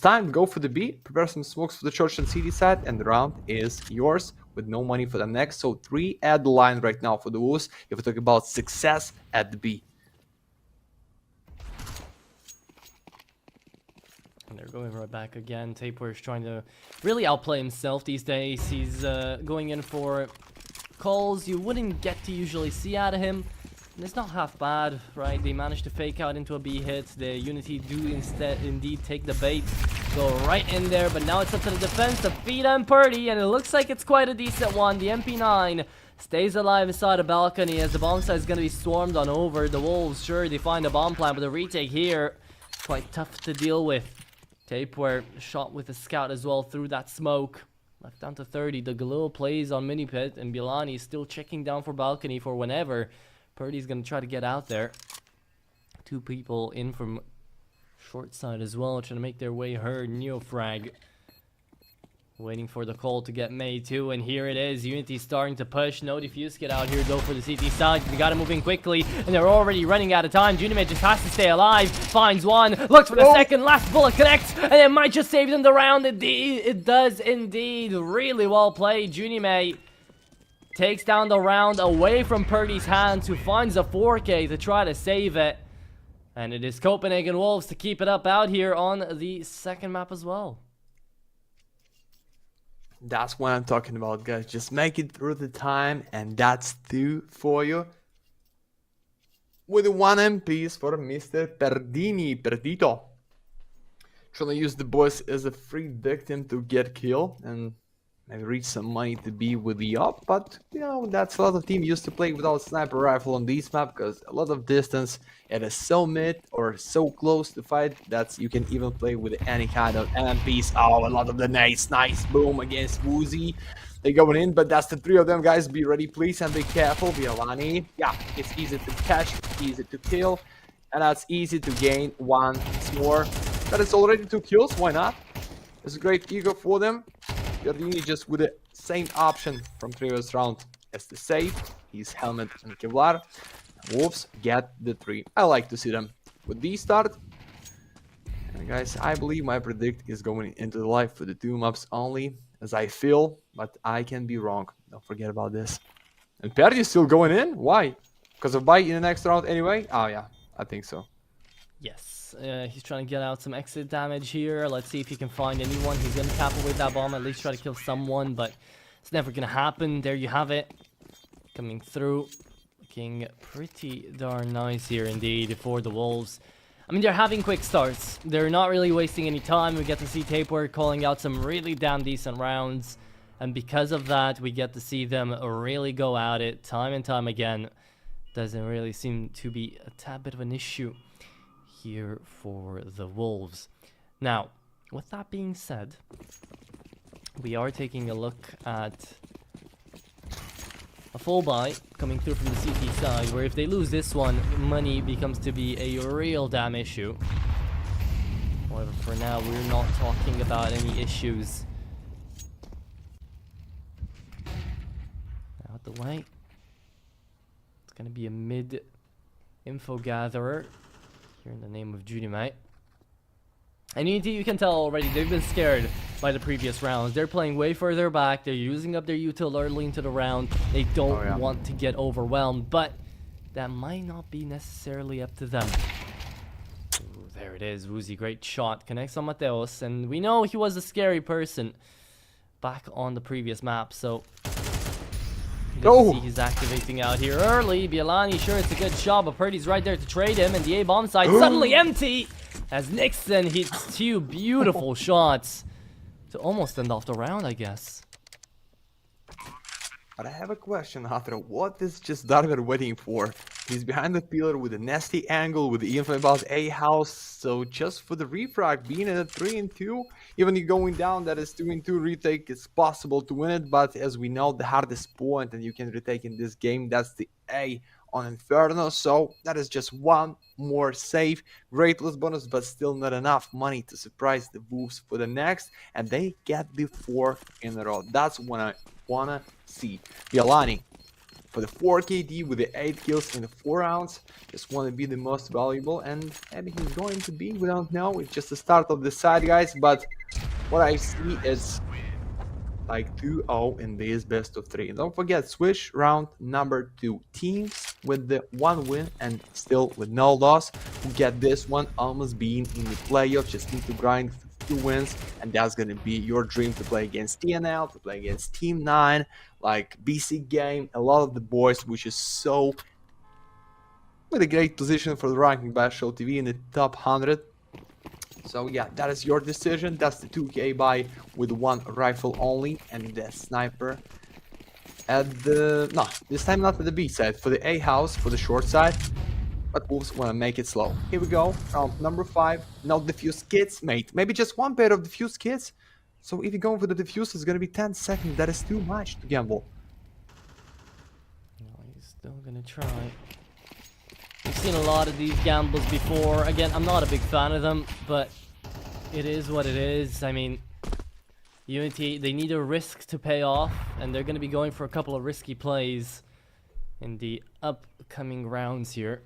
time to go for the B, prepare some smokes for the Church and CD side, and the round is yours with no money for the next. So 3 at the line right now for the Wolves if we talk about success at the B. And they're going right back again. Tapeware is trying to really outplay himself these days. He's going in for calls you wouldn't get to usually see out of him. And it's not half bad, right? They managed to fake out into a B hit. The UNiTY do indeed take the bait, go right in there. But now it's up to the defense to feed and Purdy. And it looks like it's quite a decent one. The MP9 stays alive inside a balcony as the bomb site is going to be swarmed on over. The Wolves, sure, they find a bomb plant, but the retake here, quite tough to deal with. Tapeware shot with a scout as well through that smoke. Left down to 30. The Galil plays on mini pit, and Bilani is still checking down for balcony for whenever. Purdy's gonna try to get out there. 2 people in from short side as well, trying to make their way heard. Neofrag Waiting for the call to get made too, and here it is. UNiTY starting to push. No defuse get out here though for the CT side. They gotta move in quickly, and they're already running out of time. UNiTY just has to stay alive. Finds one, looks for the second, last bullet connects, and it might just save them the round. Indeed, it does indeed. Really well played. UNiTY takes down the round away from Purdy's hands, who finds a 4K to try to save it. And it is Copenhagen Wolves to keep it up out here on the second map as well. That's what I'm talking about, guys. Just make it through the time, and that's 2 for you. With 1 MPs for Mr. Perdito. Trying to use the boys as a free victim to get kill and maybe reach some money to be with the up, but you know, that's a lot of team used to play without sniper rifle on this map because a lot of distance, it is so mid or so close to fight that you can even play with any kind of MPs. Oh, a lot of the nades, nice boom against Woozy. They're going in, but that's the 3 of them, guys. Be ready, please, and be careful. Violani, yeah, it's easy to catch, easy to kill, and that's easy to gain 1 more. That is already 2 kills, why not? It's a great ego for them. Gardini just with the same option from previous round as the save, his helmet and Kevlar. Wolves get the 3. I like to see them with the start. And guys, I believe my predict is going into the live for the 2 maps only, as I feel, but I can be wrong. Don't forget about this. And Perdi is still going in? Why? Because of bite in the next round anyway? Oh yeah, I think so. Yes. He's trying to get out some exit damage here. Let's see if he can find anyone. He's going to tap away that bomb, at least try to kill someone, but it's never going to happen. There you have it. Coming through. Looking pretty darn nice here indeed for the Wolves. I mean, they're having quick starts. They're not really wasting any time. We get to see Tapework calling out some really damn decent rounds. And because of that, we get to see them really go at it time and time again. Doesn't really seem to be a tad bit of an issue here for the Wolves. Now, with that being said, we are taking a look at a full buy coming through from the CT side, where if they lose this one, money becomes to be a real damn issue. However, for now, we're not talking about any issues. Out the way. It's gonna be a mid info gatherer here in the name of UNiTY. And UNiTY, you can tell already, they've been scared by the previous rounds. They're playing way further back. They're using up their util early into the round. They don't want to get overwhelmed, but that might not be necessarily up to them. Ooh, there it is. Woozy, great shot. Connects on Mateos, and we know he was a scary person back on the previous map, so see he's activating out here early. Bielani, sure, it's a good shot, but Purdy's right there to trade him, and the A-bomb side suddenly empty as Nixon hits 2 beautiful shots to almost end off the round, I guess. But I have a question, Hatra. What is just Darver waiting for? He's behind the pillar with a nasty angle, with the info about A house. So just for the refrag, being at a 3-2, even you going down, that is 2-2 retake, it's possible to win it. But as we know, the hardest point that you can retake in this game, that's the A on Inferno. So that is just 1 more save. Great loss bonus, but still not enough money to surprise the Wolves for the next. And they get the 4 in a row. That's what I wanna see. Bielani for the 4 KD with the 8 kills in the 4 rounds. Just want to be the most valuable, and maybe he's going to be, we don't know. It's just the start of the side, guys, but what I see is like 2-0 in this best of 3. And don't forget, switch round number 2. Teams with the 1 win and still with no loss who get this one almost being in the playoff. Just need to grind 2 wins, and that's gonna be your dream to play against TNL, to play against Team 9, like BC Game, a lot of the boys, which is so with a great position for the ranking by Show TV in the top 100. So yeah, that is your decision. That's the 2K buy with 1 rifle only, and the sniper at the this time not at the B side, for the A house, for the short side. But Wolves want to make it slow. Here we go, round number 5. No diffuse kits, mate. Maybe just 1 pair of diffuse kits. So if you're going for the diffuse, it's going to be 10 seconds. That is too much to gamble. No, he's still going to try. We've seen a lot of these gambles before. Again, I'm not a big fan of them, but it is what it is. I mean, UNiTY, they need a risk to pay off, and they're going to be going for a couple of risky plays in the upcoming rounds here.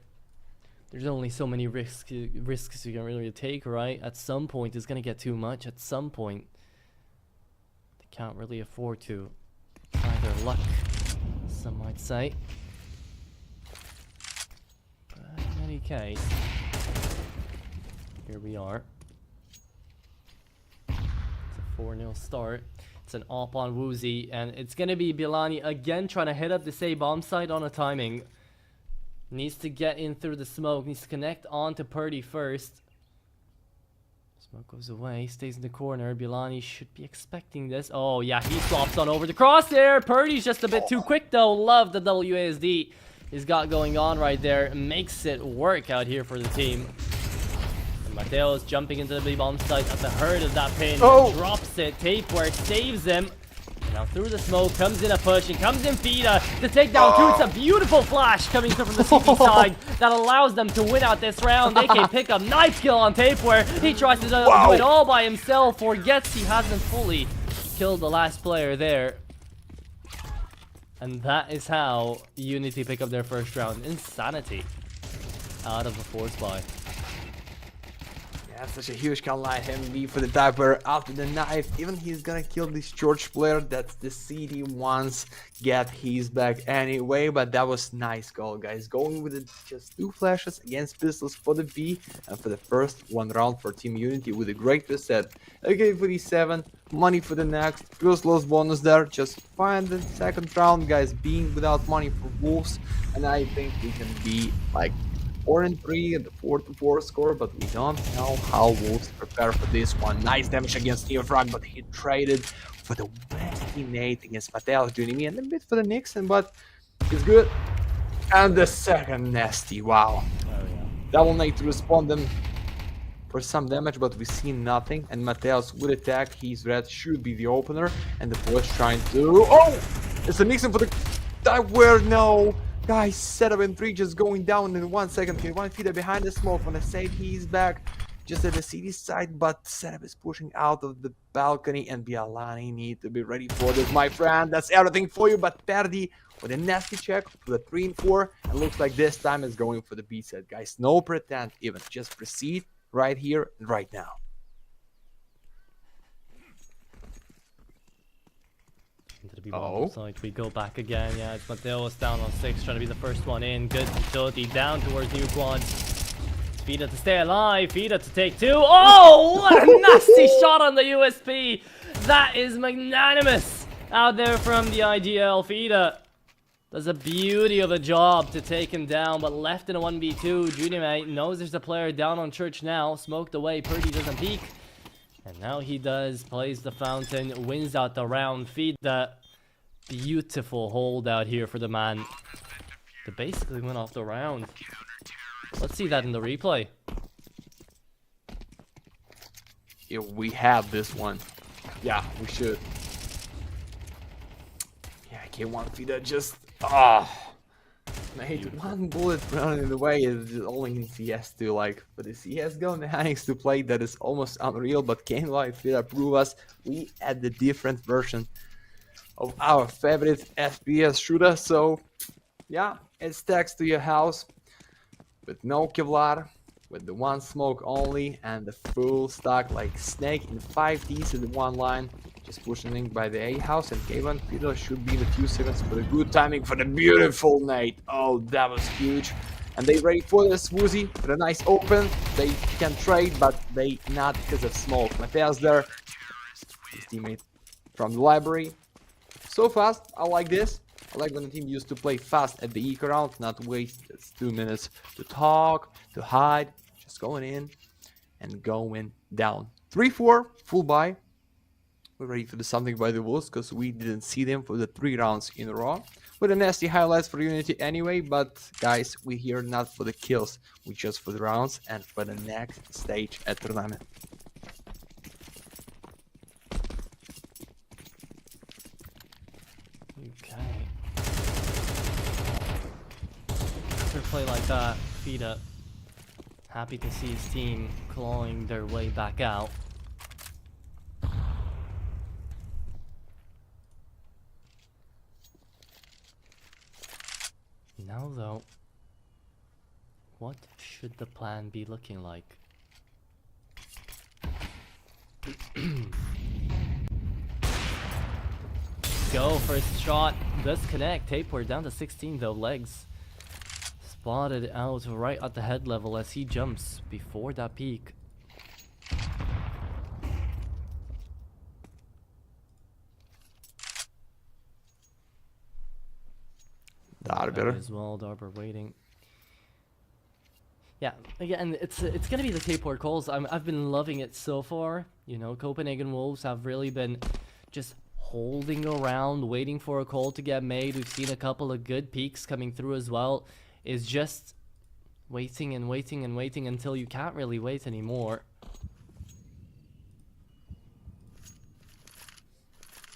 There's only so many risks you can really take, right? At some point, it's going to get too much. At some point, they can't really afford to try their luck, some might say. But in any case, here we are. It's a 4-0 start. It's an op on Woozy, and it's going to be Bilani again trying to hit up this A bomb site on a timing. Needs to get in through the smoke, needs to connect onto Purdy first. Smoke goes away, stays in the corner. Bilani should be expecting this. Oh yeah, he swaps on over the crosshair. Purdy's just a bit too quick though. Love the WASD he's got going on right there. Makes it work out here for the team. And Mateo's jumping into the B bomb site at the heart of that pin. Drops it. Tapeware saves him. Now through the smoke, comes in a push, and comes in FAVBET to take down two. It's a beautiful flash coming through from the CP side that allows them to win out this round. They can pick up nice kill on Tapeware. He tries to do it all by himself, forgets he hasn't fully killed the last player there. And that is how UNiTY pick up their first round. Insanity out of a force buy. Yeah, such a huge kill line. Him B for the diver after the knife. Even he's gonna kill this George player. That's the CD wants. Get his back anyway. But that was nice goal, guys. Going with just 2 flashes against pistols for the B. And for the first 1 round for Team UNiTY with a great reset. AK-47, money for the next. First loss bonus there. Just find the second round, guys, being without money for Wolves. And I think we can be like 4-3 and the 4-4 score, but we don't know how Wolves prepare for this one. Nice damage against Novaq, but he traded for the best teammate against Mateo joining me, and a bit for the Nixon, but it's good. And the second nasty, wow. Double nade to respond them for some damage, but we see nothing. And Mateos would attack. His red should be the opener, and the boys trying to. Oh, it's a Nixon for the dive. Where no. Guys, setup in 3 just going down in 1 second. He one feeder behind the smoke. When I say he's back, just at the CD side, but setup is pushing out of the balcony, and Bialani need to be ready for this, my friend. That's everything for you, but Perdi with a nasty check for the 3 and 4, and looks like this time is going for the B set, guys. No pretend, even just proceed right here and right now. Into the B-bomb side, we go back again. Yeah, it's Mateos down on 6, trying to be the first one in. Good utility down towards New Quad. FAVBET to stay alive, FAVBET to take 2. Oh, what a nasty shot on the USP. That is magnanimous out there from the IGL. FAVBET does a beauty of a job to take him down, but left in a 1v2. UNiTY knows there's a player down on Church now. Smoked away, Purdy doesn't peek. And now he does, plays the fountain, wins out the round. FAVBET, beautiful hold out here for the man to basically win off the round. Let's see that in the replay. Yeah, we have this one. Yeah, we should. Yeah, K1 FAVBET just made 1 bullet running away. Is only CS to like for the CS:GO mechanics to play that is almost unreal. But can FAVBET prove us we had the different version of our favorite FPS shooter? So yeah, it stacks to your house with no Kevlar, with the 1 smoke only, and the full stack like snake in 5 Ds in the 1 line. Just pushing by the A house, and K1 FAVBET should be in a few seconds for the good timing for the beautiful nade. Oh, that was huge. And they ready for this Woozy for a nice open. They can trade, but they not because of smoke. Mateus there, his teammate from the library. So fast, I like this. I like when the team used to play fast at the eco round, not waste 2 minutes to talk, to hide, just going in and going down. 3-4, full buy. We're ready for the something by the Wolves because we didn't see them for the 3 rounds in a row. With a nasty highlights for UNiTY anyway, but guys, we here not for the kills, we just for the rounds and for the next stage at tournament. Okay. After a play like that, FAVBET happy to see his team clawing their way back out. Now though, what should the plan be looking like? Go, first shot does connect. Tapeworm down to 16 though, legs. Spotted out right at the head level as he jumps before that peak. Darber. As well, Darber waiting. Yeah, again, it's gonna be the tapeworm calls. I've been loving it so far. You know, Copenhagen Wolves have really been just holding around, waiting for a call to get made. We've seen a couple of good peaks coming through as well. It's just waiting and waiting and waiting until you can't really wait anymore.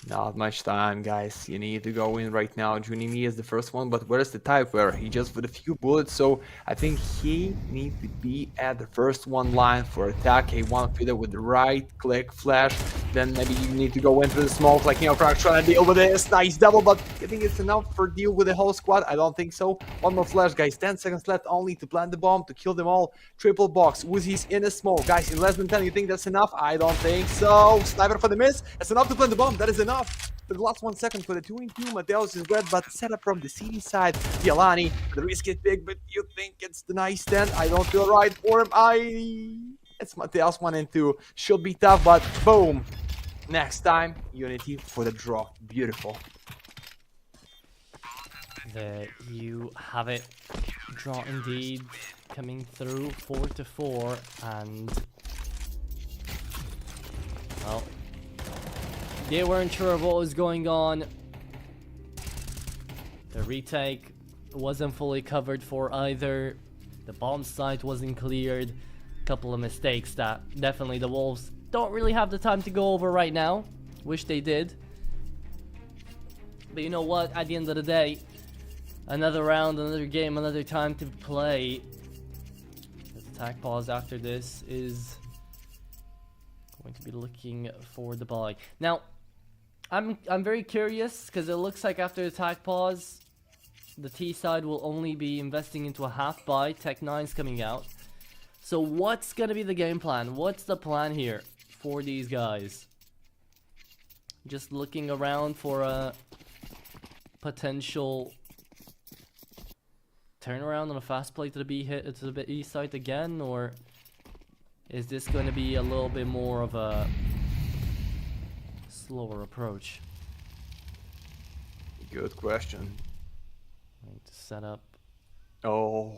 Not much time, guys. You need to go in right now. UNiTY is the first one, but where's the type where he just with a few bullets, so I think he needs to be at the first one line for attack. A1 feeder with the right click flash. Then maybe you need to go into the smoke like Novaq trying to deal with this. Nice double, but I think it's enough for deal with the whole squad. I don't think so. One more flash, guys. 10 seconds left only to plant the bomb, to kill them all. Triple box. Uzi's in a smoke. Guys, in less than 10, you think that's enough? I don't think so. Sniper for the miss. That's enough to plant the bomb. That is enough. For the last 1 second for the 2-in-2, Mateos is wet, but set up from the CD side. Yalani, the risk is big, but you think it's the nice stand. I don't feel right for him. It's Mateos 1-2. Should be tough, but boom. Next time, UNiTY for the draw. Beautiful. There you have it. Draw indeed coming through 4-4, and well, they weren't sure of what was going on. The retake wasn't fully covered for either. The bomb site wasn't cleared. Couple of mistakes that definitely the Wolves don't really have the time to go over right now. Wish they did. But you know what? At the end of the day, another round, another game, another time to play. This attack pause after this is going to be looking for the buy. Now, I'm very curious because it looks like after attack pause, the T side will only be investing into a half buy. Tech 9's coming out. So what's gonna be the game plan? What's the plan here for these guys? Just looking around for a potential turnaround on a fast play to the B hit to the B site again, or is this going to be a little bit more of a slower approach? Good question. Going to set up. Oh.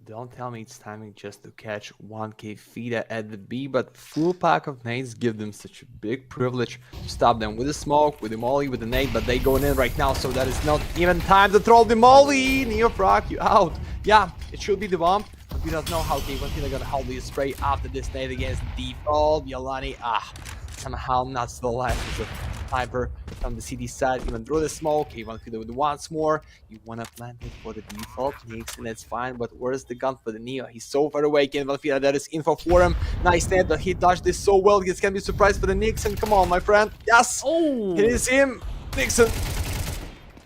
Don't tell me it's timing just to catch 1k feeder at the B, but full pack of nades give them such a big privilege to stop them with the smoke, with the molly, with the nade, but they going in right now, so that is not even time to throw the molly. Novaq, you out. Yeah, it should be the bomb, but we don't know how K1 are gonna hold the spray after this nade against default. Yalani, somehow not still alive. It's a sniper from the CD side, even through the smoke. You want to do it once more. You want to plant it for the default Nix, and that's fine. But where's the gun for the Neo? He's so far away. Can Valfira, that is info for him. Nice net, but he dodged this so well. This can be a surprise for the Nixon. Come on, my friend. Yes! Oh! It is him. Nixon.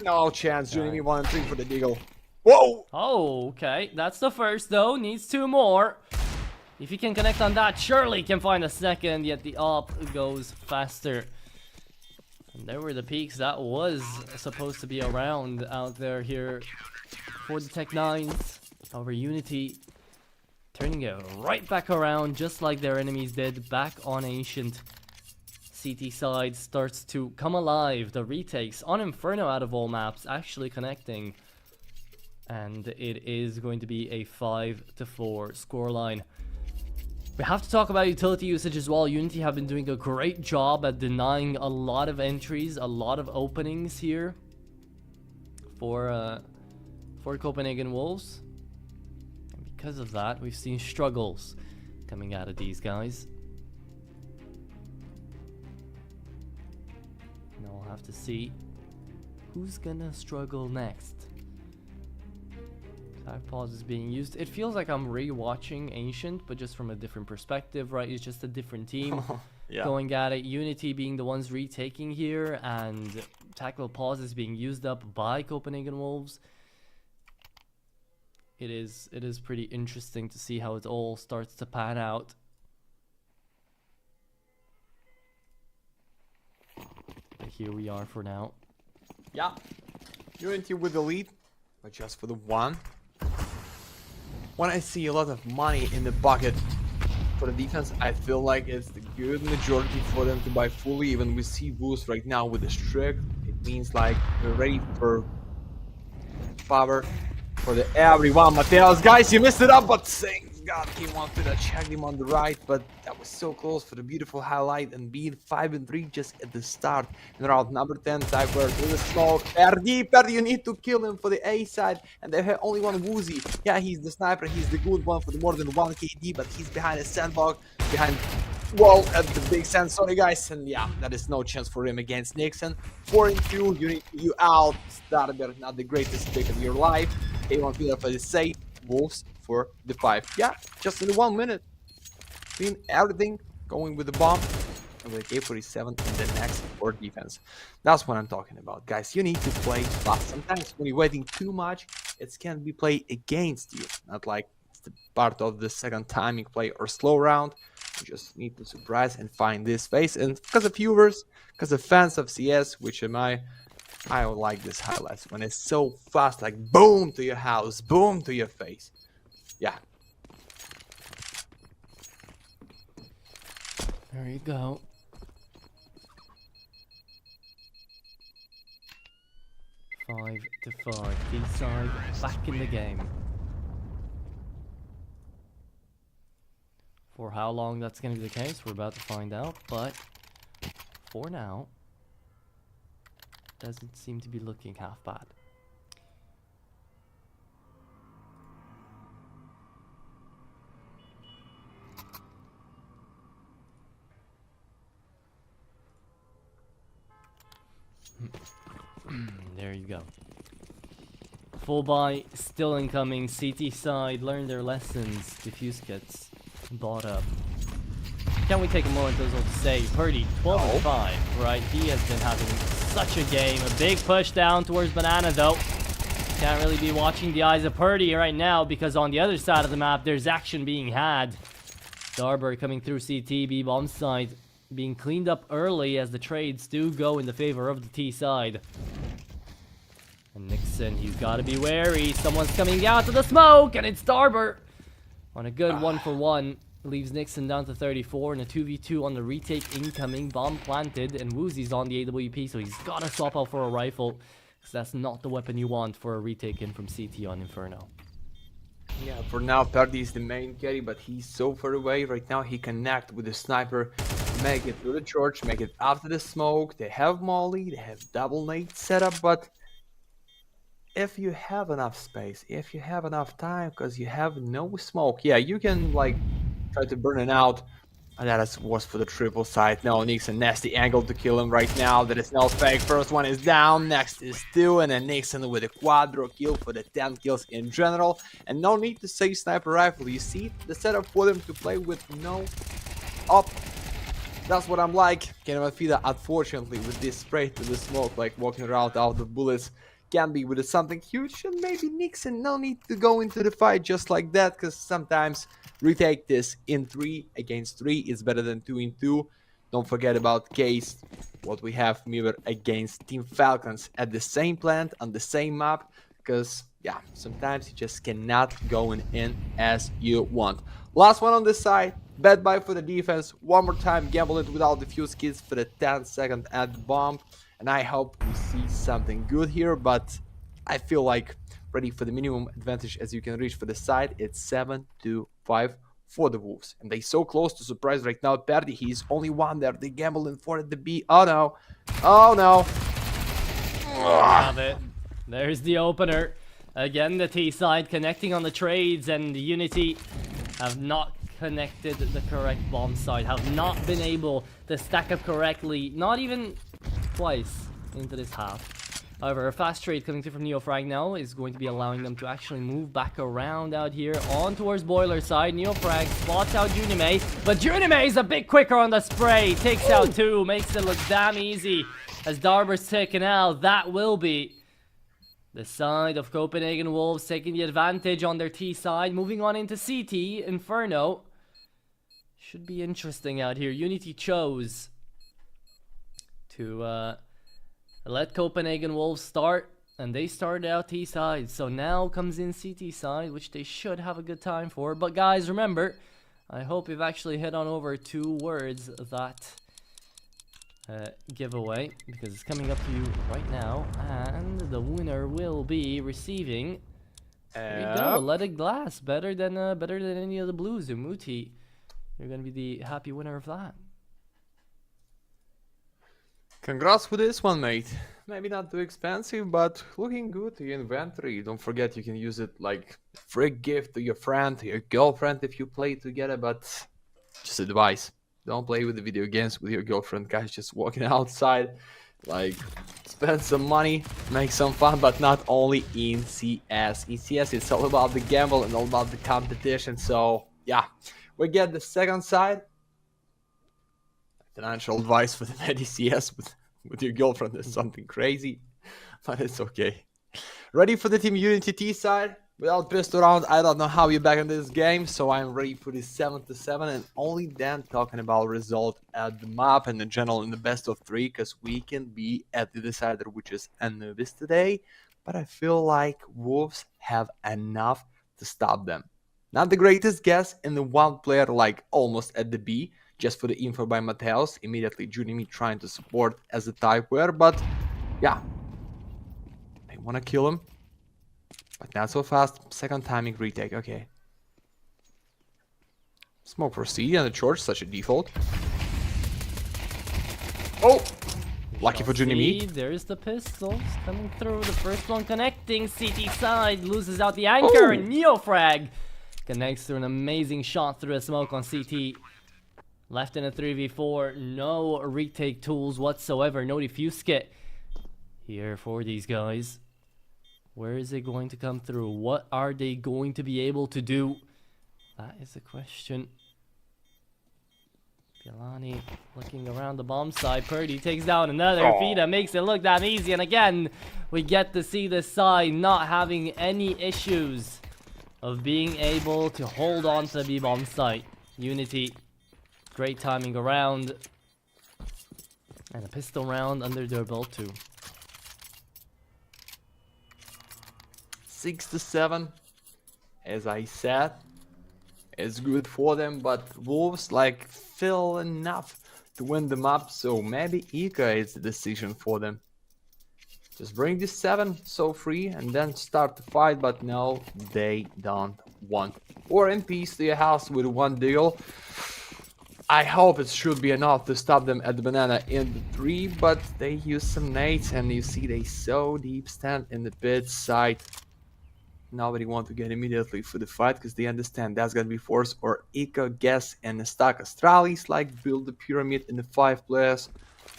No chance. UNiTY 1 and 3 for the Deagle. Whoa! Oh, okay. That's the first, though. Needs 2 more. If he can connect on that, surely he can find a second, yet the op goes faster. And there were the peaks that was supposed to be around out there here for the Tech 9s. However, UNiTY turning it right back around just like their enemies did back on Ancient. CT side starts to come alive. The retakes on Inferno out of all maps actually connecting. And it is going to be a 5-4 scoreline. We have to talk about utility usage as well. UNiTY have been doing a great job at denying a lot of entries, a lot of openings here for Copenhagen Wolves. And because of that, we've seen struggles coming out of these guys. Now we'll have to see who's gonna struggle next. Attack pause is being used. It feels like I'm re-watching Ancient, but just from a different perspective, right? It's just a different team Yeah. going at it. UNiTY being the ones retaking here, and tactical pauses being used up by Copenhagen Wolves. It is pretty interesting to see how it all starts to pan out. But here we are for now. Yeah, UNiTY with the lead, but just for the one. When I see a lot of money in the bucket for the defense, I feel like it's the good majority for them to buy fully. Even we see Boost right now with the strict. It means like we're ready for power for the everyone. Mateos, guys, you missed it up, but thank God he wanted to check him on the right, but that was so close for the beautiful highlight and being 5-3 just at the start. In round number 10, Cypher with a smoke. Perdi, you need to kill him for the A side, and they have only one Woozy. Yeah, he's the sniper, he's the good one for the more than 1 KD, but he's behind a sandbox, behind wall at the big sand. Sorry guys, and yeah, that is no chance for him against Nixon. 4-2, you out. Starter, not the greatest pick of your life. A1 pillar for the save, Wolves for the 5. Yeah, just in 1 minute. Clean everything, going with the bomb, and with the K47 in the next for defense. That's what I'm talking about, guys. You need to play fast. Sometimes when you're waiting too much, it can be played against you. Not like it's the part of the second timing play or slow round. You just need to surprise and find this space. And because of viewers, because of fans of CS, which am I would like this highlights when it's so fast, like boom to your house, boom to your face. Yeah. There you go. 5-5. D-side back in the game. For how long that's going to be the case, we're about to find out. But for now, doesn't seem to be looking half bad. There you go. Full buy still incoming. CT side learned their lessons. Diffuse kits bought up. Can we take a moment to say Purdy 12-5, right? He has been having such a game. A big push down towards Banana though. Can't really be watching the eyes of Purdy right now because on the other side of the map there's action being had. Darber coming through CT, B-bomb side being cleaned up early as the trades do go in the favor of the T side. And Nixon, he's got to be wary. Someone's coming out to the smoke, and it's Darber on a good 1-for-1. Leaves Nixon down to 34, and a 2v2 on the retake incoming. Bomb planted, and Woozy's on the AWP, so he's got to swap out for a rifle, because that's not the weapon you want for a retake in from CT on Inferno. Yeah, for now, Perdi is the main carry, but he's so far away. Right now, he connect with the sniper, make it through the church, make it after the smoke. They have Molly, they have double nade setup, but if you have enough space, if you have enough time, because you have no smoke, yeah, you can like try to burn it out. And that was for the triple side. No, Nixon, nasty angle to kill him right now. That is no fake. First one is down, next is 2, and then Nixon with a quadro kill for the 10 kills in general. And no need to save sniper rifle. You see the setup for them to play with no up. That's what I'm like. Kenavafida, unfortunately, with this spray to the smoke, like walking around out of bullets, can be with something huge. And maybe Nixon, no need to go into the fight just like that, because sometimes retake this in 3 against 3 is better than 2 in 2. Don't forget about case what we have mirror against Team Falcons at the same plant on the same map, because yeah, sometimes you just cannot go in as you want. Last one on this side, bad buy for the defense. One more time, gamble it without the fuse kits for the 10-second at the bomb, and I hope we see something good here, but I feel like ready for the minimum advantage as you can reach for the side. It's 7-5 for the Wolves, and they so close to surprise right now. Perdi, he's only one there. They gambling for the B. Oh no, oh no. Love it. There's the opener. Again, the T side connecting on the trades, and UNiTY have not connected the correct bomb side, have not been able to stack up correctly, not even twice into this half. However, a fast trade coming through from Neofrag now is going to be allowing them to actually move back around out here on towards Boiler side. Neofrag spots out Junime, but Junime is a bit quicker on the spray. Takes out 2, makes it look damn easy. As Darber's taken out, that will be the side of Copenhagen Wolves taking the advantage on their T side. Moving on into CT, Inferno. Should be interesting out here. UNiTY chose to let Copenhagen Wolves start, and they started out T side. So now comes in CT side, which they should have a good time for. But guys, remember, I hope you've actually hit on over 2 words that giveaway, because it's coming up to you right now, and the winner will be receiving. There you go, Leaded Glass, better than any of the blues. UNiTY, you're gonna be the happy winner of that. Congrats with this one, mate. Maybe not too expensive, but looking good to your inventory. Don't forget you can use it like free gift to your friend, to your girlfriend if you play together, but just advice. Don't play with the video games with your girlfriend, guys. Just walking outside, like, spend some money, make some fun, but not only in CS. In CS, it's all about the gamble and all about the competition. So, yeah, we get the second side. Financial advice for the Medi CS with your girlfriend is something crazy, but it's okay. Ready for the Team UNiTY side? Without pistol round, I don't know how you're back in this game, so I'm ready for this 7-7, and only then talking about result at the map and in general in the best of 3, because we can be at the decider, which is Anubis today, but I feel like Wolves have enough to stop them. Not the greatest guess in the one player, like almost at the B, just for the info by Mateos, immediately Junimi trying to support as a type wear, but yeah, they want to kill him. But not so fast. Second timing retake. Okay. Smoke for C and the George, such a default. Oh! Lucky for Junimi. There's the pistols coming through. The first one connecting. CT side loses out the anchor, and Neofrag connects through an amazing shot through a smoke on CT. Left in a 3v4. No retake tools whatsoever. No defuse kit here for these guys. Where is it going to come through? What are they going to be able to do? That is the question. Bialani looking around the bomb side. Purdy takes down another. Fida makes it look that easy. And again, we get to see this side not having any issues of being able to hold on to the B-bomb site. UNiTY, great timing around. And a pistol round under their belt too. 6-7, as I said, is good for them, but Wolves like feel enough to win the map, so maybe Ika is the decision for them. Just bring this 7 so free and then start the fight, but no, they don't want. Or in peace to your house with 1 deal. I hope it should be enough to stop them at the banana in the 3, but they use some nades and you see they so deep stand in the pit side. Nobody want to get immediately for the fight because they understand that's gonna be force or Ika guess and stack Astralis, like build the pyramid in the 5 players,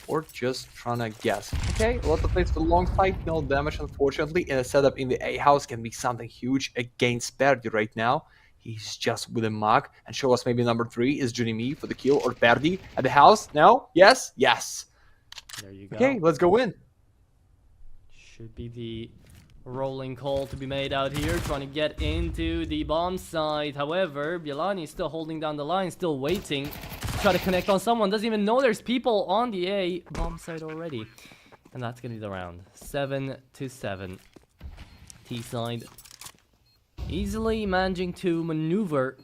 or just trying to guess. Okay, a lot of plays for the long fight, no damage unfortunately, and a setup in the A house can be something huge against Perdi right now. He's just with a mug, and show us maybe number 3 is Junimi for the kill, or Perdi at the house. No? Yes? Yes. There you go. Okay, let's go in. Should be the rolling call to be made out here, trying to get into the bomb site. However, Bialani is still holding down the line, still waiting to try to connect on someone. Doesn't even know there's people on the A bomb site already. And that's going to be the round. 7-7. T side easily managing to maneuver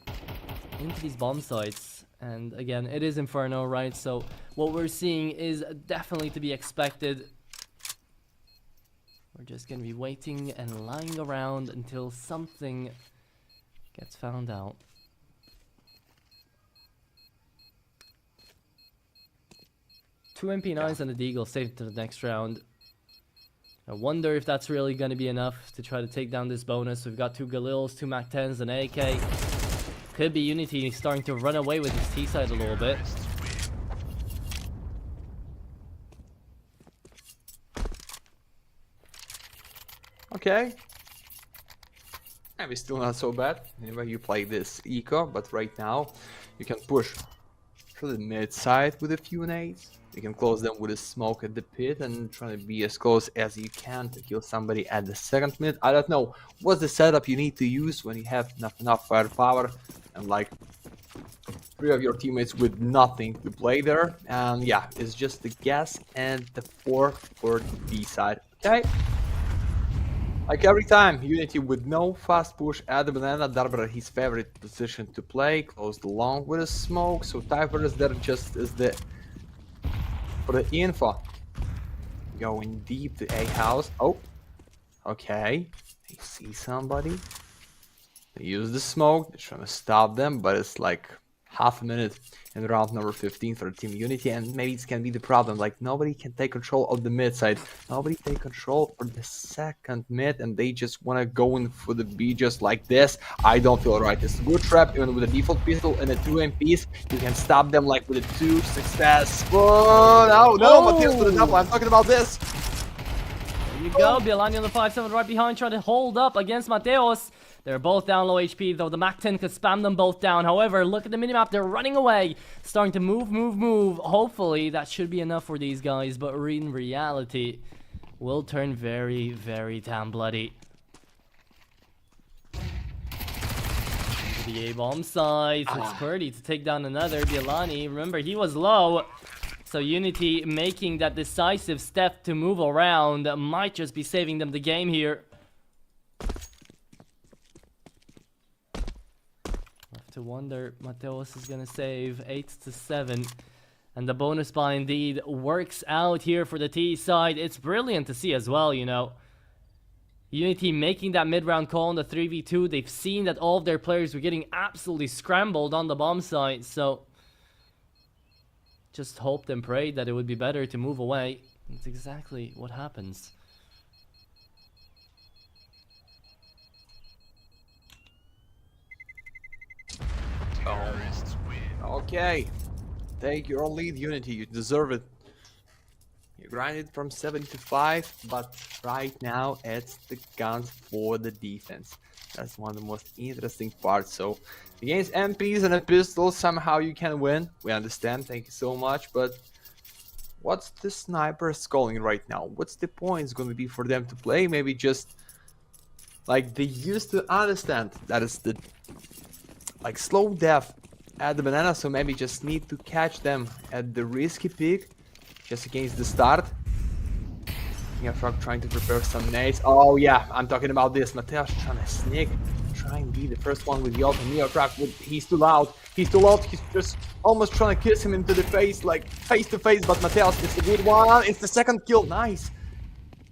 into these bomb sites. And again, it is Inferno, right? So what we're seeing is definitely to be expected. We're just gonna be waiting and lying around until something gets found out. Two MP9s and a Deagle saved to the next round. I wonder if that's really gonna be enough to try to take down this bonus. We've got 2 Galils, 2 Mac-10s, and an AK. Could be UNiTY starting to run away with his T-side a little bit. Okay. Maybe still not so bad. Anyway, you play this eco, but right now you can push through the mid side with a few nades. You can close them with a smoke at the pit and try to be as close as you can to kill somebody at the second mid. I don't know what's the setup you need to use when you have enough firepower and like 3 of your teammates with nothing to play there. And yeah, it's just the gas and the 4 for the B side. Okay. Like every time, UNiTY with no fast push at the banana, Darber his favorite position to play, close the long with a smoke, so Typer is there just as the for the info. Going deep to A house. Oh, okay. They see somebody. They use the smoke, they're trying to stop them, but it's like half a minute in round number 15 for Team UNiTY, and maybe it's gonna be the problem. Like nobody can take control of the mid side, nobody take control for the second mid, and they just want to go in for the B just like this. I don't feel right. It's a good trap, even with a default pistol and a 2 MPs. You can stop them like with a 2 success. Oh no, Mateus to the double. I'm talking about this. There you go, Bielani on the 5-7 right behind, trying to hold up against Mateos. They're both down low HP, though the Mac-10 could spam them both down. However, look at the minimap, they're running away. Starting to move. Hopefully, that should be enough for these guys, but in reality, will turn very, very damn bloody. Into the A-bomb side, it's Purdy to take down another. Bielani, remember, he was low. So UNiTY making that decisive step to move around might just be saving them the game here. To wonder, Mateos is gonna save 8-7, and the bonus buy indeed works out here for the T side. It's brilliant to see as well, you know. UNiTY making that mid-round call on the 3v2. They've seen that all of their players were getting absolutely scrambled on the bomb site, so just hoped and prayed that it would be better to move away. That's exactly what happens. Okay, take your lead, UNiTY. You deserve it. You grinded from 7 to 5, but right now it's the guns for the defense. That's one of the most interesting parts. So against MPs and a pistol, somehow you can win. We understand. Thank you so much. But what's the snipers calling right now? What's the points going to be for them to play? Maybe just like they used to understand that it's the like slow death at the banana, so maybe just need to catch them at the risky pick just against the start. Frog trying to prepare some nades. Oh yeah, I'm talking about this. Mateus trying to sneak, try and be the first one with the ult. Frog, he's too loud. He's just almost trying to kiss him into the face, like face to face, but Mateus is a good one. It's the second kill, nice.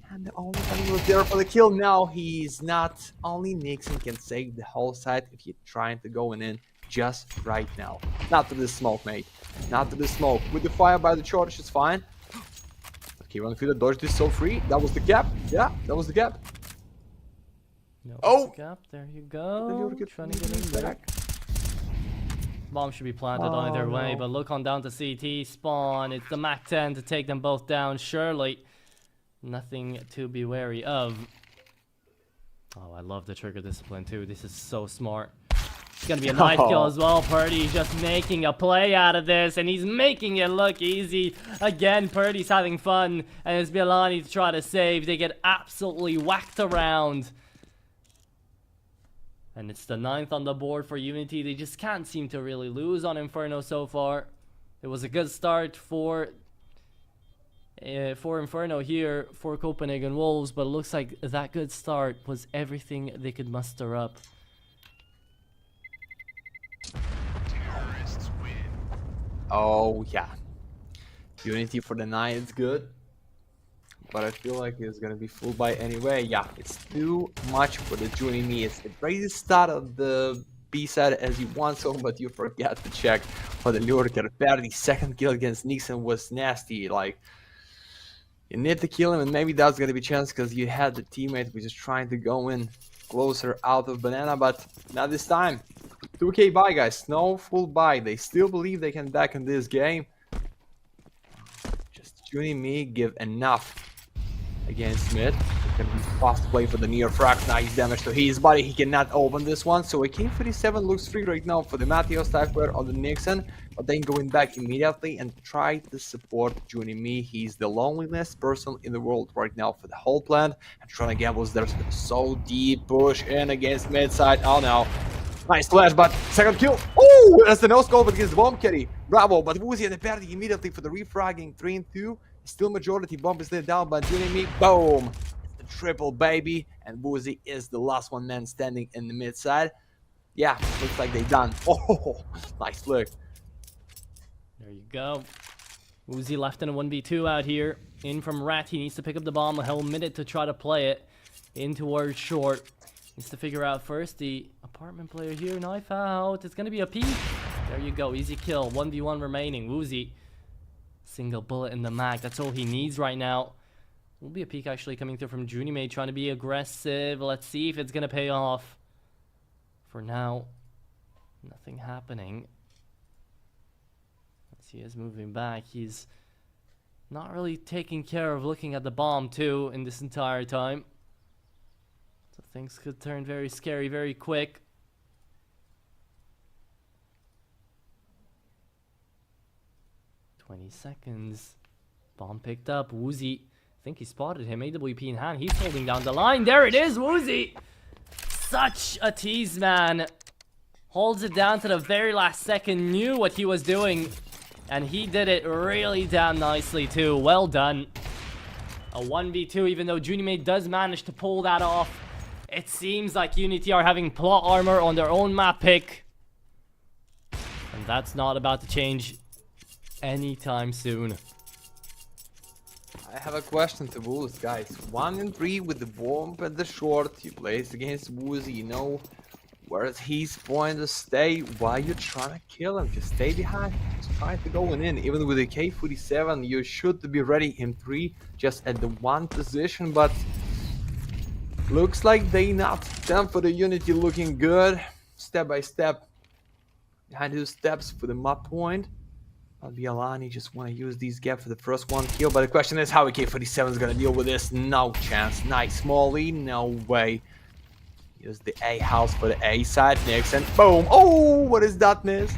And the only time he was there for the kill. Now he's not. Only Nixon can save the whole side if you're trying to go in just right now. Not to the smoke, mate. Not to the smoke. With the fire by the charge, it's fine. Okay, one feel the dodge this so free. That was the gap. Yeah, that was the gap. No, oh! Gap. There you go. Trying to get in there. Bomb should be planted either way, but look on down to CT spawn. It's the Mac-10 to take them both down. Surely nothing to be wary of. Oh, I love the trigger discipline too. This is so smart. It's gonna be a knife kill as well. Purdy's just making a play out of this, and he's making it look easy. Again, Purdy's having fun, and it's Bielani to try to save. They get absolutely whacked around. And it's the 9th on the board for UNiTY. They just can't seem to really lose on Inferno so far. It was a good start for Inferno here for Copenhagen Wolves, but it looks like that good start was everything they could muster up. Oh yeah, UNiTY for the 9 is good, but I feel like it's gonna be full buy anyway. Yeah, it's too much for the Junimi. It's the greatest start of the B side as you want so, but you forgot to check for the Lurker. Perdy's second kill against Nixon was nasty. Like, you need to kill him, and maybe that's gonna be a chance because you had the teammate which is trying to go in closer out of banana, but not this time. 2k buy, guys. No full buy. They still believe they can back in this game. Just Junimi give enough against mid. It's gonna be fast play for the near frag. Nice damage to his body. He cannot open this one. So a K47 looks free right now for the Matthews type player on the Nixon. But then going back immediately and try to support UNiTY. He's the loneliest person in the world right now for the whole plan. And trying to gamble there. So deep push in against mid side. Oh no. Nice flash, but second kill. Oh, that's the no scope against the bomb carry. Bravo, but Woozy and the party immediately for the refragging 3 and 2. Still majority bomb is laid down by UNiTY. Boom. It's the triple, baby. And Woozy is the last one man standing in the mid side. Yeah, looks like they done. Oh, nice flick. There you go. Woozy left in a 1v2 out here. In from Rat, he needs to pick up the bomb. A whole minute to try to play it. In towards short. Needs to figure out first the apartment player here. Knife out. It's going to be a peek. There you go. Easy kill. 1v1 remaining. Woozy. Single bullet in the mag. That's all he needs right now. Will be a peek actually coming through from UNiTY, trying to be aggressive. Let's see if it's going to pay off. For now, nothing happening. As he is moving back, he's not really taking care of looking at the bomb too in this entire time. So things could turn very scary very quick. Seconds. Bomb picked up. Woozy. I think he spotted him. AWP in hand. He's holding down the line. There it is. Woozy. Such a tease, man. Holds it down to the very last second. Knew what he was doing. And he did it really damn nicely, too. Well done. A 1v2, even though UNiTY does manage to pull that off. It seems like UNiTY are having plot armor on their own map pick. And that's not about to change anytime soon. I have a question to Wolves, guys. 1 and 3 with the bomb at the short. You plays against Woozy, you know where's his point to stay. Why you trying to kill him? Just stay behind. Just try to go in. Even with the K47, you should be ready in 3, just at the 1 position, but looks like they not. Time for the UNiTY looking good. Step by step. Behind 2 steps for the map point. Bialani just want to use these gap for the first 1 kill, but the question is how AK-47 is going to deal with this. No chance. Nice Molly, no way. Use the A house for the A side. Nixon, boom. Oh, what is that miss?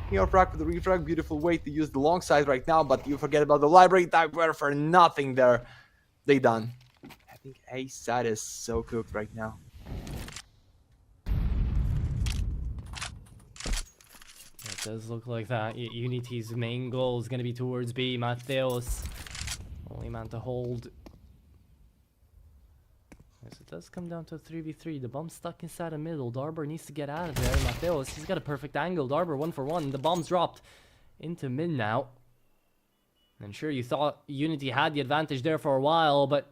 Here frag for the refrag. Beautiful way to use the long side right now, but you forget about the library type where for nothing there. They done. I think A side is so cooked right now. It does look like that. UNiTY's main goal is going to be towards B. Matthews, only man to hold. Yes, it does come down to a 3v3. The bomb's stuck inside the middle. Darber needs to get out of there. Matthews, he's got a perfect angle. Darber 1 for 1. The bomb's dropped into mid now. And sure, you thought UNiTY had the advantage there for a while, but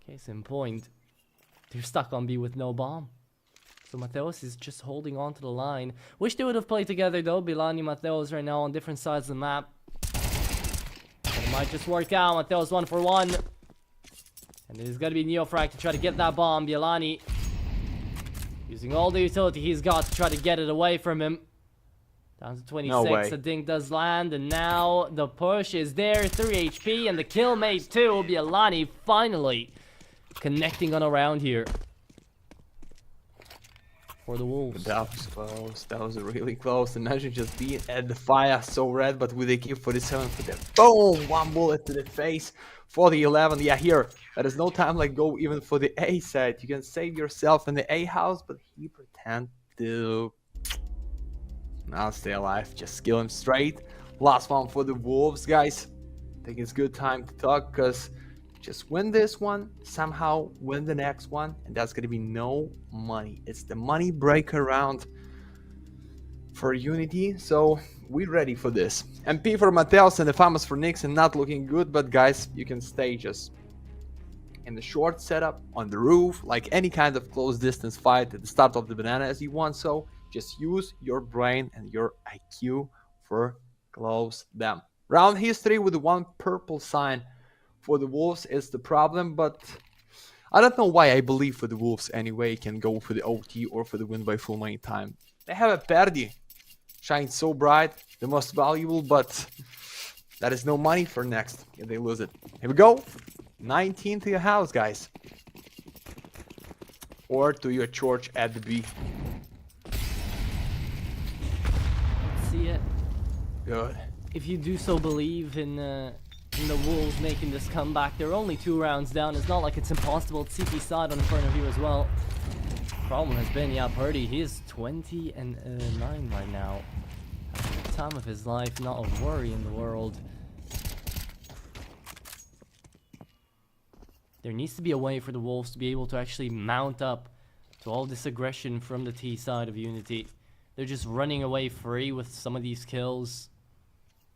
case in point, they're stuck on B with no bomb. So Matthews is just holding on to the line. Wish they would have played together though. Bilani, Matthews right now on different sides of the map. But it might just work out. Matthews 1 for 1. And there's got to be Neofrag to try to get that bomb. Bilani using all the utility he's got to try to get it away from him. Down to 26. No way. The dink does land. And now the push is there. 3 HP. And the kill mate too. Bilani finally connecting on a round here. For the Wolves. That was close. That was really close. Imagine just being at the fire so red, but with AK-47 for them. Boom! 1 bullet to the face for the 11. Yeah, here. There is no time like go even for the A side. You can save yourself in the A house, but he pretend to not stay alive. Just kill him straight. Last one for the Wolves, guys. I think it's good time to talk because just win this one, somehow win the next one, and that's gonna be no money. It's the money breaker round for UNiTY, so we're ready for this. MP for Matthews and the famous for Nixon not looking good, but guys, you can stay just in the short setup, on the roof, like any kind of close distance fight at the start of the banana as you want, so just use your brain and your IQ for close them. Round history with the 1 purple sign for the Wolves is the problem, but I don't know why I believe for the Wolves anyway can go for the OT or for the win by full main time. They have a Perdi, shines so bright, the most valuable, but that is no money for next if they lose it. Here we go. 19 to your house, guys. Or to your church at the B. See it. Good. If you do so believe in the Wolves making this comeback, they're only 2 rounds down. It's not like it's impossible. It's CT side on in front of you as well. Problem has been, yeah, Purdy, he is 20 and 9 right now. At the time of his life, not a worry in the world. There needs to be a way for the Wolves to be able to actually mount up to all this aggression from the T side of UNiTY. They're just running away free with some of these kills.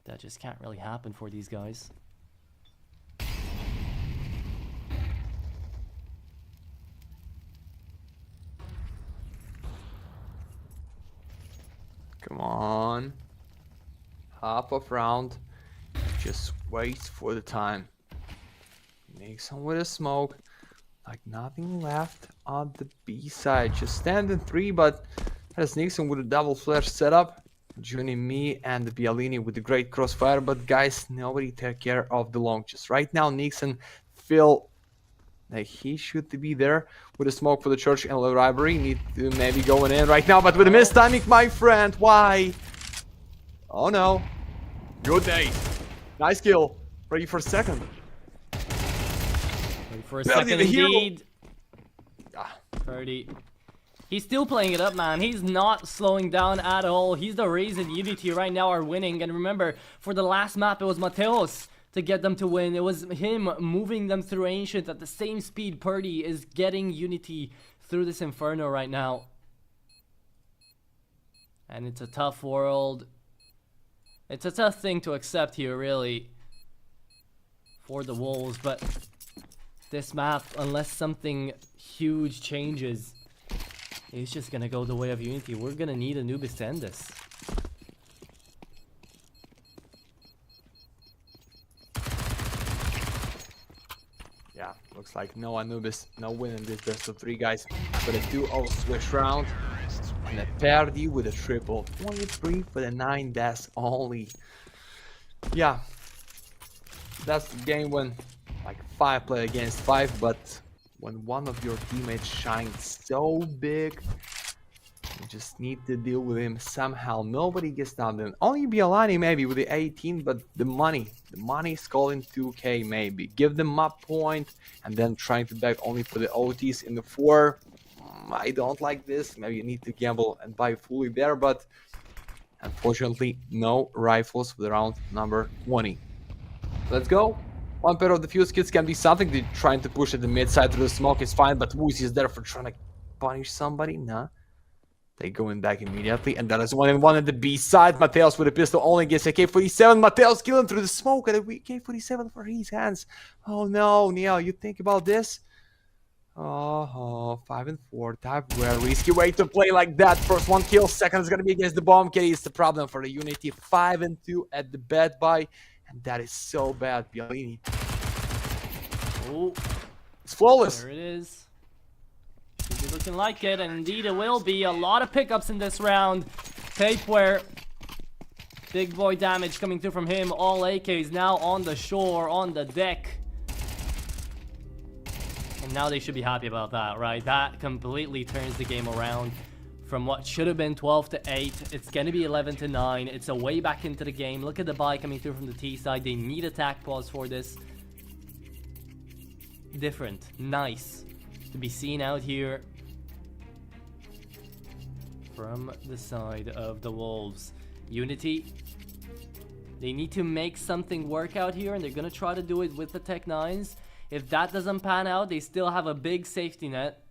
That just can't really happen for these guys. Come on. Half of round. Just wait for the time. Nexus with a smoke. Like nothing left on the B side. Just stand in 3, but has Nixon with a double flash setup. UNiTY and the Bialini with the great crossfire, but guys, nobody take care of the long. Just right now, Nixon feel like he should be there with a smoke for the church and the rivalry. Need to maybe going in right now, but with a mistiming, my friend. Why? Oh no. Good day. Nice kill. Ready for a second. Ready for a Purdy second the hero. indeed. Ah. Purdy. He's still playing it up, man. He's not slowing down at all. He's the reason UNiTY right now are winning. And remember, for the last map, it was Mateos to get them to win. It was him moving them through Ancient at the same speed Purdy is getting UNiTY through this Inferno right now. And it's a tough world. It's a tough thing to accept here, really, for the Wolves. But this map, unless something huge changes, it's just gonna go the way of UNiTY. We're gonna need Anubis to end this. Yeah, looks like no Anubis, no win in this best of 3, guys. But a 2-0 switch round. And a Purdy with a triple. 23 for the 9 deaths only. Yeah. That's the game when like 5 play against 5, but when one of your teammates shines so big, you just need to deal with him somehow. Nobody gets down then. Only Bialani maybe with the 18, but the money is calling 2K maybe. Give them up point and then trying to beg only for the OTs in the 4. I don't like this. Maybe you need to gamble and buy fully there, but unfortunately no rifles for the round number 20. Let's go. One pair of the fuse kits can be something. They're trying to push at the mid side through the smoke is fine, but Woozy is there for trying to punish somebody. Nah. They going back immediately, and that is 1-1 at the B side. Mateos with a pistol only gets a K47. Mateos killing through the smoke at a K47 for his hands. Oh no, Neil, you think about this? Oh, 5 and 4. Type where risky way to play like that. First 1 kill, second is gonna be against the bomb case. The problem for the UNiTY. 5 and 2 at the bad buy. And that is so bad, Bialini. Oh, It's flawless. there it is. Should be looking like it, and indeed it will be. A lot of pickups in this round. Tapeware. Big boy damage coming through from him. All AKs now on the shore, on the deck. And now they should be happy about that, right? That completely turns the game around. From what should have been 12 to 8, it's going to be 11 to 9. It's a way back into the game. Look at the buy coming through from the T side. They need attack pause for this. Different. Nice to be seen out here from the side of the Wolves. UNiTY, they need to make something work out here, and they're going to try to do it with the Tech 9s. If that doesn't pan out, they still have a big safety net,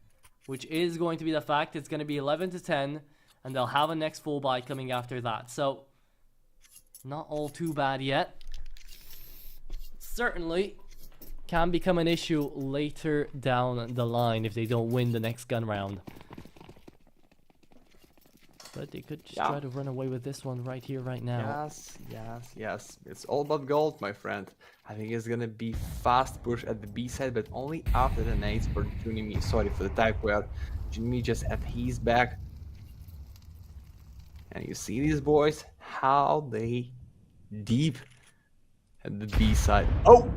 which is going to be the fact it's going to be 11 to 10, and they'll have a next full buy coming after that. So, not all too bad yet. Certainly can become an issue later down the line if they don't win the next gun round. But they could just try to run away with this one right here, right now. Yes. It's all about gold, my friend. I think it's gonna be fast push at the B side, but only after the nades for UNiTY. Sorry for the type where UNiTY just at his back. And you see these boys, how they deep at the B side. Oh!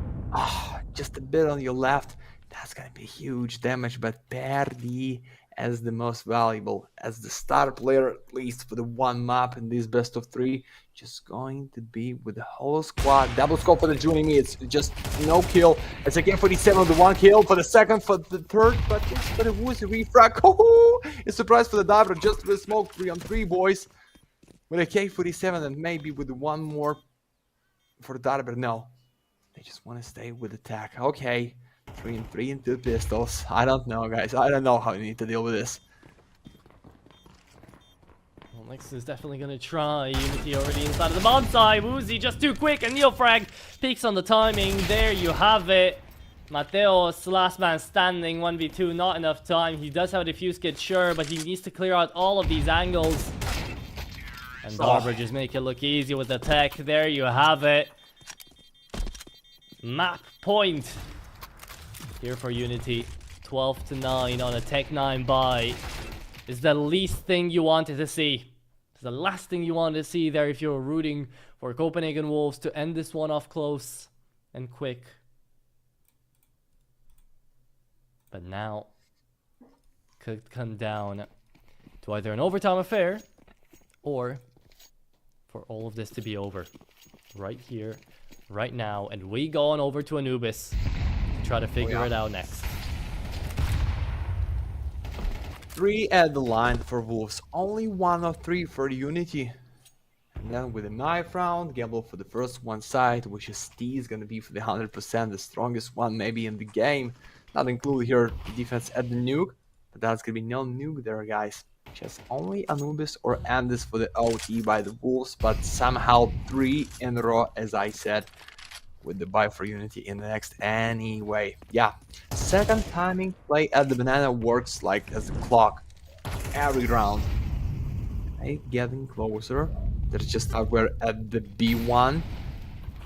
just a bit on your left, that's gonna be huge damage. But Perdi as the most valuable, as the star player, at least for the one map in this best of 3, just going to be with the whole squad. Double scope for the UNiTY. It's just no kill. It's again 47 with the 1 kill, for the second, for the third, but it's for the Woozy refrag. Oh, it's a surprise for the diver, just with smoke 3-on-3, boys. With a K47 and maybe with one more for the diver. No, they just want to stay with attack. Okay. 3-3 and 2 pistols. I don't know, guys. I don't know how you need to deal with this. Well, Nexus is definitely gonna try. UNiTY already inside of the bomb side. Woozy just too quick, and Neofrag peaks on the timing. There you have it. Mateos, last man standing, 1v2, not enough time. He does have a defuse kit, sure, but he needs to clear out all of these angles. And Barber just make it look easy with the tech. There you have it. Map point here for UNiTY. 12-9 on a Tech 9 buy is the least thing you wanted to see. It's the last thing you wanted to see there if you were rooting for Copenhagen Wolves to end this one off close and quick. But now could come down to either an overtime affair or for all of this to be over right here, right now, and we go on over to Anubis to try to figure it out next. 3 at the line for Wolves, only 1 of 3 for UNiTY. And then with a knife round, gamble for the first one side, which is T is gonna be for the 100%, the strongest one maybe in the game. Not included here defense at the nuke, but that's gonna be no nuke there, guys. Just only Anubis or Andis for the OT by the Wolves, but somehow 3 in a row, as I said, with the buy for UNiTY in the next anyway. Yeah, second timing play at the banana works like as the clock every round. Hey, getting closer. There's just Typeware at the B1.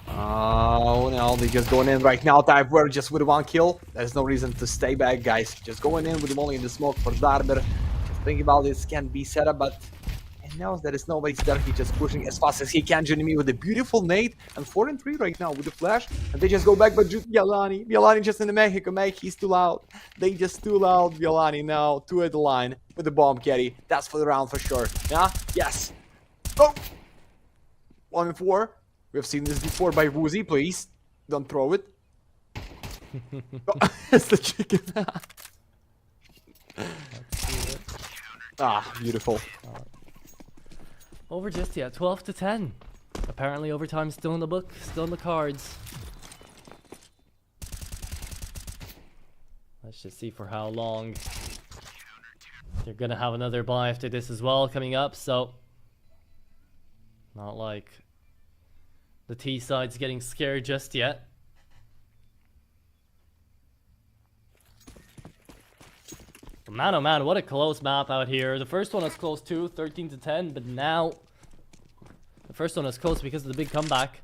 Oh no, they're just going in right now. Typeware just with 1 kill. There's no reason to stay back, guys. Just going in with them only in the smoke for Darber. Just thinking about this can be set up, but he knows that it's nobody's there. He's just pushing as fast as he can. UNiTY with a beautiful nade and 4-3 right now with the flash. And they just go back, but Violani just in the Mexico make. He's too loud. They just too loud. Violani now 2 at the line with the bomb carry. That's for the round for sure. Yeah, yes. Oh, 1-4. We've seen this before by Woozy. Please don't throw it. Oh, it's the chicken. Ah, beautiful. Over just yet, 12-10. Apparently overtime still in the book, still in the cards. Let's just see for how long. They're gonna have another buy after this as well coming up, so not like the T side's getting scared just yet. Man, oh man, what a close map out here. The first one was close too, 13-10, but now the first one was close because of the big comeback.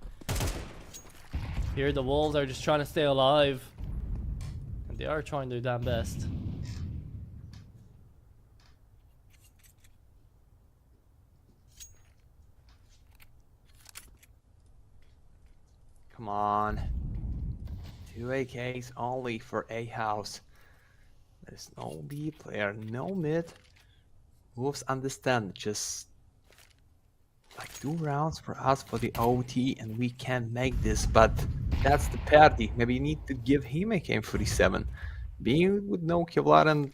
Here the Wolves are just trying to stay alive, and they are trying their damn best. Come on. 2 AKs only for A house. There's no B player, no mid. Wolves understand, just like 2 rounds for us for the OT and we can make this, but that's the party. Maybe you need to give him a K47. Being with no Kevlar and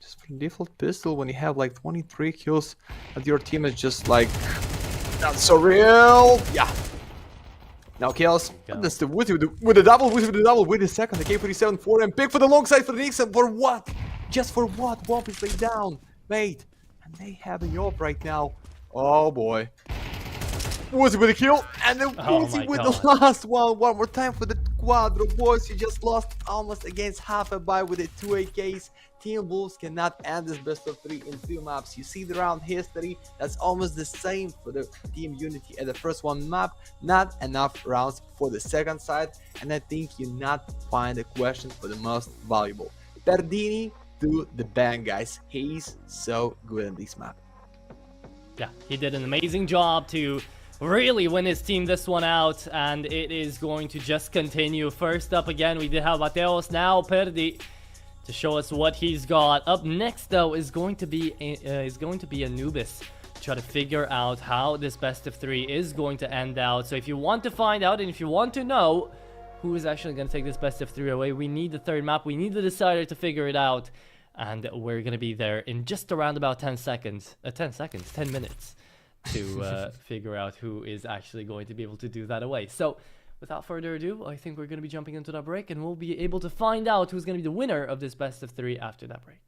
just for default pistol when you have like 23 kills and your team is just like not so real. Yeah. Now kills. That's the Woozy with the double, Woozy with the double, with the second, the K47 for him. Pick for the long side for the Nixon. For what? Just for what? Womp is laid down, mate. And they have a Yop right now. Oh boy. Woozy with a kill. And then Woozy with the last one. One more time for the Quadro boys. You just lost almost against half a buy with the 2 AKs. Team Wolves cannot end this best of 3 in 2 maps. You see the round history, that's almost the same for the Team UNiTY at the first one map. Not enough rounds for the second side, and I think you not find a question for the most valuable. Perdini to the bank, guys. He's so good in this map. Yeah, he did an amazing job to really win his team this one out, and it is going to just continue. First up again, we did have Mateos, now Perdi to show us what he's got. Up next though is going to be Anubis to try to figure out how this best of 3 is going to end out. So if you want to find out and if you want to know who is actually going to take this best of 3 away, we need the third map, we need the decider to figure it out, and we're going to be there in just around about 10 minutes to figure out who is actually going to be able to do that away. So without further ado, I think we're going to be jumping into that break, and we'll be able to find out who's going to be the winner of this best of 3 after that break.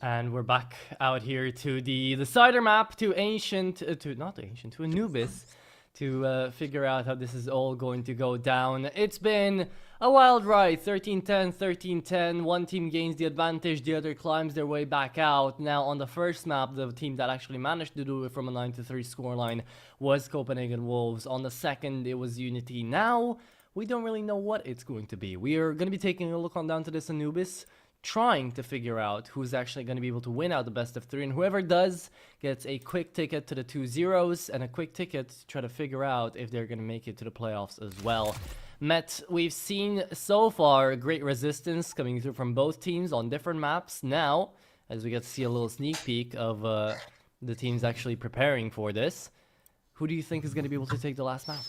And we're back out here to the decider map, to to Anubis, to figure out how this is all going to go down. It's been a wild ride, 13-10, 13-10. One team gains the advantage, the other climbs their way back out. Now on the first map, the team that actually managed to do it from a 9-3 scoreline was Copenhagen Wolves. On the second, it was UNiTY. Now, we don't really know what it's going to be. We are going to be taking a look on down to this Anubis, trying to figure out who's actually going to be able to win out the best of 3, and whoever does gets a quick ticket to the 2-0s and a quick ticket to try to figure out if they're going to make it to the playoffs as well. Met, we've seen so far great resistance coming through from both teams on different maps. Now, as we get to see a little sneak peek of the teams actually preparing for this, who do you think is going to be able to take the last map?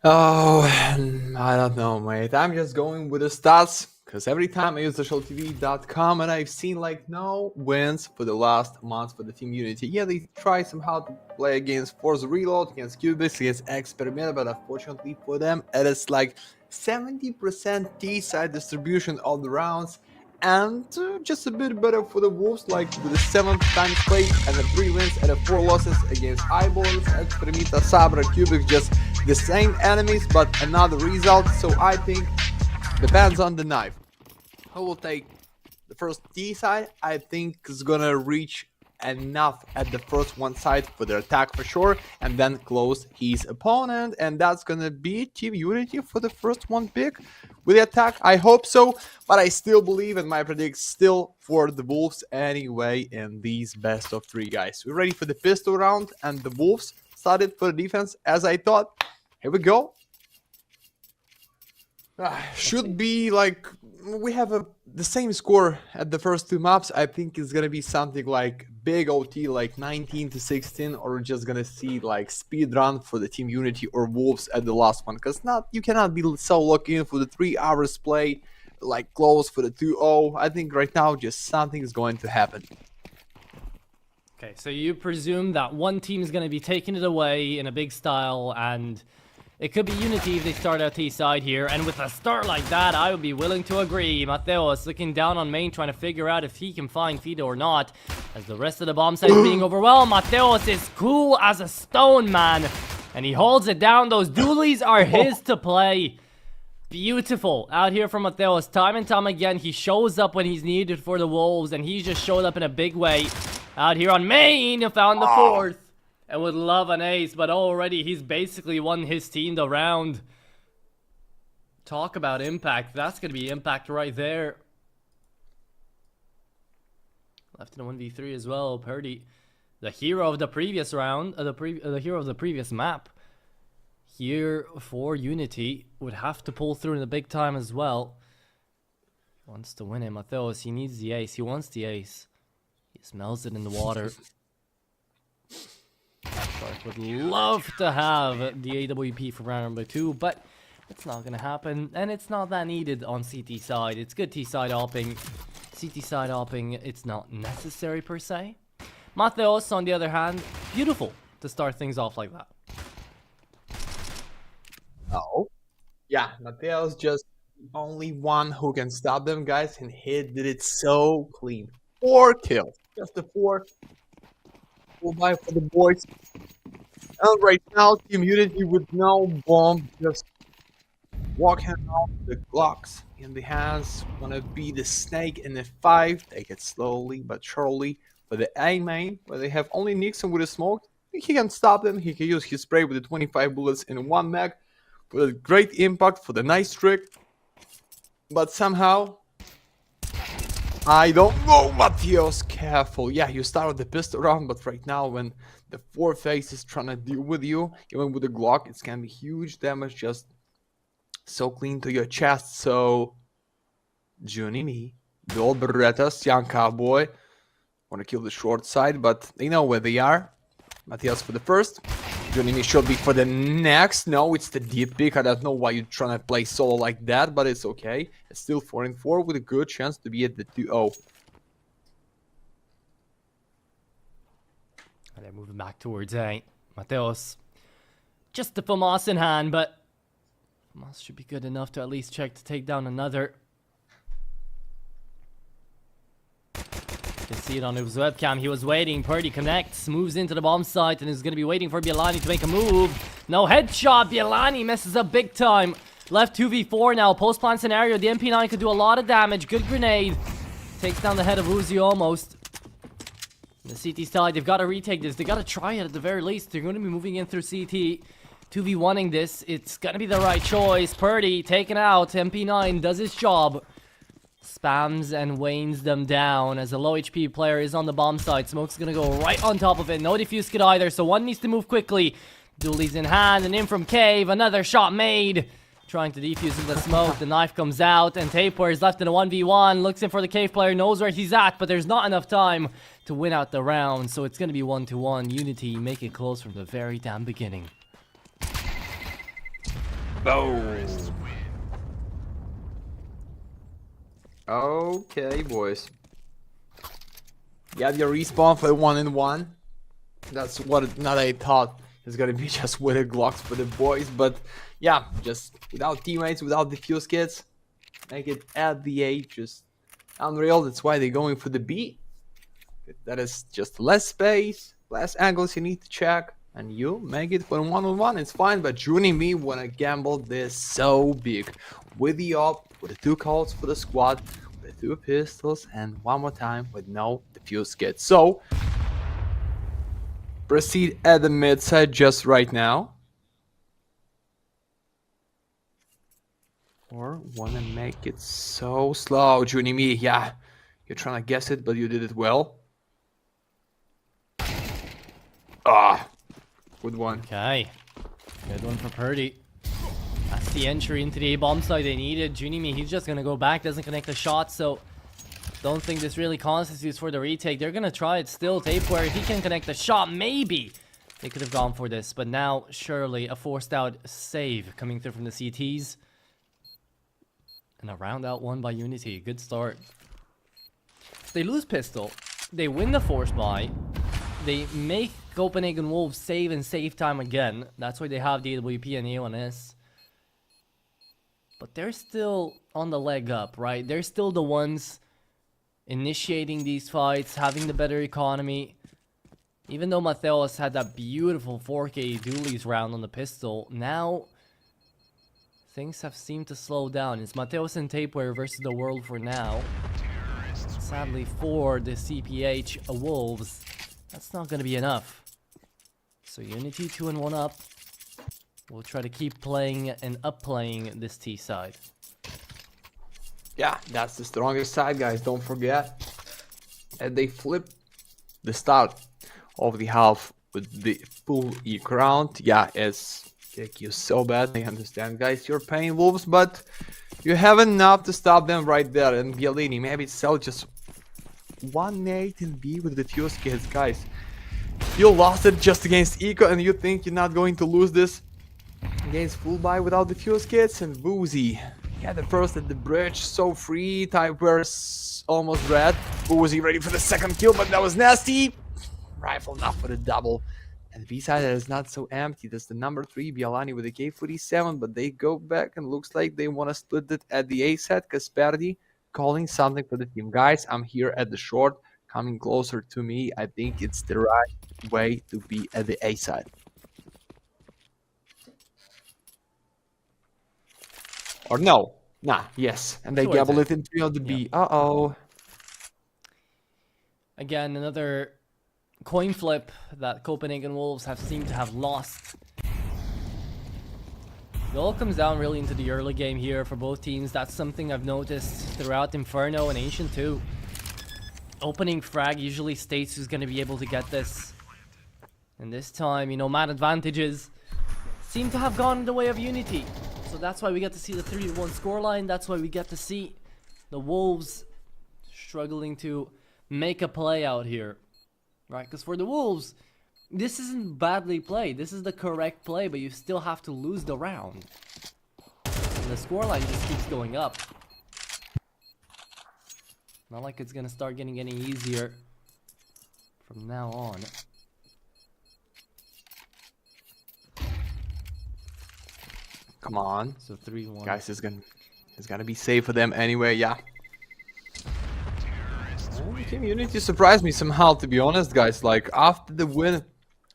Oh, I don't know, mate. I'm just going with the stats. Because every time I use socialtv.com and I've seen like no wins for the last month for the team UNiTY. Yeah, they try somehow to play against Force Reload, against Cubics, against Experiment, but unfortunately for them, it is like 70% T-side distribution of the rounds. And just a bit better for the Wolves, like with the 7 times played and the 3 wins and the 4 losses against Eyeballs, Experimenta, Sabra, Cubics, just the same enemies, but another result. So I think depends on the knife. Who will take the first T side? I think is gonna reach enough at the first one side for the attack for sure, and then close his opponent, and that's gonna be Team UNiTY for the first one pick with the attack. I hope so, but I still believe and my predict still for the Wolves anyway in these best of 3 guys. We're ready for the pistol round, and the Wolves started for the defense as I thought. Here we go. Should be like we have the same score at the first 2 maps. I think it's gonna be something like big OT, like 19-16, or we're just gonna see like speed run for the team UNiTY or Wolves at the last one. Because you cannot be so locked in for the 3 hours play, like close for the 2-0. I think right now just something is going to happen. Okay, so you presume that one team is going to be taking it away in a big style, and it could be UNiTY if they start out T-side here, and with a start like that, I would be willing to agree. Mateos looking down on main, trying to figure out if he can find Fido or not, as the rest of the bomb site is being overwhelmed. Mateos is cool as a stone, man, and he holds it down. Those dualies are his to play. Beautiful out here from Mateos. Time and time again, he shows up when he's needed for the Wolves, and he just showed up in a big way. Out here on main, found the 4th. And would love an ace, but already he's basically won his team the round. Talk about impact. That's going to be impact right there. Left in a 1v3 as well. Purdy, the hero of the previous round, the hero of the previous map. Here for UNiTY, would have to pull through in the big time as well. Wants to win it. Mateos, he needs the ace. He wants the ace. He smells it in the water. Shark would love to have the AWP for round number 2, but it's not going to happen, and it's not that needed on CT side. It's good T side hopping. CT side hopping, it's not necessary per se. Mateos, on the other hand, beautiful to start things off like that. Oh, yeah, Mateos just the only one who can stop them, guys, and he did it so clean. 4 kills, just the 4. Full buy for the boys. And right now, Team UNiTY with no bomb, just walking around the Glocks in the hands. Gonna be the snake in the 5. Take it slowly but surely for the A main, where they have only Nixon with a smoke. He can stop them. He can use his spray with the 25 bullets in 1 mag for a great impact, for the nice trick. But somehow, I don't know, Mateos, careful. Yeah, you start with the pistol round, but right now when the 4 face is trying to deal with you, even with the Glock, it's gonna be huge damage, just so clean to your chest. So, Junini, the old Berettas, young cowboy, want to kill the short side, but they know where they are. Mateos for the first. Junini should be for the next. No, it's the deep pick. I don't know why you're trying to play solo like that, but it's okay. It's still 4-4 with a good chance to be at the 2-0. And they're moving back towards Mateos. Just the FAMAS in hand, but FAMAS should be good enough to at least check to take down another. You can see it on his webcam. He was waiting. Purdy connects, moves into the bomb site, and is going to be waiting for Bielani to make a move. No headshot. Bielani messes up big time. Left 2v4 now. Post-plant scenario. The MP9 could do a lot of damage. Good grenade. Takes down the head of Uzi almost. The CT side, they've got to retake this. They got to try it at the very least. They're going to be moving in through CT. 2v1ing this. It's going to be the right choice. Purdy taken out. MP9 does his job. Spams and wanes them down as a low HP player is on the bomb site. Smoke's going to go right on top of it. No defuse kit either, so one needs to move quickly. Dooley's in hand and in from Cave. Another shot made. Trying to defuse in the smoke. The knife comes out and Tapeware is left in a 1v1. Looks in for the Cave player. Knows where he's at, but there's not enough time to win out the round. So it's going to be 1-1. UNiTY make it close from the very damn beginning. Boom. Okay, boys. You have your respawn for the 1-1. That's what not I thought. It's gonna be just with the Glocks for the boys, but yeah, just without teammates, without defuse kits, make it at the A, just unreal. That's why they're going for the B. That is just less space, less angles you need to check, and you make it for 1-on-1. It's fine, but Juni and me wanna gamble this so big with the op, with the 2 calls for the squad, with 2 pistols, and one more time with no defuse kit. So proceed at the mid side just right now. Or wanna make it so slow, Junimi. Yeah, you're trying to guess it, but you did it well. Ah, good one. Okay. Good one for Purdy. That's the entry into the A-bomb site they needed. Junimi, he's just gonna go back, doesn't connect the shot, so don't think this really constitutes for the retake. They're gonna try it still. Tapeware, if he can connect the shot, maybe they could have gone for this, but now surely a forced out save coming through from the CTs. And a round out one by UNiTY. Good start. They lose pistol. They win the force buy. They make Copenhagen Wolves save and save time again. That's why they have the AWP and ENCE. But they're still on the leg up, right? They're still the ones initiating these fights, having the better economy. Even though Mateos had that beautiful 4K dualies round on the pistol, now things have seemed to slow down. It's Mateos and Tapeware versus the world for now. Sadly for the CPH Wolves, that's not going to be enough. So UNiTY 2-1 up. We'll try to keep playing and up-playing this T side. Yeah, that's the strongest side, guys. Don't forget. And they flip the start of the half with the full E round. Yeah, it's kick you so bad. I understand, guys. You're paying Wolves, but you have enough to stop them right there. And Bielini, maybe sell just 1 nade in B with the fuse kits, guys. You lost it just against Eco, and you think you're not going to lose this against full buy without the fuse kits? And Woozy, yeah, the first at the bridge, so free. Typeware's almost red. Woozy ready for the second kill, but that was nasty. Rifle not for the double. And B-side is not so empty. That's the number 3, Bielani with a K47, but they go back and looks like they want to split it at the A set. Kasperdi calling something for the team. Guys, I'm here at the short, coming closer to me. I think it's the right way to be at the A side. Or no. Nah, yes. And they Towards gabble it. it in 3 on the B. Uh-oh. Again, another coin flip that Copenhagen Wolves have seemed to have lost. It all comes down really into the early game here for both teams. That's something I've noticed throughout Inferno and Ancient too. Opening frag usually states who's going to be able to get this. And this time, you know, man advantages seem to have gone the way of UNiTY. So that's why we get to see the 3-1 scoreline. That's why we get to see the Wolves struggling to make a play out here. Right? Because for the Wolves, this isn't badly played. This is the correct play, but you still have to lose the round. And the scoreline just keeps going up. Not like it's gonna start getting any easier from now on. Come on. So 3-1. Guys, it's gonna be safe for them anyway, yeah. Team UNiTY surprised me somehow, to be honest, guys. Like, after the win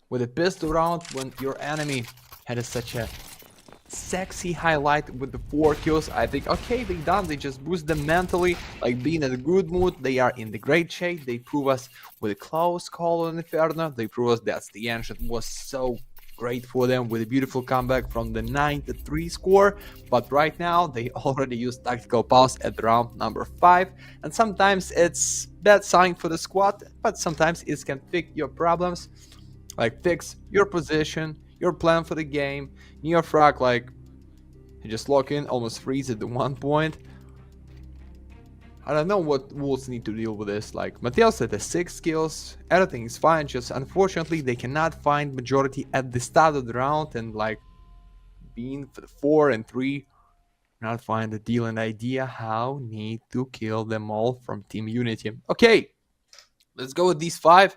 with a pistol round, when your enemy had such a sexy highlight with the 4 kills, I think, okay, they done. They just boost them mentally, like being in a good mood. They are in the great shape. They prove us with a close call on Inferno. They prove us that the ENCE was so great for them with a beautiful comeback from the 9-3 score. But right now, they already use tactical pause at round number 5. And sometimes it's bad sign for the squad, but sometimes it can fix your problems. Like fix your position, your plan for the game. Neofrag, like, you just lock in, almost freeze at the 1 point. I don't know what Wolves need to deal with this. Like, Mateos at the 6 kills, everything is fine, just unfortunately they cannot find majority at the start of the round, and like, being for the 4 and 3, not find the deal and idea how need to kill them all from Team UNiTY. Okay, let's go with these 5.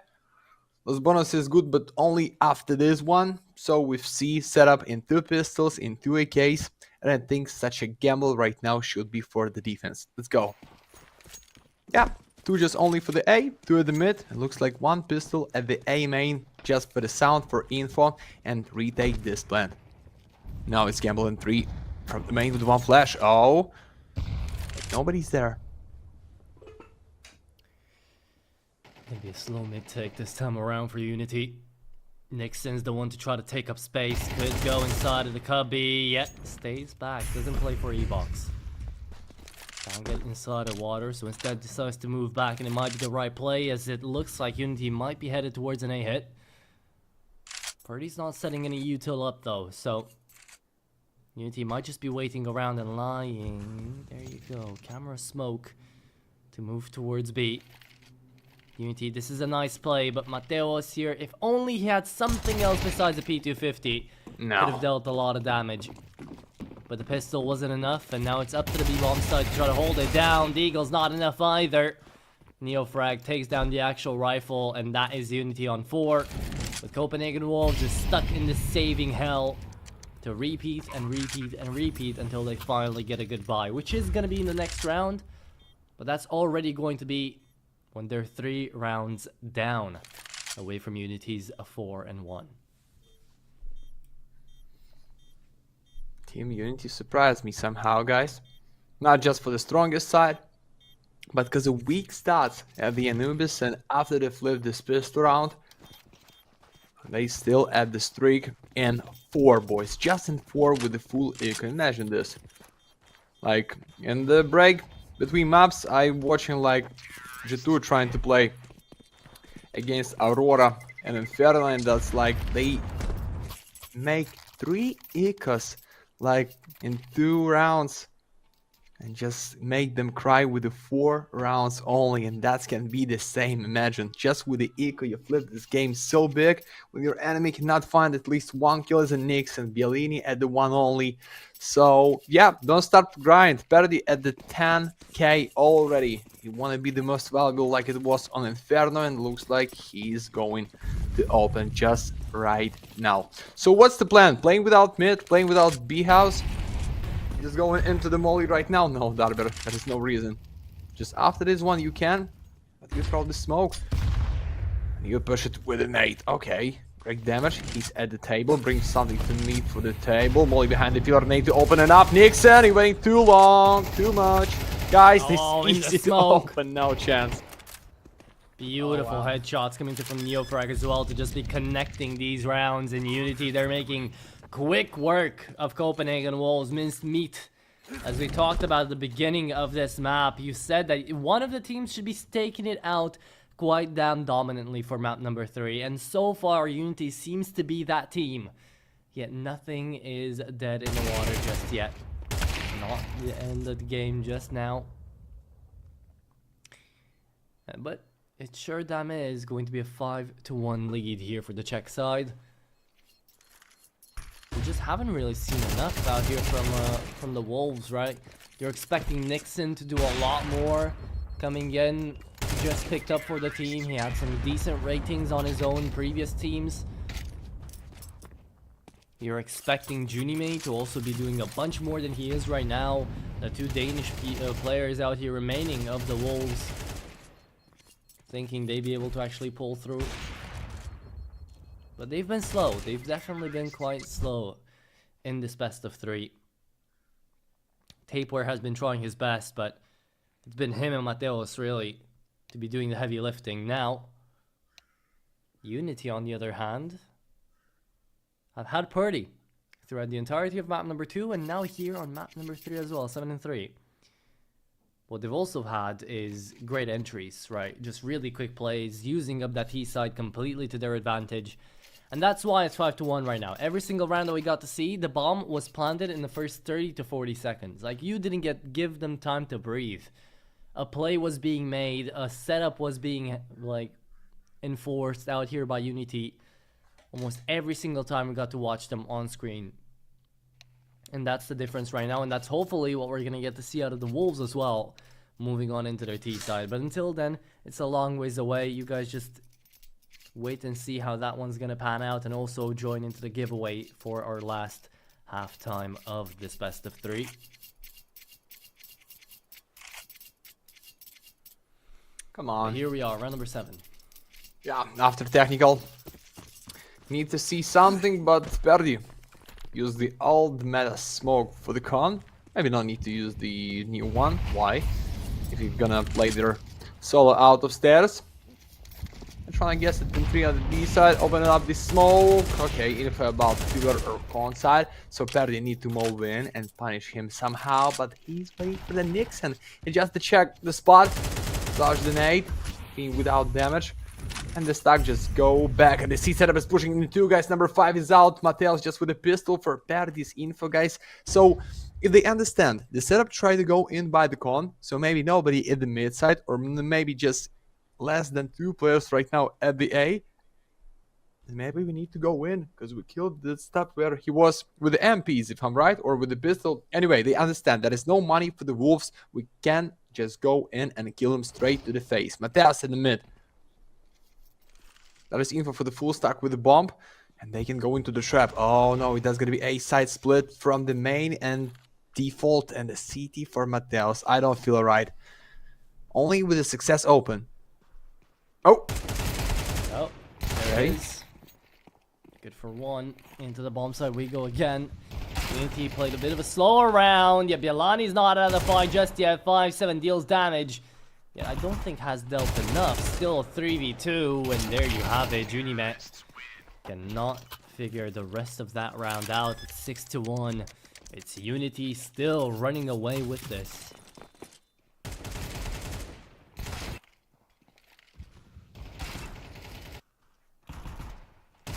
Los bonus is good, but only after this one. So with C set up in 2 pistols, in 2 AKs, and I think such a gamble right now should be for the defense. Let's go. Yeah, 2 just only for the A, 2 at the mid. It looks like 1 pistol at the A main, just for the sound, for info, and retake this plant. Now it's gamble in 3 from the main with 1 flash. Oh, nobody's there. Gonna be a slow mid-take this time around for UNiTY. Nixon's the one to try to take up space. Could go inside of the cubby, yet stays back. Doesn't play for E-box. Can't get inside the water, so instead decides to move back, and it might be the right play, as it looks like UNiTY might be headed towards an A hit. Purdy's not setting any util up though, so UNiTY might just be waiting around and lying. There you go, camera smoke to move towards B. UNiTY, this is a nice play, but Mateos here, if only he had something else besides a P250, could have dealt a lot of damage. But the pistol wasn't enough, and now it's up to the B-bomb side to try to hold it down. The Eagle's not enough either. Neofrag takes down the actual rifle, and that is UNiTY on 4. With Copenhagen Wolves just stuck in this saving hell to repeat and repeat and repeat until they finally get a goodbye, which is going to be in the next round. But that's already going to be when they're 3 rounds down, away from UNiTY's 4 and 1. Team UNiTY surprised me somehow, guys. Not just for the strongest side, but because of weak stats at the Anubis, and after they flipped this pistol round, they still at the streak in 4, boys. Just in 4 with the full, you can imagine this. Like, in the break between maps, I'm watching like G2 trying to play against Aurora and Inferno, and that's like they make 3 ecos like in 2 rounds and just make them cry with the 4 rounds only, and that can be the same. Imagine just with the eco you flip this game so big when your enemy cannot find at least 1 kill as a Nix and Bialini at the 1 only. So yeah, don't start to grind. Parody at the 10k already. You want to be the most valuable like it was on Inferno, and looks like he's going to open just right now. So what's the plan? Playing without mid, playing without B house? Just going into the molly right now? No, Darber, there is no reason. Just after this one you can, but you throw the smoke. You push it with a nade. Okay, great damage. He's at the table, brings something to me for the table. Molly behind the pillar, nade to open it up. Nixon, he waiting too long, too much. Guys, this is easy to open, no chance. Beautiful headshots coming from Neofrag as well to just be connecting these rounds in UNiTY. They're making quick work of Copenhagen Wolves, minced meat. As we talked about at the beginning of this map, you said that one of the teams should be staking it out quite damn dominantly for map number 3, and so far UNiTY seems to be that team. Yet nothing is dead in the water just yet. Not the end of the game just now. But it sure damn is going to be a 5-1 lead here for the Czech side. We just haven't really seen enough out here from the Wolves, right? You're expecting Nixon to do a lot more coming in. Just picked up for the team. He had some decent ratings on his own previous teams. You're expecting Junime to also be doing a bunch more than he is right now. The 2 Danish players out here remaining of the Wolves. thinking they'd be able to actually pull through. But they've been slow. They've definitely been quite slow in this best of 3. Tapeware has been trying his best, but it's been him and Mateos really to be doing the heavy lifting. Now, UNiTY on the other hand, have had Purdy throughout the entirety of map number 2 and now here on map number 3 as well, 7 and 3. What they've also had is great entries, right? Just really quick plays, using up that T side completely to their advantage. And that's why it's 5-1 right now. Every single round that we got to see, the bomb was planted in the first 30 to 40 seconds. Like, you didn't give them time to breathe. A play was being made, a setup was being, like, enforced out here by UNiTY. Almost every single time we got to watch them on screen. And that's the difference right now, and that's hopefully what we're going to get to see out of the Wolves as well, moving on into their T side. But until then, it's a long ways away. You guys just wait and see how that one's going to pan out, and also join into the giveaway for our last halftime of this best of 3. Come on. But here we are, round number 7. Yeah, after technical. Need to see something, but Perdi. Use the old meta smoke for the con. Maybe not need to use the new one. Why? If you're gonna play their solo out of stairs. I'm trying to guess it in 3 on the B side. Open up the smoke. Okay, info about Fever or con side. So Perdi need to move in and punish him somehow. But he's waiting for the Nixon. And just to check the spot. Dodge the nade. Being without damage. And the stack just go back, and the C setup is pushing into 2 guys. Number 5 is out. Mateos just with a pistol for Perdi's info, guys. So if they understand, the setup try to go in by the con, so maybe nobody at the mid side, or maybe just less than 2 players right now at the A. Maybe we need to go in, because we killed the step where he was with the MPs, if I'm right, or with the pistol. Anyway, they understand there is no money for the Wolves. We can just go in and kill them straight to the face. Mateos in the mid. That is info for the full stack with the bomb, and they can go into the trap. Oh no, that's gonna be a side split from the main and default and the CT for Mateos. I don't feel right. Only with the success open. Oh, Oh, there it is. Good for 1. Into the bomb side we go again. UNiTY played a bit of a slower round. Yeah, Bielani's not out of the fight just yet. 5-7 deals damage. Yeah, I don't think has dealt enough. Still a 3v2, and there you have it. Junimet cannot figure the rest of that round out. It's 6-1. It's UNiTY still running away with this.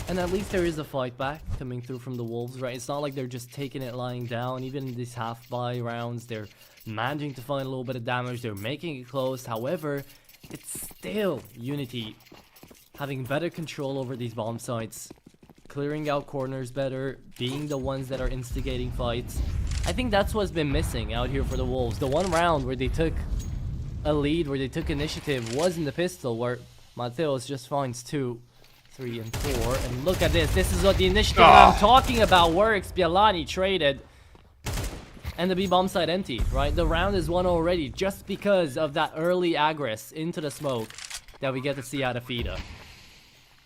And at least there is a fight back coming through from the Wolves, right? It's not like they're just taking it lying down. Even in these half-buy rounds, they're managing to find a little bit of damage. They're making it close. However, it's still UNiTY having better control over these bomb sites, clearing out corners better, being the ones that are instigating fights. I think that's what's been missing out here for the Wolves. The one round where they took a lead, where they took initiative, was in the pistol, where Mateos just finds 2, 3, and 4. And look at this. This is what the initiative I'm talking about works. Bielani traded. And the B bomb side empty, right? The round is won already just because of that early aggress into the smoke that we get to see out of FAVBET.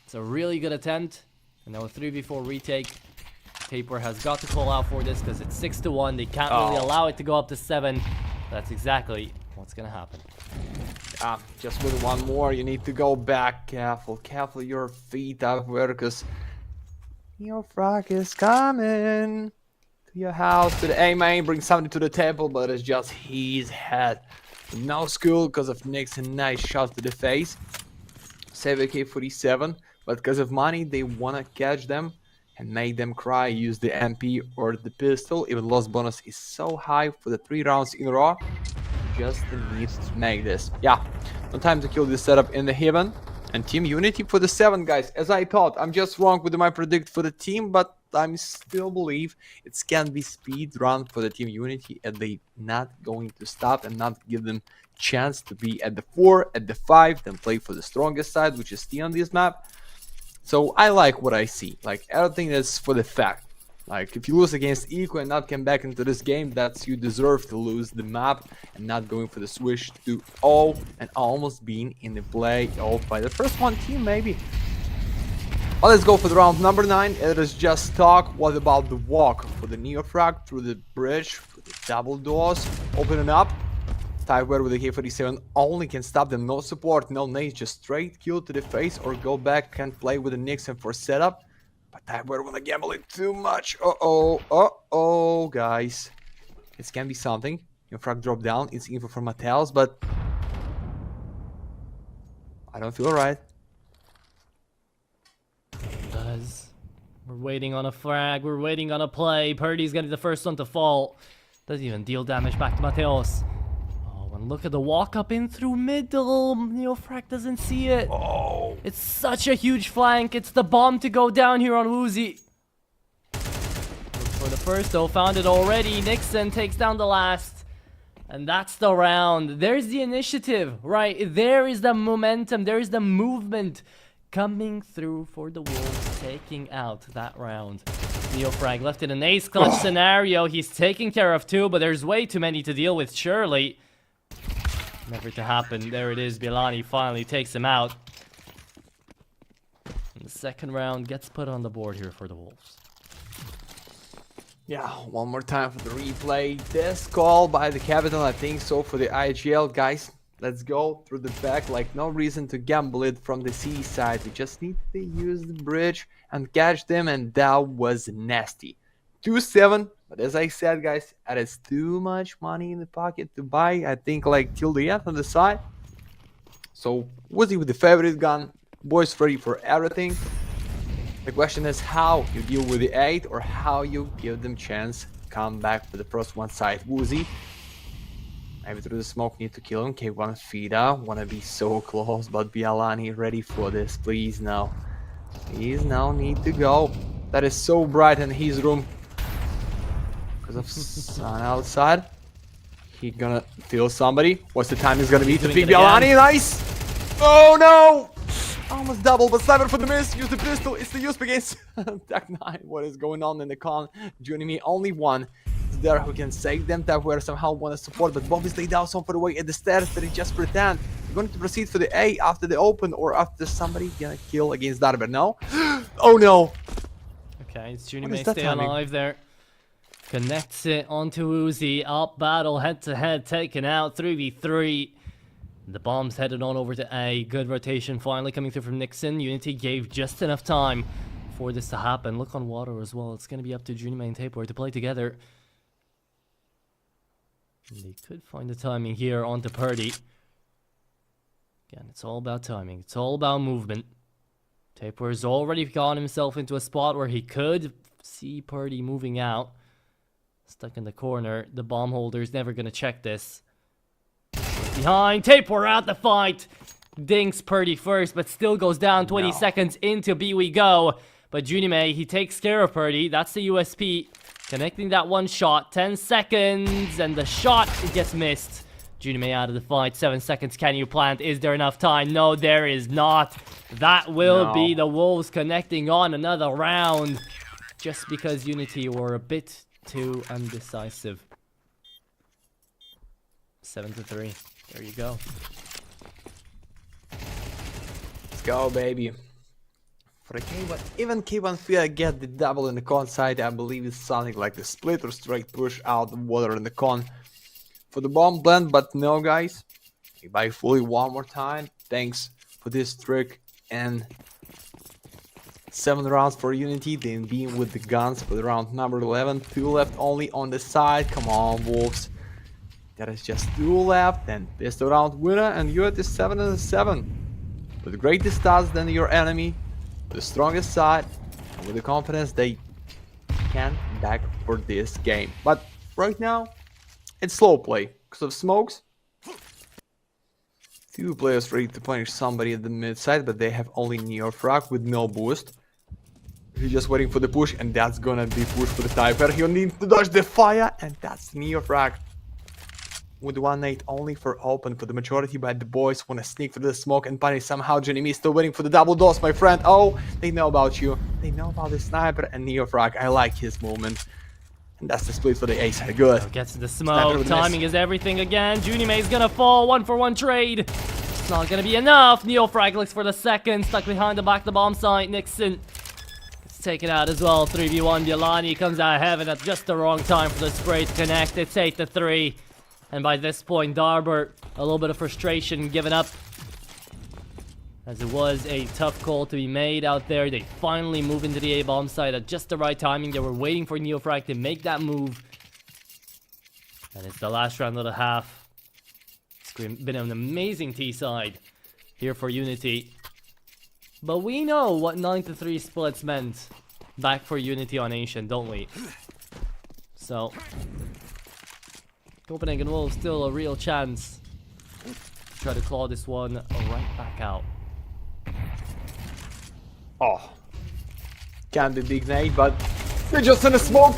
It's a really good attempt. And now a 3v4 retake. Tapeware has got to call out for this because it's 6-1. They can't really allow it to go up to 7. That's exactly what's gonna happen. Just with 1 more, you need to go back. Careful your feet up there, because your frag is coming to your house, to the A main, bring something to the table, but it's just his head. No school because of Nixon, nice shot to the face. Save AK-47, but because of money, they wanna catch them and make them cry, use the MP or the pistol. Even loss bonus is so high for the 3 rounds in a row. Just need to make this. Yeah, no time to kill this setup in the heaven. And Team UNiTY for the 7, guys. As I thought, I'm just wrong with my predict for the team, but I still believe it can be speed run for the Team UNiTY, and they not going to stop and not give them chance to be at the 4, at the 5, then play for the strongest side, which is T on this map. So I like what I see. Like everything is for the fact. Like, if you lose against Eco and not come back into this game, that's you deserve to lose the map and not going for the switch to O and almost being in the playoff by the first one team, maybe. Well, let's go for the round number 9. It is just talk. What about the walk for the Neofrag through the bridge, for the double doors, opening up. Typeware with the K47 only can stop them. No support, no nades, just straight kill to the face or go back and play with the Nixon for setup. But Typeware wanna gamble it too much. Uh-oh, guys. This can be something. Neofrag drop down. It's info from Mattel's, but I don't feel right. We're waiting on a frag, we're waiting on a play. Purdy's gonna be the first one to fall. Doesn't even deal damage back to Mateos. Oh, and look at the walk up in through middle. Neofrag doesn't see it. Oh, It's such a huge flank. It's the bomb to go down here on Woozy. Look for the first though, found it already. Nixon takes down the last. And that's the round. There's the initiative, right? There is the momentum, there is the movement coming through for the Wolves, taking out that round. Neofrag left in an ace clutch scenario. He's taking care of 2, but there's way too many to deal with, surely. Never to happen. There it is. Bilani finally takes him out. And the second round gets put on the board here for the Wolves. yeah, one more time for the replay. This call by the captain, I think so, for the IGL. Guys, let's go through the back. Like, no reason to gamble it from the C side. We just need to use the bridge and catch them, and that was nasty. 2-7, but as I said, guys, that is too much money in the pocket to buy. I think, like, till the end on the side. So, Woozy with the favorite gun. Boys ready for everything. The question is how you deal with the 8 or how you give them chance come back for the first one side. Woozy. Maybe through the smoke, need to kill him. K1 Fida, wanna be so close, but Bialani ready for this, please now. Please now, need to go. That is so bright in his room. Because of sun outside. He gonna feel somebody. What's the time is gonna be to pick Bialani? Nice! Oh no! Almost double, but sniper for the miss. Use the pistol. It's the use against Tech 9. What is going on in the con? Junimi, only one there who can save them. That where somehow want to support, but Bomb is laid down some for the way at the stairs, but he just pretend. You're going to proceed for the A after the open or after somebody gonna kill against Darber. No? Oh no! Okay, it's Juni may stay alive there. Connects it onto Uzi. Up battle head to head, taken out 3v3. The bomb's headed on over to A. Good rotation finally coming through from Nixon. UNiTY gave just enough time for this to happen. Look on water as well. It's going to be up to Junime and Tapor to play together. And they could find the timing here onto Purdy. Again, it's all about timing. It's all about movement. Tapor's already gotten himself into a spot where he could see Purdy moving out. Stuck in the corner. The bomb holder's never going to check this. Behind, Tapor out the fight. Dinks Purdy first, but still goes down 20 seconds into B we go. But Junime, he takes care of Purdy. That's the USP. Connecting that one shot. 10 seconds, and the shot gets missed. Junime out of the fight. 7 seconds. Can you plant? Is there enough time? No, there is not. That will be the Wolves connecting on another round. Just because UNiTY were a bit too undecisive. 7-3. There you go. Let's go, baby. For a K1, even K1 Fia get the double in the con side. I believe it's something like the split or straight push out the water in the con for the bomb blend, but no, guys. We buy fully one more time. Thanks for this trick. And 7 rounds for UNiTY, then being with the guns for the round number 11. 2 left only on the side. Come on, Wolves. That is just 2 left, and pistol round winner, and you're at the 7-7. With greater stats than your enemy, the strongest side, and with the confidence they can back for this game. But right now, it's slow play because of smokes. 2 players ready to punish somebody at the mid side, but they have only Neofrag with no boost. He's just waiting for the push, and that's gonna be push for the Typer. He'll need to dodge the fire, and that's Neofrag. with 1-8 only for open for the majority, but the boys want to sneak through the smoke and punish somehow. UNiTY is still waiting for the double dose, my friend. Oh, they know about you. They know about the sniper and Novaq. I like his movement. And that's the split for the A side. Good. Oh, gets to the Sniper smoke. with a miss. Timing is everything again. UNiTY is gonna fall. 1-for-1 trade. It's not gonna be enough. Novaq looks for the second. Stuck behind the back of the bomb site. Nixon gets taken out as well. 3v1. UNiTY comes out of heaven at just the wrong time for the spray to connect. It's 8-3. And by this point, Darber, a little bit of frustration, giving up. As it was a tough call to be made out there. They finally move into the A-bomb site at just the right timing. They were waiting for Novaq to make that move. And it's the last round of the half. It's been an amazing T-side here for UNiTY. But we know what 9-3 splits meant back for UNiTY on Asian, don't we? So, Copenhagen Wolves still a real chance to try to claw this one right back out. Oh, can be big nade, but they're just in the smoke.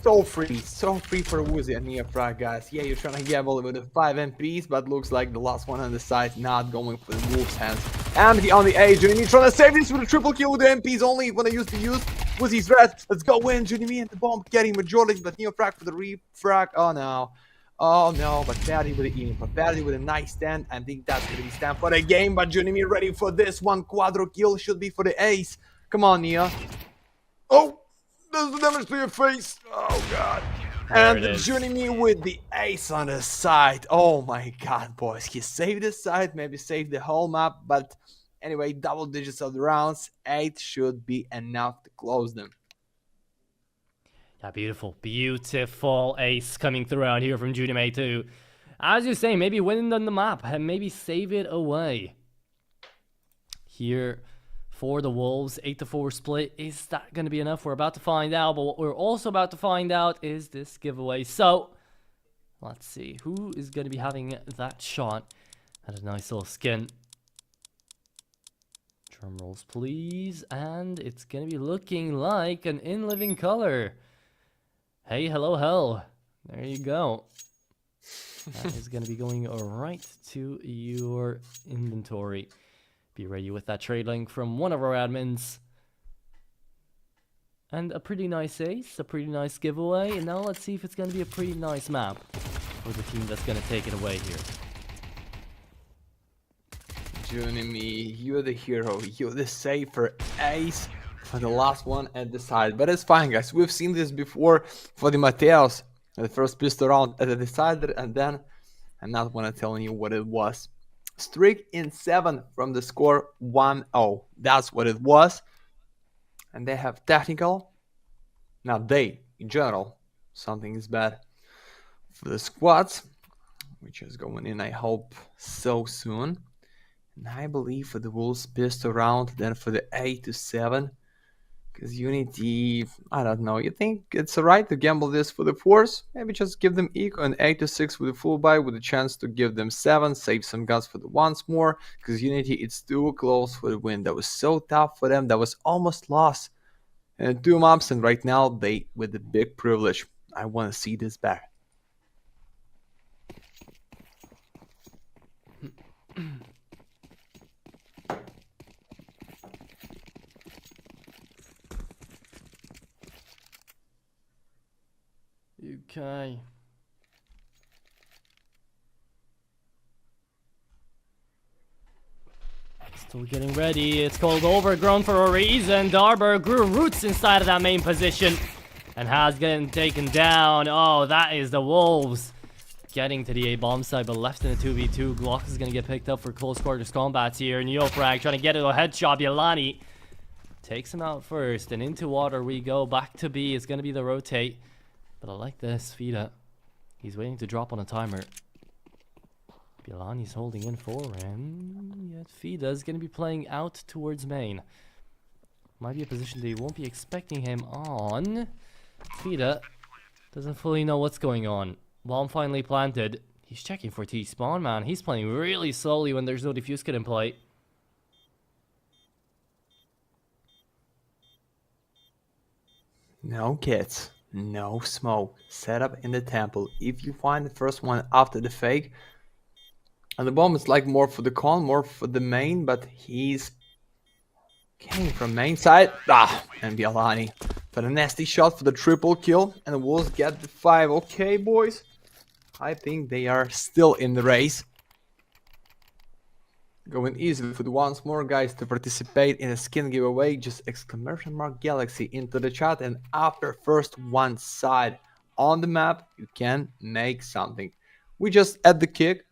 So free for Woozy and Novaq, guys. Yeah, you're trying to gamble with the 5 MPs, but looks like the last one on the side not going for the Wolves' hands. Empty on the A, UNiTY trying to save this with a triple kill with the MPs only when they used to use Woozy's red. Let's go in, UNiTY and the bomb getting majority, but Novaq for the refrag. Oh no. Oh no, but Paddy with the but Paddy with a nice stand. I think that's gonna be stand for the game, but UNiTY ready for this one. Quadro kill should be for the ace. Come on, Nia. Oh, there's the damage to your face. Oh god. And UNiTY with the ace on the side. Oh my god, boys. He saved the side, maybe saved the whole map, but anyway, double digits of the rounds. 8 should be enough to close them. Yeah, beautiful ace coming through out here from UNiTY too. As you say, maybe winning on the map and maybe save it away. Here for the Wolves, 8-4 split. Is that going to be enough? We're about to find out, but what we're also about to find out is this giveaway. So, let's see. Who is going to be having that shot at a nice little skin? Drum rolls, please. And it's going to be looking like an in living color. Hey, hello, hell. There you go. That is going to be going right to your inventory. Be ready with that trade link from one of our admins. And a pretty nice ace, a pretty nice giveaway. And now let's see if it's going to be a pretty nice map for the team that's going to take it away here. UNiTY, you're the hero. You're the safer ace for the last one at the side. But it's fine, guys. We've seen this before for the Mateos. The first pistol round at the decider, and then I'm not want to tell you what it was. Streak in 7 from the score 1-0. That's what it was. And they have technical. Now they, in general, something is bad for the squads, which is going in, I hope, so soon. And I believe for the Wolves pistol round, then for the 8-7. Because UNiTY, I don't know, you think it's alright to gamble this for the 4s? Maybe just give them eco and 8-6 with a full buy with a chance to give them 7, save some guns for the ones more. Because UNiTY, it's too close for the win. That was so tough for them, that was almost lost. And 2 maps, and right now they with the big privilege. I want to see this back. Okay. Still getting ready. It's called overgrown for a reason. Darber grew roots inside of that main position and has getting taken down. Oh, that is the Wolves getting to the A-bomb side, but left in a 2v2. Glock is going to get picked up for close quarters combats here. Novaq trying to get it a headshot. UNiTY takes him out first, and into water we go. Back to B. It's going to be the rotate. But I like this, FAVBET. He's waiting to drop on a timer. UNiTY's holding in for him. Yet FAVBET is going to be playing out towards main. Might be a position they won't be expecting him on. FAVBET doesn't fully know what's going on. Bomb finally planted. He's checking for T-spawn, man. He's playing really slowly when there's no defuse kit in play. No kits. no smoke. Set up in the temple. If you find the first one after the fake, and the bomb is like more for the con, more for the main, but he's came from main side. And Bialani for the nasty shot for the triple kill, and the Wolves get the 5. Okay, boys. I think they are still in the race. Going easily for the once more guys to participate in a skin giveaway. Just exclamation mark Galaxy into the chat, and after first one side on the map, you can make something. We just add the kick.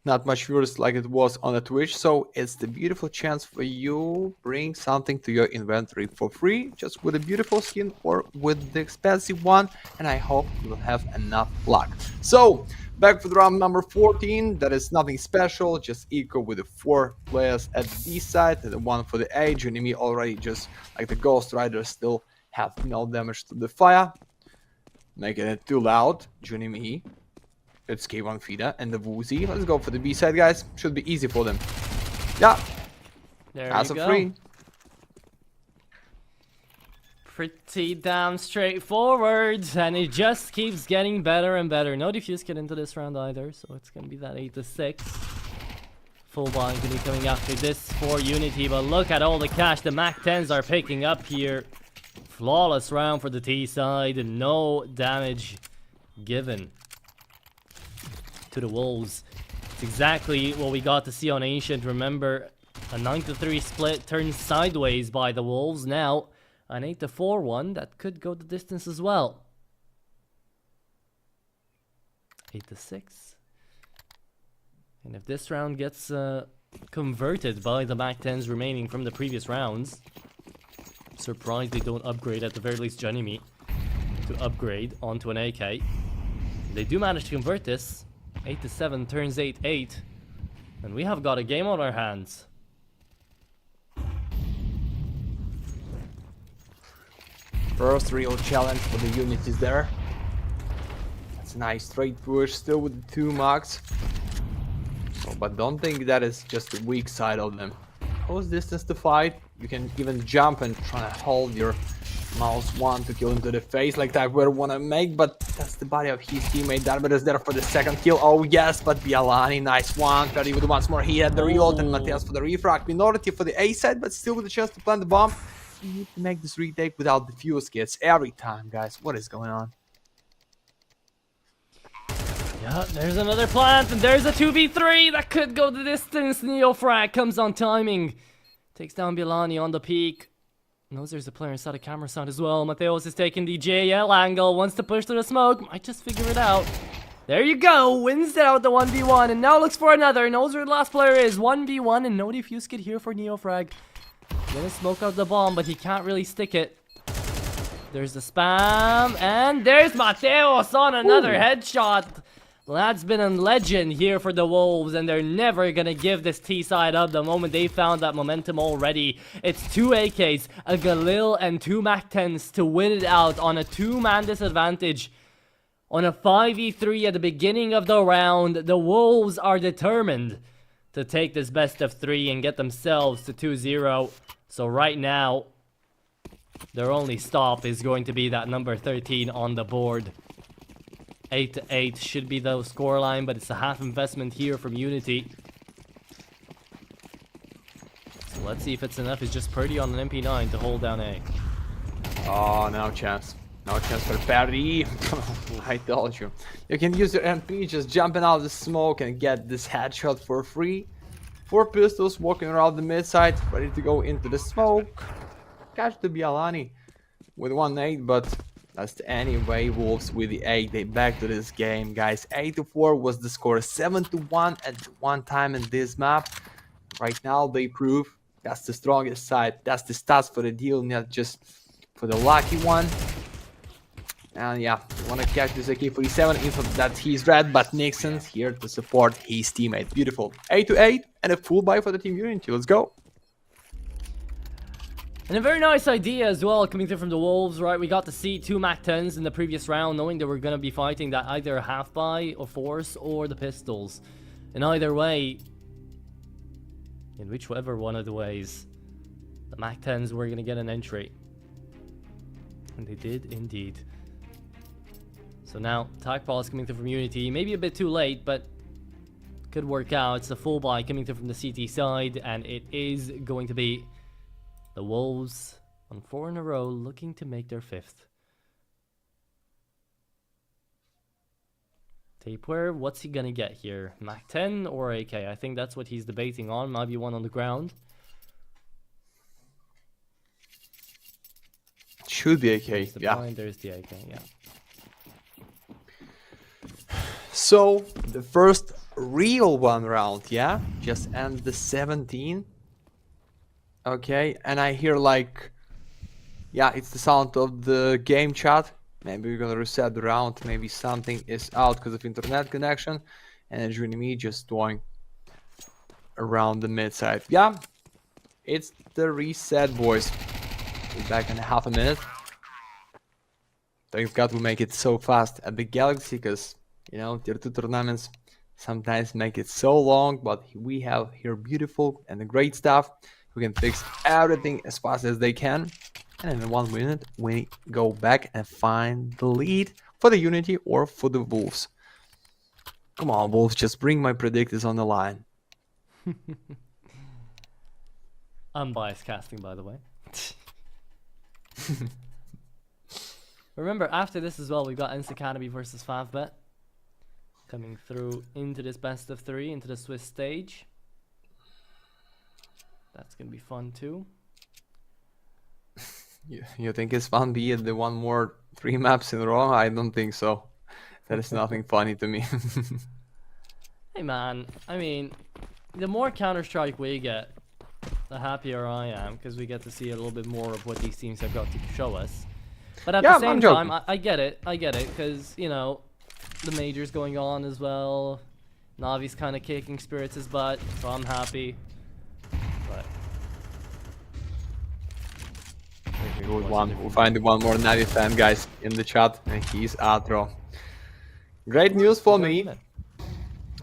Not much viewers like it was on the Twitch, so it's the beautiful chance for you bring something to your inventory for free, just with a beautiful skin or with the expensive one, and I hope you will have enough luck. So back for the round number 14. That is nothing special, just equal with the 4 players at the B side and the 1 for the A. UNiTY already just like the Ghost Rider still have no damage to the fire, making it too loud. UNiTY. It's K1 Fida and the Woozy. Let's go for the B side, guys. Should be easy for them. Yeah. There As you a go. free. Pretty damn straightforward, and it just keeps getting better and better. No defuse kit into this round either, so it's gonna be that 8-6. Full blind gonna be coming after this for UNiTY, but look at all the cash the MAC-10s are picking up here. Flawless round for the T side, and no damage given to the Wolves. It's exactly what we got to see on Ancient. Remember, a 9-3 split turned sideways by the Wolves. Now, an 8-4 one that could go the distance as well. 8-6. And if this round gets converted by the MAC-10s remaining from the previous rounds, surprised they don't upgrade, at the very least UNiTY, to upgrade onto an AK. They do manage to convert this. 8-7 turns 8-8, and we have got a game on our hands. First real challenge for the UNiTYs there. That's a nice straight push, still with the 2 marks. So, but don't think that is just the weak side of them. Close distance to fight. You can even jump and try to hold your mouse 1 to kill him to the face, like that would want to make, but that's the body of his teammate. Darber is there for the second kill. Oh yes, but Bialani, nice one. 30 with once more. He had the reload, and Mateus for the refrag. Minority for the A side, but still with a chance to plant the bomb. You need to make this retake without the fuse kits every time, guys. What is going on? Yeah, there's another plant, and there's a 2v3 that could go the distance. Neofrag comes on timing. Takes down Bialani on the peak. Knows there's a player inside a camera sound as well. Mateos is taking the JL angle, wants to push to the smoke, might just figure it out. There you go, wins out the 1v1, and now looks for another. Knows where the last player is. 1v1, and no defuse kit here for Neofrag. Gonna smoke out the bomb, but he can't really stick it. There's the spam, and there's Mateos on another headshot. Lad's been a legend here for the Wolves, and they're never gonna give this T side up the moment they found that momentum already. It's 2 AKs, a Galil, and 2 MAC-10s to win it out on a 2-man disadvantage. On a 5v3 at the beginning of the round, the Wolves are determined to take this best of 3 and get themselves to 2-0. So right now, their only stop is going to be that number 13 on the board. 8-8 should be the scoreline, but it's a half investment here from UNiTY. So let's see if it's enough. It's just Purdy on an MP9 to hold down A. Oh, no chance. No chance for Perry. I told you. You can use your MP just jumping out of the smoke and get this headshot for free. 4 pistols walking around the mid side, ready to go into the smoke. Catch the Bialani with 1-8, but that's anyway. Wolves with the 8. They back to this game, guys. 8-4 was the score. 7-1 at one time in this map. Right now, they prove that's the strongest side. That's the stats for the deal, not just for the lucky one. And yeah, you want to catch this AK-47 info that he's red, but Nixon's here to support his teammate. Beautiful. 8-8 and a full buy for the team UNiTY. Let's go. And a very nice idea as well coming through from the Wolves, right? We got to see 2 MAC-10s in the previous round, knowing they were going to be fighting that either half buy or force or the pistols. And either way, in whichever one of the ways, the MAC-10s were going to get an entry. And they did indeed. So now, attack ball is coming through from UNiTY. Maybe a bit too late, but could work out. It's a full buy coming through from the CT side, and it is going to be the Wolves on 4 in a row, looking to make their 5th. Tapeware, what's he gonna get here? Mac 10 or AK? I think that's what he's debating on. Maybe one on the ground. Should be AK, There's the yeah. blind, there's the AK, yeah. So, the first real one round, yeah? Just end the 17. Okay, and I hear like... Yeah, it's the sound of the game chat. Maybe we're gonna reset the round. Maybe something is out because of internet connection. And it's joining me just going around the mid side. Yeah, it's the reset, boys. Be back in half a minute. Thank God we make it so fast at the Galaxy, because, you know, tier 2 tournaments sometimes make it so long, but we have here beautiful and great stuff. We can fix everything as fast as they can. And in 1 minute, we go back and find the lead for the UNiTY or for the Wolves. Come on, Wolves, just bring my predictors on the line. Unbiased casting, by the way. Remember, after this as well, we've got ENCE Academy versus FAVBET coming through into this best of 3, into the Swiss stage. That's gonna be fun too. You think it's fun be at the one more 3 maps in a row? I don't think so. That is nothing funny to me. Hey man, I mean, the more Counter-Strike we get, the happier I am, because we get to see a little bit more of what these teams have got to show us. But at Yeah, the same I'm time, joking. I get it, because, you know, the major's going on as well. Navi's kind of kicking Spirits' butt, so I'm happy. But We'll find one more Navi fan, guys, in the chat, and he's Atro. Great news for me.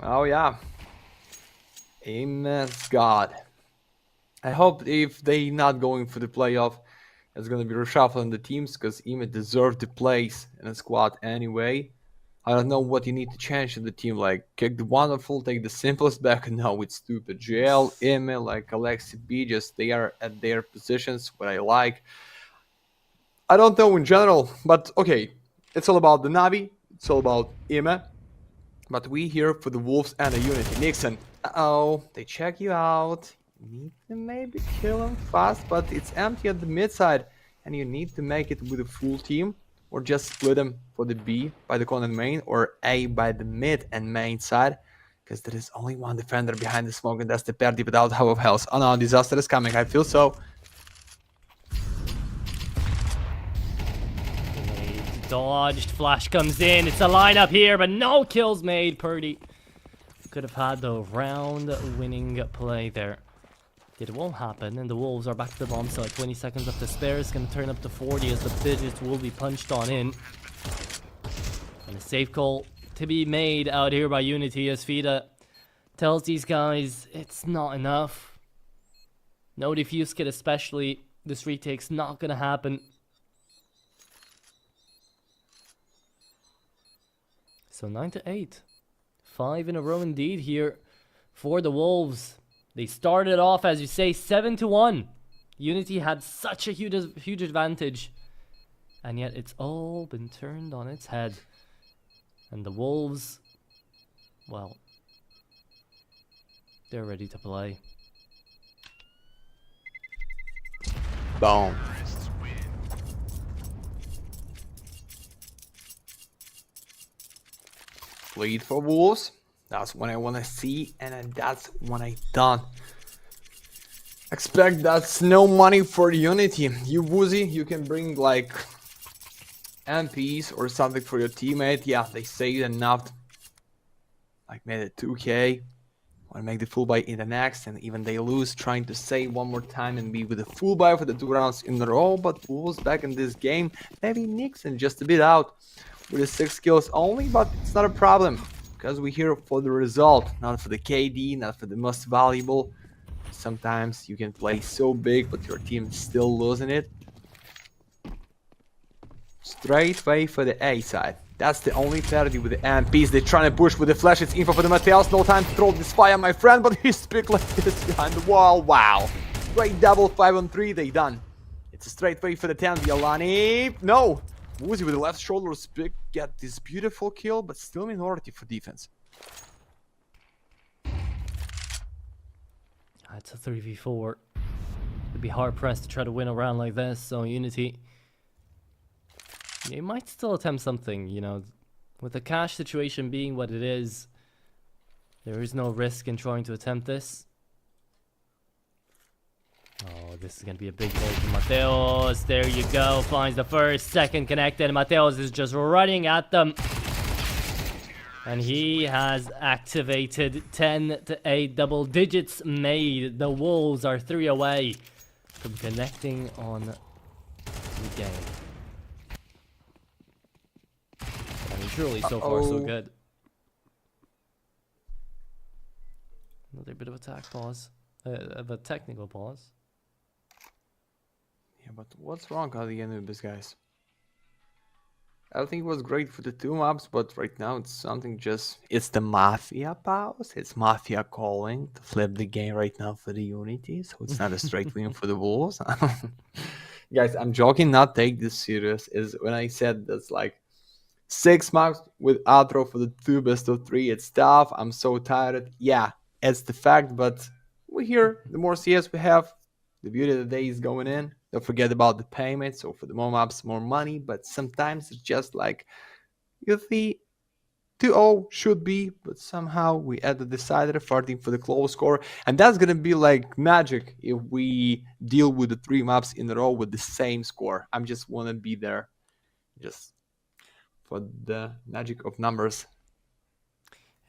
Oh yeah. Immense God. I hope if they not going for the playoff, it's gonna be reshuffling the teams, because Ime deserved the place in the squad anyway. I don't know what you need to change in the team, like kick the wonderful, take the simplest back. No, it's stupid. JL, Ime, like Alexi B, just they are at their positions, what I like. I don't know in general, but okay, it's all about the Navi, it's all about Ime. But we here for the Wolves and the UNiTY. Nixon, uh-oh, they check you out. You need to maybe kill him fast, but it's empty at the mid side, and you need to make it with a full team, or just split them for the B by the con and main, or A by the mid and main side, because there is only one defender behind the smoke, and that's the Perdi without half of health. Oh no, disaster is coming, I feel so. dodged, flash comes in, it's a lineup here, but no kills made. Purdy could have had the round-winning play there. It won't happen, and the Wolves are back to the bomb site. 20 seconds left to spare. It's going to turn up to 40 as the digits will be punched on in. And a safe call to be made out here by UNiTY as FIDA tells these guys it's not enough. No defuse kit especially. This retake's not going to happen. So 9-8. 5 in a row indeed here for the Wolves. They started off, as you say, 7-1. UNiTY had such a huge advantage. And yet it's all been turned on its head. And the Wolves, well, they're ready to play. Boom. Lead for Wolves. That's what I want to see, and that's what I done. Expect that's no money for UNiTY. You Woozy, you can bring like MPs or something for your teammate. Yeah, they saved enough. Like made it 2k. Want to make the full buy in the next, and even they lose, trying to save one more time and be with a full buy for the 2 rounds in a row. But Wolves back in this game. Maybe Nixon just a bit out with the 6 kills only, but it's not a problem. Because we're here for the result, not for the KD, not for the most valuable. Sometimes you can play so big, but your team is still losing it. Straight way for the A side. That's the only parity with the MPs. They're trying to push with the flash. It's info for the Mateos. No time to throw this fire, my friend, but he's picked like this behind the wall. Wow. Great double 5-on-3. They done. It's a straight way for the 10. Violani. No. Woozy with the left shoulder pick. Get this beautiful kill, but still minority for defense. It's a 3v4. It'd be hard pressed to try to win a round like this, so UNiTY, they might still attempt something, you know. With the cash situation being what it is, there is no risk in trying to attempt this. Oh, this is going to be a big hit for Mateos. There you go. Finds the first, second connected. Mateos is just running at them. And he has activated 10 to 8 double digits made. The Wolves are 3 away from connecting on the game. I mean, truly, so far, so good. Another bit of attack pause. Of a technical pause. Yeah, but what's wrong at the end of this, guys? I think it was great for the 2 maps, but right now it's something just... It's the Mafia pause. It's Mafia calling to flip the game right now for the UNiTY, so it's not a straight win for the Wolves. Guys, I'm joking, not take this serious. Is when I said that's like 6 maps with outro for the 2 best of 3. It's tough. I'm so tired. Yeah, it's the fact, but we're here. The more CS we have, the beauty of the day is going in. Don't forget about the payment. So for the more maps, more money. But sometimes it's just like you see 2-0 should be, but somehow we added the decider fighting for the close score. And that's gonna be like magic if we deal with the 3 maps in a row with the same score. I'm just wanna be there just for the magic of numbers.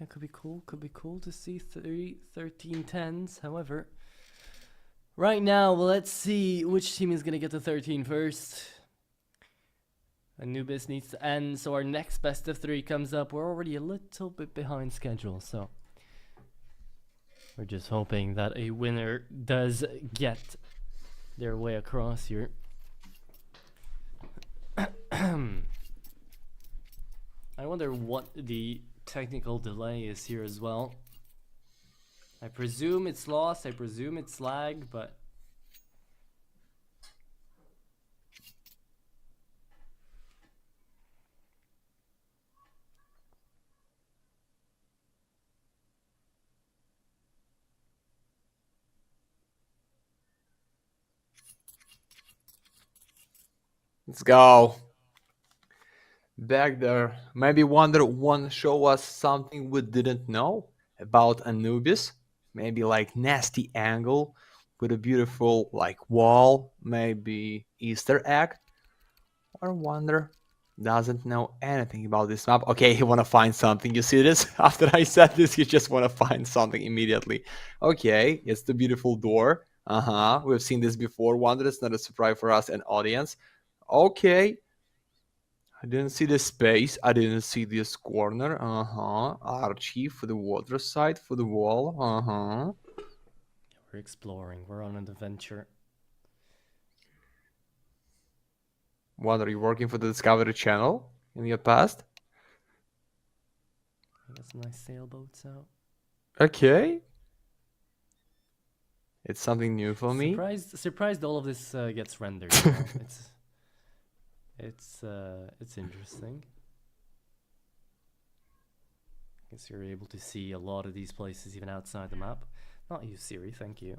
Yeah, could be cool. Could be cool to see 13-10s. However, right now, let's see which team is going to get to 13 first. Anubis needs to end, so our next best of 3 comes up. We're already a little bit behind schedule, so we're just hoping that a winner does get their way across here. I wonder what the technical delay is here as well. I presume it's lost, I presume it's lag, but Let's go. Back there. Maybe Wonder want to show us something we didn't know about Anubis. Maybe like nasty angle with a beautiful like wall. Maybe Easter egg. Or Wonder doesn't know anything about this map. Okay, he want to find something. You see this? After I said this, he just want to find something immediately. Okay, it's the beautiful door. We've seen this before. Wonder, it's not a surprise for us and audience. Okay. I didn't see the space. I didn't see this corner. Archie for the water side, for the wall. we're exploring. We're on an adventure. What, are you working for the Discovery Channel in your past? I got some nice sailboats out. Okay. It's something new for me. Surprised all of this gets rendered. You know? It's interesting. I guess you're able to see a lot of these places even outside the map. Not you, Siri, thank you.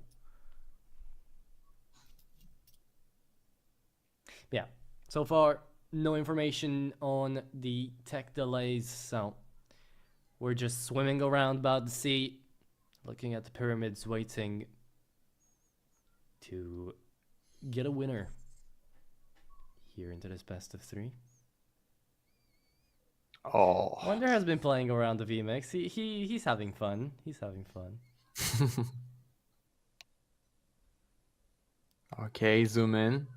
Yeah, so far no information on the tech delays, so we're just swimming around about the sea, looking at the pyramids, waiting to get a winner here into this best of 3. Oh. Wonder has been playing around the VMX. He's having fun. He's having fun. Okay, zoom in.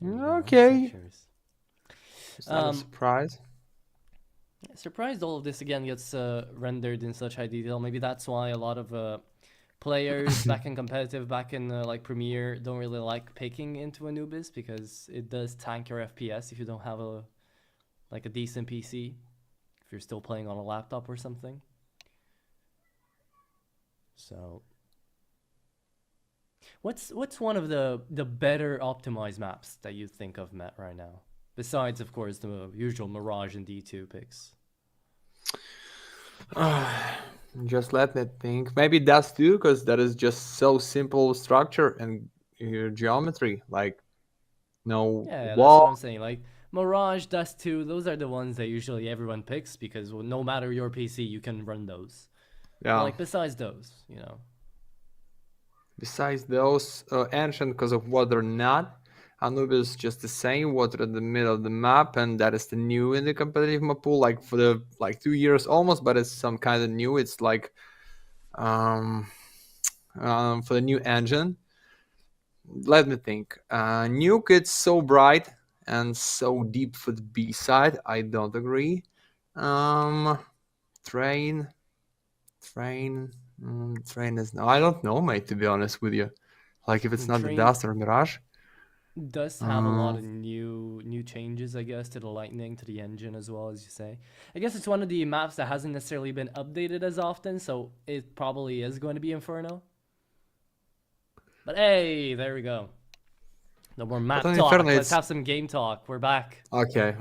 Okay. It's not a surprise. Surprised all of this again gets rendered in such high detail. Maybe that's why a lot of players back in competitive, back in like Premier, don't really like picking into Anubis because it does tank your FPS if you don't have a decent PC. If you're still playing on a laptop or something. So, what's one of the better optimized maps that you think of, Matt, right now? Besides, of course, the usual Mirage and D2 picks. Just let me think. Maybe that's too, because that is just so simple structure and geometry. Like, no Yeah, that's wall. what I'm saying. Like Mirage, Dust 2, those are the ones that usually everyone picks because no matter your PC, you can run those. Yeah. But, like besides those, you know. Besides those, Ancient, because of what they're not. Anubis just the same, water in the middle of the map, and that is the new in the competitive map pool, like for the 2 years almost, but it's some kind of new. It's like for the new engine. Let me think. Nuke, it's so bright and so deep for the B side. I don't agree. Train is no. I don't know, mate. To be honest with you, like if it's not the Train Dust or Mirage. does have a lot of new changes, I guess, to the lightning, to the engine as well, as you say. I guess it's one of the maps that hasn't necessarily been updated as often, so it probably is going to be Inferno. But hey, there we go. No more map on talk. Inferno, Let's it's- have some game talk. We're back. Okay.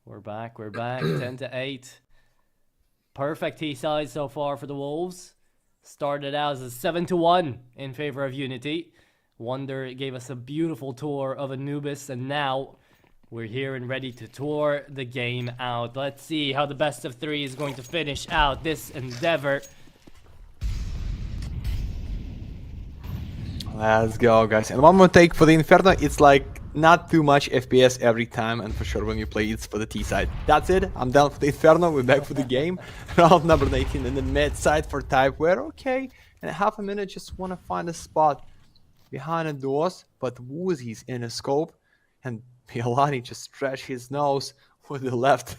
We're back. 10-8. Perfect T side so far for the Wolves. Started out as a 7-1 in favor of UNiTY. Wonder gave us a beautiful tour of Anubis, and now we're here and ready to tour the game out. Let's see how the best of 3 is going to finish out this endeavor. Let's go, guys. And one more take for the Inferno. It's like not too much FPS every time, and for sure when you play it's for the T side. That's it. I'm done for the Inferno. We're back for the game. Round number 19 in the mid side for Typeware. Okay. In half a minute, just want to find a spot behind the doors, but Woozy's in a scope, and Pialani just stretched his nose with the left,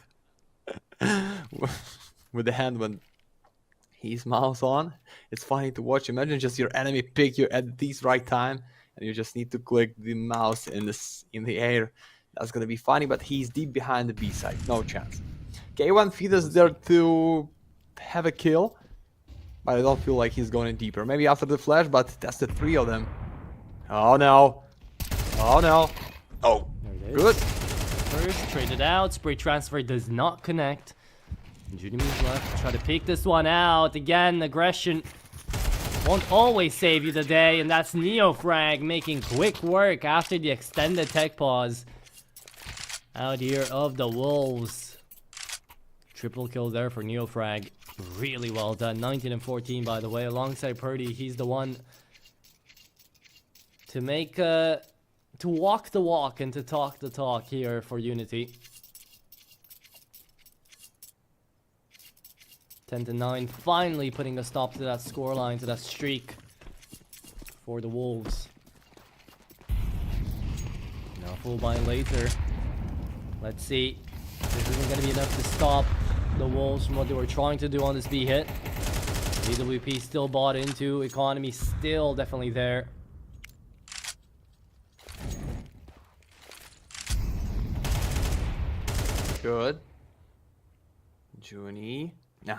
with the hand when he's mouse on. It's funny to watch. Imagine just your enemy pick you at this right time, and you just need to click the mouse in the air. That's gonna be funny, but he's deep behind the B side, no chance. K1 feeders there to have a kill, but I don't feel like he's going deeper. Maybe after the flash, but that's the 3 of them. Oh no. Oh no. Oh, good. First, traded out. Spray transfer does not connect. Judyme's left to try to peek this one out. Again, aggression won't always save you the day, and that's Neofrag making quick work after the extended tech pause. Out here of the Wolves. Triple kill there for Neofrag. Really well done. 19 and 14, by the way, alongside Purdy. He's the one to make to walk the walk and to talk the talk here for UNiTY. 10-9, finally putting a stop to that scoreline, to that streak for the Wolves. Now full buy later. Let's see. This isn't going to be enough to stop the Wolves from what they were trying to do on this B hit. BWP still bought into. Economy still definitely there. Good. Junie. Nah.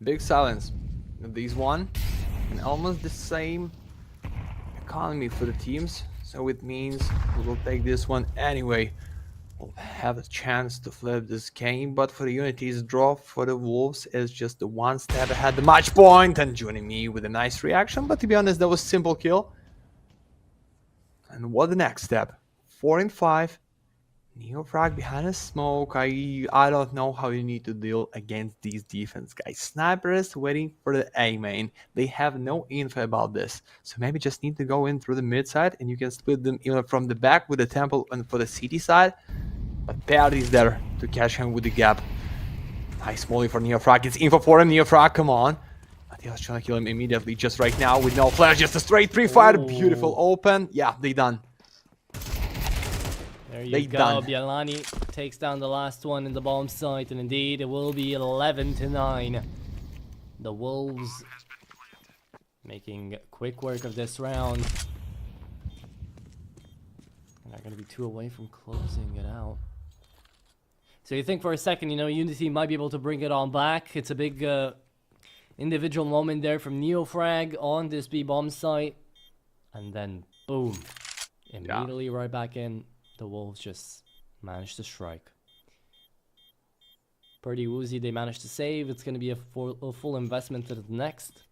Big silence. These one. And almost the same economy for the teams. So it means we will take this one anyway. We'll have a chance to flip this game. But for the UNiTY's draw for the Wolves is just the one step ahead the match point. And joining me with a nice reaction. But to be honest, that was simple kill. And what the next step? 4 and 5. Neofrag behind a smoke. I don't know how you need to deal against these defense guys. Sniper is waiting for the A main. They have no info about this. So maybe just need to go in through the mid side and you can split them even from the back with the temple and for the city side. But Perry is there to catch him with the gap. Nice molly for Neofrag. It's info for him. Neofrag, come on. Mateos trying to kill him immediately just right now with no flash. Just a straight pre-fire. Beautiful open. Yeah, they done. There you They go. done. Bialani takes down the last one in the bomb site, and indeed it will be 11-9. The Wolves making quick work of this round. And they're going to be 2 away from closing it out. So you think for a second, you know, UNiTY might be able to bring it on back. It's a big individual moment there from Neofrag on this B-bomb site. And then, boom. Immediately right back in. The Wolves just managed to strike. Pretty woozy, they managed to save. It's going to be a full investment to the next.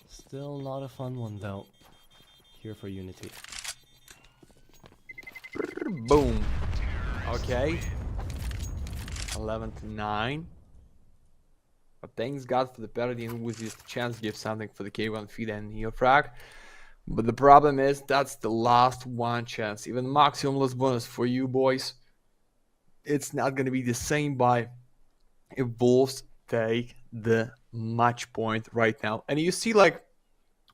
Still not a fun one, though. Here for UNiTY. Boom. Okay. 11-9. But thanks God for the parity and Woozy's chance to give something for the K1 feed and Neofrag. But the problem is that's the last one chance. Even maximum loss bonus for you boys. It's not gonna be the same buy if Wolves take the match point right now. And you see like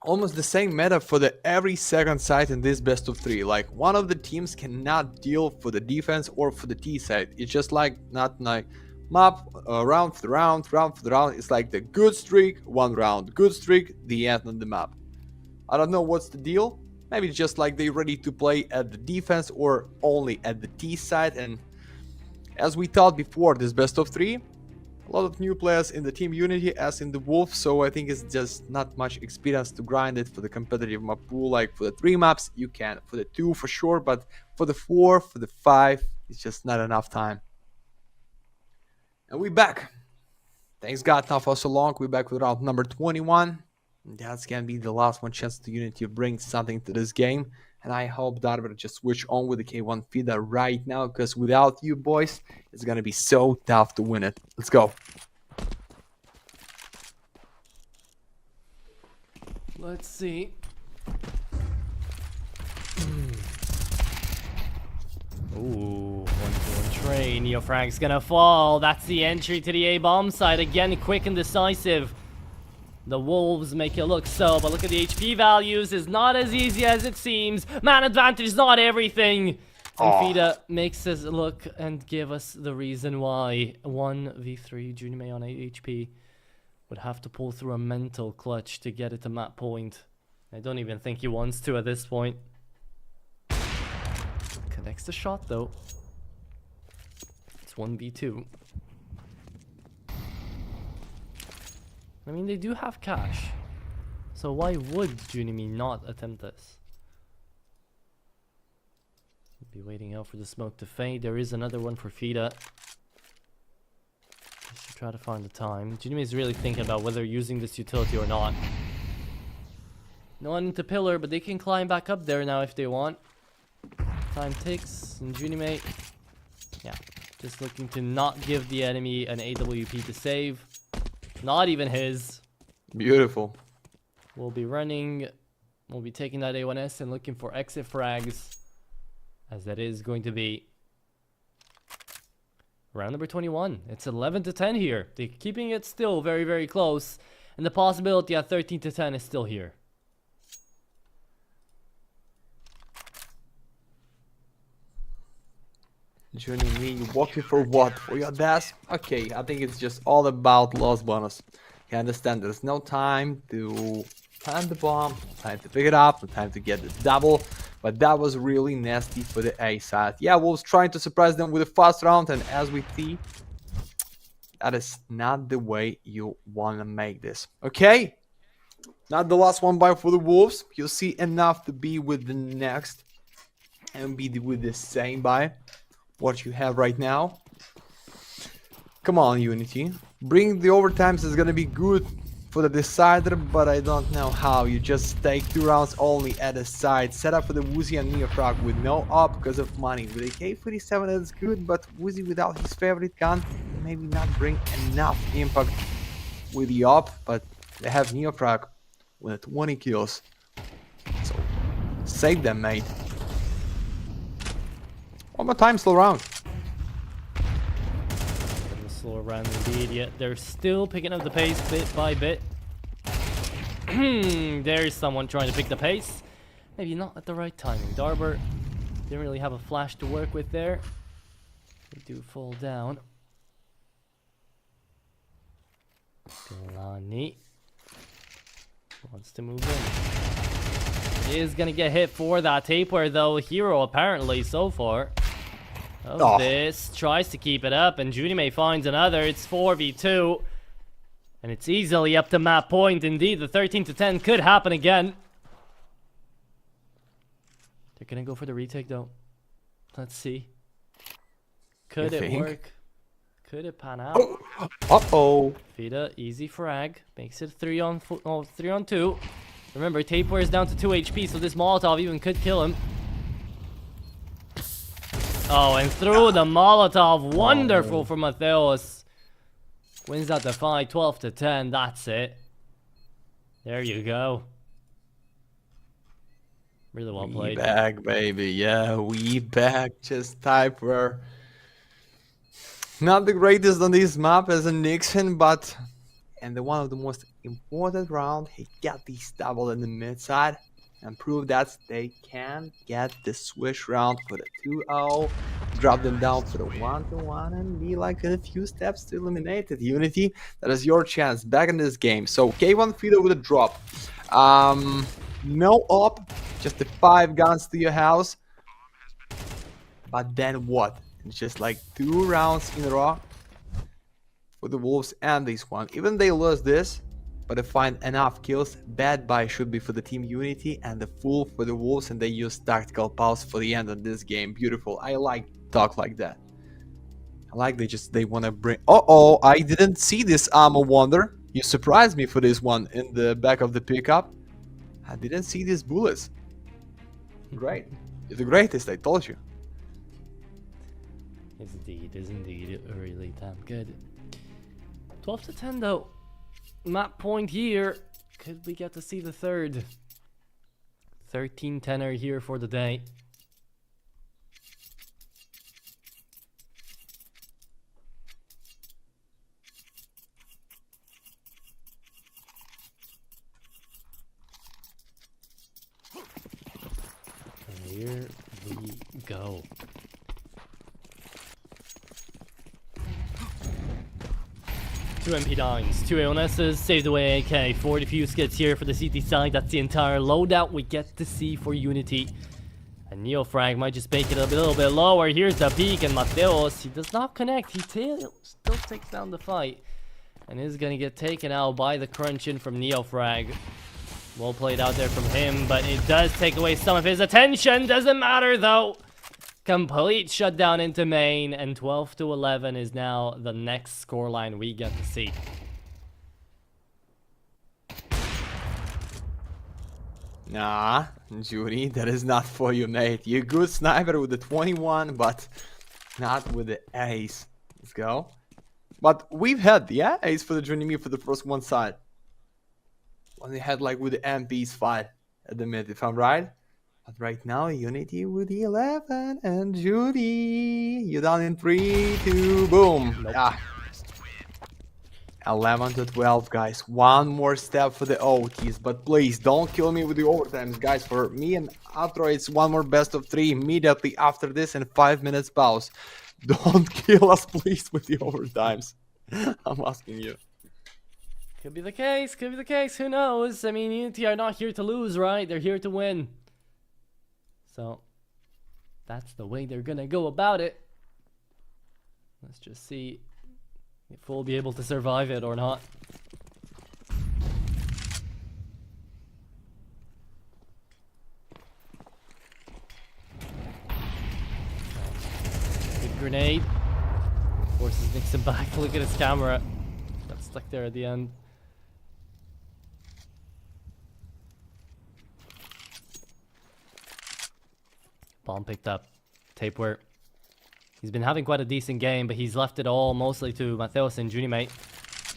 almost the same meta for the every second side in this best of 3. Like one of the teams cannot deal for the defense or for the T side. It's just like not like map round for the round, round for the round. It's like the good streak, 1 round, good streak, the end of the map. I don't know what's the deal. Maybe it's just like they're ready to play at the defense or only at the T side. And as we thought before, this best of 3, a lot of new players in the team UNiTY as in the Wolf, so I think it's just not much experience to grind it for the competitive map pool. Like for the 3 maps, you can. For the 2 for sure, but for the 4, for the 5, it's just not enough time. And we back. Thanks God now for so long. We're back with round number 21. That's gonna be the last one chance to UNiTY to bring something to this game. And I hope Darver just switch on with the K1 feeder right now, because without you boys, it's gonna be so tough to win it. Let's go. Let's see. Ooh, 1-1 train. Neofrag's gonna fall. That's the entry to the A-bomb side. Again, quick and decisive. The Wolves make it look so, but look at the HP values. It's not as easy as it seems. Man advantage is not everything. And Fida makes us look and give us the reason why 1v3 Junime on 8 HP would have to pull through a mental clutch to get it to map point. I don't even think he wants to at this point. Connects the shot though. It's 1v2. I mean, they do have cash. So why would Junimi not attempt this? Be waiting out for the smoke to fade. There is another one for Fida. Just to try to find the time. Junimi is really thinking about whether using this utility or not. No one into pillar, but they can climb back up there now if they want. Time ticks, and Junime, yeah, just looking to not give the enemy an AWP to save. Not even his. Beautiful. We'll be running. We'll be taking that A1S and looking for exit frags. As that is going to be round number 21. It's 11-10 here. They're keeping it still very, very close. And the possibility at 13-10 is still here. Joining me, you walking for what? For your dash? Okay, I think it's just all about loss bonus. You understand there's no time to plant the bomb, no time to pick it up, no time to get the double. But that was really nasty for the A side. Yeah, Wolves trying to surprise them with a fast round, and as we see, that is not the way you want to make this. Okay? Not the last one by for the Wolves. You'll see enough to be with the next and be with the same buy. What you have right now. Come on, UNiTY. Bring the overtimes is gonna be good for the decider, but I don't know how. You just take 2 rounds only at a side. Set up for the Woozy and Neofrag with no up because of money. With a K47 that's good, but Woozy without his favorite gun maybe not bring enough impact with the op, but they have Neofrag with 20 kills. So save them, mate. One more time, slow round. Slow round indeed, yet they're still picking up the pace bit by bit. There's someone trying to pick the pace. Maybe not at the right timing. Darber didn't really have a flash to work with there. They do fall down. Kalani wants to move in. He is gonna get hit for that taper though. Hero apparently so far. Oh. This tries to keep it up, and UNiTY finds another. It's 4v2, and it's easily up to map point. Indeed, the 13-10 could happen again. They're gonna go for the retake though. Let's see. Could You it think? work? Could it pan out? Uh-oh. Fida, easy frag. Makes it 3 on 2. Remember, Taper is down to 2 HP, so this Molotov even could kill him. Oh, and through the Molotov. Wonderful for Mattheos. Wins that the fight, 12-10. That's it. There you go. Really well We played. back, baby. Yeah, we back. Just Typer. Not the greatest on this map as a Nixon, but and the one of the most important round, he got these double in the mid side and proved that they can get the swish round for the 2-0, drop them down for the 1-1, and be like in a few steps to eliminate it. UNiTY, that is your chance back in this game. So K1 Feeder with a drop. No op, just the 5 guns to your house. But then what? It's just like 2 rounds in a row for the Wolves and this one. Even they lose this, but they find enough kills. Bad buy should be for the team UNiTY and the full for the Wolves, and they use tactical pulse for the end of this game. Beautiful. I like talk like that. I like they want to bring. Uh-oh, I didn't see this Ammo Wonder. You surprised me for this one in the back of the pickup. I didn't see these bullets. Great. You're the greatest, I told you. Is indeed really damn good. 12-10 though. Map point here. Could we get to see the third? 13-10er here for the day. Here we go. Two MP9s, 2 AONSs, saved away AK, 4 defuse kits here for the CT side. That's the entire loadout we get to see for UNiTY. And Neofrag might just make it a little bit lower. Here's the peak, and Mattheos, he does not connect. He still takes down the fight. And is going to get taken out by the crunch in from Neofrag. Well played out there from him, but it does take away some of his attention. Doesn't matter though. Complete shutdown into main, and 12-11 is now the next scoreline we get to see. Nah, Judy, that is not for you, mate. You're a good sniper with the 21, but not with the ace. Let's go. But we've had the ace for the Junimi for the first one side. When they had like with the MPs 5 at the mid, if I'm right. But right now, UNiTY with the 11, and Judy, you're down in 3, 2, boom. Nope. Ah. 11-12, guys. One more step for the OTs, but please don't kill me with the overtimes, guys. For me and Atro, it's one more best of 3 immediately after this and 5 minutes pause. Don't kill us, please, with the overtimes. I'm asking you. Could be the case, could be the case, who knows? I mean, UNiTY are not here to lose, right? They're here to win. So, that's the way they're gonna go about it. Let's just see if we'll be able to survive it or not. Good grenade. Forces Nixon back. Look at his camera. Got stuck there at the end. Bomb picked up. Tapeware. He's been having quite a decent game, but he's left it all mostly to Mattheos and UNiTY.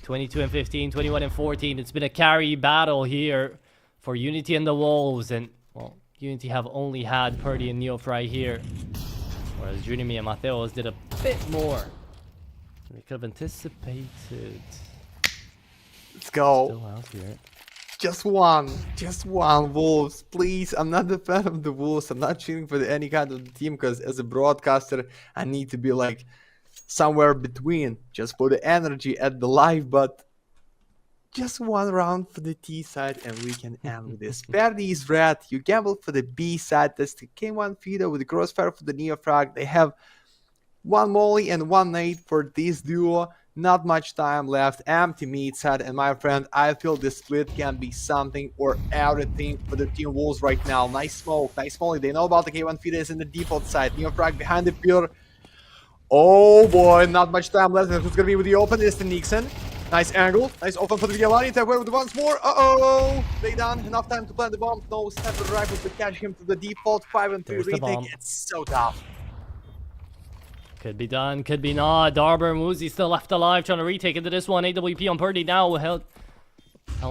22 and 15, 21 and 14. It's been a carry battle here for UNiTY and the Wolves. And, well, UNiTY have only had Purdy and Neofry here. Whereas UNiTY and Mattheos did a bit more. We could have anticipated. Let's go. Still out here. Just one, Wolves, please. I'm not a fan of the Wolves. I'm not cheering for any kind of team because as a broadcaster, I need to be like somewhere between just for the energy at the live. But Just one round for the T side and we can end with this. Verdi is red. You gamble for the B side. That's the K1 feeder with the crossfire for the Neofrag. They have one molly and one nade for this duo. Not much time left. Empty mid side. And my friend, I feel this split can be something or everything for the Team Wolves right now. Nice smoke. Nice molly. They know about the K1 feeder is in the default side. Neofrag behind the pillar. Oh boy, not much time left. Who's gonna be with the open? It's the Nixon. Nice angle. Nice open for the Violani. Tap with once more. Uh-oh. They done. Enough time to plant the bomb. No sniper rifles to catch him to the default. 5 and 3 There's the retake. bomb. It's so tough. Could be done, could be not. Darber and Woozy still left alive, trying to retake into this one. AWP on Purdy now. Hail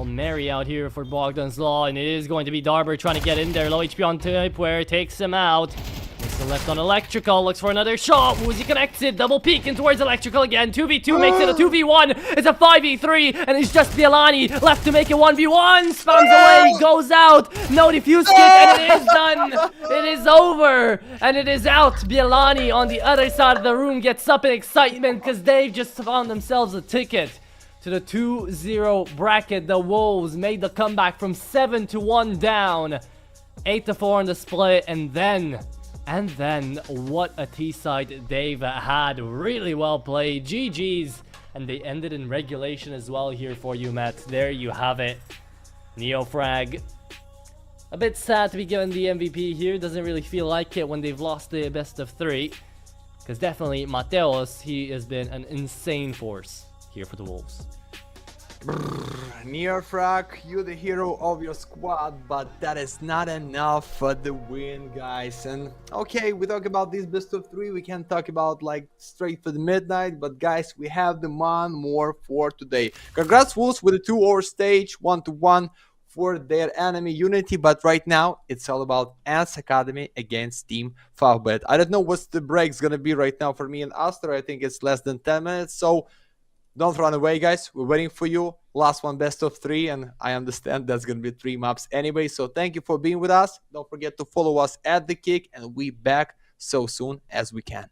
Mary out here for Bogdan's Law, and it is going to be Darber trying to get in there. Low HP on tip, where it takes him out. Makes the left on Electrical, looks for another shot. Woozy connects it, double peek in towards Electrical again. 2v2 makes it a 2v1. It's a 5v3, and it's just Bielani left to make it 1v1. Spams away, goes out. No defuse kit, and it is done. It is over, and it is out. Bielani on the other side of the room gets up in excitement because they've just found themselves a ticket to the 2-0 bracket. The Wolves made the comeback from 7-1 down, 8-4 on the split, and then what a T-side they've had. Really well played. GG's. And they ended in regulation as well here for you, Matt. There you have it. Neofrag. A bit sad to be given the MVP here. Doesn't really feel like it when they've lost the best of 3. Because definitely Mateos, he has been an insane force here for the Wolves. Neofrag, you're the hero of your squad, but that is not enough for the win, guys. And okay, we talk about this best of 3, we can talk about like straight for the midnight, but guys, we have the one more for today. Congrats Wolves with a 2-hour stage, 1-1 for their enemy UNiTY, but right now it's all about ENCE Academy against Team FAVBET. I don't know what's the break's gonna be right now for me and Astrum. I think it's less than 10 minutes, so don't run away, guys. We're waiting for you. Last one, best of 3, and I understand that's going to be 3 maps anyway. So thank you for being with us. Don't forget to follow us at The Kick, and we back so soon as we can.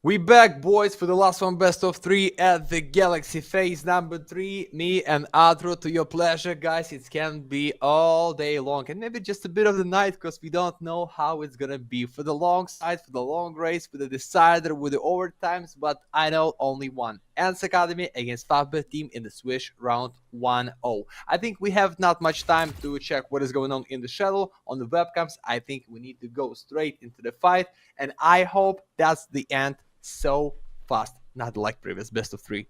We back, boys, for the last one, best of 3 at the Galaxy phase number 3. Me and Adro, to your pleasure, guys. It can be all day long and maybe just a bit of the night, because we don't know how it's gonna be for the long side, for the long race, for the decider, with the overtimes. But I know only one: ENCE Academy against FAVBET team in the Swish round 1-0. I think we have not much time to check what is going on in the shuttle on the webcams. I think we need to go straight into the fight, and I hope that's the end so fast, not like previous best of 3.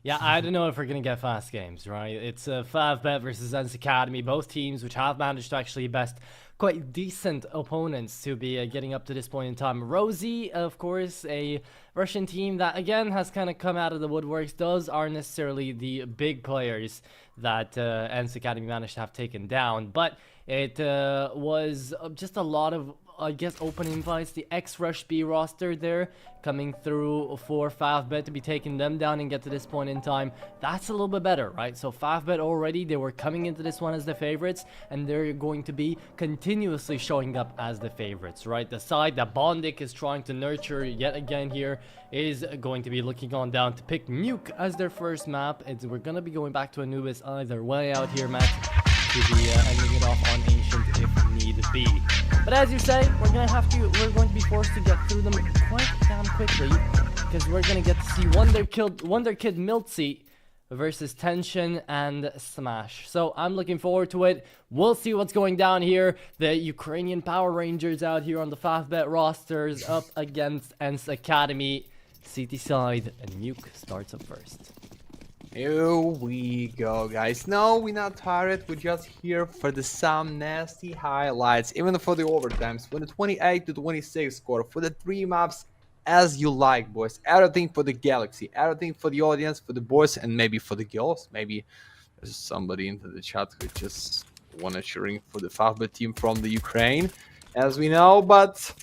Yeah, I don't know if we're gonna get fast games, right? It's FAVBET versus ENCE Academy, both teams which have managed to actually best quite decent opponents to be getting up to this point in time. Rosie, of course, a Russian team that again has kind of come out of the woodworks. Those aren't necessarily the big players that ENCE Academy managed to have taken down, but it was just a lot of, I guess, open invites. The ex-Rush B roster there coming through for FAVBET to be taking them down and get to this point in time. That's a little bit better, right? So FAVBET already, they were coming into this one as the favorites, and they're going to be continuously showing up as the favorites, right? The side that Bondik is trying to nurture yet again here is going to be looking on down to pick Nuke as their first map. We're going to be going back to Anubis either way out here, Matt, to be ending it off on Ancient if need be. But as you say, we're going to be forced to get through them quite damn quickly, because we're going to get to see Wonder Kid Miltzy versus Tension and Smash. So I'm looking forward to it. We'll see what's going down here. The Ukrainian Power Rangers out here on the FAVBET rosters up against ENCE Academy. CT side, and Nuke starts up first. Here we go, guys. No, we're not tired. We're just here for some nasty highlights, even for the overtimes, for the 28-26 score, for the 3 maps, as you like, boys. Everything for the Galaxy, everything for the audience, for the boys, and maybe for the girls. Maybe there's somebody into the chat who just wanna cheering for the FAVBET team from the Ukraine, as we know. But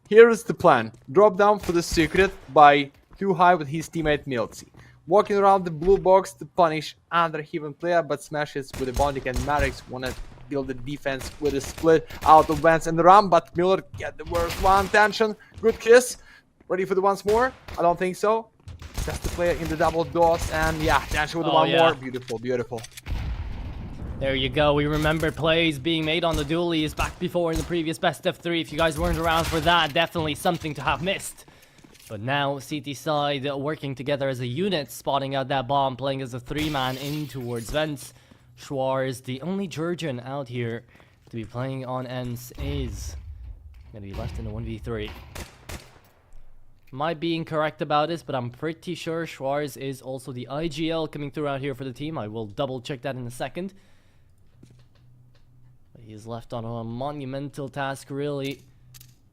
here is the plan: drop down for the secret by Too High with his teammate Miltzy, walking around the blue box to punish Underhaven player, but smashes with the Bondik, and Marix wanna build the defense with a split out of Vance and the Ram, but Miller get the worst one. Tension, good kiss. Ready for the once more? I don't think so. Just the player in the double doors, and yeah, Tension with the one more. Beautiful, beautiful. There you go. We remember plays being made on the dualies back before in the previous best of 3. If you guys weren't around for that, definitely something to have missed. But now CT side working together as a unit, spotting out that bomb, playing as a 3-man in towards Vents. Schwarz, the only Georgian out here to be playing on ENCE, is going to be left in a 1v3. Might be incorrect about this, but I'm pretty sure Schwarz is also the IGL coming through out here for the team. I will double check that in a second. But he's left on a monumental task, really.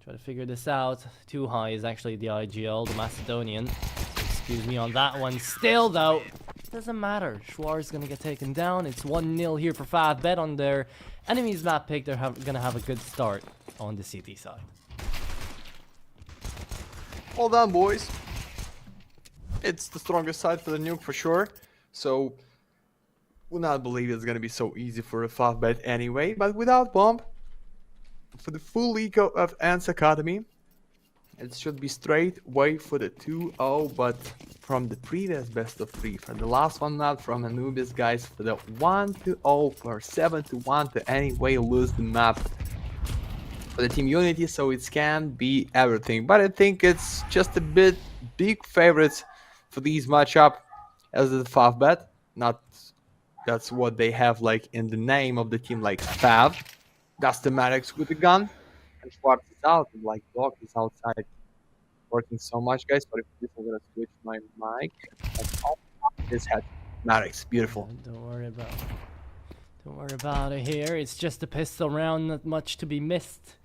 Try to figure this out. Too High is actually the IGL, the Macedonian. So excuse me on that one. Still, though, doesn't matter. Schwarz is going to get taken down. It's 1-0 here for FAVBET on their enemy's map pick. They're going to have a good start on the CT side. Well done, boys. It's the strongest side for the Nuke for sure. So, would not believe it's going to be so easy for a FAVBET anyway. But without bomb, for the full eco of ENCE Academy, it should be straight way for the 2-0, but from the previous best of 3, from the last one, not from Anubis, guys, for the 1-0 or 7-1 to anyway lose the map for the team UNiTY, so it can be everything. But I think it's just a bit big favorites for these matchup as the FAVBET. Not that's what they have like in the name of the team, like Fav. That's the Marix with the gun, and Schwarz is out, and like Dog is outside, working so much, guys. But if this, I'm gonna switch my mic. This head, Marix, beautiful. Don't worry about it here. It's just a pistol round, not much to be missed,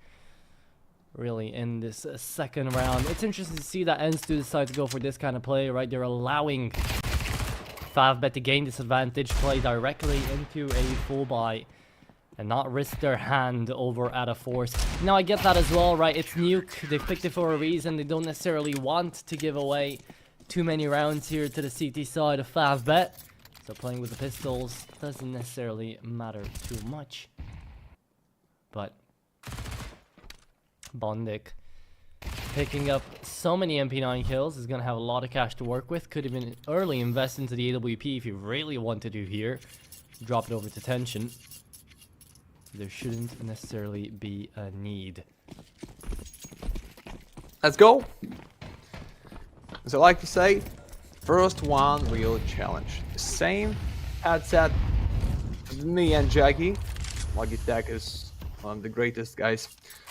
really, in this second round. It's interesting to see that ENCE do decide to go for this kind of play, right? They're allowing FAVBET to gain this advantage, play directly into a full buy, and not risk their hand over at a force. Now, I get that as well, right? It's Nuke. They picked it for a reason. They don't necessarily want to give away too many rounds here to the CT side of FAVBET. So playing with the pistols doesn't necessarily matter too much. But Bondik picking up so many MP9 kills. Is going to have a lot of cash to work with. Could even early invest into the AWP if you really want to do here. Drop it over to tension. There shouldn't necessarily be a need. Let's go. As I like to say, first one real challenge. The same headset with me and Jackie. Logitech is one of the greatest guys.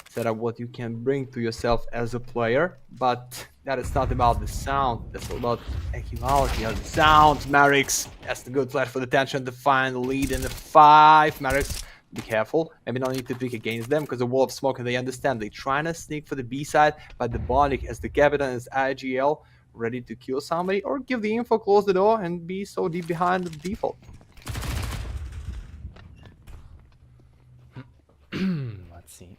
Set up what you can bring to yourself as a player, but that is not about the sound. That's all about equality of the sound. Marix, that's the good flash for the tension to find the lead in the 5. Marix, be careful. Maybe not need to pick against them because the wall of smoke, and they understand. They're trying to sneak for the B side, but the Bonic as the captain is IGL ready to kill somebody or give the info, close the door, and be so deep behind the default. Let's see.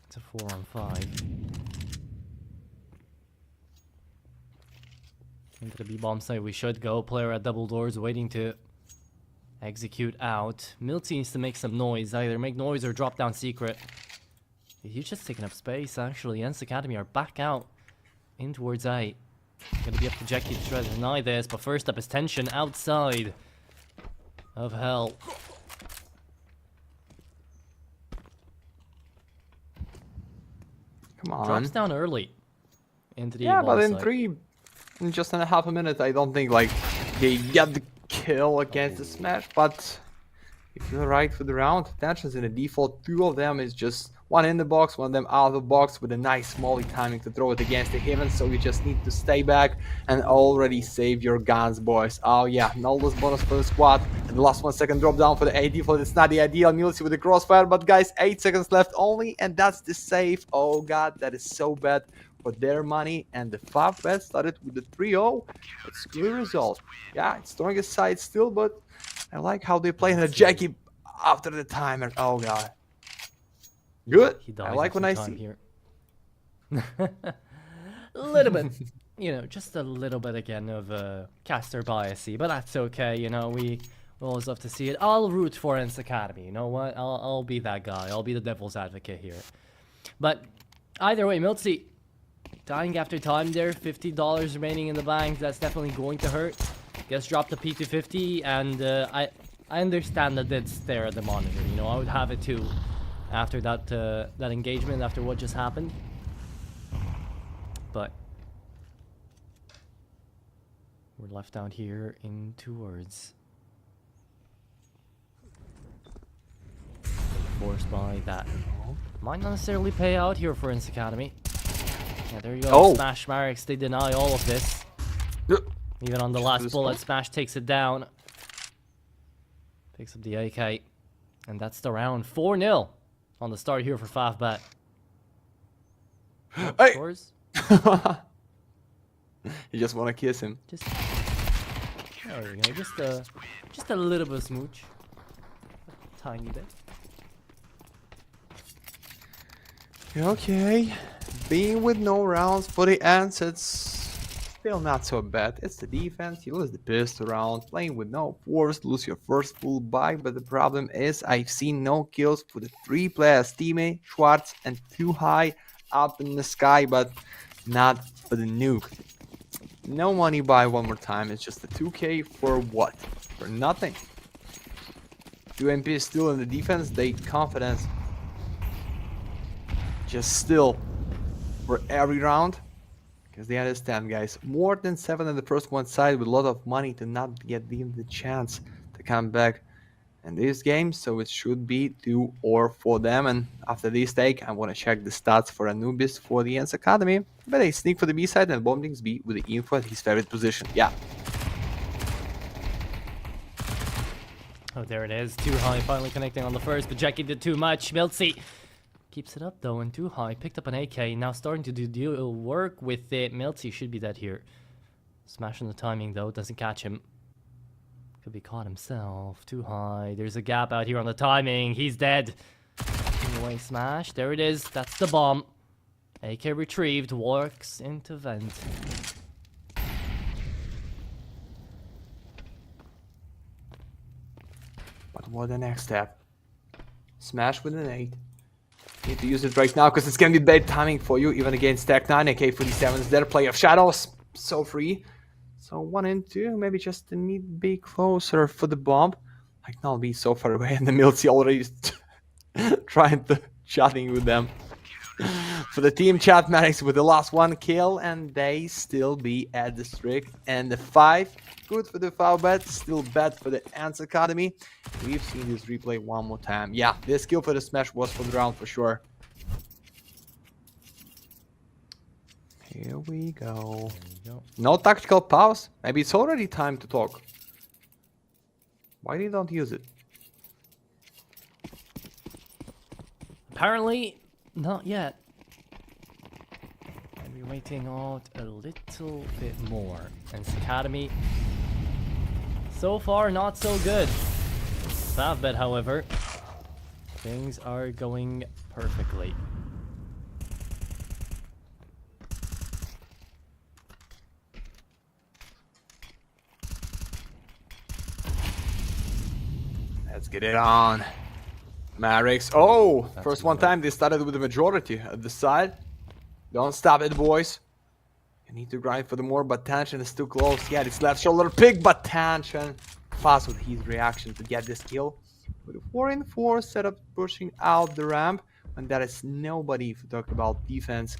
It's a 4-on-5. Into the B-bomb site we should go. Player at double doors waiting to execute out. Milty needs to make some noise. Either make noise or drop down secret. He's just taking up space, actually. ENCE Academy are back out in towards A. Gonna be up to Jackie to try to deny this, but first up is tension outside of hell. Come on. Drops down early into the Yeah, ball but in site. in just in a half a minute, I don't think like they get the kill against the smash. But if you're right for the round, tensions in the default. 2 of them is just one in the box, one of them out of the box with a nice molly timing to throw it against the heaven. So you just need to stay back and already save your guns, boys. Oh yeah, nulless bonus for the squad. And the last 1 second drop down for the AD default. It's not the ideal Milty with the crossfire, but guys, 8 seconds left only, and that's the save. Oh god, that is so bad for their money. And the FAVBET started with the 3-0. It's a good result. Yeah, it's strongest side still, but I like how they play in a Jackie after the timer. Oh god. Good. He dies I like when I time see. here. A little bit, you know, just a little bit again of caster biasy, but that's okay. You know, we always love to see it. I'll root for ENCE Academy. You know what? I'll be that guy. I'll be the devil's advocate here. But either way, Milty dying after time there. $50 remaining in the bank. That's definitely going to hurt. Gets dropped to P250, and I understand that it's there at the monitor. You know, I would have it too. After that that engagement, after what just happened. But we're left out here in towards. Forced by that. Might not necessarily pay out here for ENCE Academy. Yeah, there you go. Oh. Smash Marix, they deny all of this. Even on the last bullet, Smash takes it down. Picks up the AK. And that's the round. 4-0 on the start here for FAVBET. Hey! Scores? You just want to kiss him. Just there you go. Just a little bit of smooch. A tiny bit. Okay. Being with no rounds for the ENCE, it's still not so bad. It's the defense. You lose the pistol round. Playing with no force, lose your first full buy. But the problem is I've seen no kills for the 3 players, Teammate, Schwartz, and Too High up in the sky, but not for the nuke. No money buy one more time. It's just a 2k for what? For nothing. 2 MP is still in the defense. They confidence. Just still for every round. Because they understand, guys. More than 7 in the first one side with a lot of money to not get them the chance to come back in this game. So it should be 2 or for them. And after this take, I want to check the stats for Anubis for the ENCE Academy. But they sneak for the B side and bombings B with the info at his favorite position. Yeah. Oh, there it is. Too High finally connecting on the first, but Jackie did too much. Milty keeps it up though, and Too High picked up an AK. Now starting to do work with it. Milty should be dead here. Smashing the timing though, doesn't catch him. Could be caught himself. Too High. There's a gap out here on the timing. He's dead. Anyway, Smash. There it is. That's the bomb. AK retrieved. Works into vent. But what the next step? Smash with an 8. Need to use it right now because it's gonna be bad timing for you, even against Tech 9. AK-47 is there. Play of Shadows, so free. So 1 and 2, maybe just need to be closer for the bomb. Like not be so far away, and the Milty already trying to chatting with them. For the team chat, Maddox with the last 1 kill, and they still be at the streak. And the 5, good for the FAVBET, still bad for the ENCE Academy. We've seen this replay one more time. Yeah, this kill for the smash was for the round for sure. Here we go. No tactical pause. Maybe it's already time to talk. Why they don't use it? Apparently, not yet. Maybe waiting out a little bit more. And Academy, so far, not so good. FAVBET, however, things are going perfectly. Let's get it on. Marix. Oh, first one time they started with the majority at the side. Don't stop it, boys. You need to grind for the more, but Tension is too close. Yeah, this left shoulder pick, but Tension fast with his reaction to get this kill. With a 4 in 4 setup pushing out the ramp. And that is nobody if we talk about defense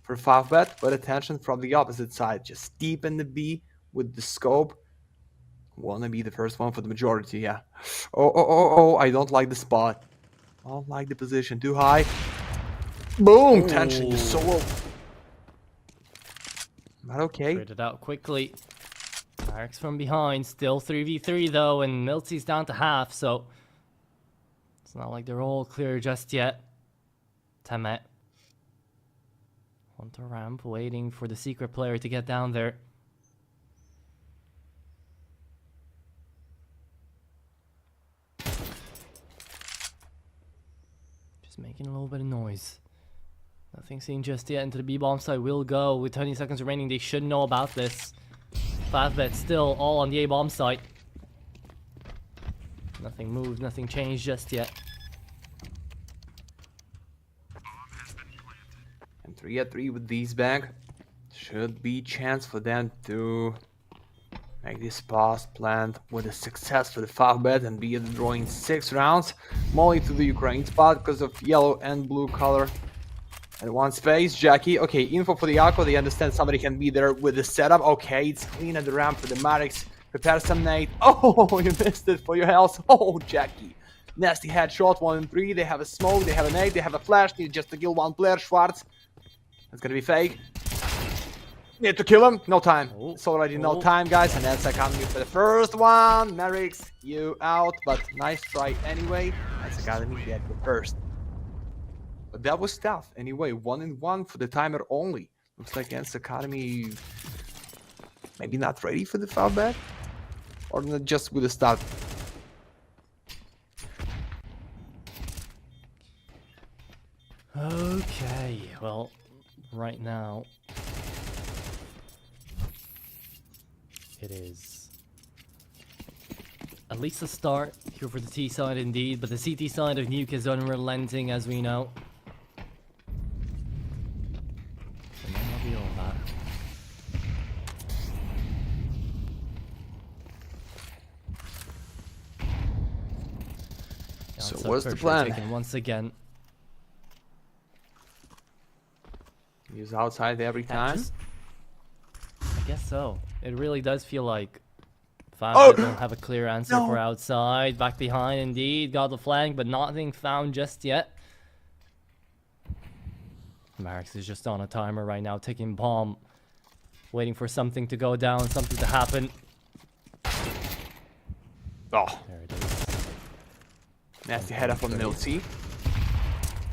for FAVBET, but attention from the opposite side. Just deep in the B with the scope. Wanna be the first one for the majority, yeah. Oh, I don't like the spot. I don't like the position, too high. Boom, Tension, you solo. Not okay. Cleared it out quickly. Marks from behind, still 3v3 though, and Milty's down to half, so it's not like they're all clear just yet. Temet on the ramp, waiting for the secret player to get down there. Just making a little bit of noise. Nothing seen just yet. Into the B-bomb side will go. With 20 seconds remaining, they should know about this. FAVBET still all on the A-bomb site. Nothing moved, nothing changed just yet. And 3-3 with these back. Should be chance for them to make this pass planned with a success for the FAVBET and be drawing 6 rounds. Molly to the Ukraine spot because of yellow and blue color. And one space, Jackie. Okay, info for the Akko. They understand somebody can be there with the setup. Okay, it's clean at the ramp for the Maddox. Prepare some nade. Oh, you missed it for your health. Oh, Jackie. Nasty headshot, 1 and 3. They have a smoke, they have a nade, they have a flash. Need just to kill one player, Schwartz. That's gonna be fake. Need to kill him. No time. It's already no time, guys. And that's Academy for the first one. Merix, you out. But nice try anyway. That's Academy get the first. But that was tough. Anyway, 1 and 1 for the timer only. Looks like ENCE Academy maybe not ready for the FAVBET. Or not just with the start. Okay, well, right now it is at least a start here for the T side indeed, but the CT side of Nuke is unrelenting, as we know. And then that'll be all that. So Downside what's the pressure plan? taken once again. Use outside every time. I guess so. It really does feel like FAVBET don't have a clear answer for outside. Back behind, indeed. Got the flank, but nothing found just yet. Marix is just on a timer right now, taking bomb. Waiting for something to go down, something to happen. Oh, There it is. nasty head up on Milty.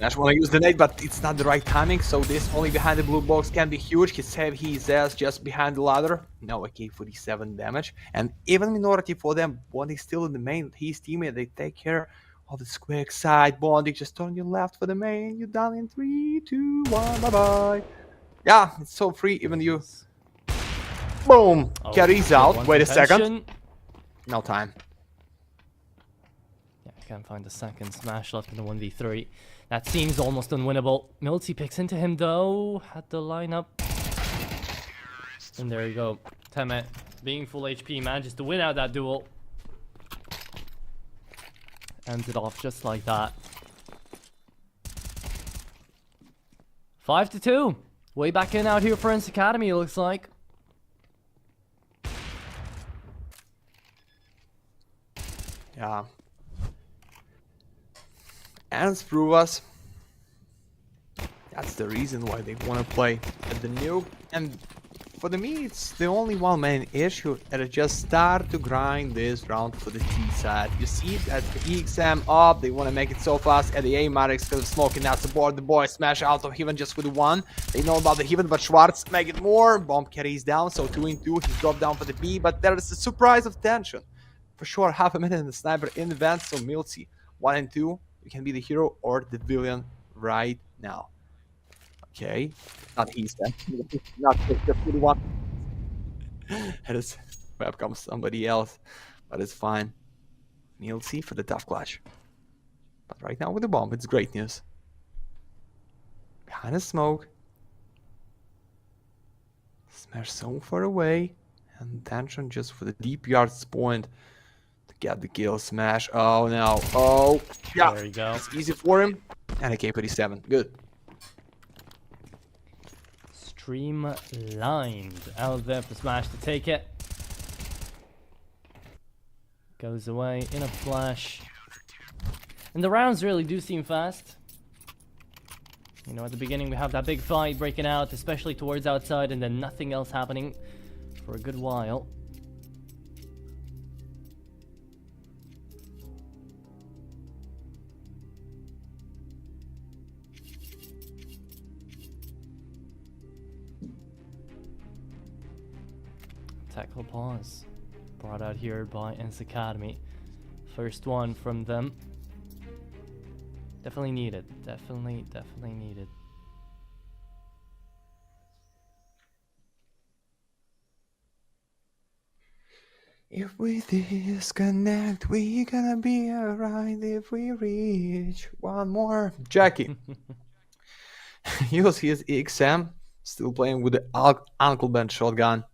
Nash wanna use the nade, but it's not the right timing, so this only behind the blue box can be huge. He saved his ass just behind the ladder. No AK-47 damage. And even minority for them, Bondic still in the main. His teammate, they take care of the quick side. Bondic just turn your left for the main. You're down in 3, 2, 1, bye-bye. Yeah, it's so free, even you. Boom! Carries out. Wait a second. No time. Yeah, can't find the second. Smash left in the 1v3. That seems almost unwinnable. Milty picks into him though. Had the lineup. And there you go. Temet, being full HP, manages to win out that duel. Ends it off just like that. 5-2. Way back in out here for ENCE Academy, it looks like. Yeah. ENCE prove us. That's the reason why they want to play at the nuke. And for me, it's the only one main issue that I just start to grind this round for the T side. You see that the EXM up, they want to make it so fast, and the A-Matrix because of smoking out support. The boys smash out of Heaven just with one. They know about the Heaven, but Schwartz make it more. Bomb carries down, so 2-2. He's dropped down for the B, but there is a surprise of tension. For sure, half a minute in the sniper in the vent, so Milty, 1 and 2, you can be the hero or the villain right now. Okay, not he's then. Not just really one. It is web comes somebody else, but it's fine. Milty for the tough clutch. But right now with the bomb, it's great news. Behind the smoke. Smash so far away. And tension just for the deep yards point to get the kill. Smash. Oh no. Oh yeah. There you go. It's easy for him. And a K-47. Good. Streamlined out there for Smash to take it. Goes away in a flash. And the rounds really do seem fast. You know, at the beginning we have that big fight breaking out, especially towards outside, and then nothing else happening for a good while. Tackle pause. Brought out here by ENCE Academy. First one from them. Definitely needed. Definitely needed. If we disconnect, we gonna be alright if we reach one more. Jackie. Use his EXM. Still playing with the Uncle Ben shotgun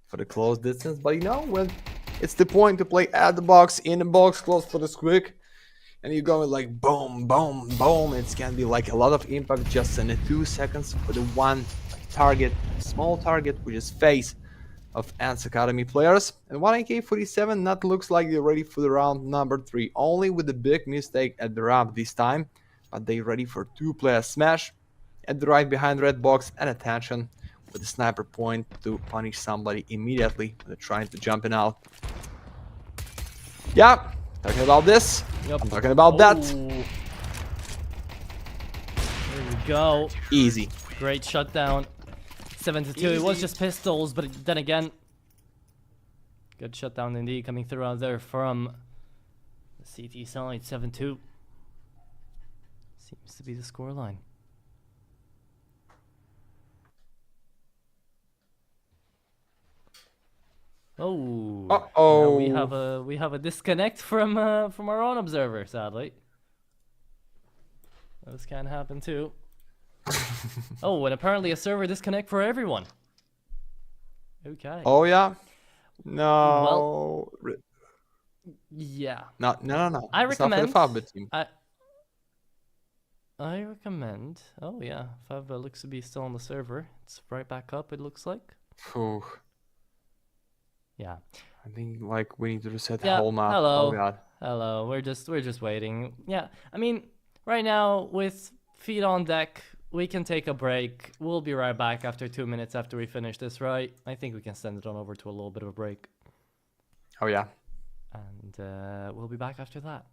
for the close distance. But you know, when it's the point to play at the box, in the box, close for the squick, and you're going like boom, boom, boom, it's gonna be like a lot of impact just in 2 seconds for the one target, small target, which is face of ENCE Academy players. And 1AK-47 not looks like they're ready for the round number 3, only with the big mistake at the ramp this time, but they ready for 2-player smash at the right behind red box and attention with the sniper point to punish somebody immediately when they're trying to jump in out. Yeah, talking about this. Yep. I'm talking about that. There we go. Easy. Great shutdown. 7-2. It was just pistols, but then again, good shutdown indeed coming through out there from the CT side. 7-2 seems to be the scoreline. Oh. Uh-oh. Now we have a disconnect from our own observer, sadly. Those can happen too. Oh, and apparently a server disconnect for everyone. Okay. Oh yeah. No. Yeah. No. I It's not recommend. for the FAVBET team. I recommend. Oh yeah, FAVBET looks to be still on the server. It's right back up. It looks like. Phew. Yeah. I think like we need to reset the Yeah. whole map. Hello. Oh god. Hello. We're just waiting. Yeah. I mean, right now with feet on deck, we can take a break. We'll be right back after 2 minutes after we finish this, right? I think we can send it on over to a little bit of a break. Oh yeah. And we'll be back after that.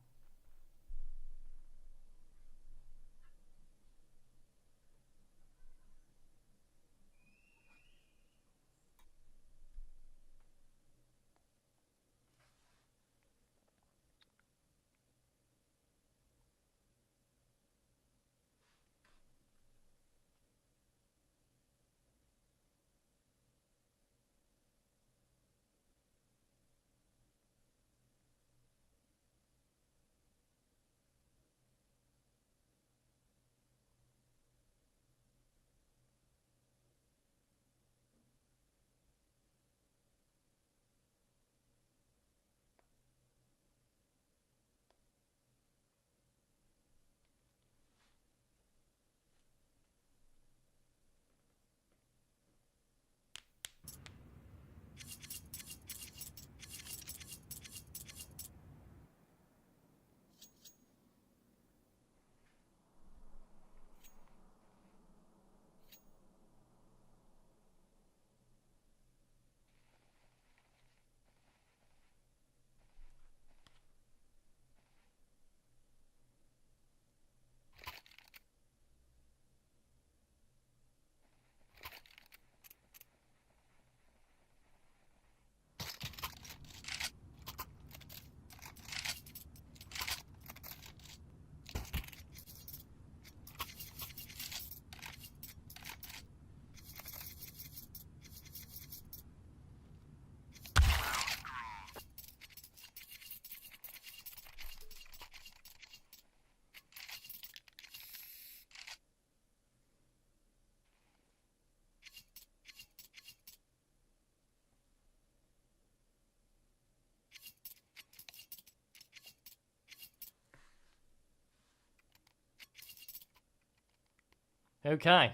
Okay,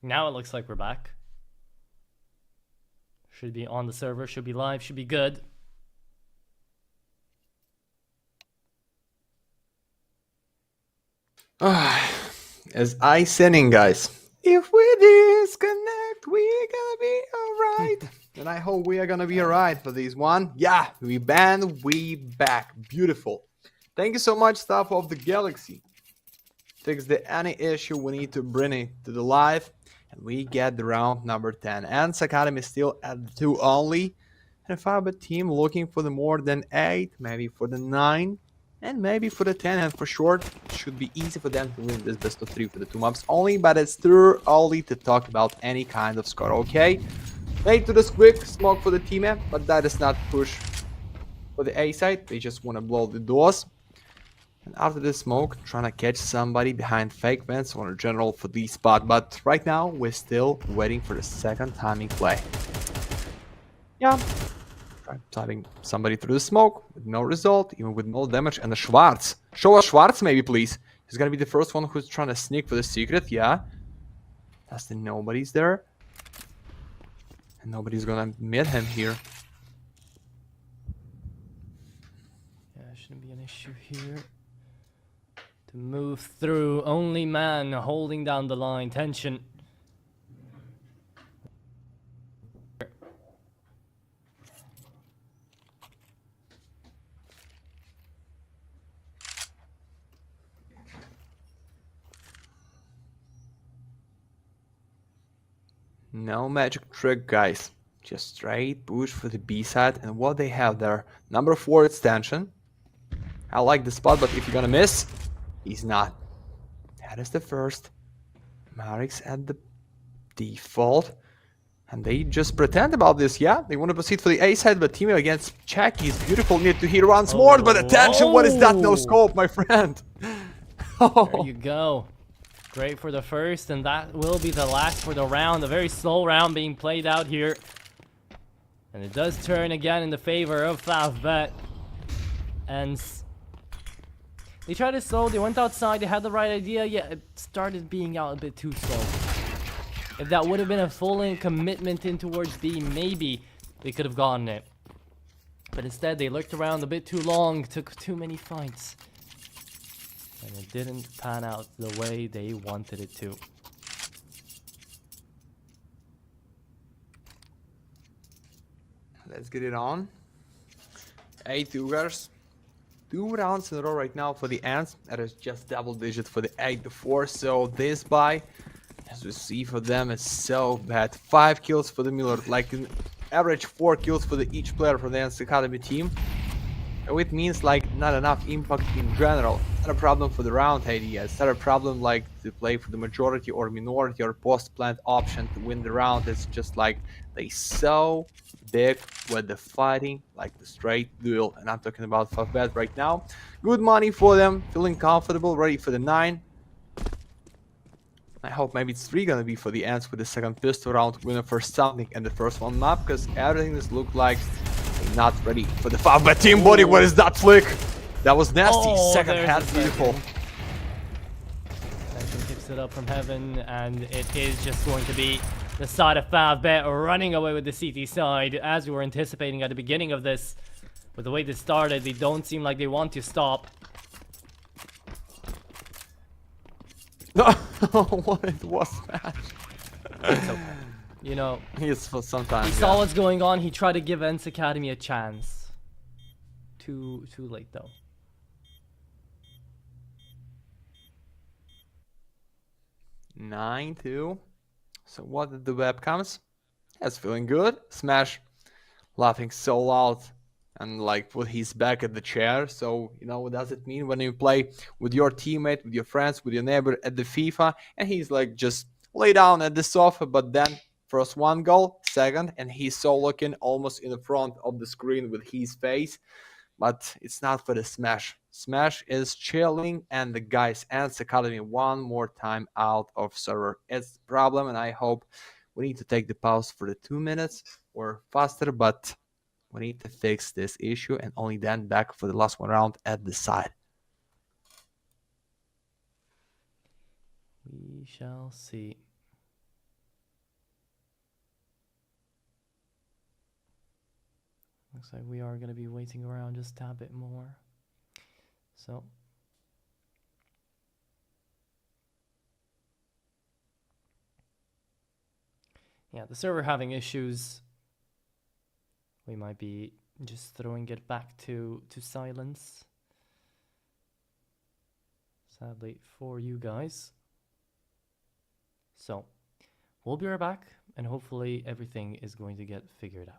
now it looks like we're back. Should be on the server, should be live, should be good. As I saying, guys, if we disconnect, we gonna be alright. And I hope we are gonna be alright for this one. Yeah, we banned, we back. Beautiful. Thank you so much, staff of the Galaxy. Fix any issue we need to bring it to the live. And we get the round number 10. ENCE Academy still at the 2 only. And a FAVBET team looking for the more than 8, maybe for the 9. And maybe for the 10, and for sure, it should be easy for them to win this best of 3 for the 2 maps only, but it's too early to talk about any kind of score, okay? Made to the quick smoke for the teammate, but that is not push for the A side. They just want to blow the doors. And after the smoke, trying to catch somebody behind fake vents or a general for the spot, but right now, we're still waiting for the second timing play. Yeah. Sliding somebody through the smoke with no result, even with no damage, and the Schwarz. Show us Schwarz maybe, please. He's gonna be the first one who's trying to sneak for the secret, yeah. That's the nobody's there. And nobody's gonna meet him here. Yeah, shouldn't be an issue here. To move through, only man holding down the line, tension. No magic trick, guys. Just straight push for the B side. And what they have there, number 4 extension. I like the spot, but if you're gonna miss, he's not. That is the first. Marix at the default. And they just pretend about this, yeah? They want to proceed for the A side, but teaming against Chucky is beautiful. Need to hit once more, but attention, what is that? No scope, my friend. There you go. Great for the first, and that will be the last for the round. A very slow round being played out here. And it does turn again in the favor of FAVBET. And they tried it slow, they went outside, they had the right idea, yet it started being out a bit too slow. If that would have been a full-in commitment in towards B, maybe they could have gotten it. But instead, they lurked around a bit too long, took too many fights. And it didn't pan out the way they wanted it to. Let's get it on. 8 Cougars. 2 rounds in a row right now for the ENCE. That is just double digit for the 8-4. So this buy, as we see for them, is so bad. 5 kills for the Miller. Like an average 4 kills for each player for the ENCE Academy team. It means like not enough impact in general. It's not a problem for the round idea. It's not a problem like to play for the majority or minority or post-plant option to win the round. It's just like they so big with the fighting, like the straight duel. And I'm talking about FAVBET right now. Good money for them, feeling comfortable, ready for the 9. I hope maybe it's 3 gonna be for the ENCE with the second pistol round winner for something and the first one map, because everything just looked like not ready for the FAVBET team body. What is that flick? That was nasty. Second head, beautiful. Tension picks it up from heaven, and it is just going to be the side of FAVBET running away with the CT side, as we were anticipating at the beginning of this. With the way this started, they don't seem like they want to stop. No, what it was smash. It's okay. You know, Yes, for sometimes. he saw what's going on. He tried to give ENCE Academy a chance. Too late though. Yeah. 9-2. So what did the web comes? That's feeling good. Smash, laughing so loud and like put his back at the chair. So you know what does it mean when you play with your teammate, with your friends, with your neighbor at the FIFA, and he's like just lay down at the sofa, but then first 1 goal, second, and he's so looking almost in the front of the screen with his face. But it's not for the Smash. Smash is chilling, and the guys ENCE Academy one more time out of server. It's the problem, and I hope we need to take the pause for the 2 minutes or faster, but we need to fix this issue and only then back for the last 1 round at the side. We shall see. Looks like we are going to be waiting around just a bit more. So yeah, the server having issues. We might be just throwing it back to silence. Sadly for you guys. So we'll be right back, and hopefully everything is going to get figured out.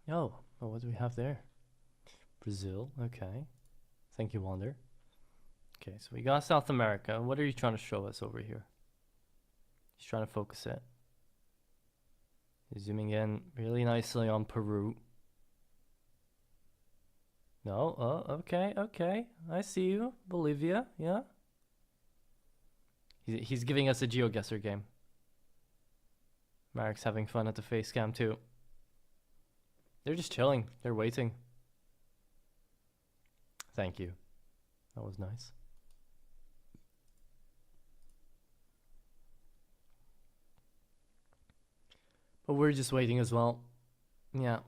Oh, well, what do we have there? Brazil, okay. Thank you, Wander. Okay, so we got South America. What are you trying to show us over here? He's trying to focus it. He's zooming in really nicely on Peru. No, oh, okay, okay. I see you. Bolivia, yeah. He's giving us a GeoGuessr game. Marek's having fun at the face cam too. They're just chilling. They're waiting. Thank you. That was nice. But we're just waiting as well. Yeah.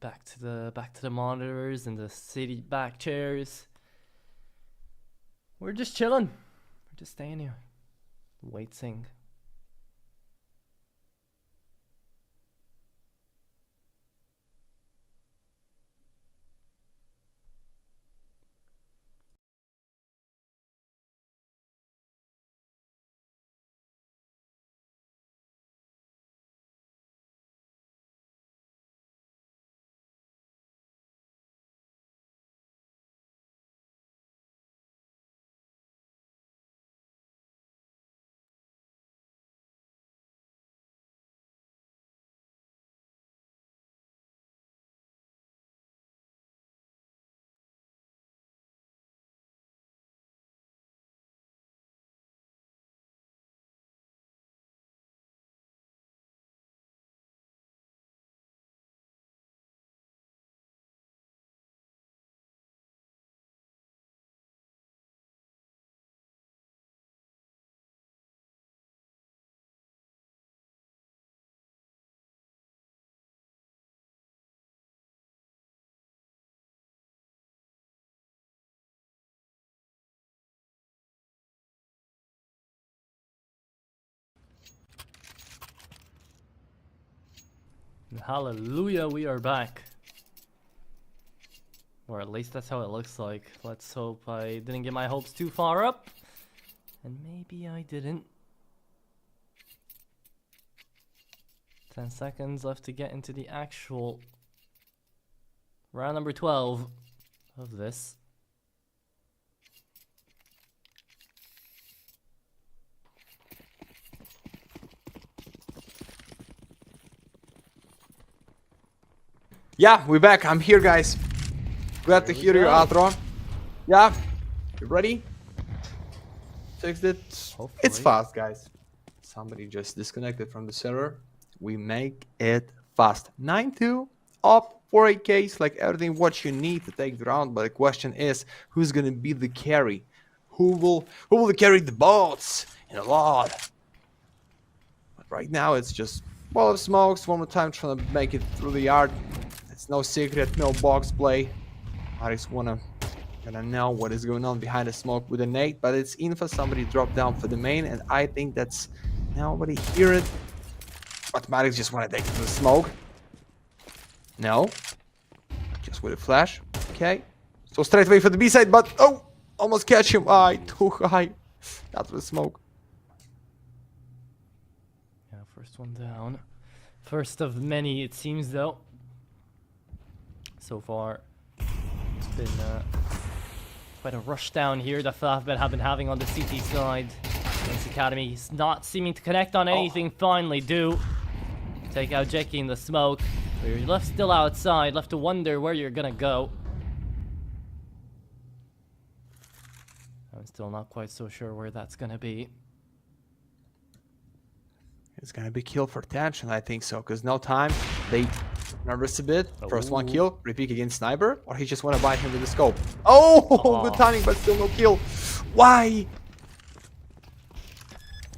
Back to the monitors and the city back chairs. We're just chilling. We're just staying here. Waiting. Hallelujah, we are back. Or at least that's how it looks like. Let's hope I didn't get my hopes too far up. And maybe I didn't. 10 seconds left to get into the actual round number 12 of this. Yeah, we're back. I'm here, guys. Glad to hear you, Astrum. Yeah, you ready? Fixed it. Hopefully. It's fast, guys. Somebody just disconnected from the server. We make it fast. 9-2 up for a case, like everything what you need to take the round. But the question is, who's gonna be the carry? Who will carry the boats in a lot? But right now it's just wall of smokes. One more time trying to make it through the yard. It's no secret, no box play. I just gonna know what is going on behind the smoke with the nade, but it's info. Somebody dropped down for the main, and I think that's nobody hear it. Automatic just want to take it to the smoke. No, just with a flash. Okay, so straight away for the B side, but oh, almost catch him. Too high. That's the smoke. Yeah, first one down. First of many, it seems, though. So far, it's been quite a rush down here that FAVBET have been having on the CT side. ENCE Academy is not seeming to connect on anything. Finally do take out Jackie in the smoke. But you're left still outside, left to wonder where you're gonna go. I'm still not quite so sure where that's gonna be. It's gonna be kill for tension, I think so, because no time. They nervous a bit. First one kill, repeat against sniper, or he just wanna buy him with the scope. Oh, good timing, but still no kill. Why?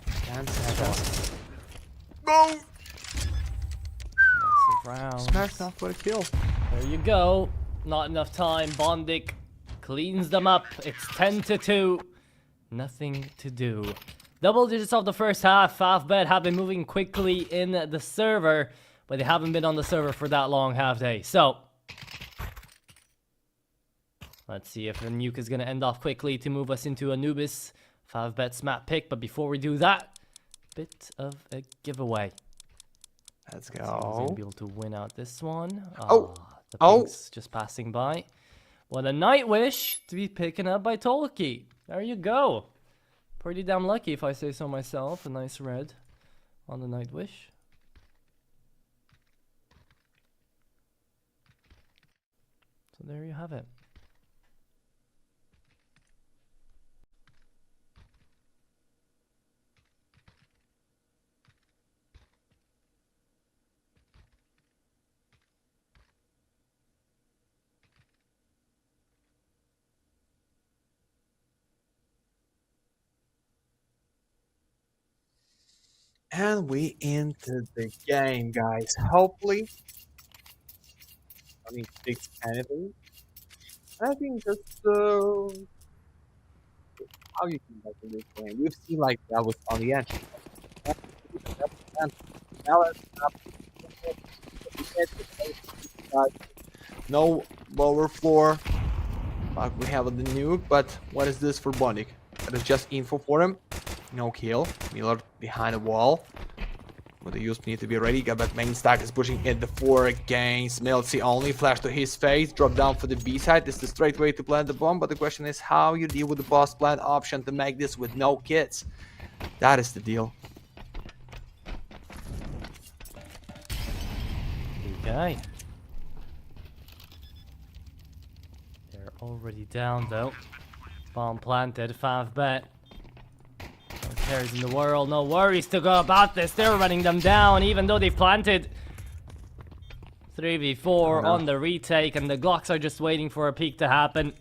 10 seconds. Go! Massive round. Smash off for a kill. There you go. Not enough time. Bondik cleans them up. It's 10-2. Nothing to do. Double digits of the first half. FAVBET have been moving quickly in the server, but they haven't been on the server for that long half day. So let's see if the nuke is going to end off quickly to move us into Anubis. FAVBET's map pick, but before we do that, bit of a giveaway. Let's Let's see who's going go. to be able to win out this one. Oh. The Oh. pink's just passing by. What a night wish to be picking up by Tolki. There you go. Pretty damn lucky if I say so myself. A nice red on the night wish. So there you have it. And we into the game, guys. Hopefully, I mean, fix anything. I think just how you can like in this game. We've seen like that was on the edge. Now let's no lower floor. Like we have the nuke, but what is this for Bondik? That is just info for him. No kill. Miller behind the wall. With the use need to be ready. Got back main stack is pushing in the 4 against Milty. Only flash to his face. Drop down for the B side. This is the straight way to plant the bomb. But the question is how you deal with the boss plant option to make this with no kits. That is the deal. Okay. They're already down though. Bomb planted. FAVBET. No cares in the world, no worries to go about this. They're running them down even though they've planted. 3v4 on the retake and the Glocks are just waiting for a peek to happen.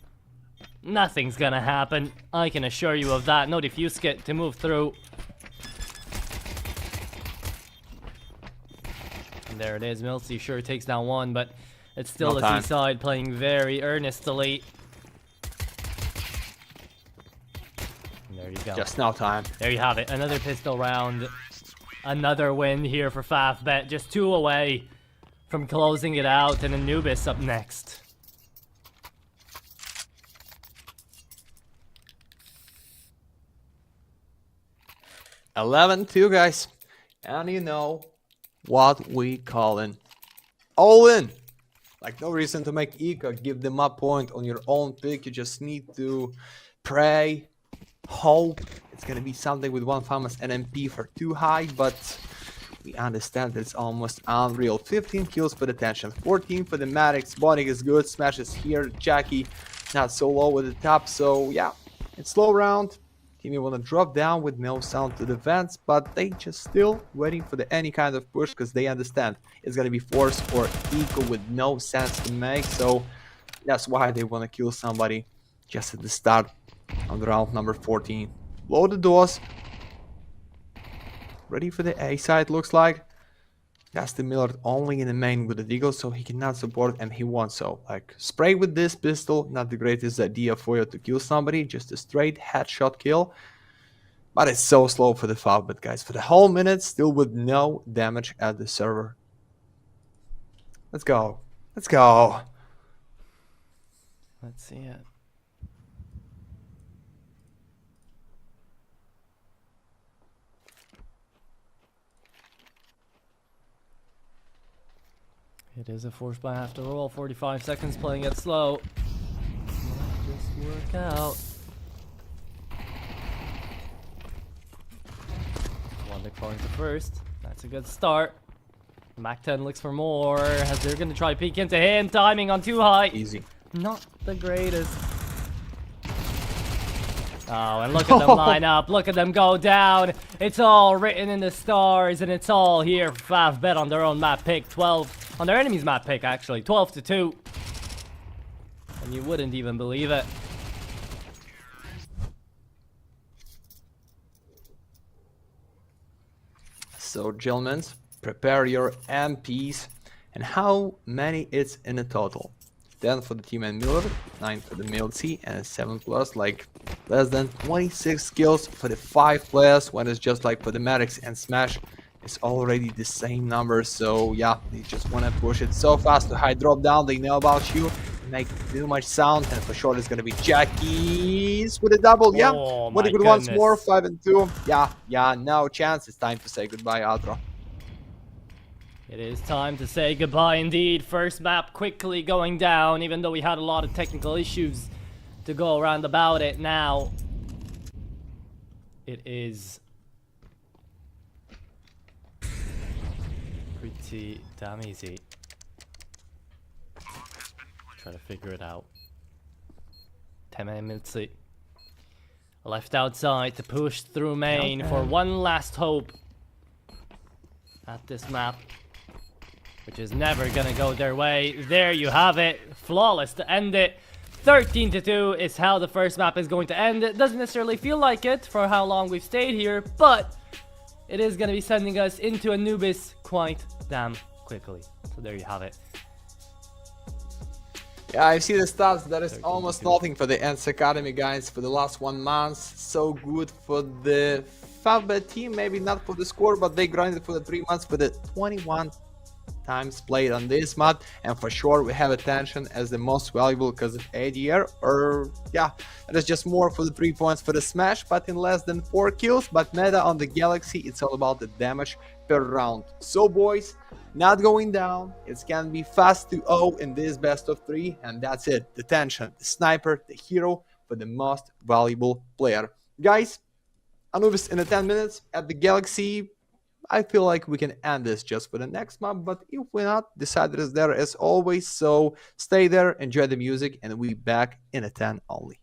Nothing's gonna happen. I can assure you of that. No defuse kit to move through. And there it is. Milty sure takes down one, but it's still No the time. T side playing very earnestly. There you go. Just no time. There you have it. Another pistol round. Another win here for FAVBET. Just 2 away from closing it out, and Anubis up next. $11-2, guys. And you know what we calling all in. Like, no reason to make eco give them a point on your own pick. You just need to pray, hope it's gonna be something with one famous NMP for too high, but we understand that it's almost unreal. 15 kills for the tension, 14 for the Maddox. Body is good, smashes here. Jackie not so low with the top, so yeah, it's slow round. Team want to drop down with no sound to the vents, but they just still waiting for any kind of push because they understand it's gonna be force or eco with no sense to make. So that's why they want to kill somebody just at the start on round number 14. Blow the doors. Ready for the A side, looks like. That's the Millard only in the main with the Deagle, so he cannot support and he wants so. Like, spray with this pistol, not the greatest idea for you to kill somebody, just a straight headshot kill. But it's so slow for the FAVBET, guys. For the whole minute, still with no damage at the server. Let's go. Let's go. Let's see it. It is a force buy after all. 45 seconds playing it slow. Might just work out. One big point to first. That's a good start. Mac 10 looks for more. As they're gonna try peek into him. Timing on too high. Easy. Not the greatest. Oh, and look at them line up. Look at them go down. It's all written in the stars, and it's all here for FAVBET on their own map pick. 12 on their enemy's map pick, actually. 12-2. And you wouldn't even believe it. So, gentlemen, prepare your MPs. And how many it's in a total? 10 for the team and Miller, 9 for the male C, and 7 plus, like less than 26 kills for the 5 players, when it's just like for the Maddox and Smash, it's already the same number. So yeah, they just want to push it so fast to high drop down. They know about you, make too much sound, and for sure it's gonna be Jackie's with a double. Yeah, Oh, what my if it once goodness. more? 5 and 2. Yeah, no chance. It's time to say goodbye, outro. It is time to say goodbye indeed. First map quickly going down, even though we had a lot of technical issues to go around about it. Now, it is pretty damn easy. Try to figure it out. 10 minutes. Left outside to push through main for one last hope at this map, which is never gonna go their way. There you have it. Flawless to end it. 13-2 is how the first map is going to end. It doesn't necessarily feel like it for how long we've stayed here, but it is gonna be sending us into Anubis quite damn quickly. So there you have it. Yeah, I see the stats. That is almost nothing for the ENCE Academy, guys, for the last 1 month. So good for the FAVBET team. Maybe not for the score, but they grinded for the 3 months for the 21 times played on this map, and for sure we have attention as the most valuable because of ADR, or yeah, that is just more for the 3 points for the Smash, but in less than 4 kills. But meta on the Galaxy, it's all about the damage per round. So boys, not going down, it's gonna be fast to 0 in this best of 3, and that's it. The tension, the sniper, the hero for the most valuable player. Guys, Anubis in the 10 minutes at the Galaxy. I feel like we can end this just for the next map, but if we're not, the decider is there as always. So stay there, enjoy the music, and we'll be back in a 10 only.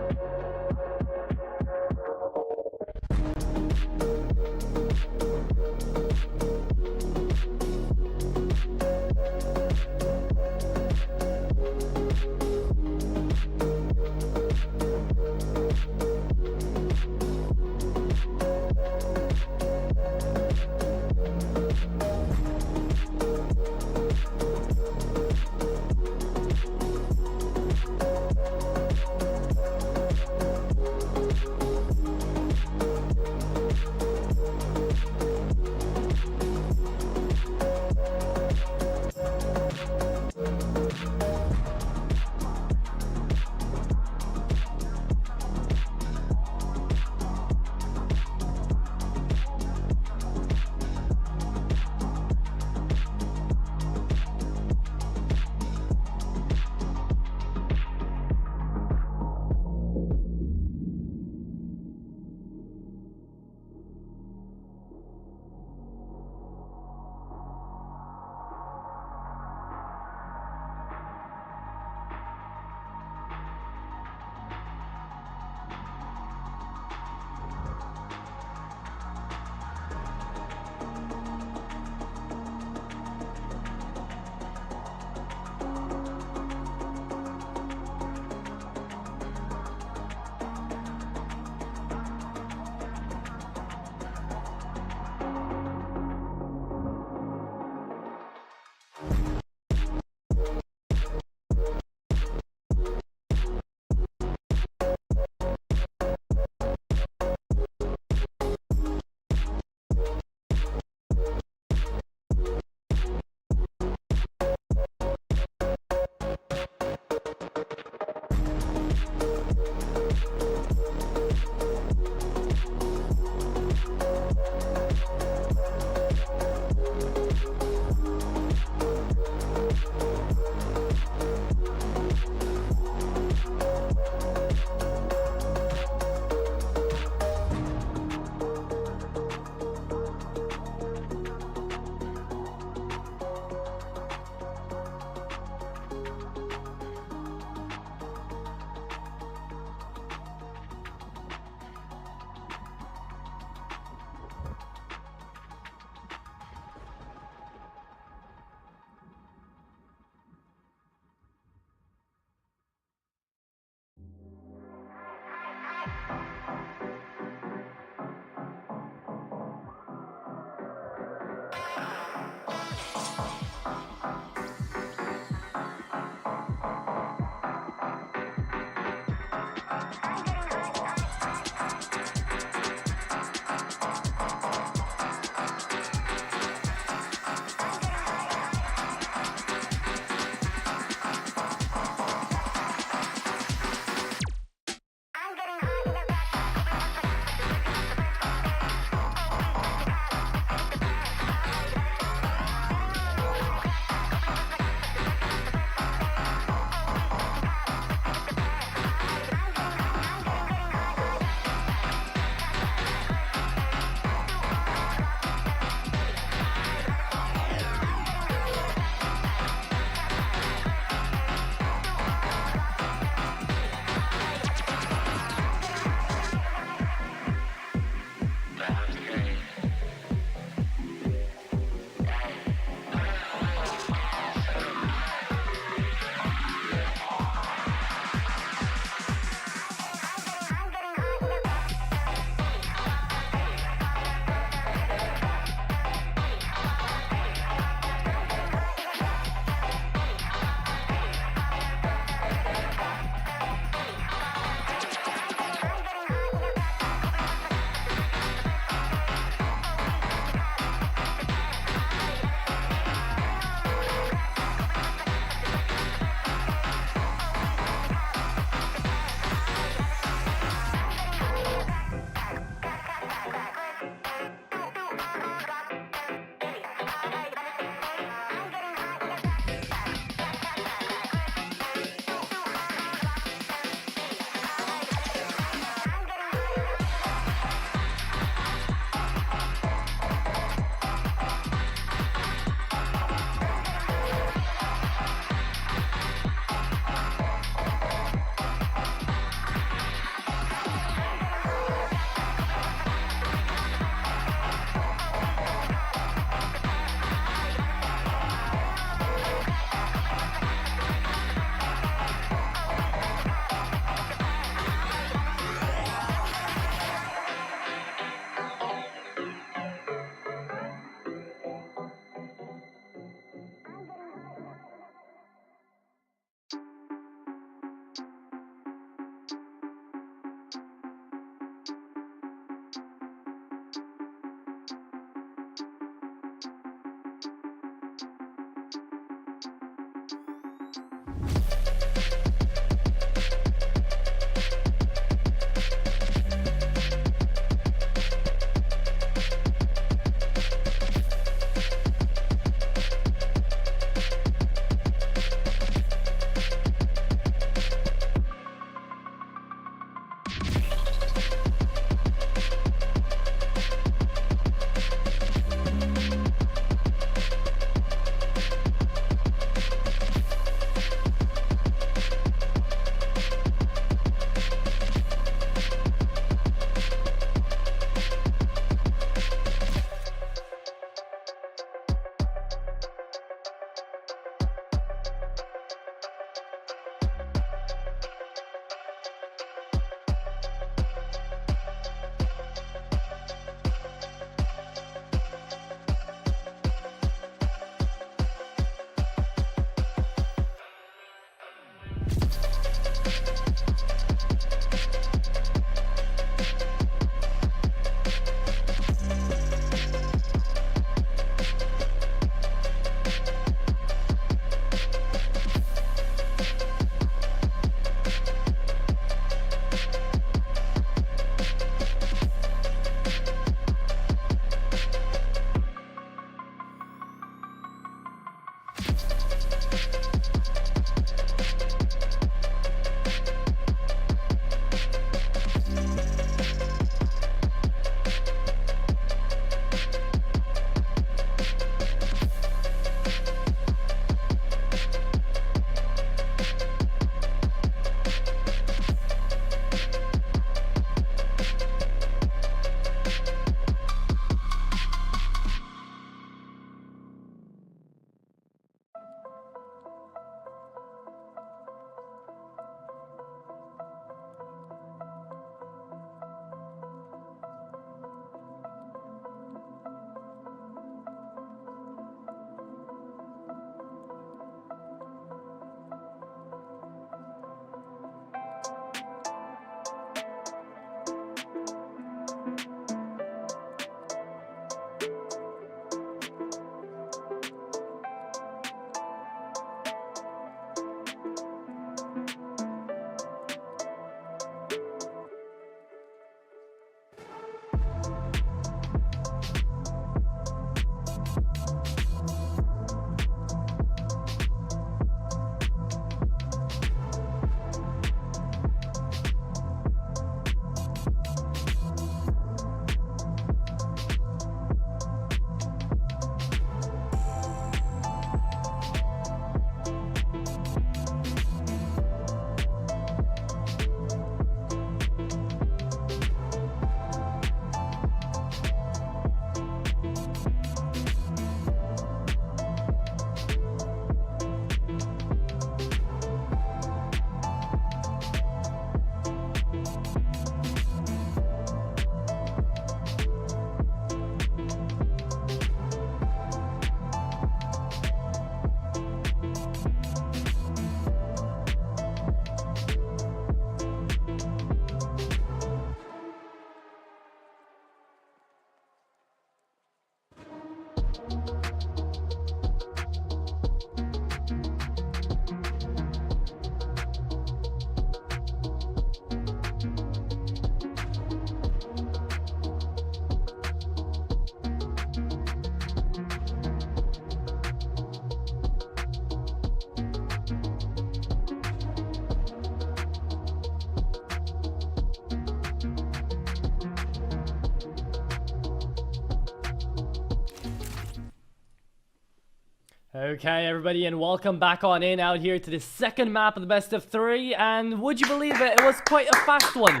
Okay, everybody, and welcome back on in out here to the second map of the best of 3. And would you believe it? It was quite a fast one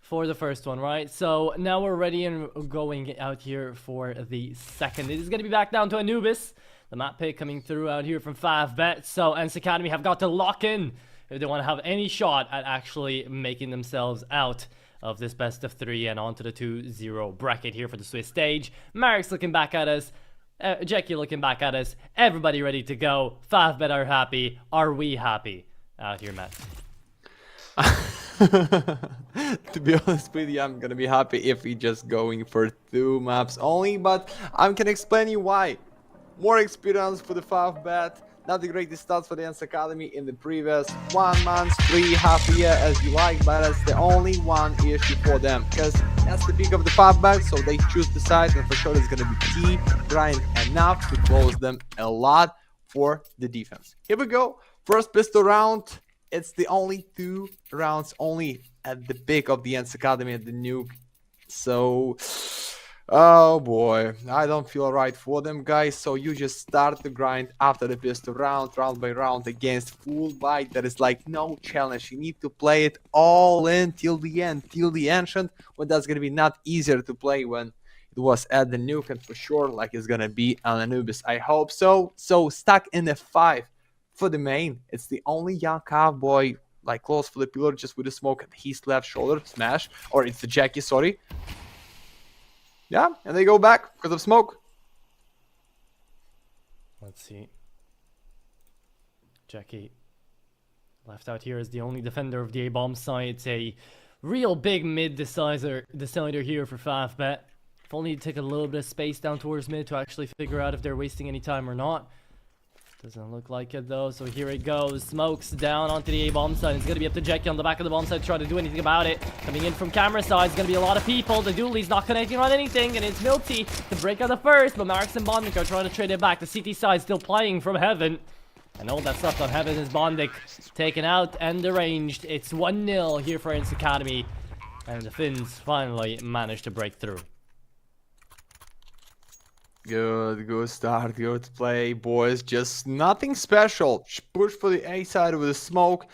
for the first one, right? So now we're ready and going out here for the second. It is going to be back down to Anubis. The map pick coming through out here from FAVBET. So ENCE Academy have got to lock in if they want to have any shot at actually making themselves out of this best of 3 and onto the 2-0 bracket here for the Swiss stage. Marek's looking back at us. Jackie looking back at us. Everybody ready to go. FAVBET are happy. Are we happy? Out here, Matt. To be honest with you, I'm gonna be happy if we just going for 2 maps only, but I can explain you why. More experience for the FAVBET. Not the greatest stats for the ENCE Academy in the previous 1 month, 3, half a year, as you like, but that's the only one issue for them, because that's the peak of the FAVBET, so they choose the side, and for sure it's gonna be key grind enough to close them a lot for the defense. Here we go, first pistol round. It's the only 2 rounds only at the peak of the ENCE Academy at the nuke, so oh boy, I don't feel right for them, guys. So you just start the grind after the pistol round by round against full bite. That is like no challenge. You need to play it all in till the end, till the ancient. When that's gonna be not easier to play when it was at the nuke, and for sure, like it's gonna be on Anubis. I hope so. So stuck in the 5 for the main. It's the only young cowboy like close for the pillar, just with the smoke at his left shoulder. Smash, or it's the Jackie. Sorry. Yeah, and they go back because of smoke. Let's see. Jackie left out here as the only defender of the A-bomb side. It's a real big mid decider here for FAVBET. If only you take a little bit of space down towards mid to actually figure out if they're wasting any time or not. Doesn't look like it though, so here it goes. Smokes down onto the A-bomb side. It's going to be up to Jackie on the back of the bomb side to try to do anything about it. Coming in from camera side, it's going to be a lot of people. The dualie's not connecting on anything, and it's UNiTY to break out the first, but Marks and Bondic are trying to trade it back. The CT side still playing from Heaven. And all that's left on Heaven is Bondic taken out and deranged. It's 1-0 here for ENCE Academy, and the Finns finally managed to break through. Good start, good play, boys. Just nothing special. Push for the A side with the smoke.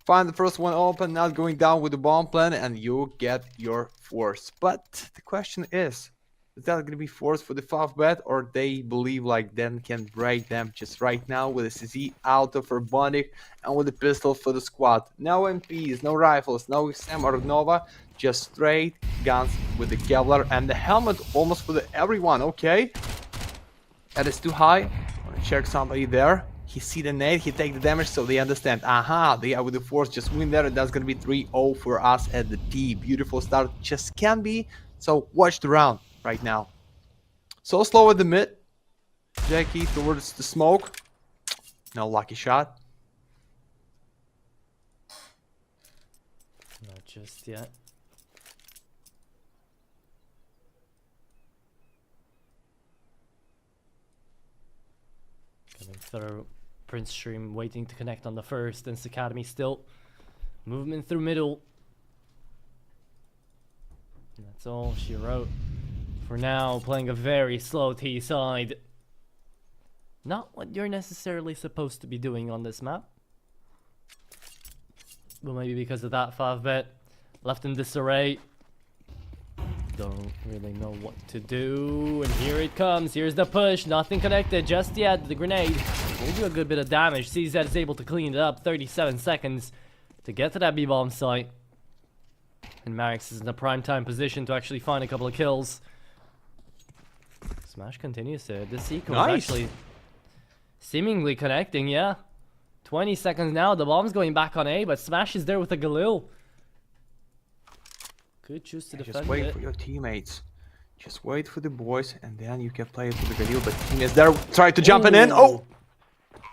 Find the first one open, not going down with the bomb plan, and you get your force. But the question is that going to be force for the FAVBET, or they believe like them can break them just right now with a CZ out of her Bondic and with the pistol for the squad. No MPs, no rifles, no Sam or Nova, just straight guns with the Kevlar and the helmet almost for everyone. Okay. That is too high. I want to check somebody there. He see the nade, he take the damage, so they understand. Aha, they are with the force, just win there, and that's gonna be 3-0 for us at the T. Beautiful start, just can be. So watch the round right now. So slow at the mid. Jackie towards the smoke. No lucky shot. Not just yet. Coming through. Prince Stream waiting to connect on the first. ENCE Academy still. Movement through middle. And that's all she wrote. For now, playing a very slow T side. Not what you're necessarily supposed to be doing on this map. But maybe because of that, FAVBET left in disarray. Don't really know what to do. And here it comes. Here's the push. Nothing connected just yet. The grenade will do a good bit of damage. CZ is able to clean it up. 37 seconds to get to that B-bomb site. And Marix is in a prime time position to actually find a couple of kills. Smash continues to. This eco is actually seemingly connecting, yeah. 20 seconds now. The bomb's going back on A, but Smash is there with a Galil. Good choose to defend. Just wait for your teammates. Just wait for the boys, and then you can play it with the Galil. But teammates there try to jump in. Oh!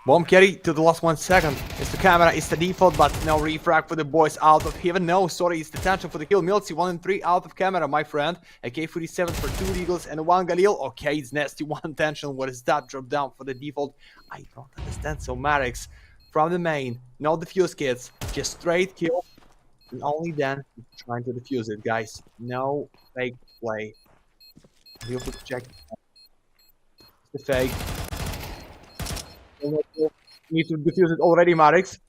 Bomb carry to the last 1 second. It's the camera, it's the default, but no refrag for the boys out of heaven. No, sorry, it's the tension for the kill. Milty 1 and 3 out of camera, my friend. AK-47 for 2 Eagles and 1 Galil. Okay, it's nasty 1 tension. What is that? Drop down for the default. I don't understand. So Marix from the main, no defuse kits, just straight kill. And only then trying to defuse it, guys. No fake play. He'll check the fake. Need to defuse it already, Marix.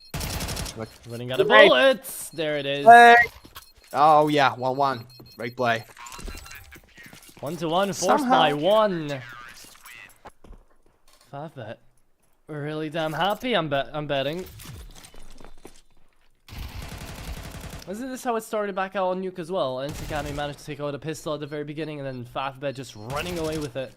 Running out of Great. bullets. There it is. Play. Oh yeah, 1-1. Great play. 1-1, forced Somehow- by 1. FAVBET. Really damn happy, I'm betting. Wasn't this how it started back out on Nuke as well? ENCE Academy managed to take out a pistol at the very beginning and then FAVBET just running away with it.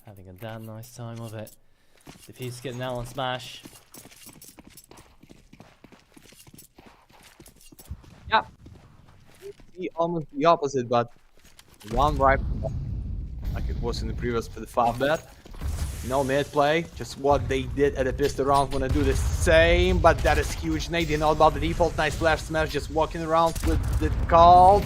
Having a damn nice time of it. The piece getting now on Smash. Yeah. Almost the opposite, but one right like it was in the previous for the FAVBET. No mid play, just what they did at the pistol round. Wanna do the same, but that is huge. Nate, you know about the default. Nice flash smash, just walking around with the call.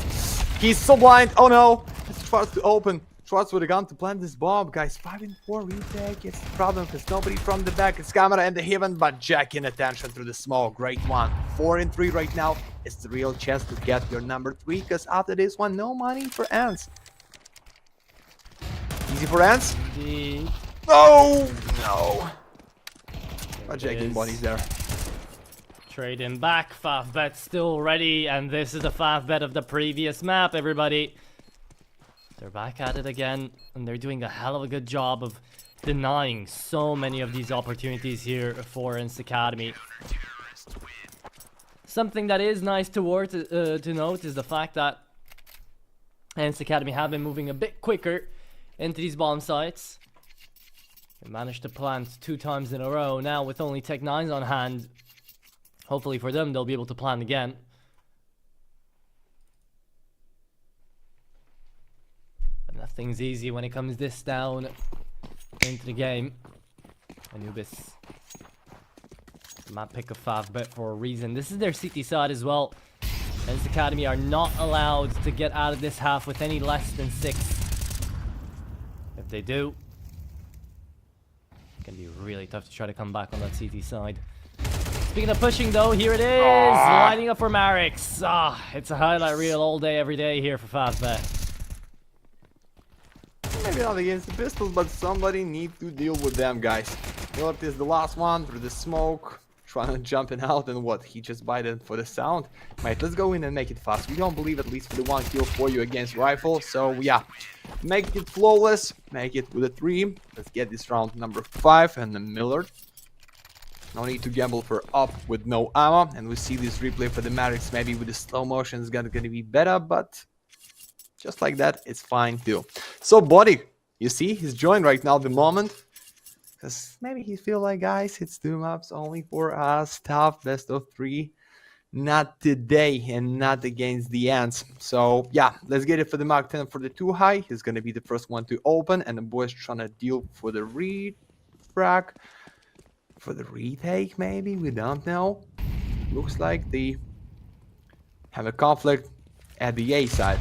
He's so blind. Oh no! It's Schwartz to open. Schwartz with a gun to plant this bomb. Guys, 5 and 4 retake. It's the problem because nobody from the back. It's camera and the heaven, but Jack in attention through the smoke. Great one. 4 and 3 right now. It's the real chance to get your number 3 because after this one, no money for ENCE. Easy for ENCE. Indeed. No! No. But Jacking bodies there. Trade him back. FAVBET still ready, and this is the FAVBET of the previous map, everybody. They're back at it again, and they're doing a hell of a good job of denying so many of these opportunities here for ENCE Academy. Something that is nice to note is the fact that ENCE Academy have been moving a bit quicker into these bomb sites. They managed to plant 2 times in a row. Now with only Tech 9s on hand, hopefully for them they'll be able to plant again. But nothing's easy when it comes this down into the game. Anubis. Map pick of FAVBET for a reason. This is their CT side as well. ENCE Academy are not allowed to get out of this half with any less than 6. If they do, it's gonna be really tough to try to come back on that CT side. Speaking of pushing though, here it is! Lining up for Marix. It's a highlight reel all day, every day here for FAVBET. Maybe not against the pistols, but somebody needs to deal with them, guys. Millard is the last one through the smoke. Trying to jump in out, and what? He just bited for the sound. Mate, let's go in and make it fast. We don't believe at least for the 1 kill for you against rifle. So yeah, make it flawless. Make it with a 3. Let's get this round number 5 and the Millard. No need to gamble for up with no ammo. And we see this replay for the Marix. Maybe with the slow motion is gonna be better, but just like that, it's fine too. So Body, you see, he's joined right now the moment. Because maybe he feel like, guys, it's 2 maps only for us. Tough, best of 3. Not today and not against the ENCE. So, yeah, let's get it for the Mark 10 for the 2 high. He's going to be the first one to open. And the boys trying to deal for the refrag. For the retake, maybe? We don't know. Looks like they have a conflict at the A side.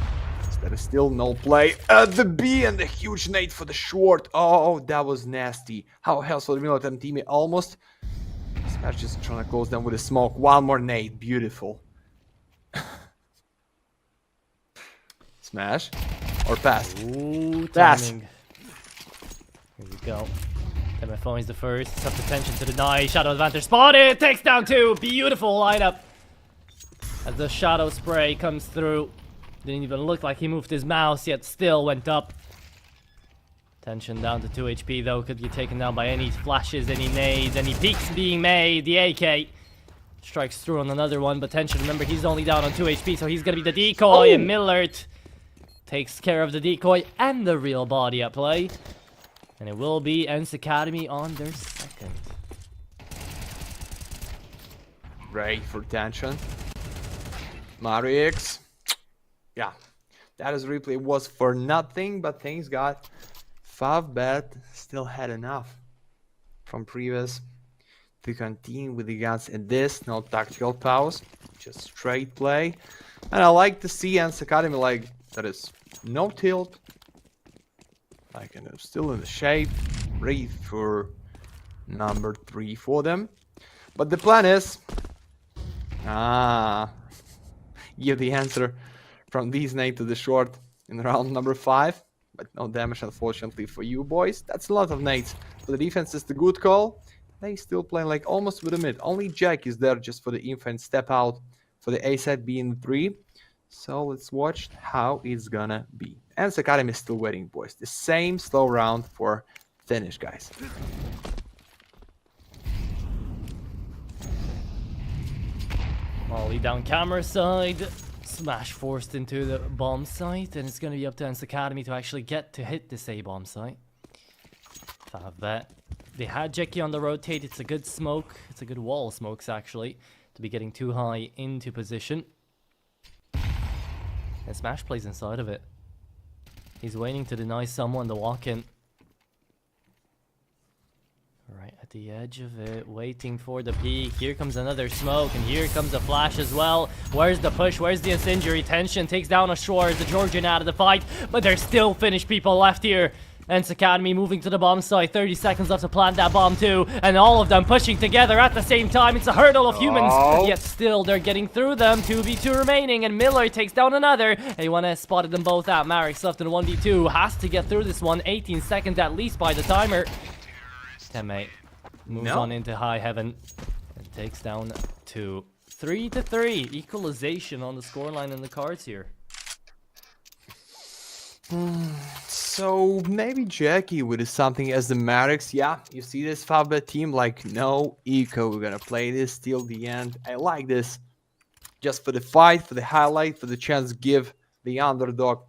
There is still no play at the B, and the huge nade for the short. Oh, that was nasty. How hell for the military teammate almost. Smash just trying to close them with a smoke. One more nade. Beautiful. Smash. Or pass. Ooh, Pass. timing. Here we go. MFO is the first. It's up to tension to deny. Shadow advantage spotted. Takes down 2. Beautiful lineup. As the shadow spray comes through. Didn't even look like he moved his mouse, yet still went up. Tension down to 2 HP though, could get taken down by any flashes, any nades, any peeks being made. The AK strikes through on another one, but Tension, remember, he's only down on 2 HP, so he's gonna be the decoy, and Millard takes care of the decoy and the real body at play. And it will be ENCE Academy on their second. Great for Tension. Marix. Yeah, that is replay was for nothing, but thanks God, FAVBET still had enough from previous to continue with the guns in this. No tactical pause, just straight play. And I like to see ENCE Academy like that is no tilt, like and still in the shape, ready for number 3 for them. But the plan is, give the answer. From these nade to the short, in round number 5. But no damage, unfortunately, for you boys. That's a lot of nades. For the defense, it's the good call. They still play like almost with a mid. Only Jack is there just for the infant step out. For the A side being 3. So let's watch how it's gonna be. ENCE Academy is still waiting, boys. The same slow round for finish, guys. Molly down camera side. Smash forced into the bomb site, and it's going to be up to ENCE Academy to actually get to hit this A bomb site. FAVBET. They had Jackie on the rotate. It's a good smoke. It's a good wall of smokes, actually, to be getting too high into position. And Smash plays inside of it. He's waiting to deny someone the walk-in. Right at the edge of it, waiting for the peek. Here comes another smoke, and here comes a flash as well. Where's the push? Where's the incendiary? Tension takes down a Shore, the Georgian out of the fight, but there's still Finnish people left here. ENCE Academy moving to the bomb site. 30 seconds left to plant that bomb too, and all of them pushing together at the same time. It's a hurdle of humans, yet still they're getting through them. 2v2 remaining, and Miller takes down another. A1S spotted them both out. Marix left in 1v2, has to get through this one. 18 seconds at least by the timer. 10-mate moves on into high heaven and takes down 2. 3-3. Equalization on the scoreline in the cards here. So maybe Jackie would do something as the Marix. Yeah, you see this FAVBET team, like, no eco. We're gonna play this till the end. I like this. Just for the fight, for the highlight, for the chance to give the underdog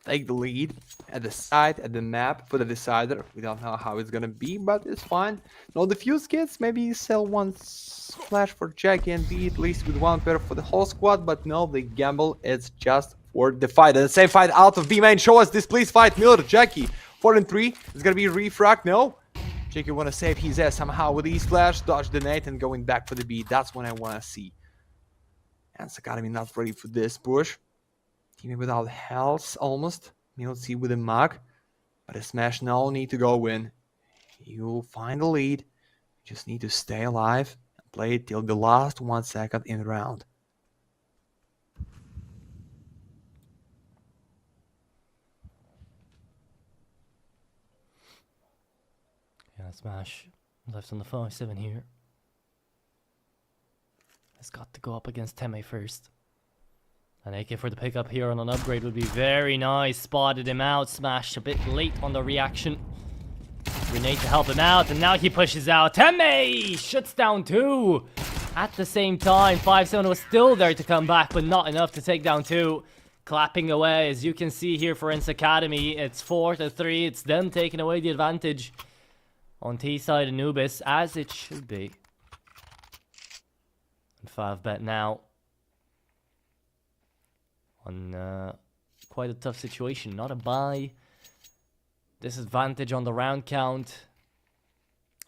take the lead at the side, at the map for the decider. We don't know how it's gonna be, but it's fine. No defuse kits, maybe sell one flash for Jackie and be at least with 1 pair for the whole squad, but no, they gamble. It's just for the fight. And the same fight out of B main. Show us this, please. Fight Miller, Jackie. 4-3. It's gonna be refrag. No. Jackie wanna save his ass somehow with his flash, dodge the nade, and going back for the B. That's what I wanna see. ENCE Academy not ready for this push. Teaming without health almost. Milty with a mug. But a smash no need to go in. You'll find the lead. Just need to stay alive and play it till the last 1 second in the round. Yeah, Smash left on the 5-7 here. Has got to go up against Teme first. An AK for the pickup here on an upgrade would be very nice. Spotted him out. Smash a bit late on the reaction. Grenade to help him out, and now he pushes out. Teme shuts down 2. At the same time, 5-7 was still there to come back, but not enough to take down 2. Clapping away, as you can see here for ENCE Academy. It's 4-3. It's them taking away the advantage on T side Anubis, as it should be. And FAVBET now on quite a tough situation. Not a buy. Disadvantage on the round count.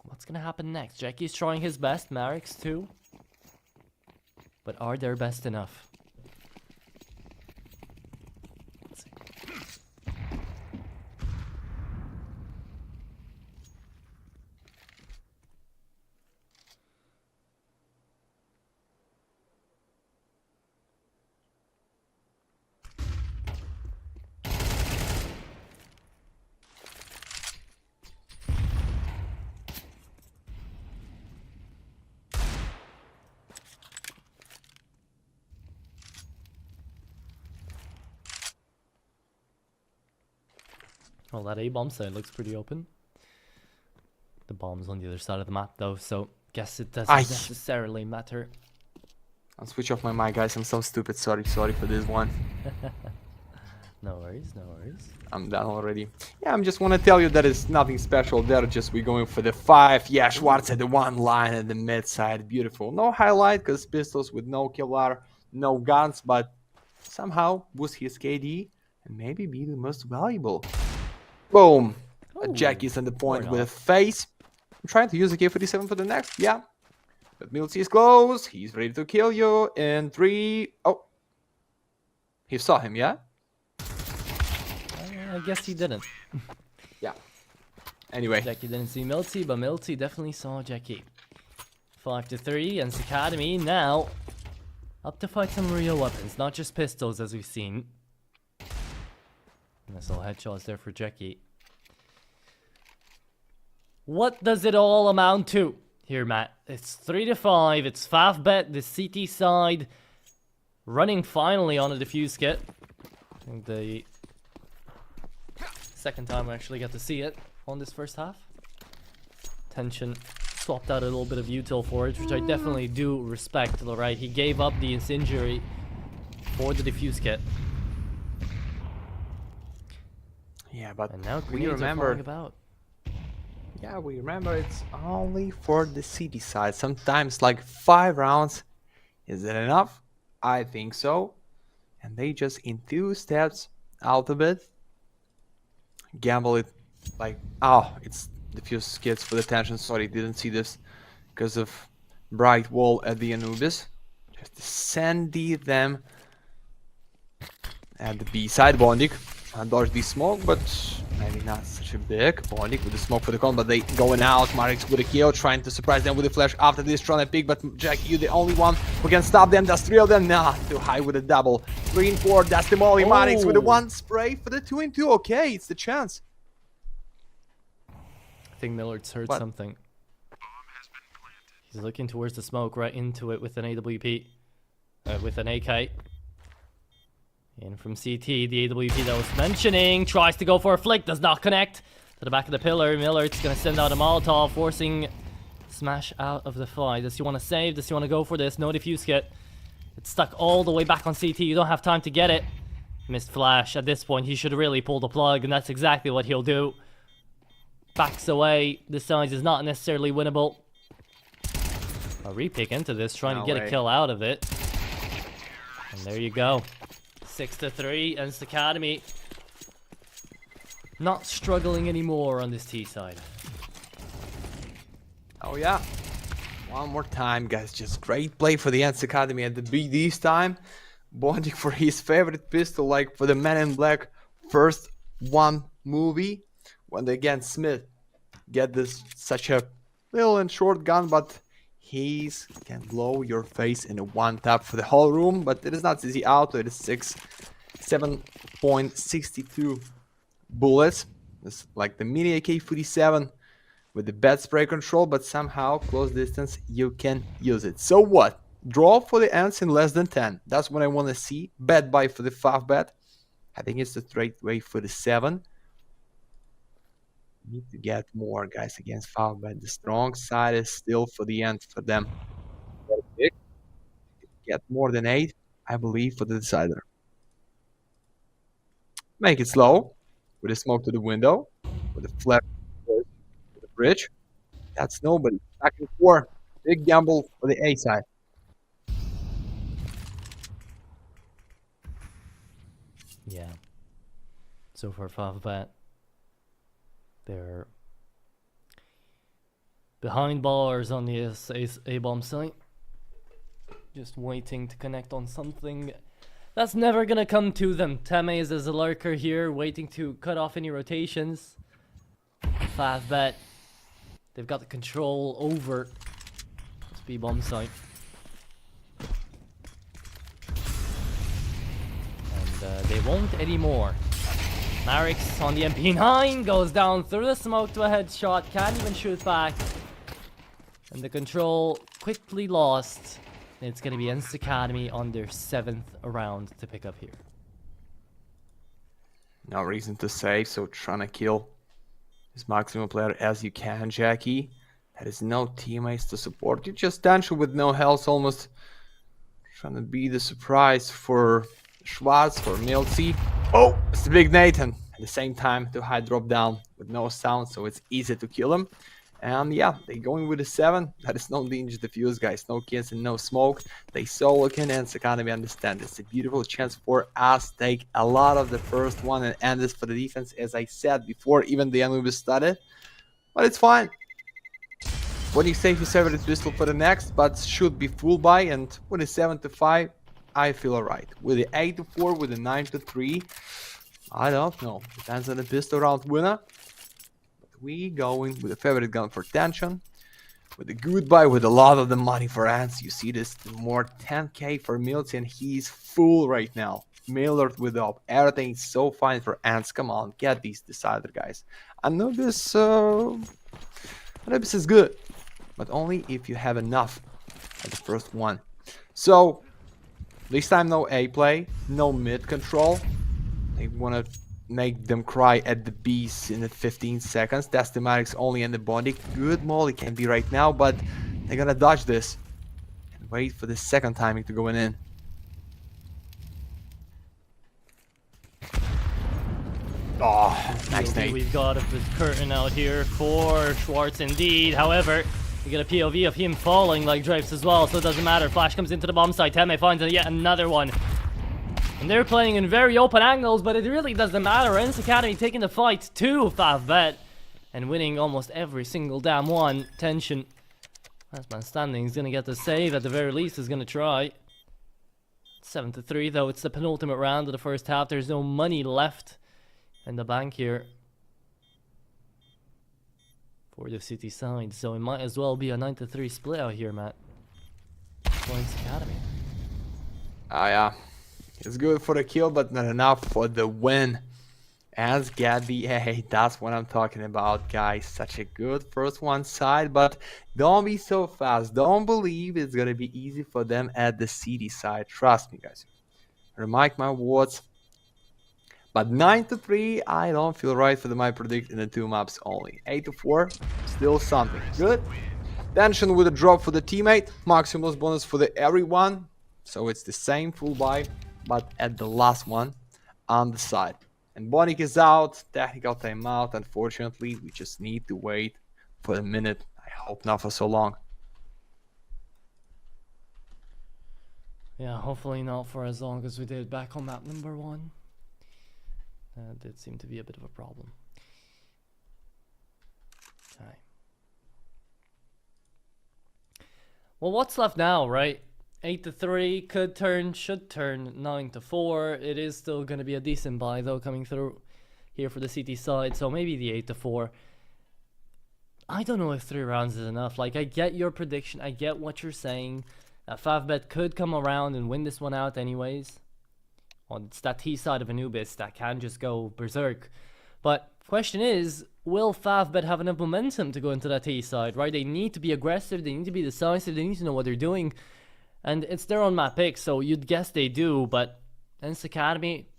What's gonna happen next? Jackie's trying his best. Marix too. But are they best enough? Let's see. Well, that A-bomb side looks pretty open. The bomb's on the other side of the map, though, so guess it doesn't necessarily matter. I'll switch off my mic, guys. I'm so stupid. Sorry for this one. No worries, no worries. I'm done already. Yeah, I just want to tell you that it's nothing special there. Just we're going for the 5. Yeah, Schwarz at the 1 line at the mid side. Beautiful. No highlight because pistols with no killer, no guns, but somehow boost his KD and maybe be the most valuable. Boom. Jackie's on the point with a face. I'm trying to use the K47 for the next. Yeah. But Milty is close. He's ready to kill you. In 3. Oh. He saw him, yeah? I guess he didn't. Yeah. Anyway. Jackie didn't see Milty, but Milty definitely saw Jackie. 5-3, ENCE Academy now up to fight some real weapons, not just pistols as we've seen. Nice little headshots there for Jackie. What does it all amount to here, Matt? It's 3-5. It's FAVBET, the CT side, running finally on a defuse kit. I think the second time I actually got to see it on this first half. Tension swapped out a little bit of util for it, which I definitely do respect. Right, he gave up the incendiary for the defuse kit. Yeah, but And now we grenades are remember. flying about. Yeah, we remember it's only for the city side. Sometimes like 5 rounds. Is it enough? I think so. And they just in 2 steps out a bit. Gamble it like, oh, it's the few skids for the tension. Sorry, didn't see this because of bright wall at the Anubis. Just sandy them at the B side. Bondik dodge the smoke, but maybe not such a big. Bondik with the smoke for the con, but they going out. Marix with a kill, trying to surprise them with a flash after this, trying to pick, but Jackie, you the only one who can stop them. That's 3 of them. Nah, too high with a double. 3 and 4, that's the molly. Marix with the 1 spray for the 2 and 2. Okay, it's the chance. I think Millard's heard What? something. He's looking towards the smoke, right into it with an AWP. With an AK. In from CT, the AWP that I was mentioning. Tries to go for a flick, does not connect. To the back of the pillar, Millard's going to send out a Molotov, forcing Smash out of the fight. Does he want to save? Does he want to go for this? No defuse kit. It's stuck all the way back on CT. You don't have time to get it. Missed flash. At this point, he should really pull the plug, and that's exactly what he'll do. Backs away. This size is not necessarily winnable. A repick into this, trying to get a kill out of it. And there you go. 6-3, ENCE Academy. Not struggling anymore on this T side. Oh yeah. One more time, guys. Just great play for the ENCE Academy at the B this time. Bonding for his favorite pistol, like for the Men in Black first one movie. When they again Smith get this such a little and short gun, but he can blow your face in a one tap for the whole room. But it is not easy auto. It is 7.62 bullets. It's like the mini AK-47 with the bad spray control, but somehow close distance you can use it. So what? Draw for the ENCE in less than 10. That's what I want to see. Bet buy for the FAVBET. I think it's the straight way for the 7. Need to get more guys against FAVBET. The strong side is still for the end for them. Get more than 8, I believe, for the decider. Make it slow with a smoke to the window, with a flare to the bridge. That's nobody. Back and forth. Big gamble for the A side. Yeah. So for FAVBET, they're behind bars on the A-bomb site. Just waiting to connect on something that's never gonna come to them. Teme is as a lurker here, waiting to cut off any rotations. FAVBET, they've got the control over this B-bomb site. And they won't anymore. Marix on the MP9 goes down through the smoke to a headshot, can't even shoot back. And the control quickly lost. And it's going to be ENCE Academy on their 7th round to pick up here. No reason to save, so trying to kill as maximum player as you can, Jackie. There is no teammates to support you, just tension with no health, almost trying to be the surprise for Schwarz, for Milty. Oh, it's the big Nathan. At the same time, the high drop down with no sound, so it's easy to kill him. And yeah, they going with a 7. That is no danger defuse, guys. No kills and no smoke. They solo can ENCE Academy understand. It's a beautiful chance for us. Take a lot of the first one and end this for the defense, as I said before. Even the Anubis started, but it's fine. When you save his favorite pistol for the next, but should be full buy, and with a 7-5, I feel alright. With the 8-4, with the 9-3, I don't know. Depends on the pistol round winner. We going with a favorite gun for tension, with a goodbye, with a lot of the money for ENCE. You see this, more 10k for Milty, and he's full right now. Miller with up. Everything's so fine for ENCE. Come on, get these decided, guys. Anubis is good, but only if you have enough at the first one. So this time no A play, no mid control. They want to make them cry at the Bs in the 15 seconds. That's the Maddox only and the Bondi. Good molly can be right now, but they're gonna dodge this and wait for the second timing to go in. Oh, nice POV nade. we've got of the curtain out here for Schwartz indeed. However, we get a POV of him falling like Drapes as well, so it doesn't matter. Flash comes into the bomb site. Teme finds yet another one. And they're playing in very open angles, but it really doesn't matter. ENCE Academy taking the fight to FAVBET and winning almost every single damn one. Tension. Last man standing is going to get the save. At the very least, is going to try. 7-3, though. It's the penultimate round of the first half. There's no money left in the bank here for the city side, so it might as well be a 9-3 split out here, Matt. For ENCE Academy. Ah, yeah. It's good for the kill, but not enough for the win. As Gabby, hey, that's what I'm talking about, guys. Such a good first one side, but don't be so fast. Don't believe it's gonna be easy for them at the city side. Trust me, guys. Remark my words. But 9-3, I don't feel right for my predict in the two maps only. 8-4, still something good. Tension with a drop for the teammate. Maximus bonus for the everyone. So it's the same full buy, but at the last one on the side. And Bonik is out. Technical timeout. Unfortunately, we just need to wait for a minute. I hope not for so long. Yeah, hopefully not for as long as we did back on map number 1. That did seem to be a bit of a problem. Okay. Well, what's left now, right? 8-3 could turn, should turn 9-4. It is still going to be a decent buy though coming through here for the CT side. So maybe the 8-4. I don't know if 3 rounds is enough. Like, I get your prediction. I get what you're saying. FAVBET could come around and win this one out anyways. Well, it's that T side of Anubis that can just go berserk. But question is, will FAVBET have enough momentum to go into that T side, right? They need to be aggressive, they need to be decisive, they need to know what they're doing. And it's their own map pick, so you'd guess they do, but ENCE Academy,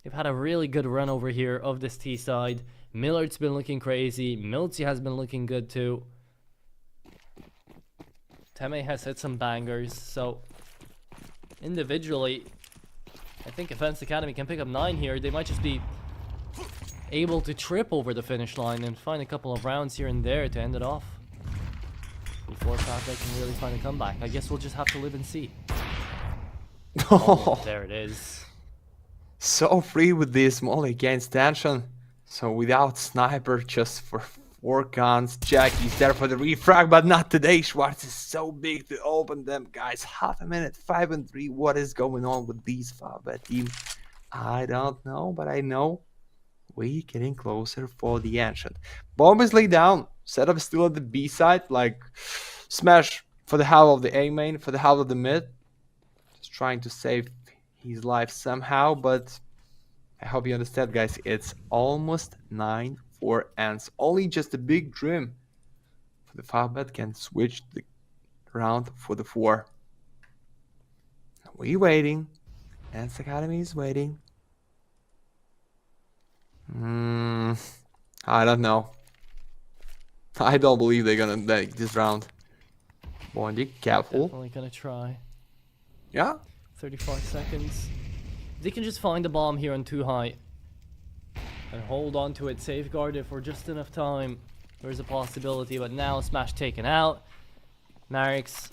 they've had a really good run over here of this T side. Millard's been looking crazy, Milty has been looking good too. Teme has hit some bangers, so individually, I think if ENCE Academy can pick up 9 here, they might just be able to trip over the finish line and find a couple of rounds here and there to end it off before FAVBET can really find a comeback. I guess we'll just have to live and see. Oh, there it is. So free with this molly against tension. So without sniper, just for 4 guns. Jackie's there for the refrag, but not today. Schwartz is so big to open them, guys. Half a minute, 5-3. What is going on with these FAVBET team? I don't know, but I know we're getting closer for the ancient. Bomb is laid down. Setup is still at the B side. Like, smash for the half of the A main, for the half of the mid. Just trying to save his life somehow, but I hope you understand, guys. It's almost 9 for ENCE. Only just a big dream for the FAVBET can switch the round for the 4. We waiting. ENCE Academy is waiting. I don't know. I don't believe they're gonna take this round. Bondi, careful. Definitely gonna try. Yeah. 35 seconds. They can just find the bomb here on too high and hold on to it, safeguard it for just enough time. There's a possibility, but now Smash taken out. Marix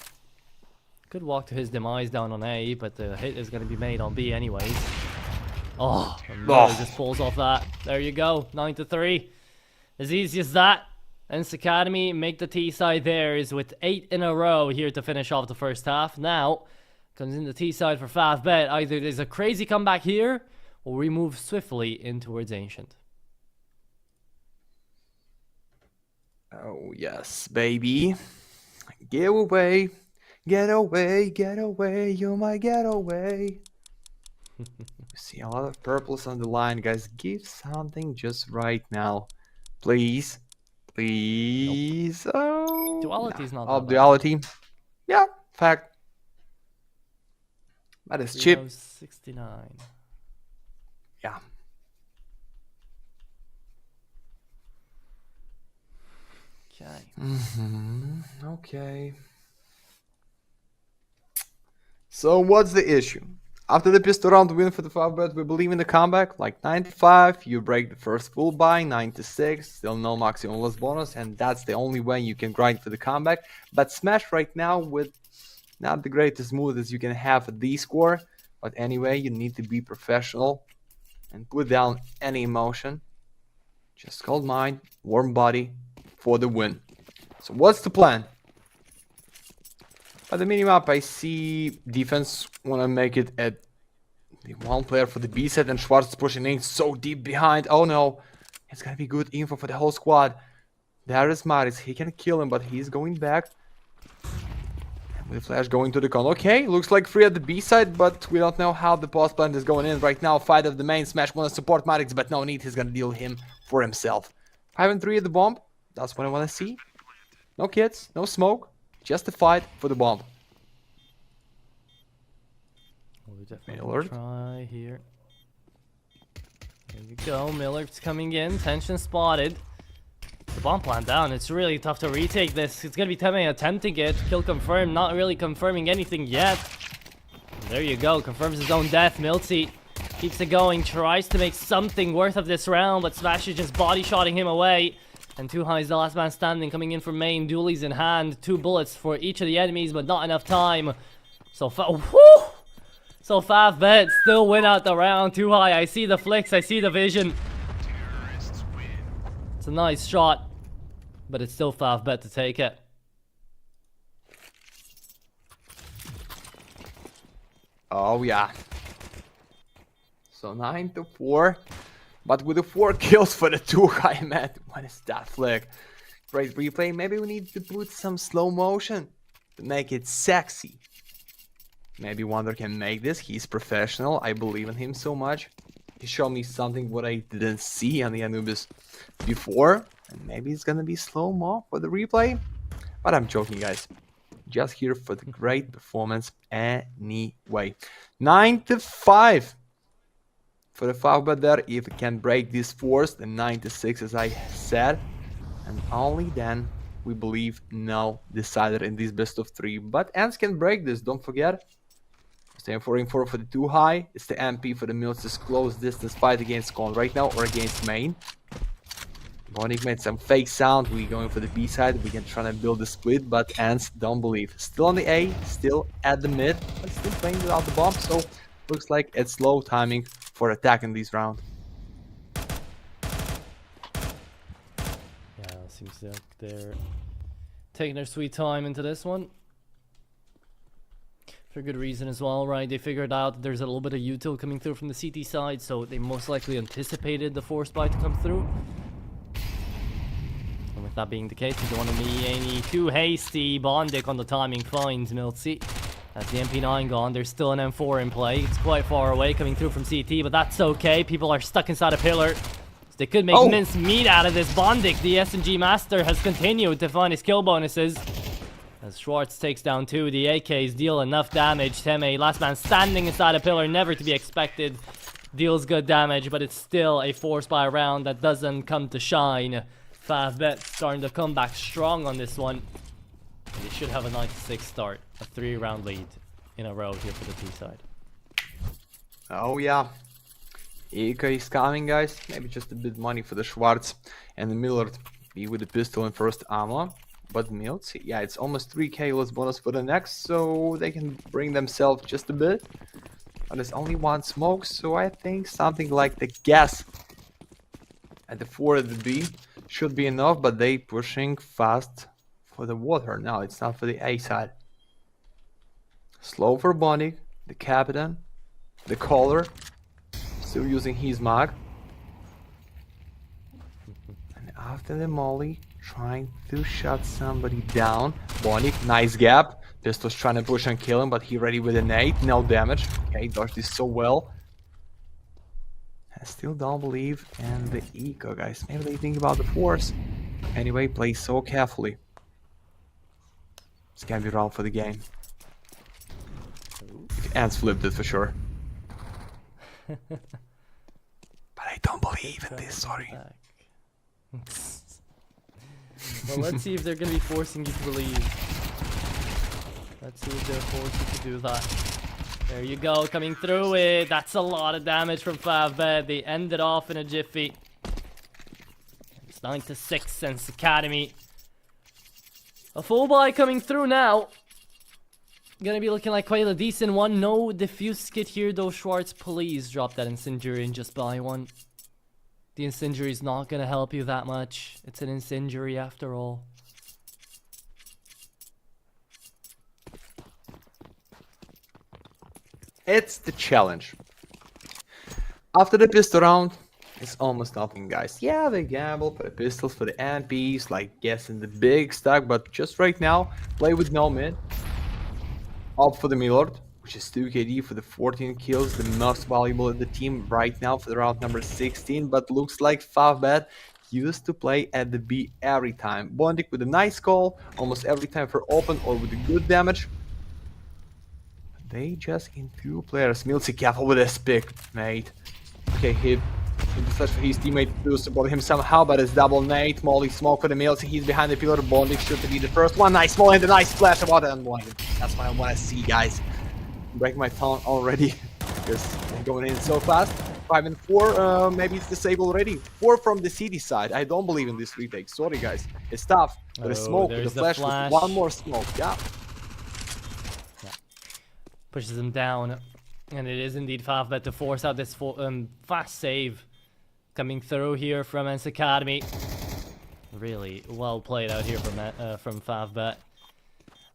could walk to his demise down on A, but the hit is going to be made on B anyways. Oh, just pulls off that. There you go, 9-3. As easy as that. ENCE Academy make the T side theirs with 8 in a row here to finish off the first half. Now comes in the T side for FAVBET. Either there's a crazy comeback here, or we move swiftly in towards Ancient. Oh yes, baby. Get away, get away, get away, you might get away. We see a lot of purples on the line, guys. Give something just right now. Please. Please. Oh, Duality's not oh, that bad. duality. Yeah, fact. That is cheap. 69. Yeah. Okay. Okay. So what's the issue? After the pistol round win for the FAVBET, we believe in the comeback. Like 95, you break the first full buy, 96, still no maximum loss bonus, and that's the only way you can grind for the comeback. But Smash right now with not the greatest mood as you can have a D score, but anyway, you need to be professional and put down any emotion. Just cold mind, warm body for the win. So what's the plan? At the minimap, I see defense want to make it at the one player for the B set, and Schwarz is pushing in so deep behind. Oh no, it's gonna be good info for the whole squad. There is Maris, he can kill him, but he's going back. And with Flash going to the con. Okay, looks like free at the B side, but we don't know how the post plant is going in right now. Fight of the main, Smash wanna support Maris, but no need, he's gonna deal him for himself. 5 and 3 at the bomb, that's what I wanna see. No kids, no smoke. Just a fight for the bomb. We'll definitely Miller. try here. There you go. Miller's coming in. Tension spotted. The bomb plant down. It's really tough to retake this. It's gonna be attempting it. Kill confirmed. Not really confirming anything yet. And there you go. Confirms his own death. Milty keeps it going. Tries to make something worth of this round, but Smash is just body shotting him away. And 2High is the last man standing, coming in from main. Dualies in hand. 2 bullets for each of the enemies, but not enough time. So FAVBET still win out the round. 2High, I see the flicks, I see the vision. It's a nice shot, but it's still FAVBET to take it. Oh yeah. So 9-4. But with the 4 kills for the 2High, man. What is that flick? Great replay. Maybe we need to put some slow motion to make it sexy. Maybe Wonder can make this. He's professional. I believe in him so much. He showed me something what I didn't see on the Anubis before. And maybe it's gonna be slow-mo for the replay. But I'm joking, guys. Just here for the great performance anyway. 9-5. For the FAVBET there, if it can break these 4s, then 9-6 as I said. And only then we believe no decider in this best of 3. But ENCE can break this, don't forget. Staying 4-4 for the 2High. It's the MP for the Mills' close distance fight against Con right now, or against main. Bonik made some fake sound. We're going for the B side. We can try to build the split, but ENCE don't believe. Still on the A, still at the mid, but still playing without the bomb. So looks like it's slow timing for attack in this round. Yeah, seems like they're taking their sweet time into this one. For good reason as well, right? They figured out that there's a little bit of util coming through from the CT side, so they most likely anticipated the force buy to come through. And with that being the case, we don't want to be any too hasty. Bondik on the timing finds Milty. As the MP9 gone, there's still an M4 in play. It's quite far away coming through from CT, but that's okay. People are stuck inside a pillar. So they could make mince meat out of this. Bondik, the SMG master, has continued to find his kill bonuses. As Schwarz takes down 2, the AKs deal enough damage. Teme, last man standing inside a pillar, never to be expected. Deals good damage, but it's still a force buy round that doesn't come to shine. FAVBET starting to come back strong on this one. They should have a 9-6 start. A 3-round lead in a row here for the T side. Oh yeah. EK is coming, guys. Maybe just a bit money for the Schwarz and the Miller be with the pistol and first ammo. But Milty, yeah, it's almost 3k less bonus for the next, so they can bring themselves just a bit. But there's only 1 smoke, so I think something like the gas at the 4 at the B should be enough, but they pushing fast for the water. Now it's not for the A side. Slow for Bonnie, the captain, the caller, still using his mag. And after the molly, trying to shut somebody down. Bonnie, nice gap. Pistol's trying to push and kill him, but he ready with a nade. No damage. Okay, dodged this so well. I still don't believe in the eco, guys. Maybe they think about the force. Anyway, play so carefully. This can be wrong for the game. If ENCE flipped it for sure. But I don't believe in this, sorry. Well, let's see if they're gonna be forcing you to believe. Let's see if they're forcing you to do that. There you go, coming through it. That's a lot of damage from FAVBET. They end it off in a jiffy. It's 9-6 ENCE Academy. A full buy coming through now. Gonna be looking like quite a decent one. No diffuse kit here though, Schwartz. Please drop that incendiary and just buy one. The incendiary is not gonna help you that much. It's an incendiary after all. It's the challenge. After the pistol round, it's almost nothing, guys. Yeah, they gamble for the pistols, for the MPs, like guessing the big stack, but just right now, play with no mid. Up for the Milord, which is 2 KD for the 14 kills, the most valuable in the team right now for the round number 16, but looks like FAVBET used to play at the B every time. Bondik with a nice call, almost every time for open or with a good damage. They just in 2 players. Milty, careful with this pick, mate. Okay, he decides for his teammate to support him somehow, but it's double nade. Molly smoke for the Milty. He's behind the pillar. Bondik should be the first one. Nice small and a nice splash of water and one. That's what I want to see, guys. Break my tongue already because I'm going in so fast. 5 and 4. Maybe it's disabled already. 4 from the CD side. I don't believe in this retake. Sorry, guys. It's tough. But a smoke with the flash. With one more smoke. Yeah. Pushes him down, and it is indeed FAVBET to force out this fast save coming through here from ENCE Academy. Really well played out here from FAVBET.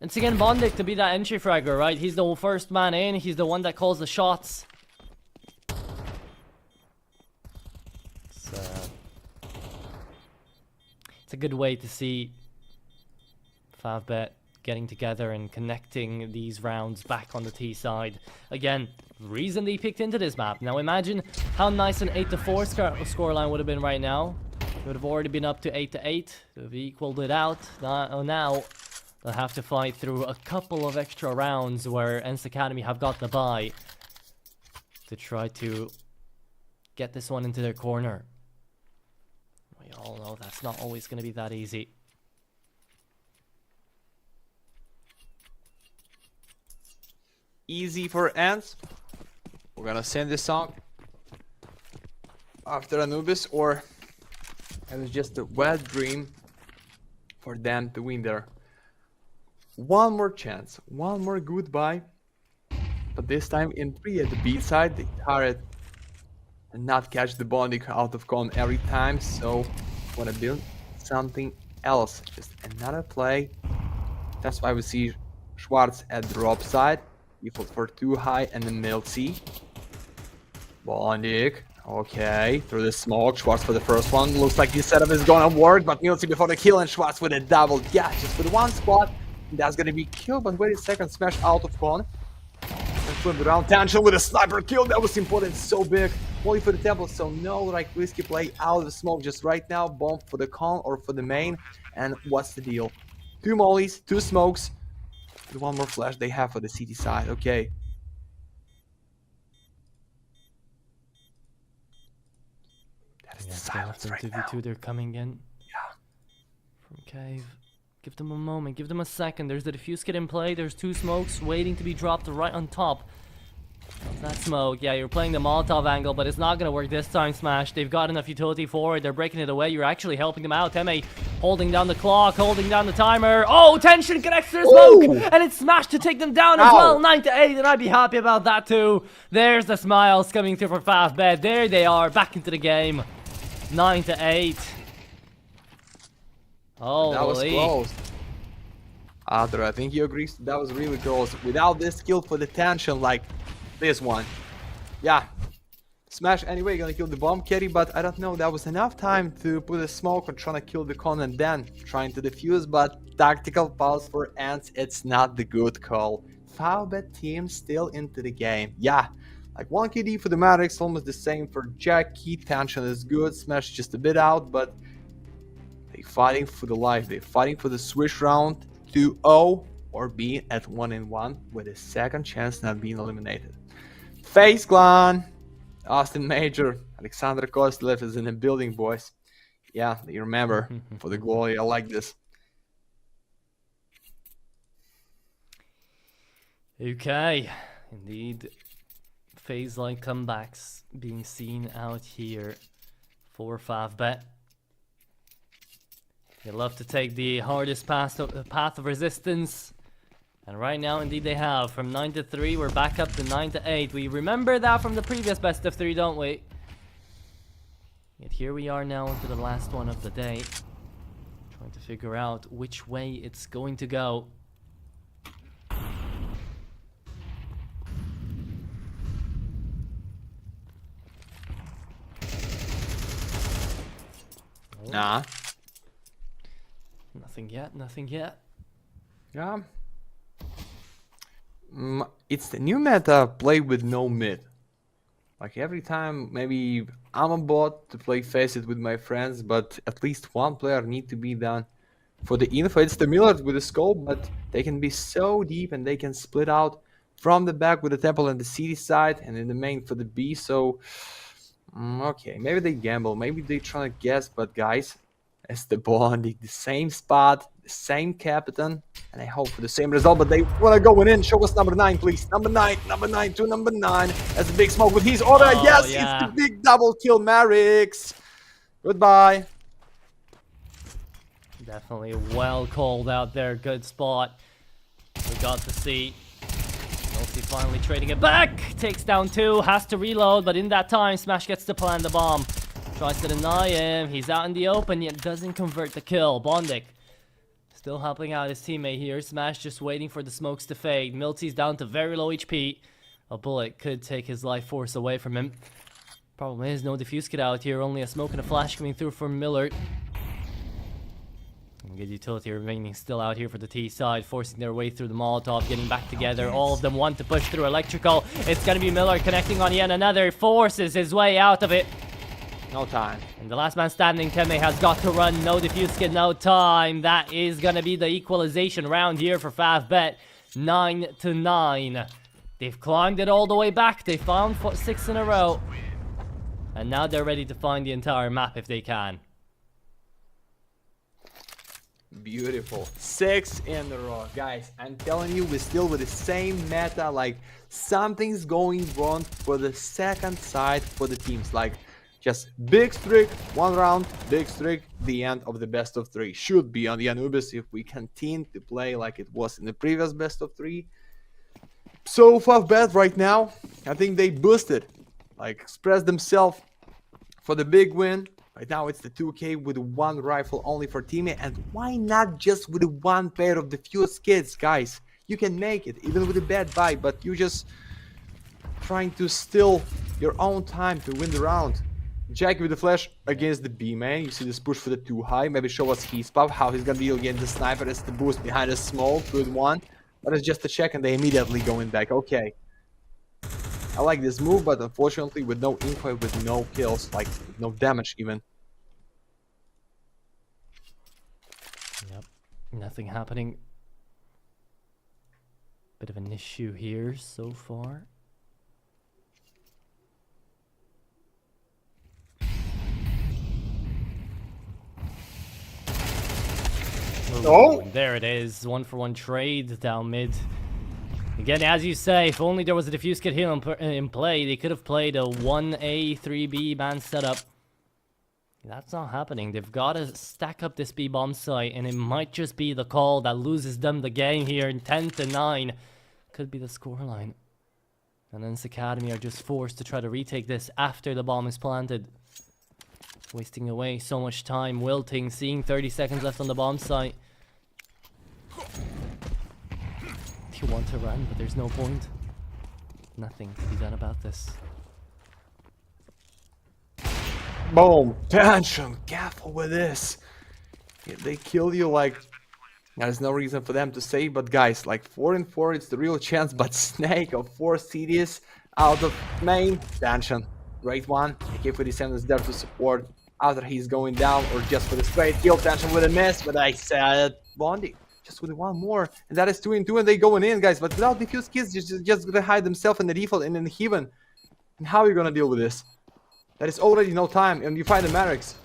Once again, Bondik to be that entry fragger, right? He's the first man in. He's the one that calls the shots. So it's a good way to see FAVBET getting together and connecting these rounds back on the T side. Again, reason they picked into this map. Now imagine how nice an 8-4 scoreline would have been right now. It would have already been up to 8-8. They've equaled it out. Now they'll have to fight through a couple of extra rounds where ENCE Academy have got the bye to try to get this one into their corner. We all know that's not always going to be that easy. Easy for ENCE. We're gonna send this song after Anubis, or it was just a wet dream for them to win there. One more chance, one more goodbye, but this time in 3 at the B side. They target and not catch the Bondik out of con every time, so wanna build something else, just another play. That's why we see Schwartz at the drop side. Default for 2 high and then Milty. Bondik. Okay, through the smoke. Schwartz for the first one. Looks like this setup is gonna work, but Milty before the kill and Schwartz with a double. Yeah, just with one spot. That's gonna be killed, but wait a second. Smash out of con. And flip around. Tension with a sniper kill. That was important. So big. Molly for the temple. So no like risky play out of the smoke just right now. Bomb for the con or for the main. And what's the deal? 2 mollies, 2 smokes. The one more flash they have for the city side. Okay. That is the silence right now. 2v2, they're coming in. Yeah. From cave. Give them a moment. Give them a second. There's the diffuse kit in play. There's 2 smokes waiting to be dropped right on top. That smoke. Yeah, you're playing the Molotov angle, but it's not going to work this time, Smash. They've got enough utility forward. They're breaking it away. You're actually helping them out. Teme holding down the clock, holding down the timer. Oh, tension connects to the smoke! Ooh. And it's Smash to take them down as well. 9-8, and I'd be happy about that too. There's the smiles coming through for FAVBET. There they are, back into the game. 9-8. Holy. That was close. Arthur, I think you agree. That was really close. Without this skill for the tension, like this one. Yeah. Smash anyway, gonna kill the bomb carry, but I don't know, that was enough time to put a smoke on trying to kill the con and then trying to defuse, but tactical pause for ENCE, it's not the good call. FAVBET team still into the game. Yeah, Like 1 KD for the Maddox, almost the same for Jackie. Tension is good, Smash just a bit out, but they fighting for the life. They're fighting for the switch round 2-0 or being at 1-1 with a second chance not being eliminated. FaZe Clan, Austin Major, Alexander Kostlev is in the building, boys. Yeah, you remember for the goalie. I like this. Okay, indeed. FaZe-like comebacks being seen out here for FAVBET. They love to take the hardest path of resistance. And right now, indeed, they have. From 9-3, we're back up to 9-8. We remember that from the previous best of 3, don't we? Yet here we are now into the last one of the day. Trying to figure out which way it's going to go. Nah. Nothing yet, nothing yet. Yeah. It's the new meta, play with no mid. Like every time, maybe I'm a bot to play Faceit with my friends, but at least one player need to be done. For the info, it's the Millard with the scope, but they can be so deep and they can split out from the back with the temple and the CD side and in the main for the B, so... okay, maybe they gamble, maybe they trying to guess, but guys, it's the Bondi, the same spot, the same captain, and I hope for the same result, but they want to go in. Show us number 9, please. Number 9 to number 9. That's a big smoke with his order. Oh, yes, yeah. It's the big double kill, Marix. Goodbye. Definitely well called out there. Good spot. We got to see. Milty finally trading it back. Takes down 2. Has to reload, but in that time, Smash gets to plant the bomb. Tries to deny him. He's out in the open, yet doesn't convert the kill. Bondik still helping out his teammate here. Smash just waiting for the smokes to fade. Milty's down to very low HP. A bullet could take his life force away from him. Problem is, no defuse kit out here. Only a smoke and a flash coming through for Millard. Good utility remaining still out here for the T side, forcing their way through the Molotov, getting back together. All of them want to push through electrical. It's going to be Millard connecting on yet another. Forces his way out of it. No time. And the last man standing, Teme, has got to run. No diffuse kit, no time. That is going to be the equalization round here for FAVBET. 9-9. They've climbed it all the way back. They found 6 in a row. And now they're ready to find the entire map if they can. Beautiful. 6 in a row. Guys, I'm telling you, we're still with the same meta. Like, something's going wrong for the second side for the teams. Like, just big streak, 1 round, big streak, the end of the best of 3. Should be on the Anubis if we continue to play like it was in the previous best of 3. So, FAVBET right now, I think they boosted. Like, expressed themselves for the big win. Right now it's the 2K with 1 rifle only for teammate, and why not just with 1 pair of defuse kits, guys? You can make it, even with a bad buy, but you just trying to steal your own time to win the round. Jackie with the flash against the B man. You see this push for the 2 high. Maybe show us his pop, how he's gonna be against the sniper. It's the boost behind the smoke, good one. But it's just a check and they immediately going back. Okay. I like this move, but unfortunately with no info, with no kills, like no damage even. Yep, nothing happening. Bit of an issue here so far. Oh! There it is, 1-for-1 trade down mid. Again, as you say, if only there was a defuse kit here in play, they could have played a 1A, 3B man setup. That's not happening. They've got to stack up this B bomb site, and it might just be the call that loses them the game here. 10-9 could be the scoreline. And ENCE Academy are just forced to try to retake this after the bomb is planted. Wasting away so much time, wilting, seeing 30 seconds left on the bomb site. You want to run, but there's no point. Nothing to be done about this. Boom. Tension. Careful with this. If they kill you, like, there's no reason for them to say, but guys, like 4-4, it's the real chance, but Snake of 4 cities, out of main. Tension. Great one. AK-47 is there to support either he's going down or just for the straight kill. Tension with a miss, but I said Bondi. Just with one more, and that is 2 and 2, and they going in, guys. But without defuse kits, just gonna hide themselves in the default and in the heaven. And how are you gonna deal with this? There is already no time, and you find the Merrick's.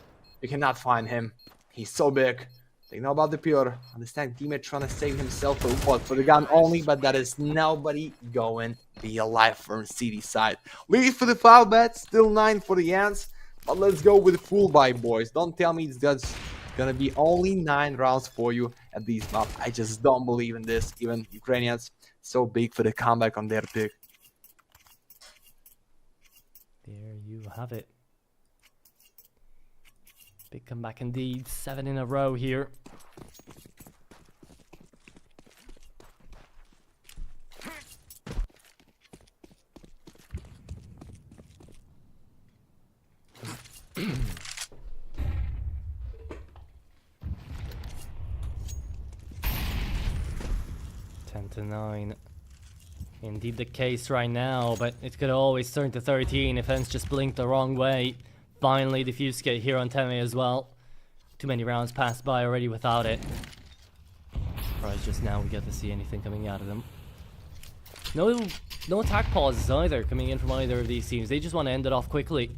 You cannot find him. He's so big. They know about the pure. Understand teammate trying to save himself for what? For the gun only, but that is nobody going be alive from city side. Lead for the FAVBET, still 9 for the ENCE. But let's go with the full buy, boys. Don't tell me it's just gonna be only 9 rounds for you at these maps. I just don't believe in this. Even Ukrainians, so big for the comeback on their pick. There you have it. Big comeback indeed. 7 in a row here. To 9. Indeed the case right now, but it could always turn to 13 if ENCE just blinked the wrong way. Finally, defuse kit here on Teme as well. Too many rounds passed by already without it. Surprised just now we get to see anything coming out of them. No attack pauses either coming in from either of these teams. They just want to end it off quickly.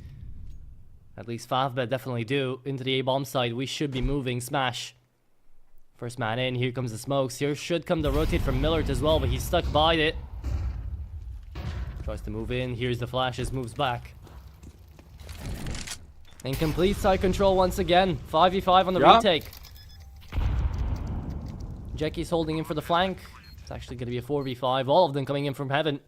At least FAVBET definitely do. Into the A-bomb side, we should be moving. Smash. First man in, here comes the smokes. Here should come the rotate from Millard as well, but he's stuck by it. Tries to move in, here's the flashes, moves back. Incomplete side control once again. 5v5 on the retake. Jackie's holding in for the flank. It's actually going to be a 4v5, all of them coming in from heaven.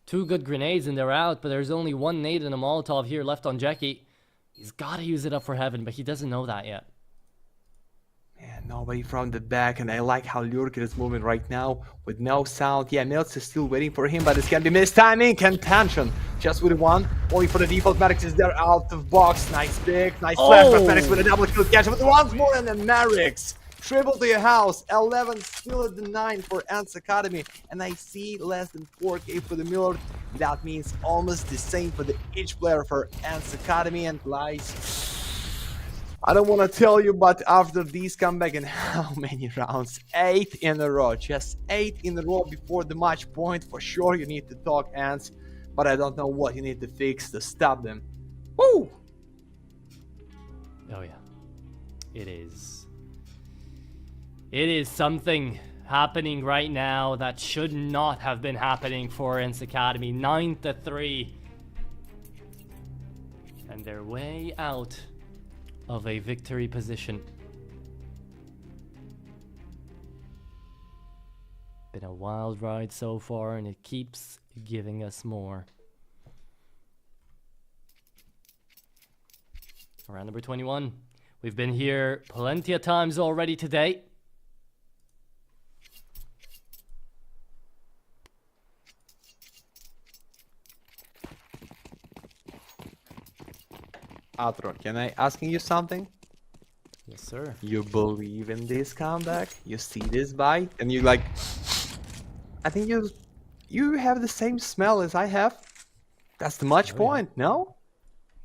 2 good grenades and they're out, but there's only 1 nade and a Molotov here left on Jackie. He's got to use it up for heaven, but he doesn't know that yet. Man, nobody from the back, and I like how Lurker is moving right now with no sound. Yeah, Mills is still waiting for him, but it's gonna be mistiming. Contention just with 1. Only for the default. Merrick's is there out of box. Nice pick, nice flash, but Merrick's with a double kill catch. But once more, and then Merrick's triple to your house. 11 still at the 9 for ENCE Academy, and I see less than 4k for the Millard. That means almost the same for the each player for ENCE Academy. And guys, I don't want to tell you, but after these comeback in how many rounds? 8 in a row. Just 8 in a row before the match point. For sure you need to talk ENCE, but I don't know what you need to fix to stop them. Woo! Oh yeah. It is. It is something happening right now that should not have been happening for ENCE Academy. 9-3. And they're way out of a victory position. Been a wild ride so far, and it keeps giving us more. Round number 21. We've been here plenty of times already today. Atron, can I asking you something? Yes, sir. You believe in this comeback? You see this bite, and you like, I think you have the same smell as I have. That's the match point, no?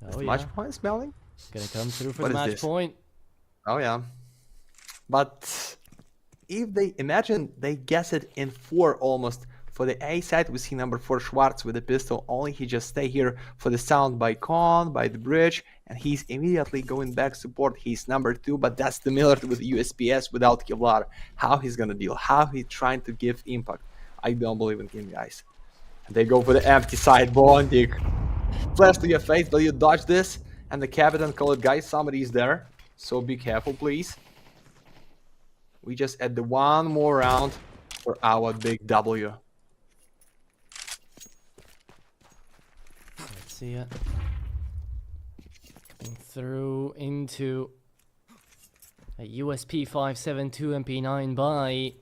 That's the match point smelling? Gonna come through for What the is match this? point. Oh yeah. But if they imagine they guess it in 4 almost. For the A side, we see number 4 Schwartz with the pistol. Only he just stay here for the sound by Con, by the bridge, and he's immediately going back support. He's number 2, but that's the Miller with USPS without Kevlar. How he's gonna deal? How he's trying to give impact? I don't believe in him, guys. And they go for the empty side, Bondik. Flash to your face, but you dodge this, and the captain called, guys, somebody's there. So be careful, please. We just add the 1 more round for our big W. See it. Coming through into a USP 572 MP9 buy.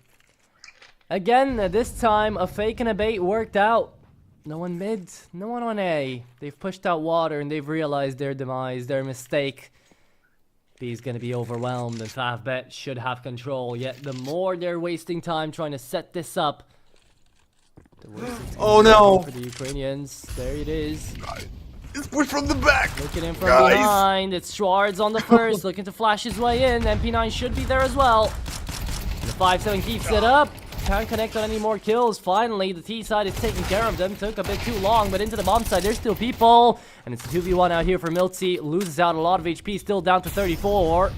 Again, this time a fake and a bait worked out. No one mid, no one on A. They've pushed out water and they've realized their demise, their mistake. B's gonna be overwhelmed and FAVBET should have control. Yet the more they're wasting time trying to set this up, The worst it's Oh, gonna no. be for the Ukrainians. There it is. It's pushed from the back. Looking in from Guys. behind. It's Schwartz on the first, looking to flash his way in. MP9 should be there as well. The 5-7 keeps it up. Can't connect on any more kills. Finally, the T side is taking care of them. Took a bit too long, but into the bomb side, there's still people. And it's a 2v1 out here for UNiTY. Loses out a lot of HP, still down to 34.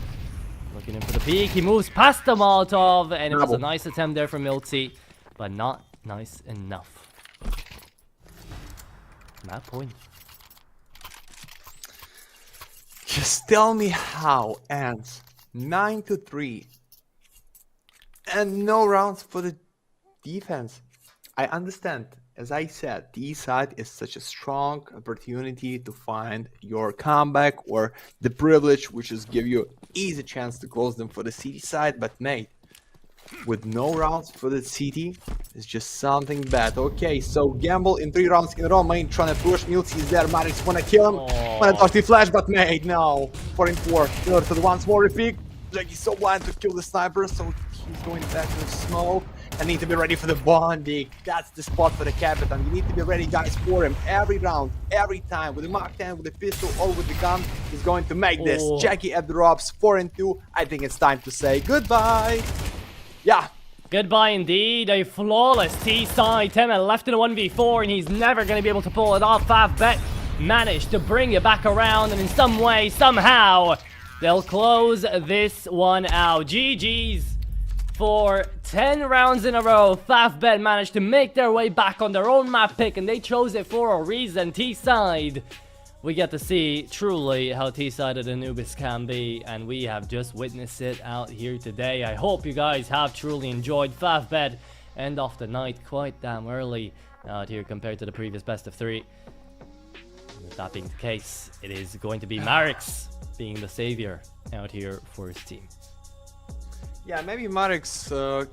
Looking in for the peak. He moves past the Molotov, and it was a nice attempt there from UNiTY, but not nice enough. Map point. Just tell me how ENCE 9-3 and no rounds for the defense. I understand, as I said, T side is such a strong opportunity to find your comeback or the privilege, which is give you easy chance to close them for the CT side. But mate, with no rounds for the CT, it's just something bad. Okay, so Gamble in 3 rounds in a row, main trying to push. UNiTY is there, Marix wanna kill him, wanna touch the flash, but mate, no. 4-4, third for the once more repeat. Like he's so blind to kill the sniper, so he's going back to the smoke. I need to be ready for the bonding. That's the spot for the captain. You need to be ready, guys, for him every round, every time. With the Mark 10, with the pistol, or with the gun, he's going to make this. Jackie at the drops, 4-2. I think it's time to say goodbye. Yeah. Goodbye indeed. A flawless T side. Tema left in a 1v4, and he's never going to be able to pull it off. FAVBET managed to bring it back around, and in some way, somehow, they'll close this one out. GG's. For 10 rounds in a row, FAVBET managed to make their way back on their own map pick, and they chose it for a reason. T-side, we get to see truly how T-sided Anubis can be, and we have just witnessed it out here today. I hope you guys have truly enjoyed FAVBET. End off the night quite damn early out here compared to the previous best of 3. With that being the case, it is going to be Marix being the savior out here for his team. Yeah, maybe Marix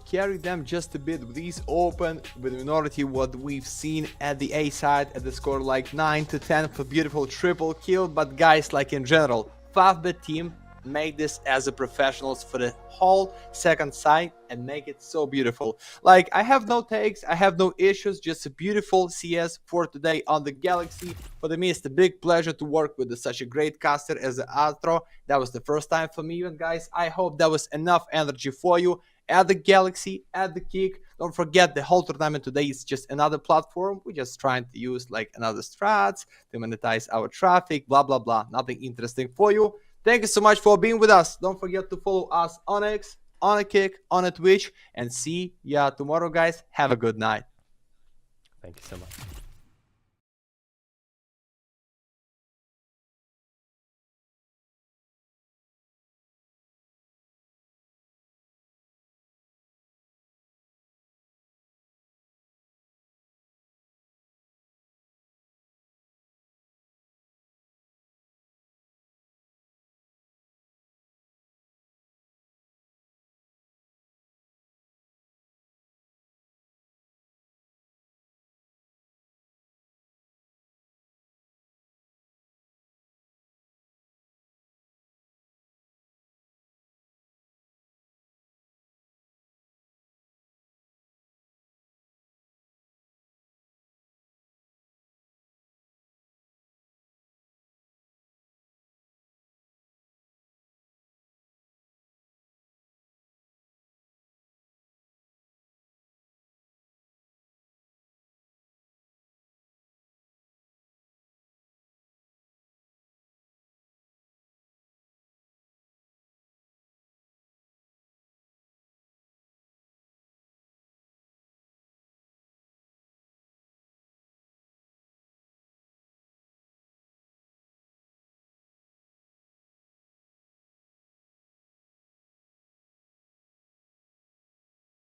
carried them just a bit with these open, with minority what we've seen at the A side at the score like 9-10 for beautiful triple kill. But guys, like in general, FAVBET team made this as a professionals for the whole second side and make it so beautiful. Like, I have no takes, I have no issues, just a beautiful CS for today on the Galaxy. For me, it's a big pleasure to work with such a great caster as Astrum. That was the first time for me, even guys. I hope that was enough energy for you at the Galaxy, at the Kick. Don't forget, the whole tournament today is just another platform. We're just trying to use like another strats to monetize our traffic, blah blah blah. Nothing interesting for you. Thank you so much for being with us. Don't forget to follow us on X, on a Kick, on a Twitch, and see ya tomorrow, guys. Have a good night. Thank you so much.